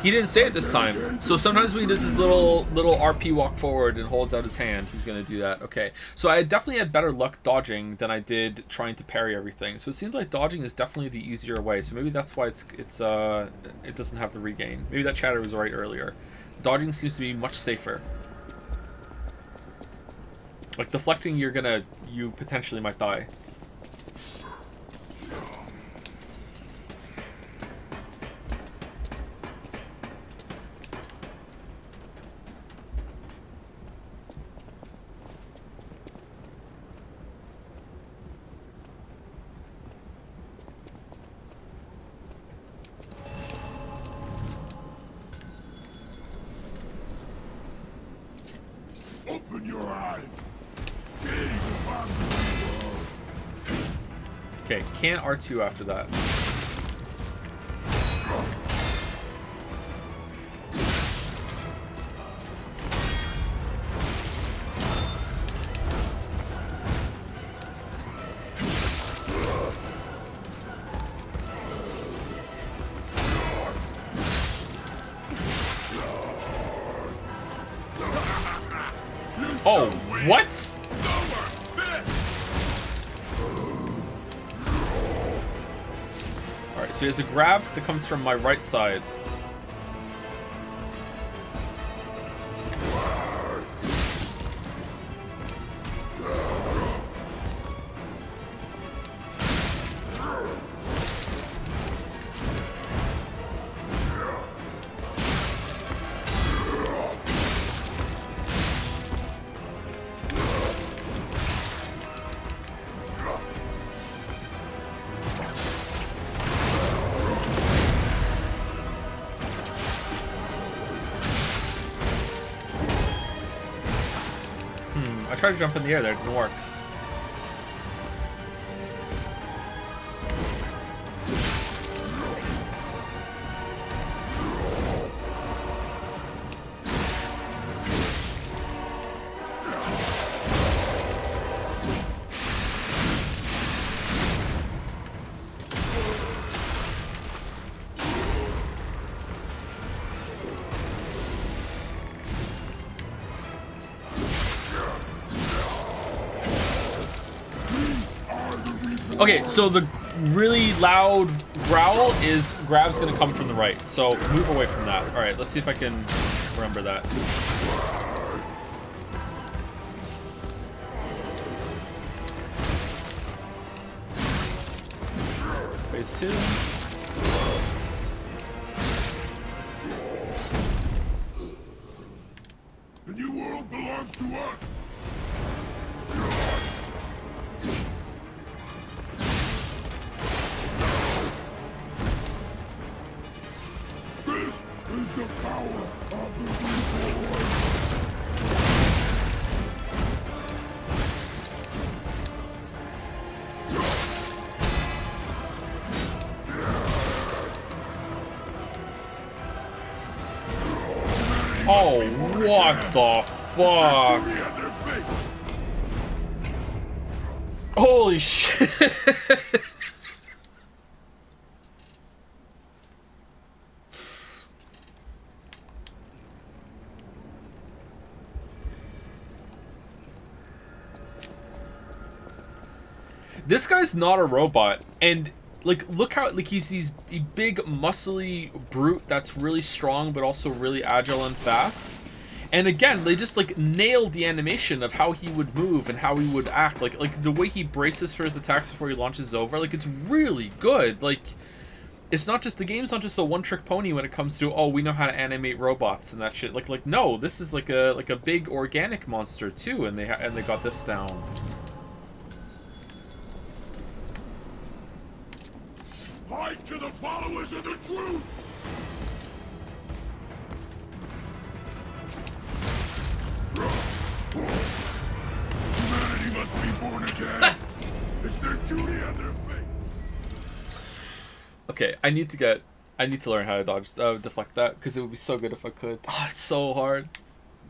He didn't say it this time. So sometimes when he does his little RP walk forward and holds out his hand, he's gonna do that. Okay. So I definitely had better luck dodging than I did trying to parry everything. So it seems like dodging is definitely the easier way. So maybe that's why it doesn't have the regain. Maybe that chatter was right earlier. Dodging seems to be much safer. Like deflecting, you potentially might die. Open your eyes. Gaze upon the world. Okay, can't R2 after that. Oh, what? Alright, so he has a grab that comes from my right side. I tried to jump in the air there, it didn't work. Okay, so the really loud growl is grab's gonna come from the right, so move away from that. All right, let's see if I can remember that. Phase 2. The new world belongs to us. This is the power of the reborn. Oh, what the fuck? Holy shit. This guy's not a robot, and like look how like he's a big muscly brute that's really strong but also really agile and fast. And again, they just like nailed the animation of how he would move and how he would act. Like the way he braces for his attacks before he launches over. Like it's really good. Like it's not just, the game's not just a one-trick pony when it comes to, oh, we know how to animate robots and that shit. Like no, this is like a big organic monster too, and they got this down. Light to the followers of the truth. Humanity must be born again. It's their duty and their fate. Okay, I need to learn how to dodge, deflect that, because it would be so good if I could. Oh, it's so hard.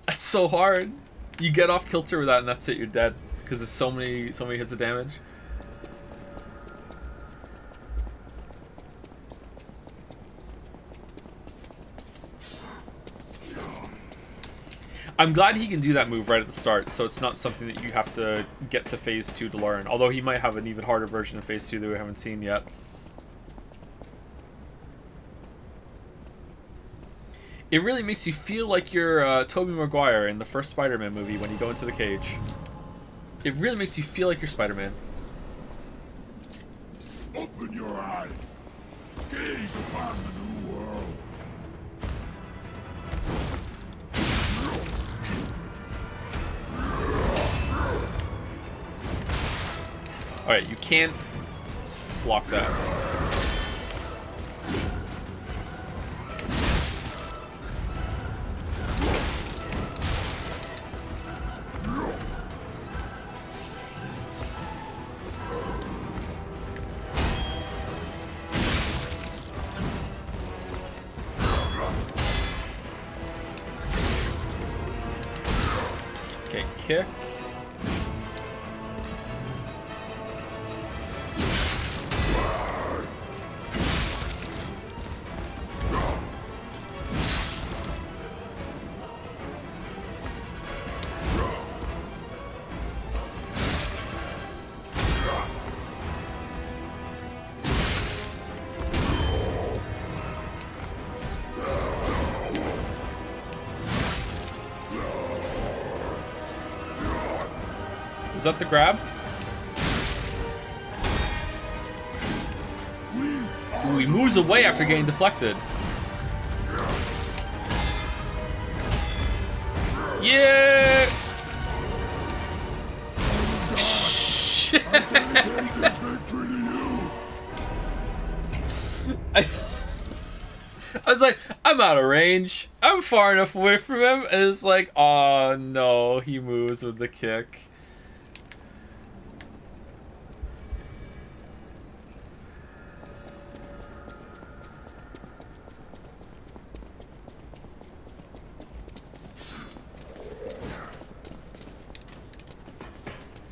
That's so hard. You get off kilter with that, and that's it. You're dead, because there's so many hits of damage. I'm glad he can do that move right at the start, so it's not something that you have to get to phase 2 to learn. Although he might have an even harder version of phase 2 that we haven't seen yet. It really makes you feel like you're Tobey Maguire in the first Spider-Man movie when you go into the cage. It really makes you feel like you're Spider-Man. Open your eyes. Gaze upon the new world. Alright, you can't block that. Okay, kick. Is that the grab? Ooh, he moves away after getting deflected. Yeah! Shit! I was like, I'm out of range. I'm far enough away from him. And it's like, oh no, he moves with the kick.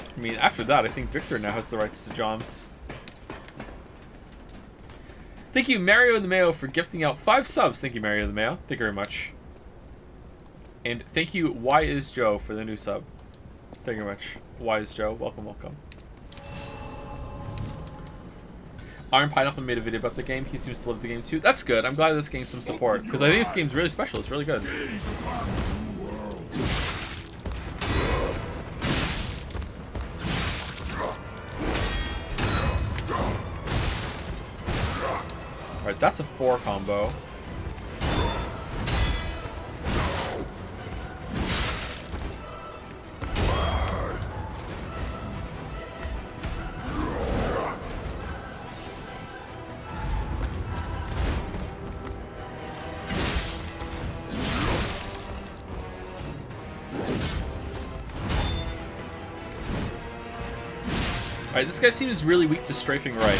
I mean, after that, I think Victor now has the rights to Joms. Thank you, Mario the Mayo, for gifting out 5 subs. Thank you, Mario the Mayo. Thank you very much. And thank you, Why Is Joe, for the new sub. Thank you very much. Why Is Joe? Welcome, welcome. Iron Pineapple made a video about the game. He seems to love the game too. That's good. I'm glad this gained some support, because I think this game's really special. It's really good. Alright, that's a 4 combo. Alright, this guy seems really weak to strafing right.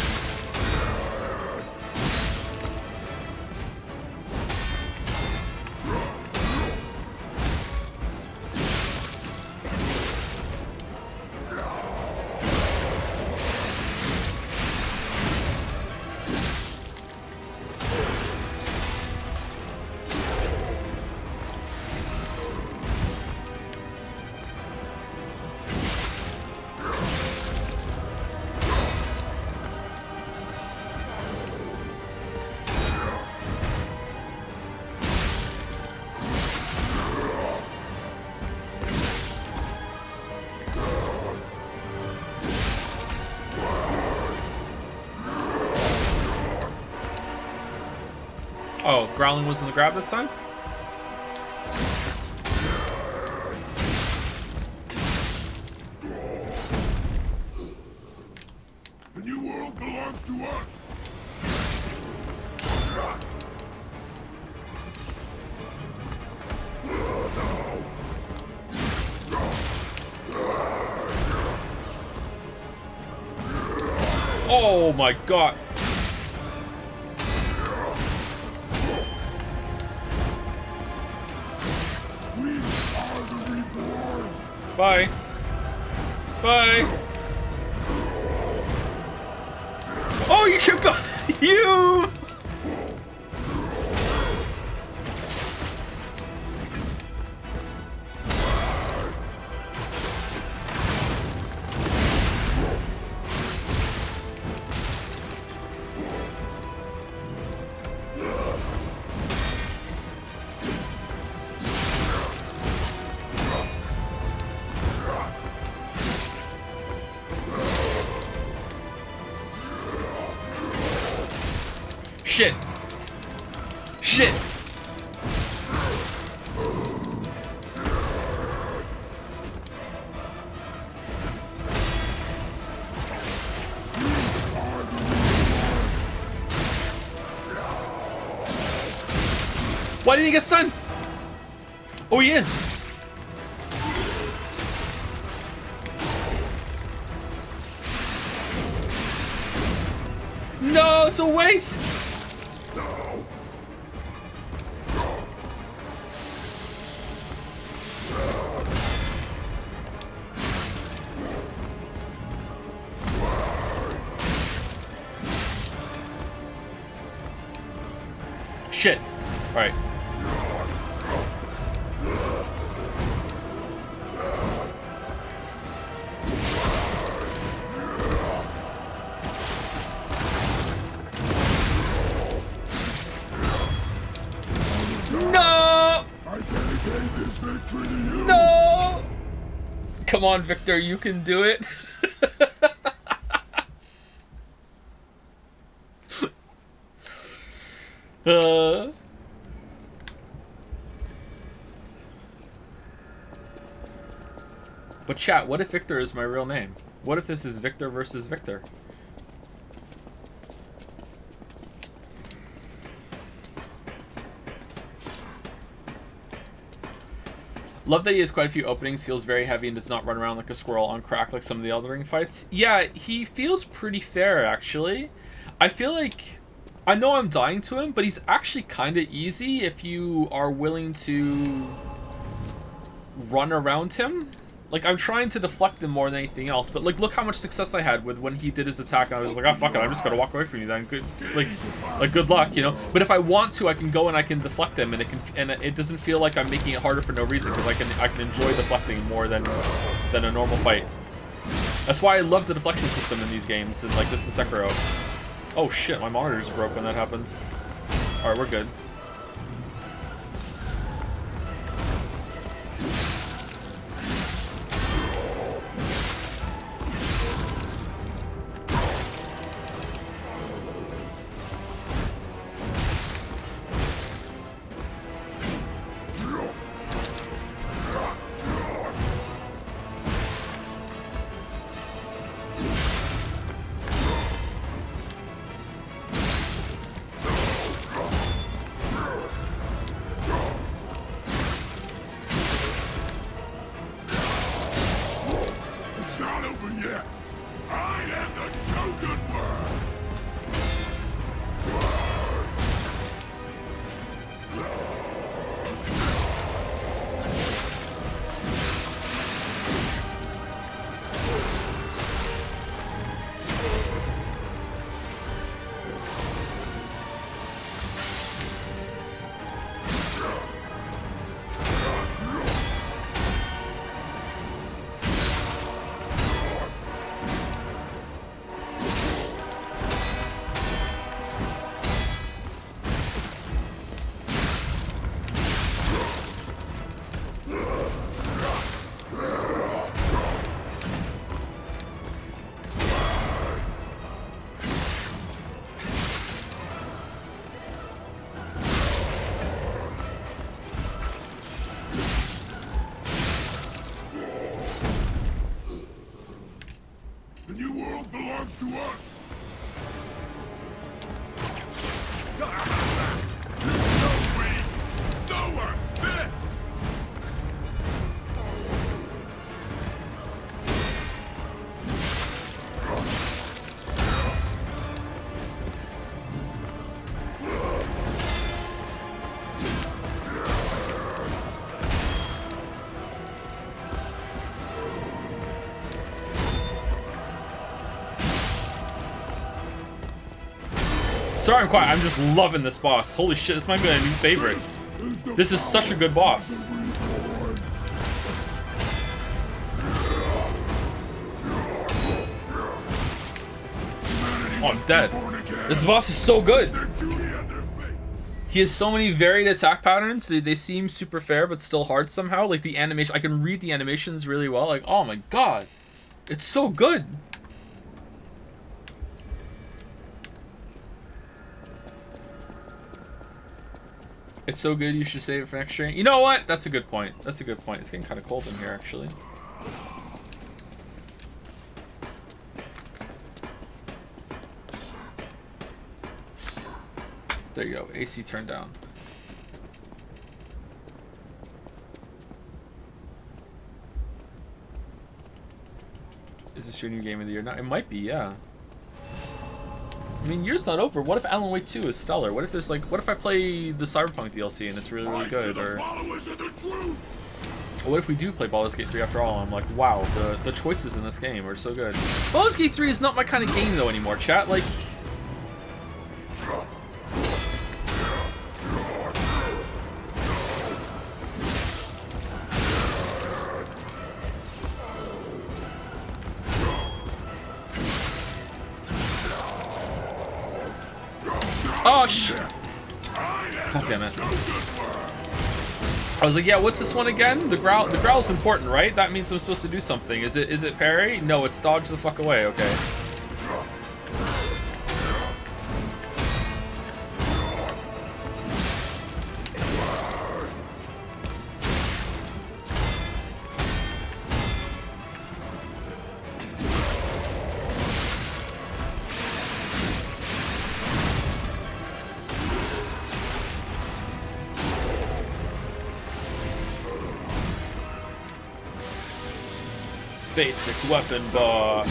Oh, Growling was in the grab that time? The new world belongs to us. Oh my god. We are the reborn. Bye. Bye. Oh, you kept going. You. Shit. Shit. Why didn't he get stunned? Oh, he is. No, it's a waste. Shit. All right. No! I dedicate this victory to you. No! Come on, Victor, you can do it. But chat, what if Victor is my real name? What if this is Victor versus Victor? Love that he has quite a few openings, feels very heavy, and does not run around like a squirrel on crack like some of the Elden Ring fights. Yeah, he feels pretty fair, actually. I feel like... I know I'm dying to him, but he's actually kind of easy if you are willing to run around him. Like, I'm trying to deflect him more than anything else, but, like, look how much success I had with when he did his attack, and I was like, oh, fuck it, I'm just gonna walk away from you then. Good, like good luck, you know? But if I want to, I can go and I can deflect him, and it doesn't feel like I'm making it harder for no reason, because I can enjoy deflecting more than a normal fight. That's why I love the deflection system in these games, and like this in Sekiro. Oh shit, my monitor just broke when that happened. Alright, we're good. to us. So weak, so unfit. Sorry I'm quiet, I'm just loving this boss. Holy shit, this might be a new favorite. This is such a good boss. Oh, I'm dead. This boss is so good. He has so many varied attack patterns. They seem super fair, but still hard somehow. Like the animation, I can read the animations really well. Like, oh my god. It's so good. It's so good, you should save it for next stream. You know what? That's a good point. That's a good point. It's getting kind of cold in here, actually. There you go. AC turned down. Is this your new game of the year? No, it might be, yeah. I mean, year's not over. What if Alan Wake 2 is stellar? What if there's like, what if I play the Cyberpunk DLC and it's really, really good? Or what if we do play Baldur's Gate 3 after all? And I'm like, wow, the choices in this game are so good. Baldur's Gate 3 is not my kind of game though anymore, chat. Like, oh shit! God damn it! I was like, yeah, what's this one again? The growl's important, right? That means I'm supposed to do something. Is it parry? No, it's dodge the fuck away. Okay. Basic weapon bar.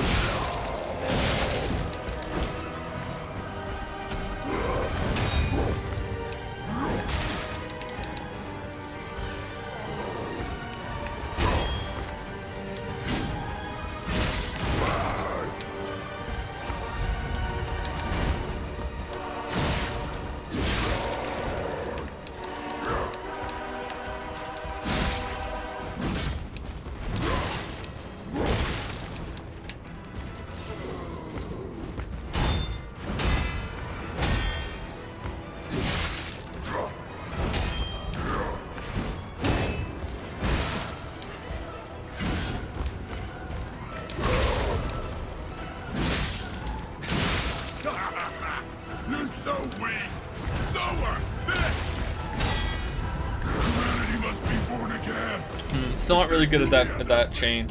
You're so weak, so unfit. Humanity must be born again. Still not really good at that chain.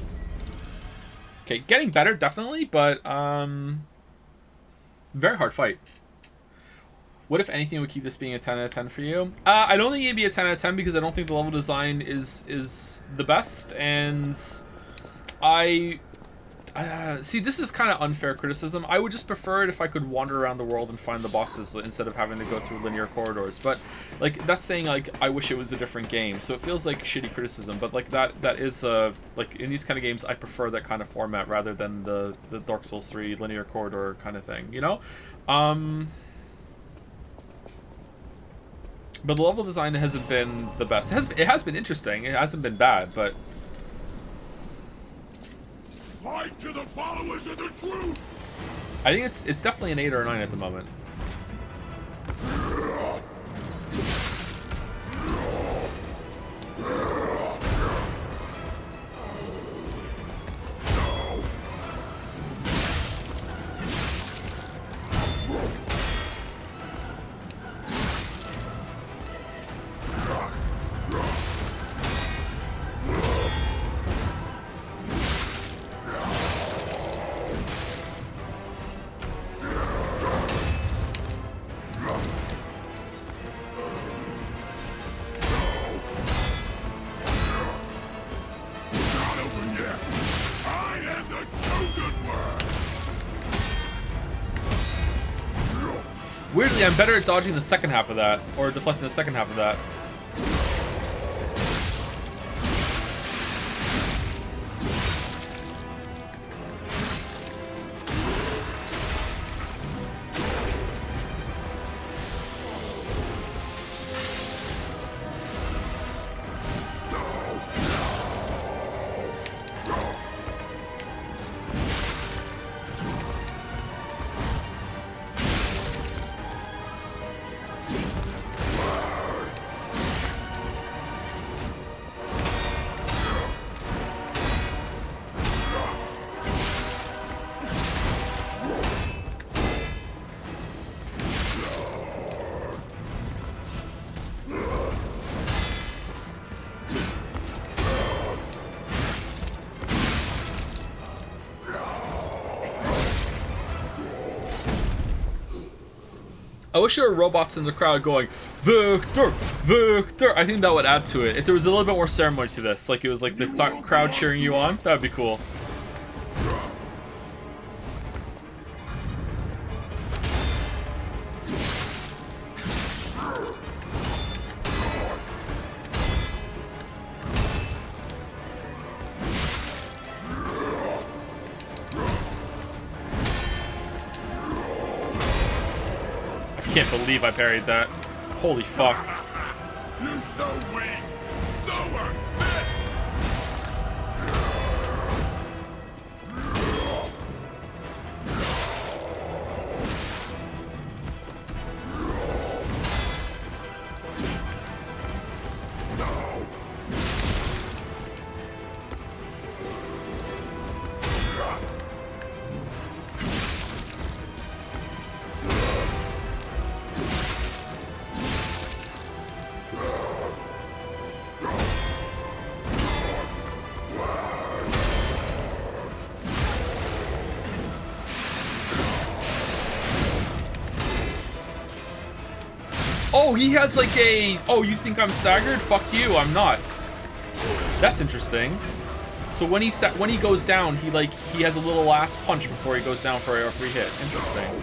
Okay, getting better definitely, but very hard fight. What if anything would keep this being a 10 out of 10 for you? I don't think it'd be a 10 out of 10 because I don't think the level design is the best, and I see, this is kind of unfair criticism. I would just prefer it if I could wander around the world and find the bosses instead of having to go through linear corridors. But like, that's saying like I wish it was a different game, so it feels like shitty criticism. But like that is like in these kind of games, I prefer that kind of format rather than the Dark Souls 3 linear corridor kind of thing, you know. But the level design hasn't been the best. It has been interesting. It hasn't been bad, but Light to the followers of the truth. I think it's definitely an 8 or a 9 at the moment. Weirdly, I'm better at dodging the second half of that, or deflecting the second half of that. I wish there were robots in the crowd going, Victor, Victor. I think that would add to it. If there was a little bit more ceremony to this, like it was like the crowd cheering you on, that would be cool. I can't believe I parried that. Holy fuck. You're so weak, so unfit. Oh, he has like a... Oh, you think I'm staggered? Fuck you, I'm not. That's interesting. So when he goes down, he has a little last punch before he goes down for a free hit. Interesting.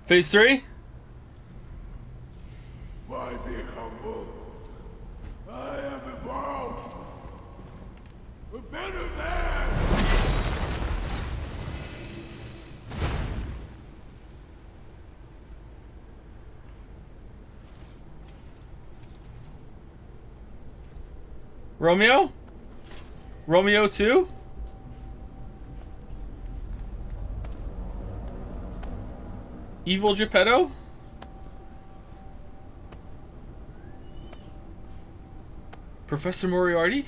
Phase 3? Why be humble? I am evolved. A better man. Romeo? Romeo 2? Evil Geppetto? Professor Moriarty?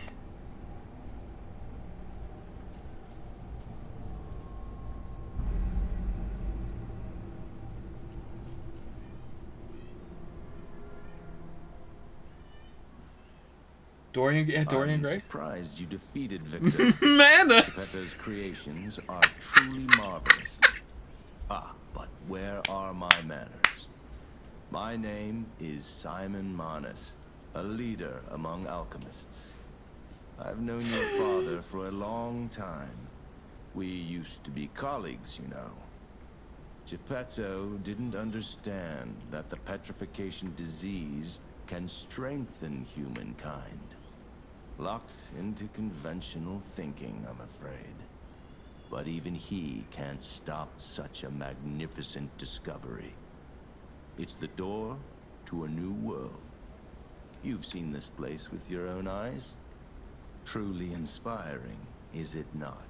Dorian, yeah, Dorian Gray? I'm surprised you defeated Victor. Mana! Geppetto's creations are truly marvelous. Ah, but where are my manners? My name is Simon Manus, a leader among alchemists. I've known your father for a long time. We used to be colleagues, you know. Geppetto didn't understand that the petrification disease can strengthen humankind. Locked into conventional thinking, I'm afraid. But even he can't stop such a magnificent discovery. It's the door to a new world. You've seen this place with your own eyes. Truly inspiring, is it not?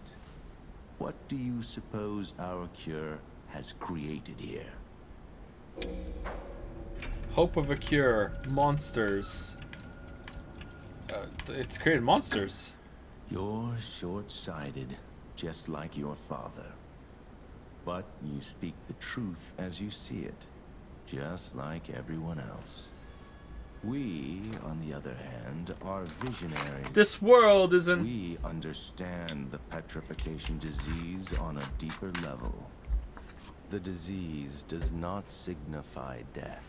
What do you suppose our cure has created here? Hope of a cure. Monsters. It's created monsters. You're short-sighted, just like your father. But you speak the truth as you see it, just like everyone else. We, on the other hand, are visionaries. This world isn't... We understand the petrification disease on a deeper level. The disease does not signify death.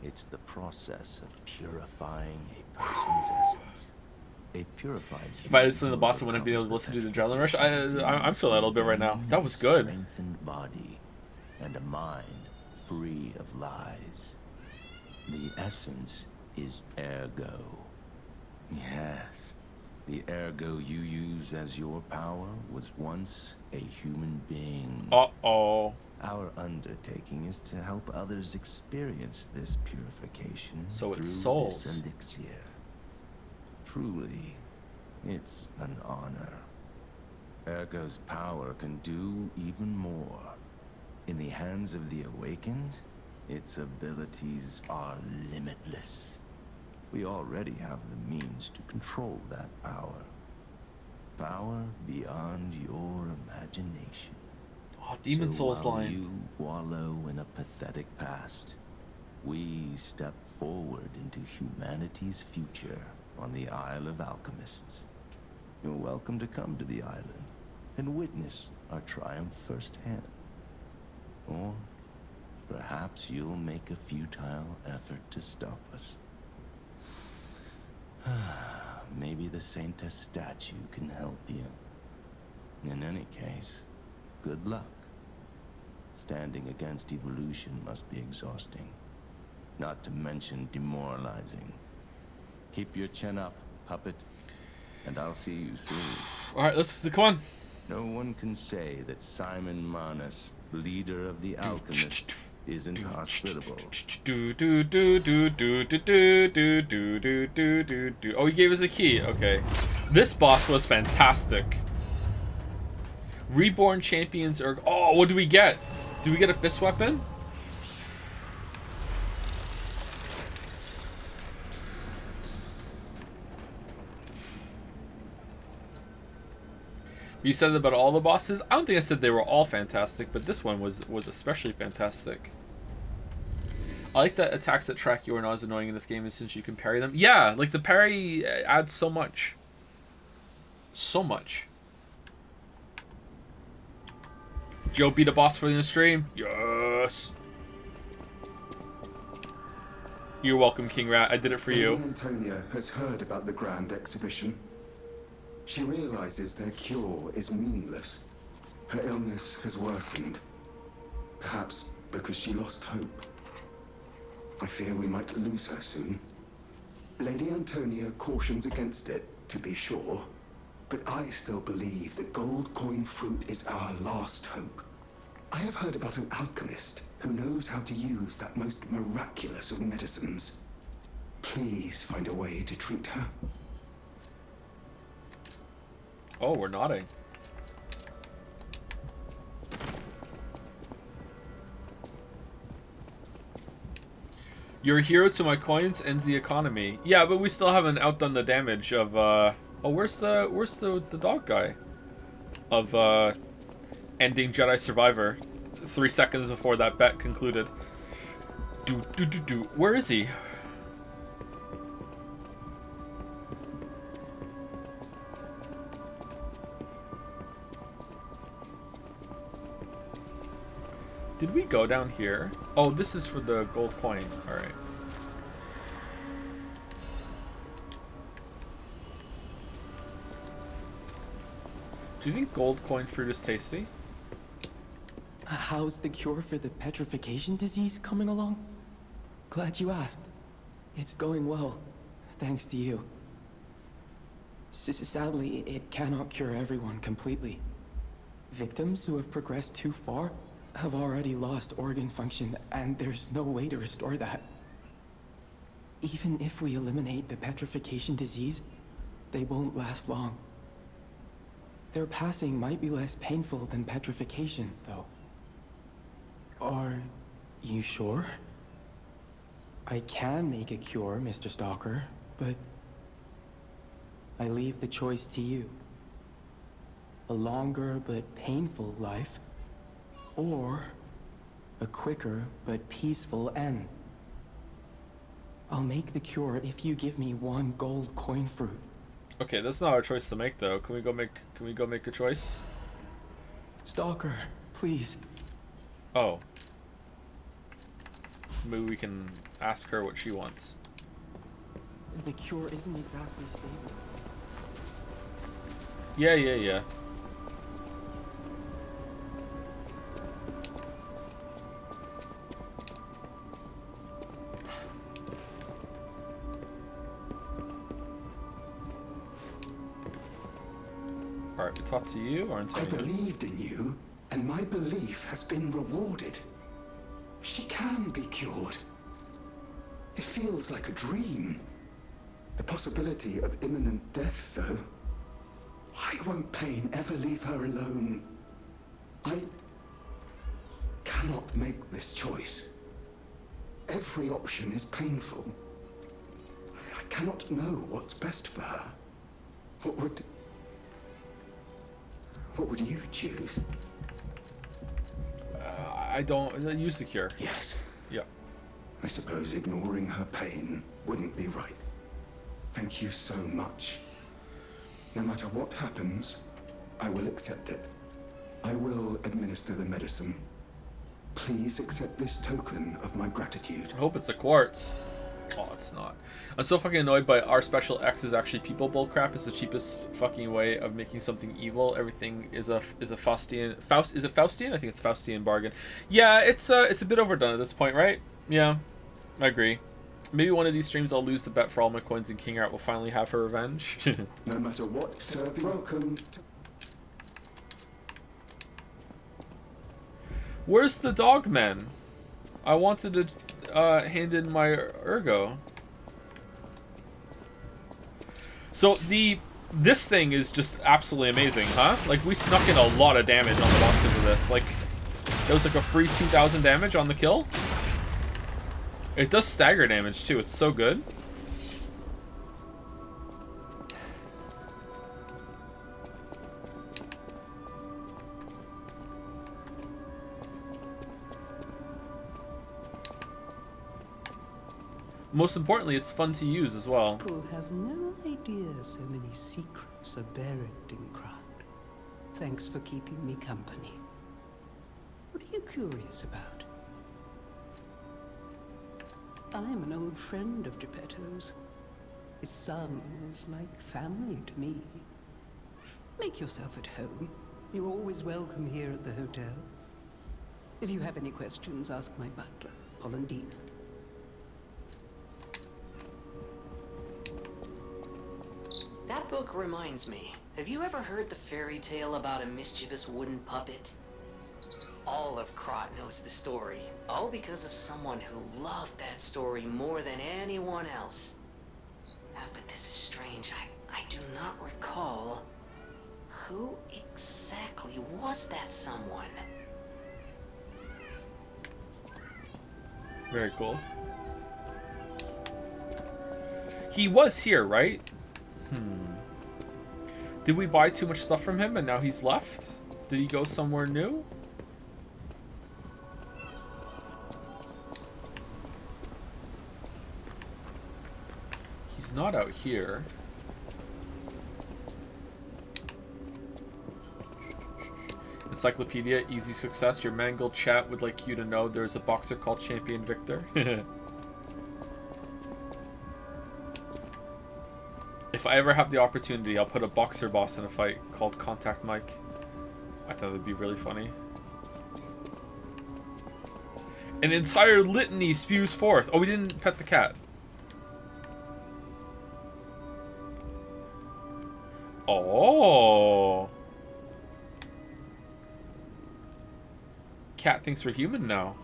It's the process of purifying a person's essence. A purified human. If I listened to the boss, I wouldn't be able to listen to the Adrenaline Rush. I'm feeling that a little bit right now. That was good. Strengthened body and a mind free of lies. The essence is ergo. Yes, the ergo you use as your power was once a human being. Uh-oh. Our undertaking is to help others experience this purification So it's through souls. this elixir. Truly, it's an honor. Ergo's power can do even more. In the hands of the awakened, its abilities are limitless. We already have the means to control that power. Power beyond your imagination. Oh, Demon Souls while line. You wallow in a pathetic past. We step forward into humanity's future on the Isle of Alchemists. You're welcome to come to the island and witness our triumph firsthand. Or perhaps you'll make a futile effort to stop us. Maybe the Saintess statue can help you. In any case, good luck. Standing against evolution must be exhausting, not to mention demoralizing. Keep your chin up, puppet, and I'll see you soon. Alright, come on. No one can say that Simon Manus, leader of the alchemists, isn't hospitable. Oh, he gave us a key. Okay. This boss was fantastic. Reborn champions are... Oh, what do we get? Do we get a fist weapon? You said that about all the bosses? I don't think I said they were all fantastic, but this one was especially fantastic. I like that attacks that track you are not as annoying in this game since you can parry them. Yeah, like the parry adds so much. So much. Joe beat a boss for the stream. Yes. You're welcome, King Rat. I did it for you. Lady Antonia has heard about the grand exhibition. She realizes their cure is meaningless. Her illness has worsened. Perhaps because she lost hope. I fear we might lose her soon. Lady Antonia cautions against it, to be sure. But I still believe the gold coin fruit is our last hope. I have heard about an alchemist who knows how to use that most miraculous of medicines. Please find a way to treat her. Oh, we're nodding. You're a hero to my coins and the economy. Yeah, but we still haven't outdone the damage of oh, where's the dog guy? Of ending Jedi Survivor 3 seconds before that bet concluded. Where is he? Did we go down here? Oh, this is for the gold coin. Alright. Do you think gold coin fruit is tasty? How's the cure for the petrification disease coming along? Glad you asked. It's going well, thanks to you. Sadly, it cannot cure everyone completely. Victims who have progressed too far have already lost organ function, and there's no way to restore that. Even if we eliminate the petrification disease, they won't last long. Their passing might be less painful than petrification, though. Are you sure? I can make a cure, Mr. Stalker, but I leave the choice to you. A longer but painful life, or a quicker but peaceful end. I'll make the cure if you give me 1 gold coin fruit. Okay, that's not our choice to make though. Can we go make a choice? Stalker, please. Oh. Maybe we can ask her what she wants. The cure isn't exactly stable. Yeah. Alright, we talk to you or I Antonio? believed in you, and my belief has been rewarded. She can be cured. It feels like a dream. The possibility of imminent death, though. Why won't pain ever leave her alone? I cannot make this choice. Every option is painful. I cannot know what's best for her. What would you choose? I don't use the cure. Yes. Yeah. I suppose ignoring her pain wouldn't be right. Thank you so much. No matter what happens, I will accept it. I will administer the medicine. Please accept this token of my gratitude. I hope it's a quartz. Oh, it's not. I'm so fucking annoyed by our special X is actually people bullcrap. It's the cheapest fucking way of making something evil. Everything is a Faustian. Is it Faustian? I think it's Faustian bargain. Yeah, it's a bit overdone at this point, right? Yeah, I agree. Maybe one of these streams I'll lose the bet for all my coins and King Art will finally have her revenge. No matter what, sir, welcome. Where's the dog man? I wanted to hand in my ergo. So this thing is just absolutely amazing, huh? Like we snuck in a lot of damage on the boss because of this. Like it was like a free 2,000 damage on the kill. It does stagger damage too. It's so good. Most importantly, it's fun to use as well. People have no idea so many secrets are buried in Krat. Thanks for keeping me company. What are you curious about? I'm an old friend of Geppetto's. His son was like family to me. Make yourself at home. You're always welcome here at the hotel. If you have any questions, ask my butler, Polendina. That book reminds me. Have you ever heard the fairy tale about a mischievous wooden puppet? All of Krat knows the story, all because of someone who loved that story more than anyone else. But this is strange. I do not recall. Who exactly was that someone? Very cool. He was here, right? Did we buy too much stuff from him and now he's left? Did he go somewhere new? He's not out here. Encyclopedia, easy success. Your mangled chat would like you to know there's a boxer called Champion Victor. If I ever have the opportunity, I'll put a boxer boss in a fight called Contact Mike. I thought that'd be really funny. An entire litany spews forth. Oh, we didn't pet the cat. Oh. Cat thinks we're human now.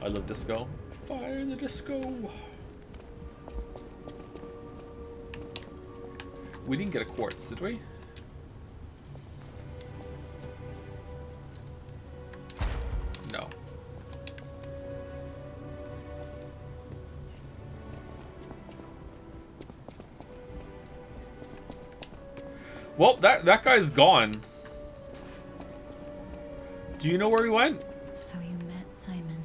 I love disco. Fire the disco. We didn't get a quartz, did we? No. Well, that guy's gone. Do you know where he went? So you met Simon.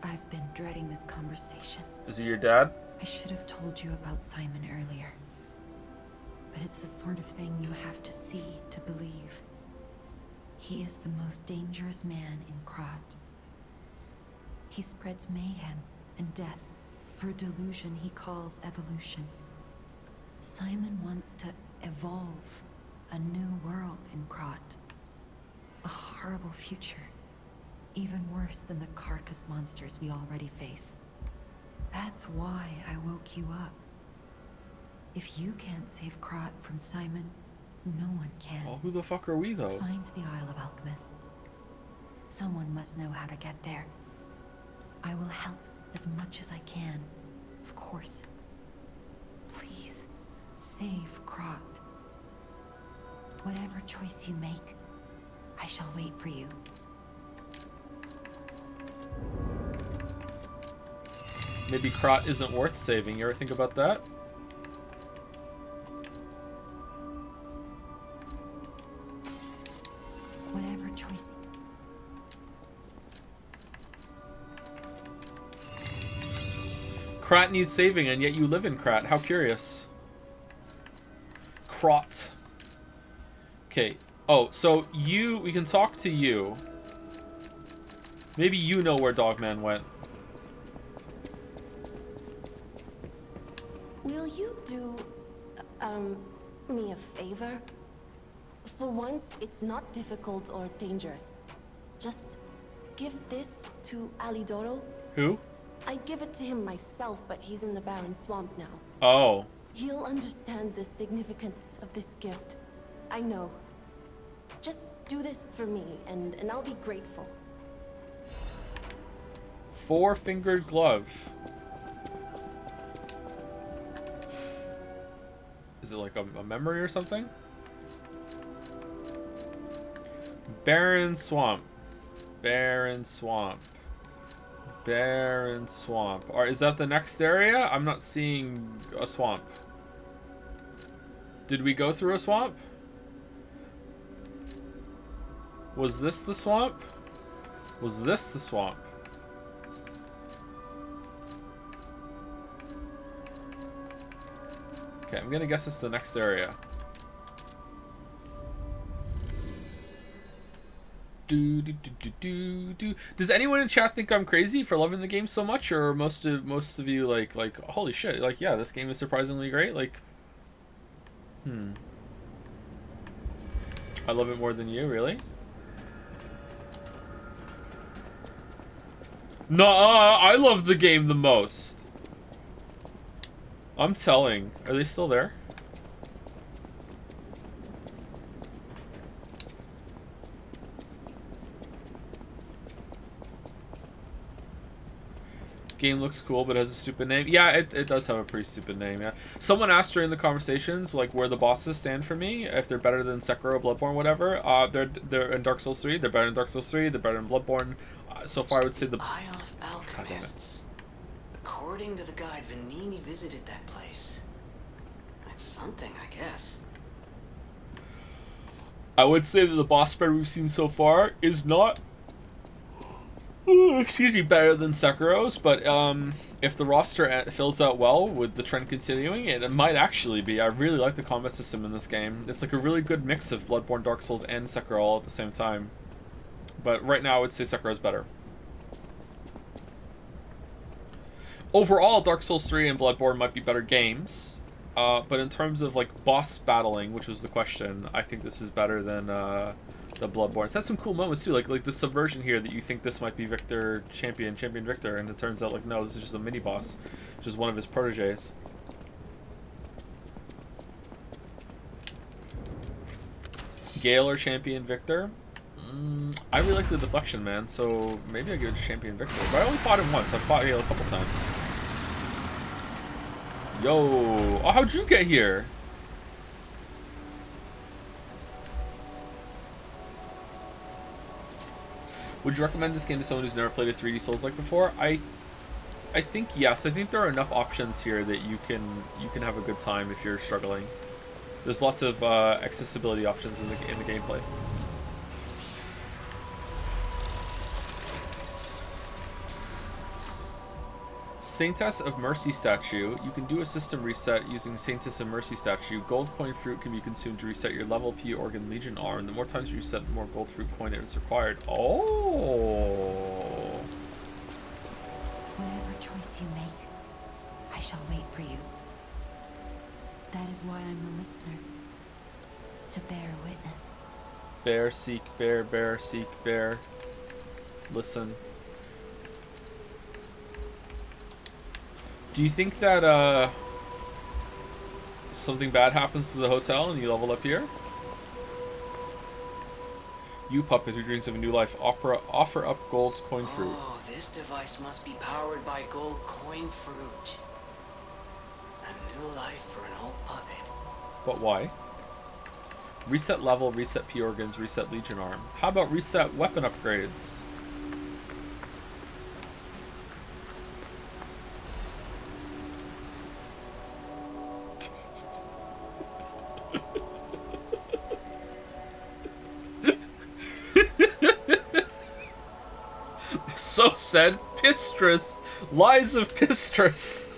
I've been dreading this conversation. Is he your dad? I should have told you about Simon earlier. But it's the sort of thing you have to see to believe. He is the most dangerous man in Krat. He spreads mayhem and death for a delusion he calls evolution. Simon wants to evolve a new world in Krat. A horrible future. Even worse than the carcass monsters we already face. That's why I woke you up. If you can't save Krat from Simon, no one can. Well, who the fuck are we, though? Find the Isle of Alchemists. Someone must know how to get there. I will help as much as I can, of course. Please, save Krat. Whatever choice you make, I shall wait for you. Maybe Krat isn't worth saving. You ever think about that? Whatever choice. Krat needs saving, and yet you live in Krat. How curious. Krat. Okay. Oh, so we can talk to you. Maybe you know where Dogman went. Will you do, me a favor? For once, it's not difficult or dangerous. Just give this to Alidoro. Who? I'd give it to him myself, but he's in the Barren Swamp now. Oh. He'll understand the significance of this gift. I know. Just do this for me, and I'll be grateful. Four-fingered glove. Is it like a memory or something? Barren Swamp. Barren Swamp. Barren Swamp. Or is that the next area? I'm not seeing a swamp. Did we go through a swamp? Was this the swamp? Was this the swamp? Okay, I'm gonna guess it's the next area. Does anyone in chat think I'm crazy for loving the game so much, or most of you like holy shit, like yeah, this game is surprisingly great, like I love it more than you, really? No, I love the game the most. I'm telling. Are they still there? Game looks cool, but has a stupid name. Yeah, it does have a pretty stupid name, yeah. Someone asked during the conversations, like, where the bosses stand for me, if they're better than Sekiro, Bloodborne, whatever. They're in Dark Souls 3, they're better than Dark Souls 3, they're better than Bloodborne. So far, I would say the... Isle of Alchemists. According to the guide, Vanini visited that place. That's something, I guess. I would say that the boss spread we've seen so far is not... excuse me, better than Sekiro's, but if the roster fills out well with the trend continuing, it might actually be. I really like the combat system in this game. It's like a really good mix of Bloodborne, Dark Souls, and Sekiro all at the same time. But right now, I would say Sekiro's better. Overall, Dark Souls 3 and Bloodborne might be better games, but in terms of like boss battling, which was the question, I think this is better than the Bloodborne. It's had some cool moments too, like the subversion here that you think this might be Victor Champion Victor, and it turns out like no, this is just a mini boss, just one of his proteges. Gale or Champion Victor? I really like the deflection, man, so maybe I give it to Champion Victor. But I only fought him once. I've fought Hale a couple times. Yo! Oh, how'd you get here? Would you recommend this game to someone who's never played a 3D Souls-like before? I think yes. I think there are enough options here that you can have a good time if you're struggling. There's lots of accessibility options in the gameplay. Saintess of Mercy statue. You can do a system reset using Saintess of Mercy statue. Gold coin fruit can be consumed to reset your level, P organ, legion arm. The more times you reset, the more gold fruit coin is required. Oh. Whatever choice you make, I shall wait for you. That is why I'm a listener. To bear witness. Bear, seek, bear, bear, seek, bear. Listen. Do you think that something bad happens to the hotel and you level up here? You puppet who dreams of a new life, offer up gold coin fruit. Oh, this device must be powered by gold coin fruit. A new life for an old puppet. But why? Reset level, reset P organs, reset legion arm. How about reset weapon upgrades? So said Pistrus. Lies of Pistrus.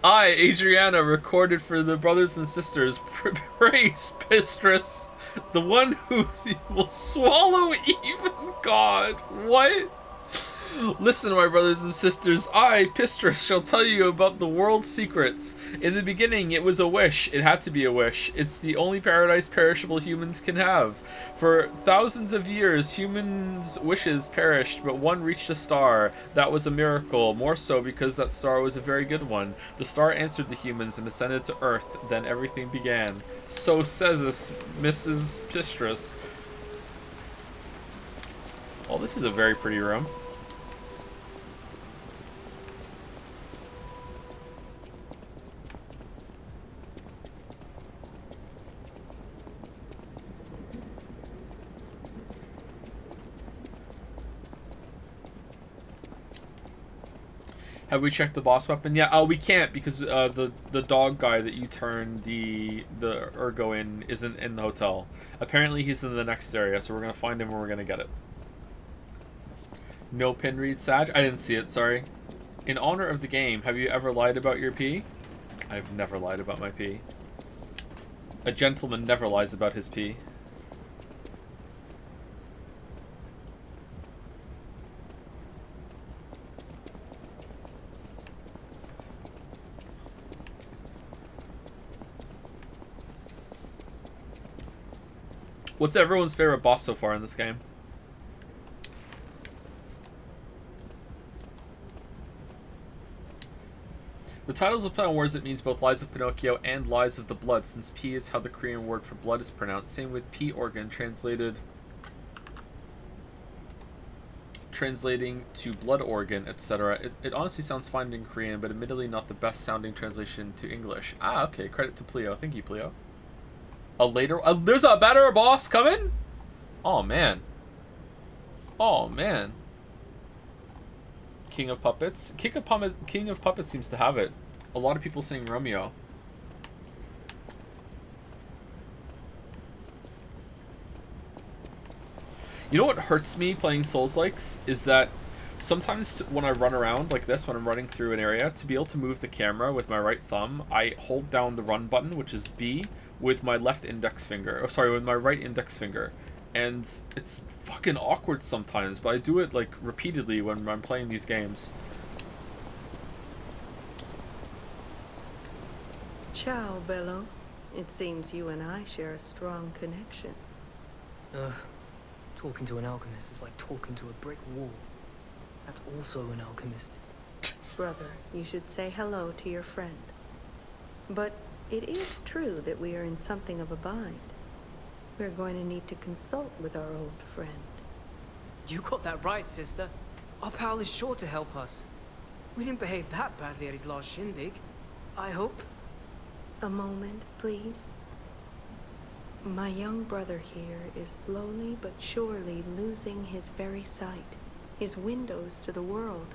I, Adriana, recorded for the brothers and sisters. Praise Pistrus, the one who will swallow even God. What? Listen, my brothers and sisters, I, Pistrus, shall tell you about the world's secrets. In the beginning, it was a wish. It had to be a wish. It's the only paradise perishable humans can have. For thousands of years, humans' wishes perished, but one reached a star. That was a miracle, more so because that star was a very good one. The star answered the humans and ascended to Earth. Then everything began. So says this Mrs. Pistrus. Oh, this is a very pretty room. Have we checked the boss weapon? Yeah, we can't because the dog guy that you turn the ergo in isn't in the hotel. Apparently he's in the next area, so we're gonna find him and we're gonna get it. No pin read, Sag? I didn't see it, sorry. In honor of the game, have you ever lied about your pee? I've never lied about my pee. A gentleman never lies about his pee. What's everyone's favorite boss so far in this game? The titles of Planet Wars, it means both Lies of Pinocchio and Lies of the Blood, since P is how the Korean word for blood is pronounced. Same with P organ, translating to blood organ, etc. It honestly sounds fine in Korean, but admittedly not the best sounding translation to English. Ah, okay. Credit to Pleo. Thank you, Pleo. There's a better boss coming? Oh, man. Oh, man. King of Puppets. King of Puppets seems to have it. A lot of people sing Romeo. You know what hurts me playing Souls-likes is that sometimes when I run around like this, when I'm running through an area, to be able to move the camera with my right thumb, I hold down the run button, which is B, with my left index finger. Oh, sorry, with my right index finger. And it's fucking awkward sometimes, but I do it like repeatedly when I'm playing these games. Ciao, Bello. It seems you and I share a strong connection. Talking to an alchemist is like talking to a brick wall. That's also an alchemist. Brother, you should say hello to your friend. But it is true that we are in something of a bind. We're going to need to consult with our old friend. You got that right, sister. Our pal is sure to help us. We didn't behave that badly at his last shindig. I hope. A moment, please. My young brother here is slowly but surely losing his very sight, his windows to the world,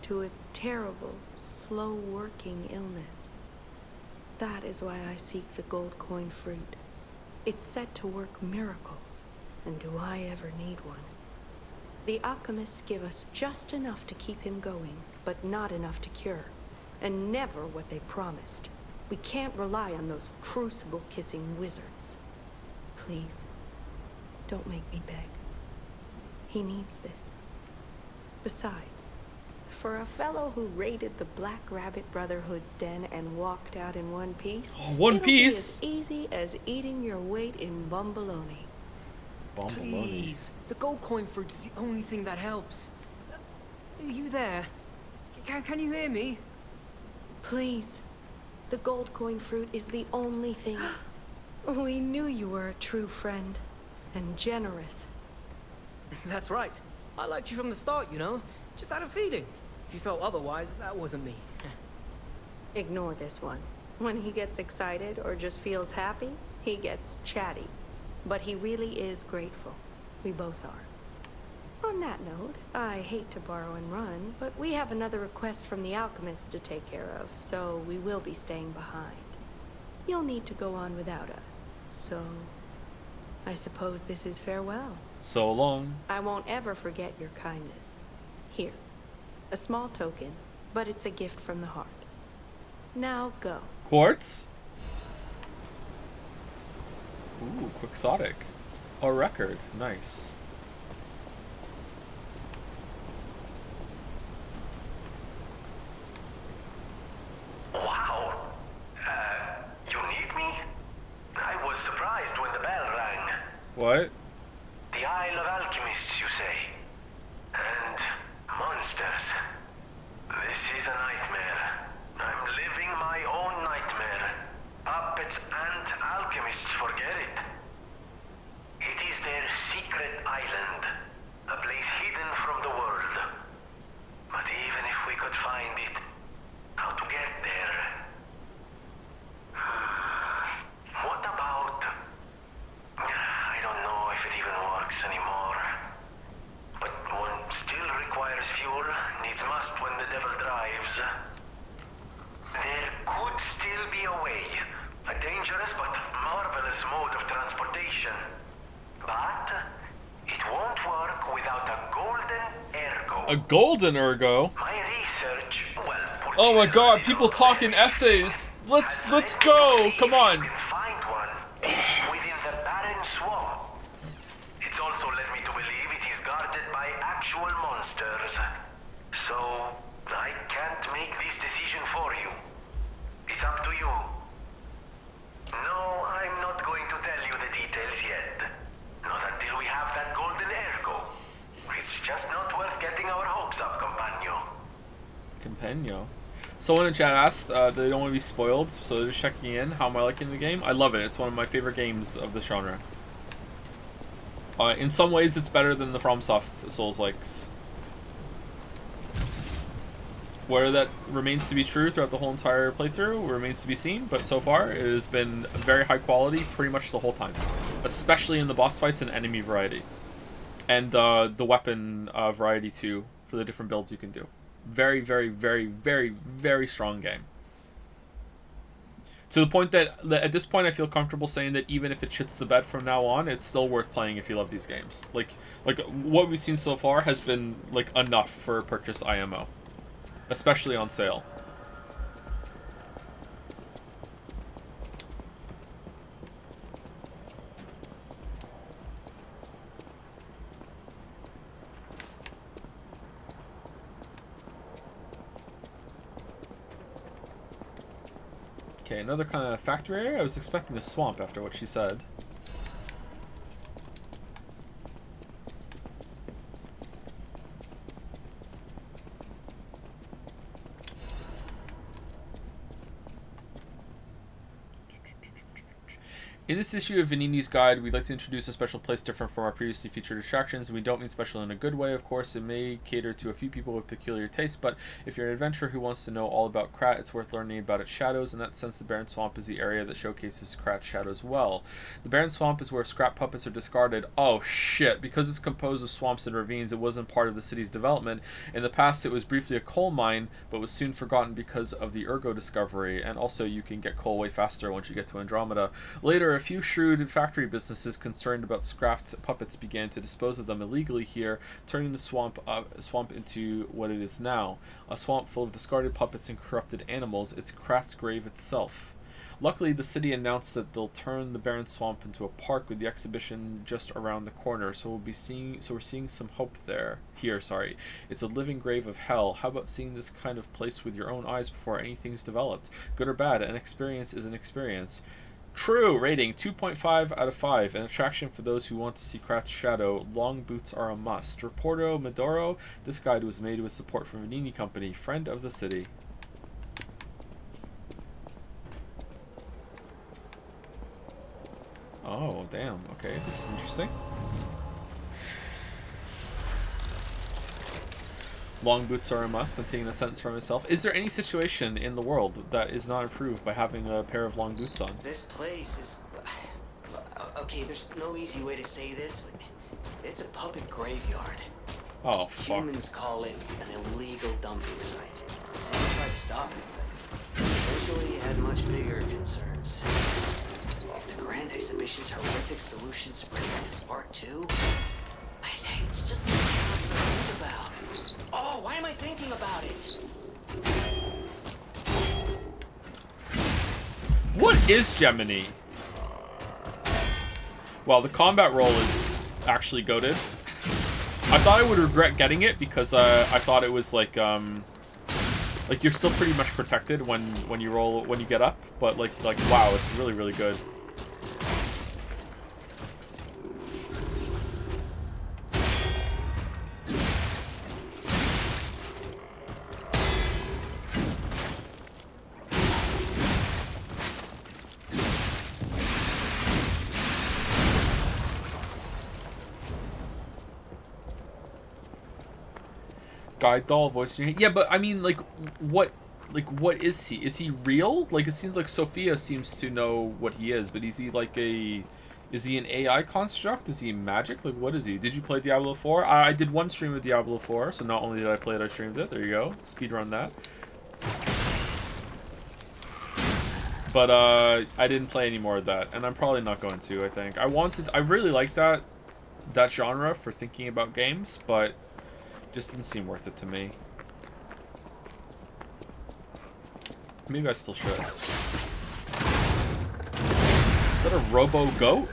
to a terrible, slow-working illness. That is why I seek the gold coin fruit. It's said to work miracles, and do I ever need one? The alchemists give us just enough to keep him going, but not enough to cure, and never what they promised. We can't rely on those crucible-kissing wizards. Please, don't make me beg. He needs this. Besides, for a fellow who raided the Black Rabbit Brotherhood's den and walked out in one piece, One it'll piece? be as easy as eating your weight in bumbaloni. Please, the gold coin fruit is the only thing that helps. Are you there? Can you hear me? Please, the gold coin fruit is the only thing. We knew you were a true friend, and generous. That's right. I liked you from the start, you know. Just had a feeling. If you felt otherwise, that wasn't me. Ignore this one. When he gets excited or just feels happy, he gets chatty. But he really is grateful. We both are. On that note, I hate to borrow and run, but we have another request from the alchemist to take care of, so we will be staying behind. You'll need to go on without us. So, I suppose this is farewell. So long. I won't ever forget your kindness. Here, a small token, but it's a gift from the heart. Now go. Quartz? Ooh, quixotic. A record. Nice. Wow. You need me? I was surprised when the bell rang. What? The Isle of Alchemists, you say? And monsters. This is a nightmare. I'm living my own nightmare. Puppets and alchemists forget it. It is their secret island. A place hidden from the world. But even if we could find it, how to get there? What about... I don't know if it even works anymore. But one still requires fuel, needs must when the devil drives. There could still be a way. A dangerous but marvelous mode of transportation. But it won't work without a golden ergo. A golden ergo? My research, well, Oh my god, people talking essays. Let's go. Come on. find one. It's within the barren swamp. It's also led me to believe it is guarded by actual monsters. So, I can't make this decision for you. It's up to you. No, I'm not going to tell you the details yet. Not until we have that golden ergo. It's just not worth getting our hopes up, compagno. Compagno. Someone in chat asked, they don't want to be spoiled, so they're just checking in. How am I liking the game? I love it. It's one of my favorite games of the genre. In some ways, it's better than the FromSoft Souls-likes. Whether that remains to be true throughout the whole entire playthrough remains to be seen, but so far it has been very high quality pretty much the whole time. Especially in the boss fights and enemy variety. And the weapon variety too, for the different builds you can do. Very, very, very, very, very strong game. To the point that at this point I feel comfortable saying that even if it shits the bed from now on, it's still worth playing if you love these games. Like what we've seen so far has been like enough for purchase IMO. Especially on sale. Okay, another kind of factory area? I was expecting a swamp after what she said. In this issue of Vanini's Guide, we'd like to introduce a special place different from our previously featured attractions. We don't mean special in a good way, of course. It may cater to a few people with peculiar tastes, but if you're an adventurer who wants to know all about Krat, it's worth learning about its shadows. In that sense, the Barren Swamp is the area that showcases Krat's shadows well. The Barren Swamp is where scrap puppets are discarded. Oh shit, because it's composed of swamps and ravines, it wasn't part of the city's development. In the past, it was briefly a coal mine, but was soon forgotten because of the Ergo discovery, and also you can get coal way faster once you get to Andromeda. Later, a few shrewd factory businesses concerned about scrapped puppets began to dispose of them illegally here, turning the swamp into what it is now. A swamp full of discarded puppets and corrupted animals. It's Krat's grave itself. Luckily, the city announced that they'll turn the Barren Swamp into a park with the exhibition just around the corner, so we're seeing some hope here. It's a living grave of hell. How about seeing this kind of place with your own eyes before anything's developed? Good or bad, an experience is an experience. True. Rating 2.5 out of 5. An attraction for those who want to see Krat's shadow. Long boots are a must. Reporto Medoro. This guide was made with support from Vanini Company, friend of the city. Oh, damn. Okay, this is interesting. Long boots are a must. I'm taking the sentence from myself. Is there any situation in the world that is not improved by having a pair of long boots on? This place is... Okay, there's no easy way to say this, but it's a puppet graveyard. Oh, fuck. Humans call it an illegal dumping site. The city tried to stop it, but eventually had much bigger concerns. If the Grand Exhibition's horrific solution spread this far too, I think it's just too hard to think about. Oh, why am I thinking about it? What is Gemini? Well, the combat roll is actually goated. I thought I would regret getting it because I thought it was like you're still pretty much protected when you get up, but like wow, it's really, really good. Guide doll voice in your head. Yeah, but I mean, what is he? Is he real? Like, it seems like Sophia seems to know what he is, but is he an AI construct? Is he magic? Like, what is he? Did you play Diablo 4? I did one stream of Diablo 4, so not only did I play it, I streamed it. There you go. Speedrun that. But I didn't play any more of that, and I'm probably not going to, I think. I really like that genre for thinking about games, but just didn't seem worth it to me. Maybe I still should. Is that a robo goat?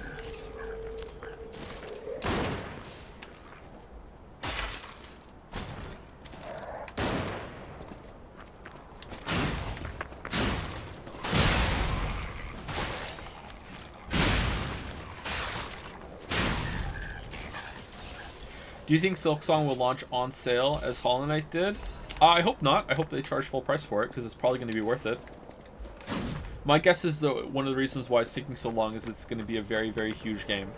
Do you think Silksong will launch on sale as Hollow Knight did? I hope not. I hope they charge full price for it, because it's probably going to be worth it. My guess is, though, one of the reasons why it's taking so long is it's going to be a very, very huge game.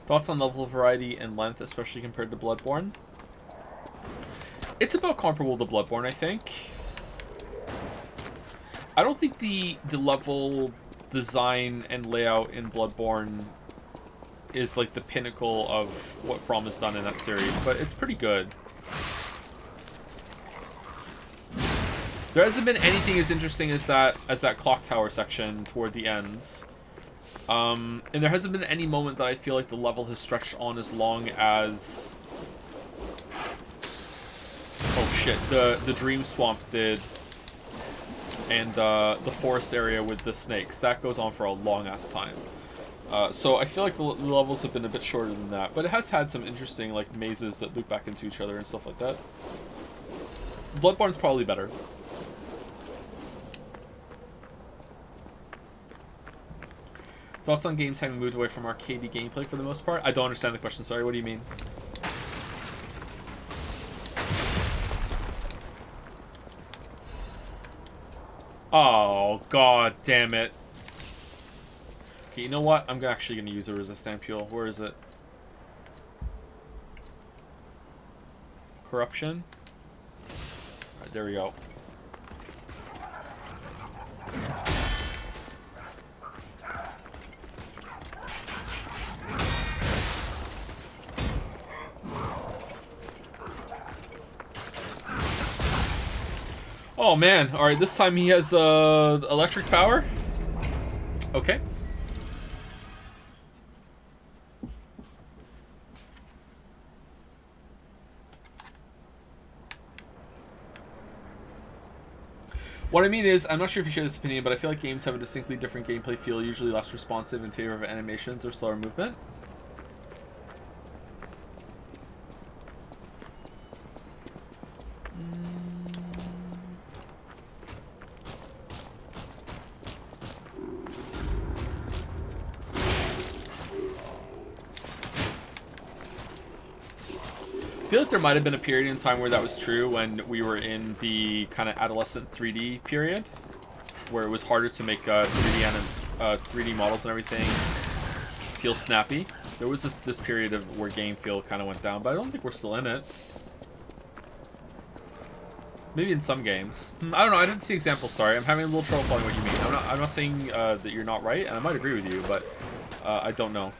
Thoughts on level variety and length, especially compared to Bloodborne? It's about comparable to Bloodborne, I think. I don't think the level design and layout in Bloodborne is like the pinnacle of what From has done in that series, but it's pretty good. There hasn't been anything as interesting as that clock tower section toward the ends. And there hasn't been any moment that I feel like the level has stretched on as long as... Oh shit, the Dream Swamp did. And the forest area with the snakes. That goes on for a long-ass time. So I feel like the levels have been a bit shorter than that. But it has had some interesting like mazes that loop back into each other and stuff like that. Bloodborne's probably better. Thoughts on games having moved away from arcadey gameplay for the most part? I don't understand the question, sorry. What do you mean? Oh, god damn it. Okay, you know what? I'm actually going to use a resist ampule. Where is it? Corruption? Alright, there we go. Oh man, alright, this time he has electric power. Okay. What I mean is, I'm not sure if you share this opinion, but I feel like games have a distinctly different gameplay feel, usually less responsive in favor of animations or slower movement. I feel like there might have been a period in time where that was true when we were in the kind of adolescent 3D period, where it was harder to make 3D models and everything feel snappy. There was this period of where game feel kind of went down, but I don't think we're still in it. Maybe in some games. I don't know. I didn't see examples. Sorry, I'm having a little trouble following what you mean. I'm not saying that you're not right, and I might agree with you, but I don't know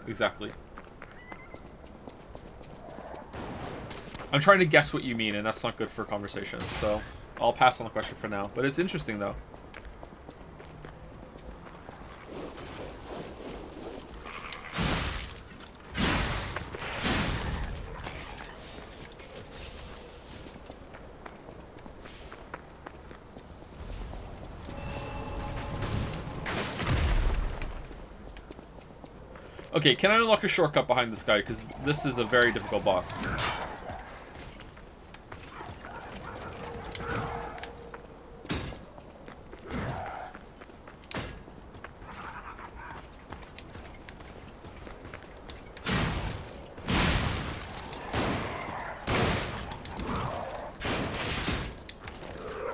exactly. I'm trying to guess what you mean, and that's not good for conversation, so I'll pass on the question for now. But it's interesting, though. Okay, can I unlock a shortcut behind this guy? Because this is a very difficult boss.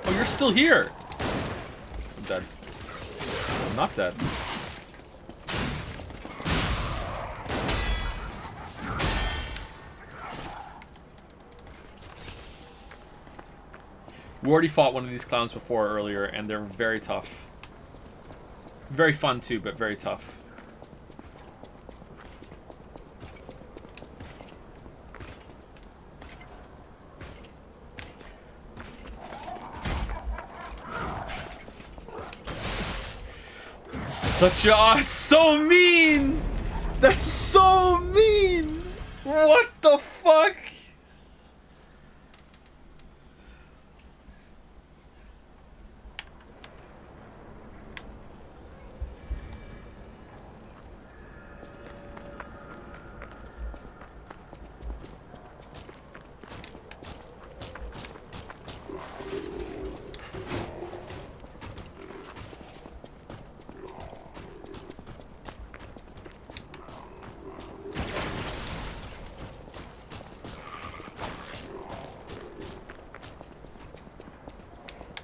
Oh, you're still here! I'm dead. I'm not dead. We already fought one of these clowns before earlier, and they're very tough. Very fun too, but very tough. Such a... so mean! That's so mean! What the fuck?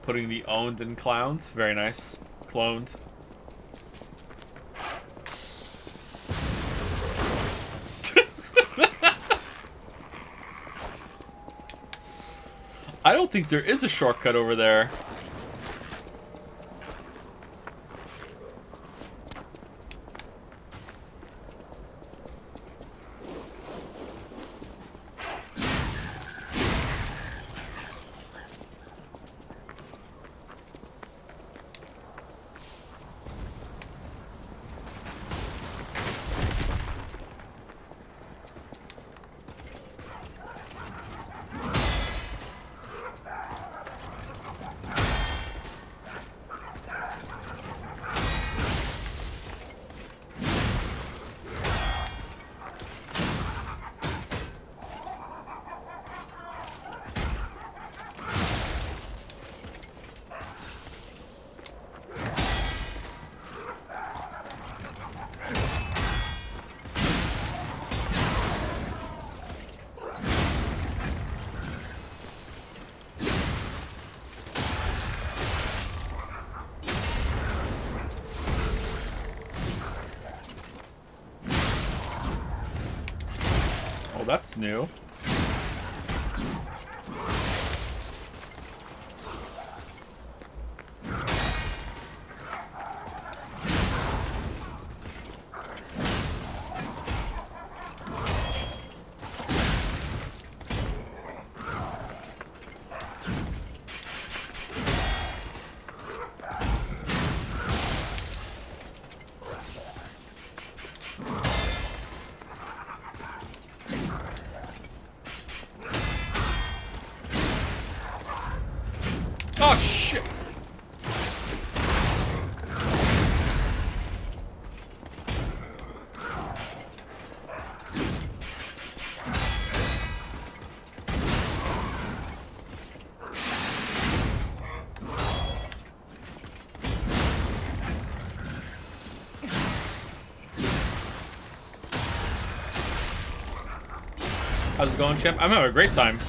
Putting the owned in clowns. Very nice. Cloned. I don't think there is a shortcut over there. Oh, that's new. Oh, shit! How's it going, champ? I'm having a great time.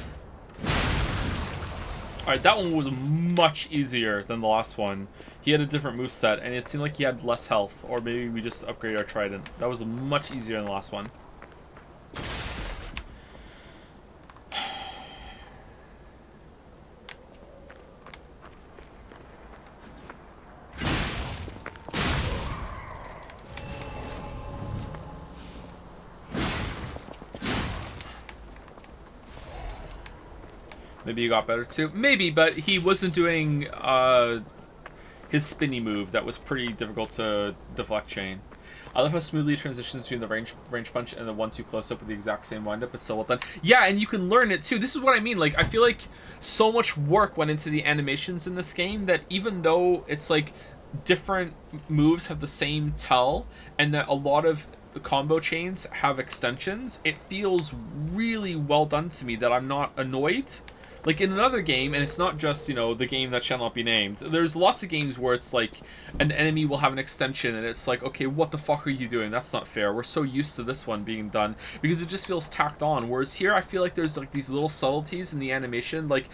Alright, that one was much easier than the last one. He had a different moveset, and it seemed like he had less health. Or maybe we just upgraded our trident. That was much easier than the last one. Maybe he got better too. Maybe, but he wasn't doing his spinny move. That was pretty difficult to deflect chain. I love how smoothly it transitions between the range punch and the 1-2 close up with the exact same windup. It's so well done. Yeah, and you can learn it too. This is what I mean. Like, I feel like so much work went into the animations in this game that even though it's like different moves have the same tell and that a lot of combo chains have extensions, it feels really well done to me that I'm not annoyed. Like in another game, and it's not just, you know, the game that shall not be named, there's lots of games where it's like an enemy will have an extension and it's like, okay, what the fuck are you doing? That's not fair. We're so used to this one being done because it just feels tacked on. Whereas here I feel like there's like these little subtleties in the animation, like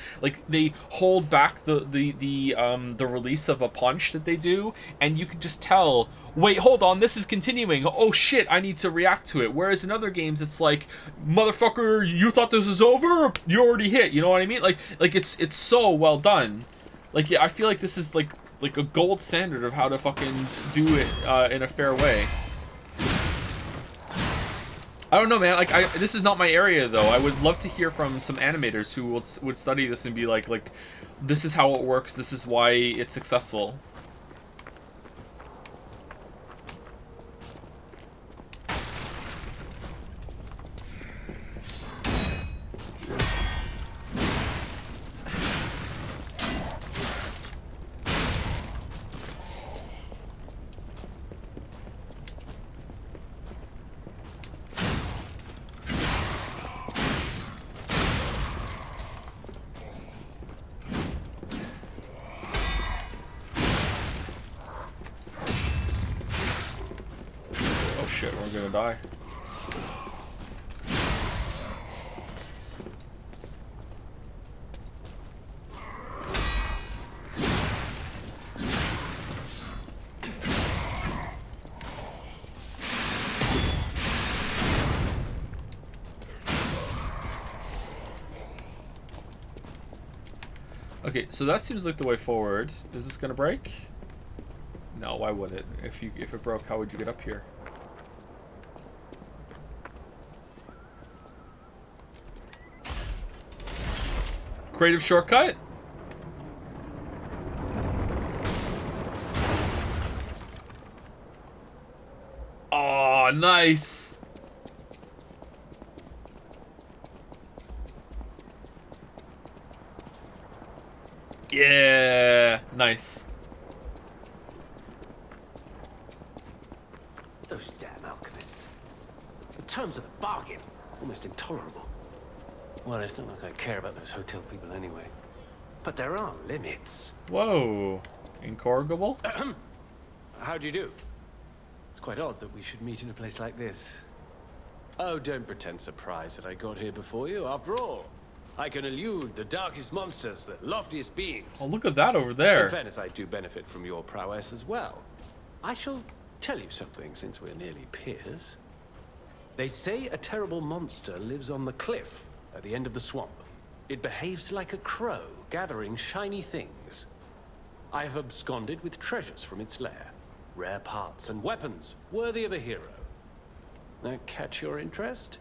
they hold back the release of a punch that they do, and you can just tell, wait, hold on, this is continuing. Oh shit, I need to react to it. Whereas in other games, it's like, motherfucker, you thought this was over? You already hit. You know what I mean? Like it's so well done. Like, yeah, I feel like this is like a gold standard of how to fucking do it in a fair way. I don't know, man. Like, this is not my area though. I would love to hear from some animators who would study this and be like, this is how it works. This is why it's successful. Shit, we're gonna die. Okay, so that seems like the way forward. Is this gonna break? No, why would it? If it broke, how would you get up here? Creative shortcut? Oh, nice. Yeah, nice. Those damn alchemists. The terms of the bargain, almost intolerable. Well, it's not like I care about those hotel people anyway. But there are limits. Whoa. Incorrigible? How do you do? It's quite odd that we should meet in a place like this. Oh, don't pretend surprised that I got here before you. After all, I can elude the darkest monsters, the loftiest beings. Oh, look at that over there. In fairness, I do benefit from your prowess as well. I shall tell you something since we're nearly peers. They say a terrible monster lives on the cliff at the end of the swamp. It behaves like a crow, gathering shiny things. I have absconded with treasures from its lair. Rare parts and weapons, worthy of a hero. That catch your interest?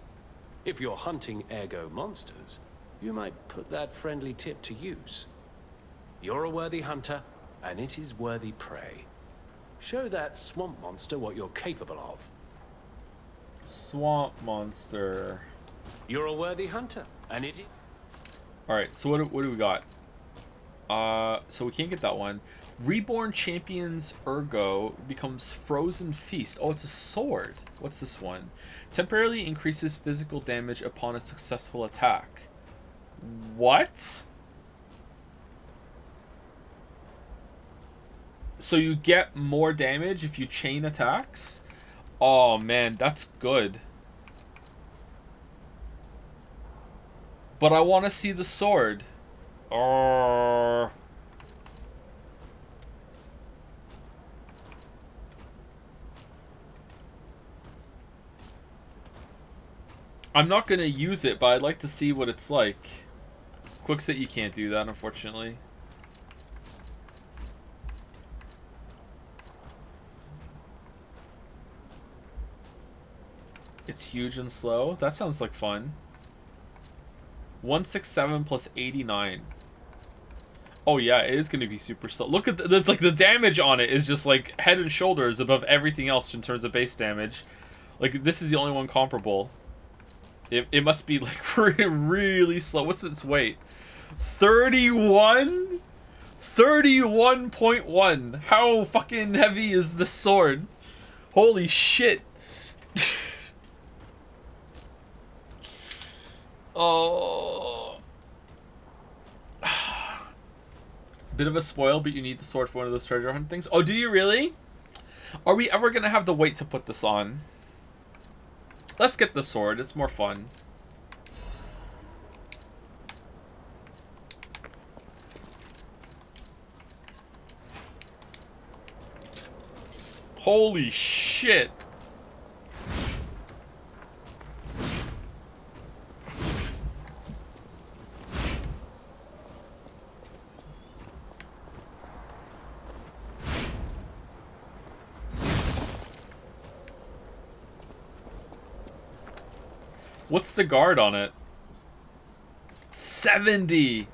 If you're hunting ergo monsters, you might put that friendly tip to use. You're a worthy hunter, and it is worthy prey. Show that swamp monster what you're capable of. Swamp monster. You're a worthy hunter, and it is... Alright, so what do we got? So we can't get that one. Reborn Champion's Ergo becomes Frozen Feast. Oh, it's a sword. What's this one? Temporarily increases physical damage upon a successful attack. What? So you get more damage if you chain attacks? Oh man, that's good. But I want to see the sword. Oh. I'm not going to use it, but I'd like to see what it's like. Quickset, you can't do that, unfortunately. It's huge and slow. That sounds like fun. 167 plus 89. Oh yeah, it is going to be super slow. Look at that's like the damage on it is just like head and shoulders above everything else in terms of base damage. Like this is the only one comparable. It must be like really slow. What's its weight? 31? 31.1. How fucking heavy is the sword? Holy shit. Oh. Bit of a spoil, but you need the sword for one of those treasure hunt things. Oh, do you really? Are we ever gonna have the weight to put this on? Let's get the sword. It's more fun. Holy shit. What's the guard on it? 70.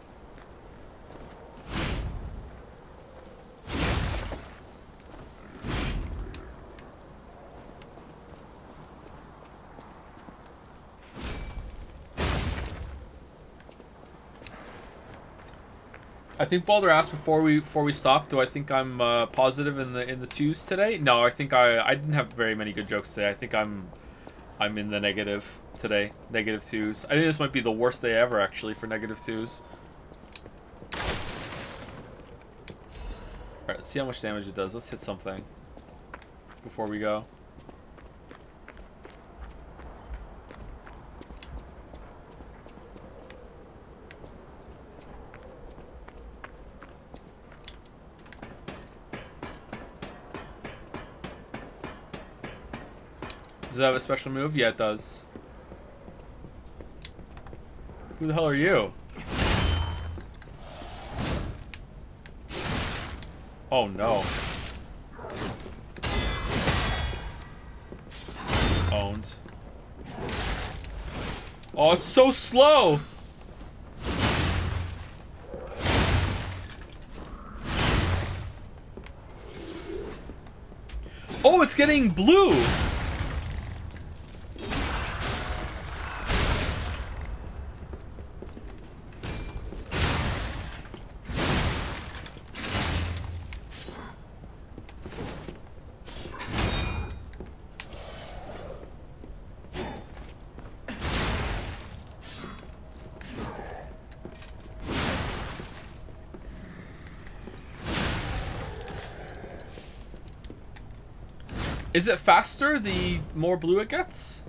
I think Balder asked before we stop. Do I think I'm positive in the twos today? No, I think I didn't have very many good jokes today. I think I'm in the negative today. Negative twos. I think this might be the worst day ever actually for negative twos. All right, let's see how much damage it does. Let's hit something before we go. Does it have a special move? Yeah, it does. Who the hell are you? Oh no. Owned. Oh, it's so slow! Oh, it's getting blue! Is it faster the more blue it gets?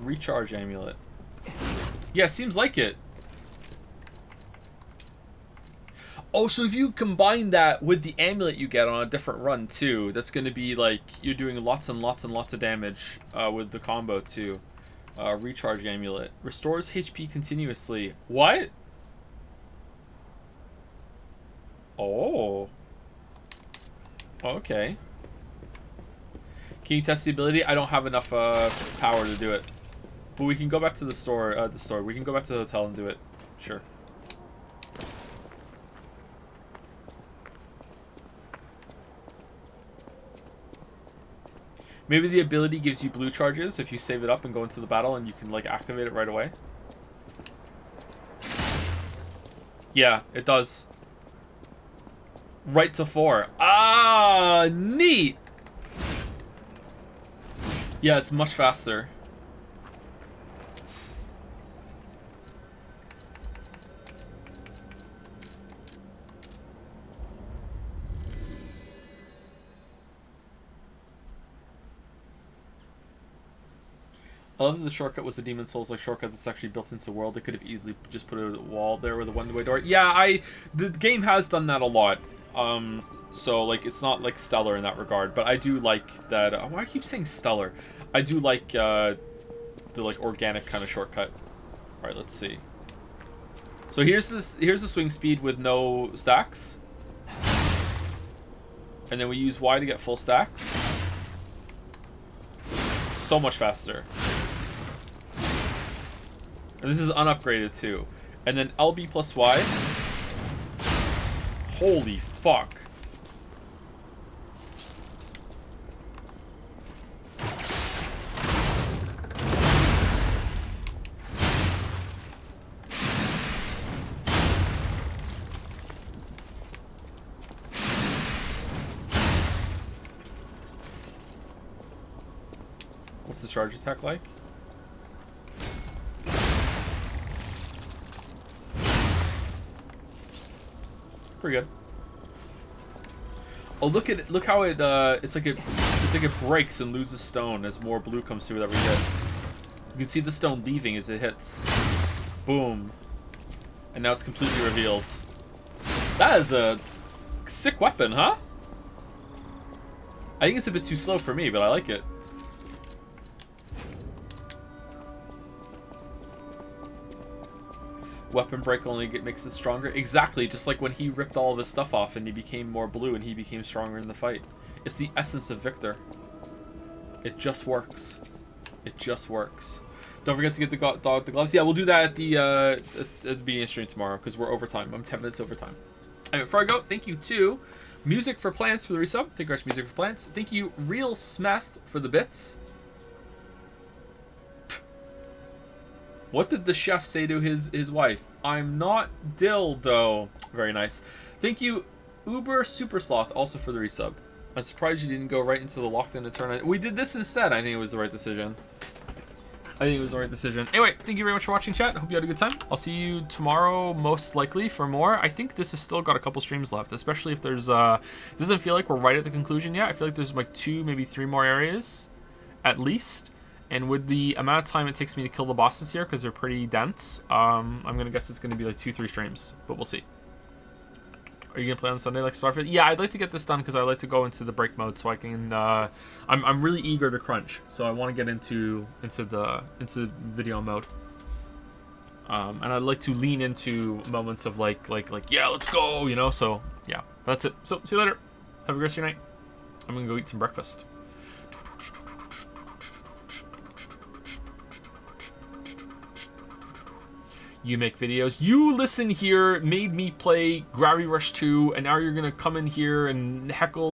Recharge amulet. Yeah, seems like it. Oh, so if you combine that with the amulet you get on a different run too, that's going to be like you're doing lots and lots and lots of damage with the combo too. Recharge amulet. Restores HP continuously. What? Oh. Okay. Can you test the ability? I don't have enough power to do it. But we can go back to the store. We can go back to the hotel and do it. Sure. Maybe the ability gives you blue charges if you save it up and go into the battle, and you can like activate it right away. Yeah, it does. Right to 4. Ah, neat. Yeah, it's much faster. I love that the shortcut was a Demon Souls like shortcut that's actually built into the world. They could have easily just put a wall there with a one-way door. Yeah, the game has done that a lot. So like it's not like stellar in that regard, but I do like that. Why do I keep saying stellar? I do like the like organic kind of shortcut. All right, let's see. So here's the swing speed with no stacks, and then we use Y to get full stacks. So much faster. And this is unupgraded too. And then LB plus Y. Holy fuck. What's the charge attack like? Pretty good. Oh, look at it! Look how it it's like it breaks and loses stone as more blue comes through with every hit. You can see the stone leaving as it hits. Boom. And now it's completely revealed. That is a sick weapon, huh? I think it's a bit too slow for me, but I like it. Weapon break only makes it stronger. Exactly, just like when he ripped all of his stuff off and he became more blue and he became stronger in the fight. It's the essence of Victor. It just works. It just works. Don't forget to get the dog the gloves. Yeah, we'll do that at the beginning of stream tomorrow because we're overtime. I'm 10 minutes overtime. Anyway, before I go, thank you to Music for Plants for the resub. Thank you guys, Music for Plants. Thank you, Real Smeth, for the bits. What did the chef say to his wife? I'm not dildo. Very nice. Thank you, Uber Super Sloth, also for the resub. I'm surprised you didn't go right into the locked-in tournament. We did this instead. I think it was the right decision. Anyway, thank you very much for watching, chat. I hope you had a good time. I'll see you tomorrow, most likely, for more. I think this has still got a couple streams left, especially if there's... it doesn't feel like we're right at the conclusion yet. I feel like there's like 2, maybe 3 more areas, at least. And with the amount of time it takes me to kill the bosses here, because they're pretty dense, I'm going to guess it's going to be like 2-3 streams, but we'll see. Are you going to play on Sunday like Starfield? Yeah, I'd like to get this done because I like to go into the break mode so I can, I'm really eager to crunch, so I want to get into video mode. And I'd like to lean into moments of like, yeah, let's go, you know, so yeah, that's it. So, see you later. Have a great night. I'm going to go eat some breakfast. You make videos. You listen here, made me play Gravity Rush 2, and now you're gonna come in here and heckle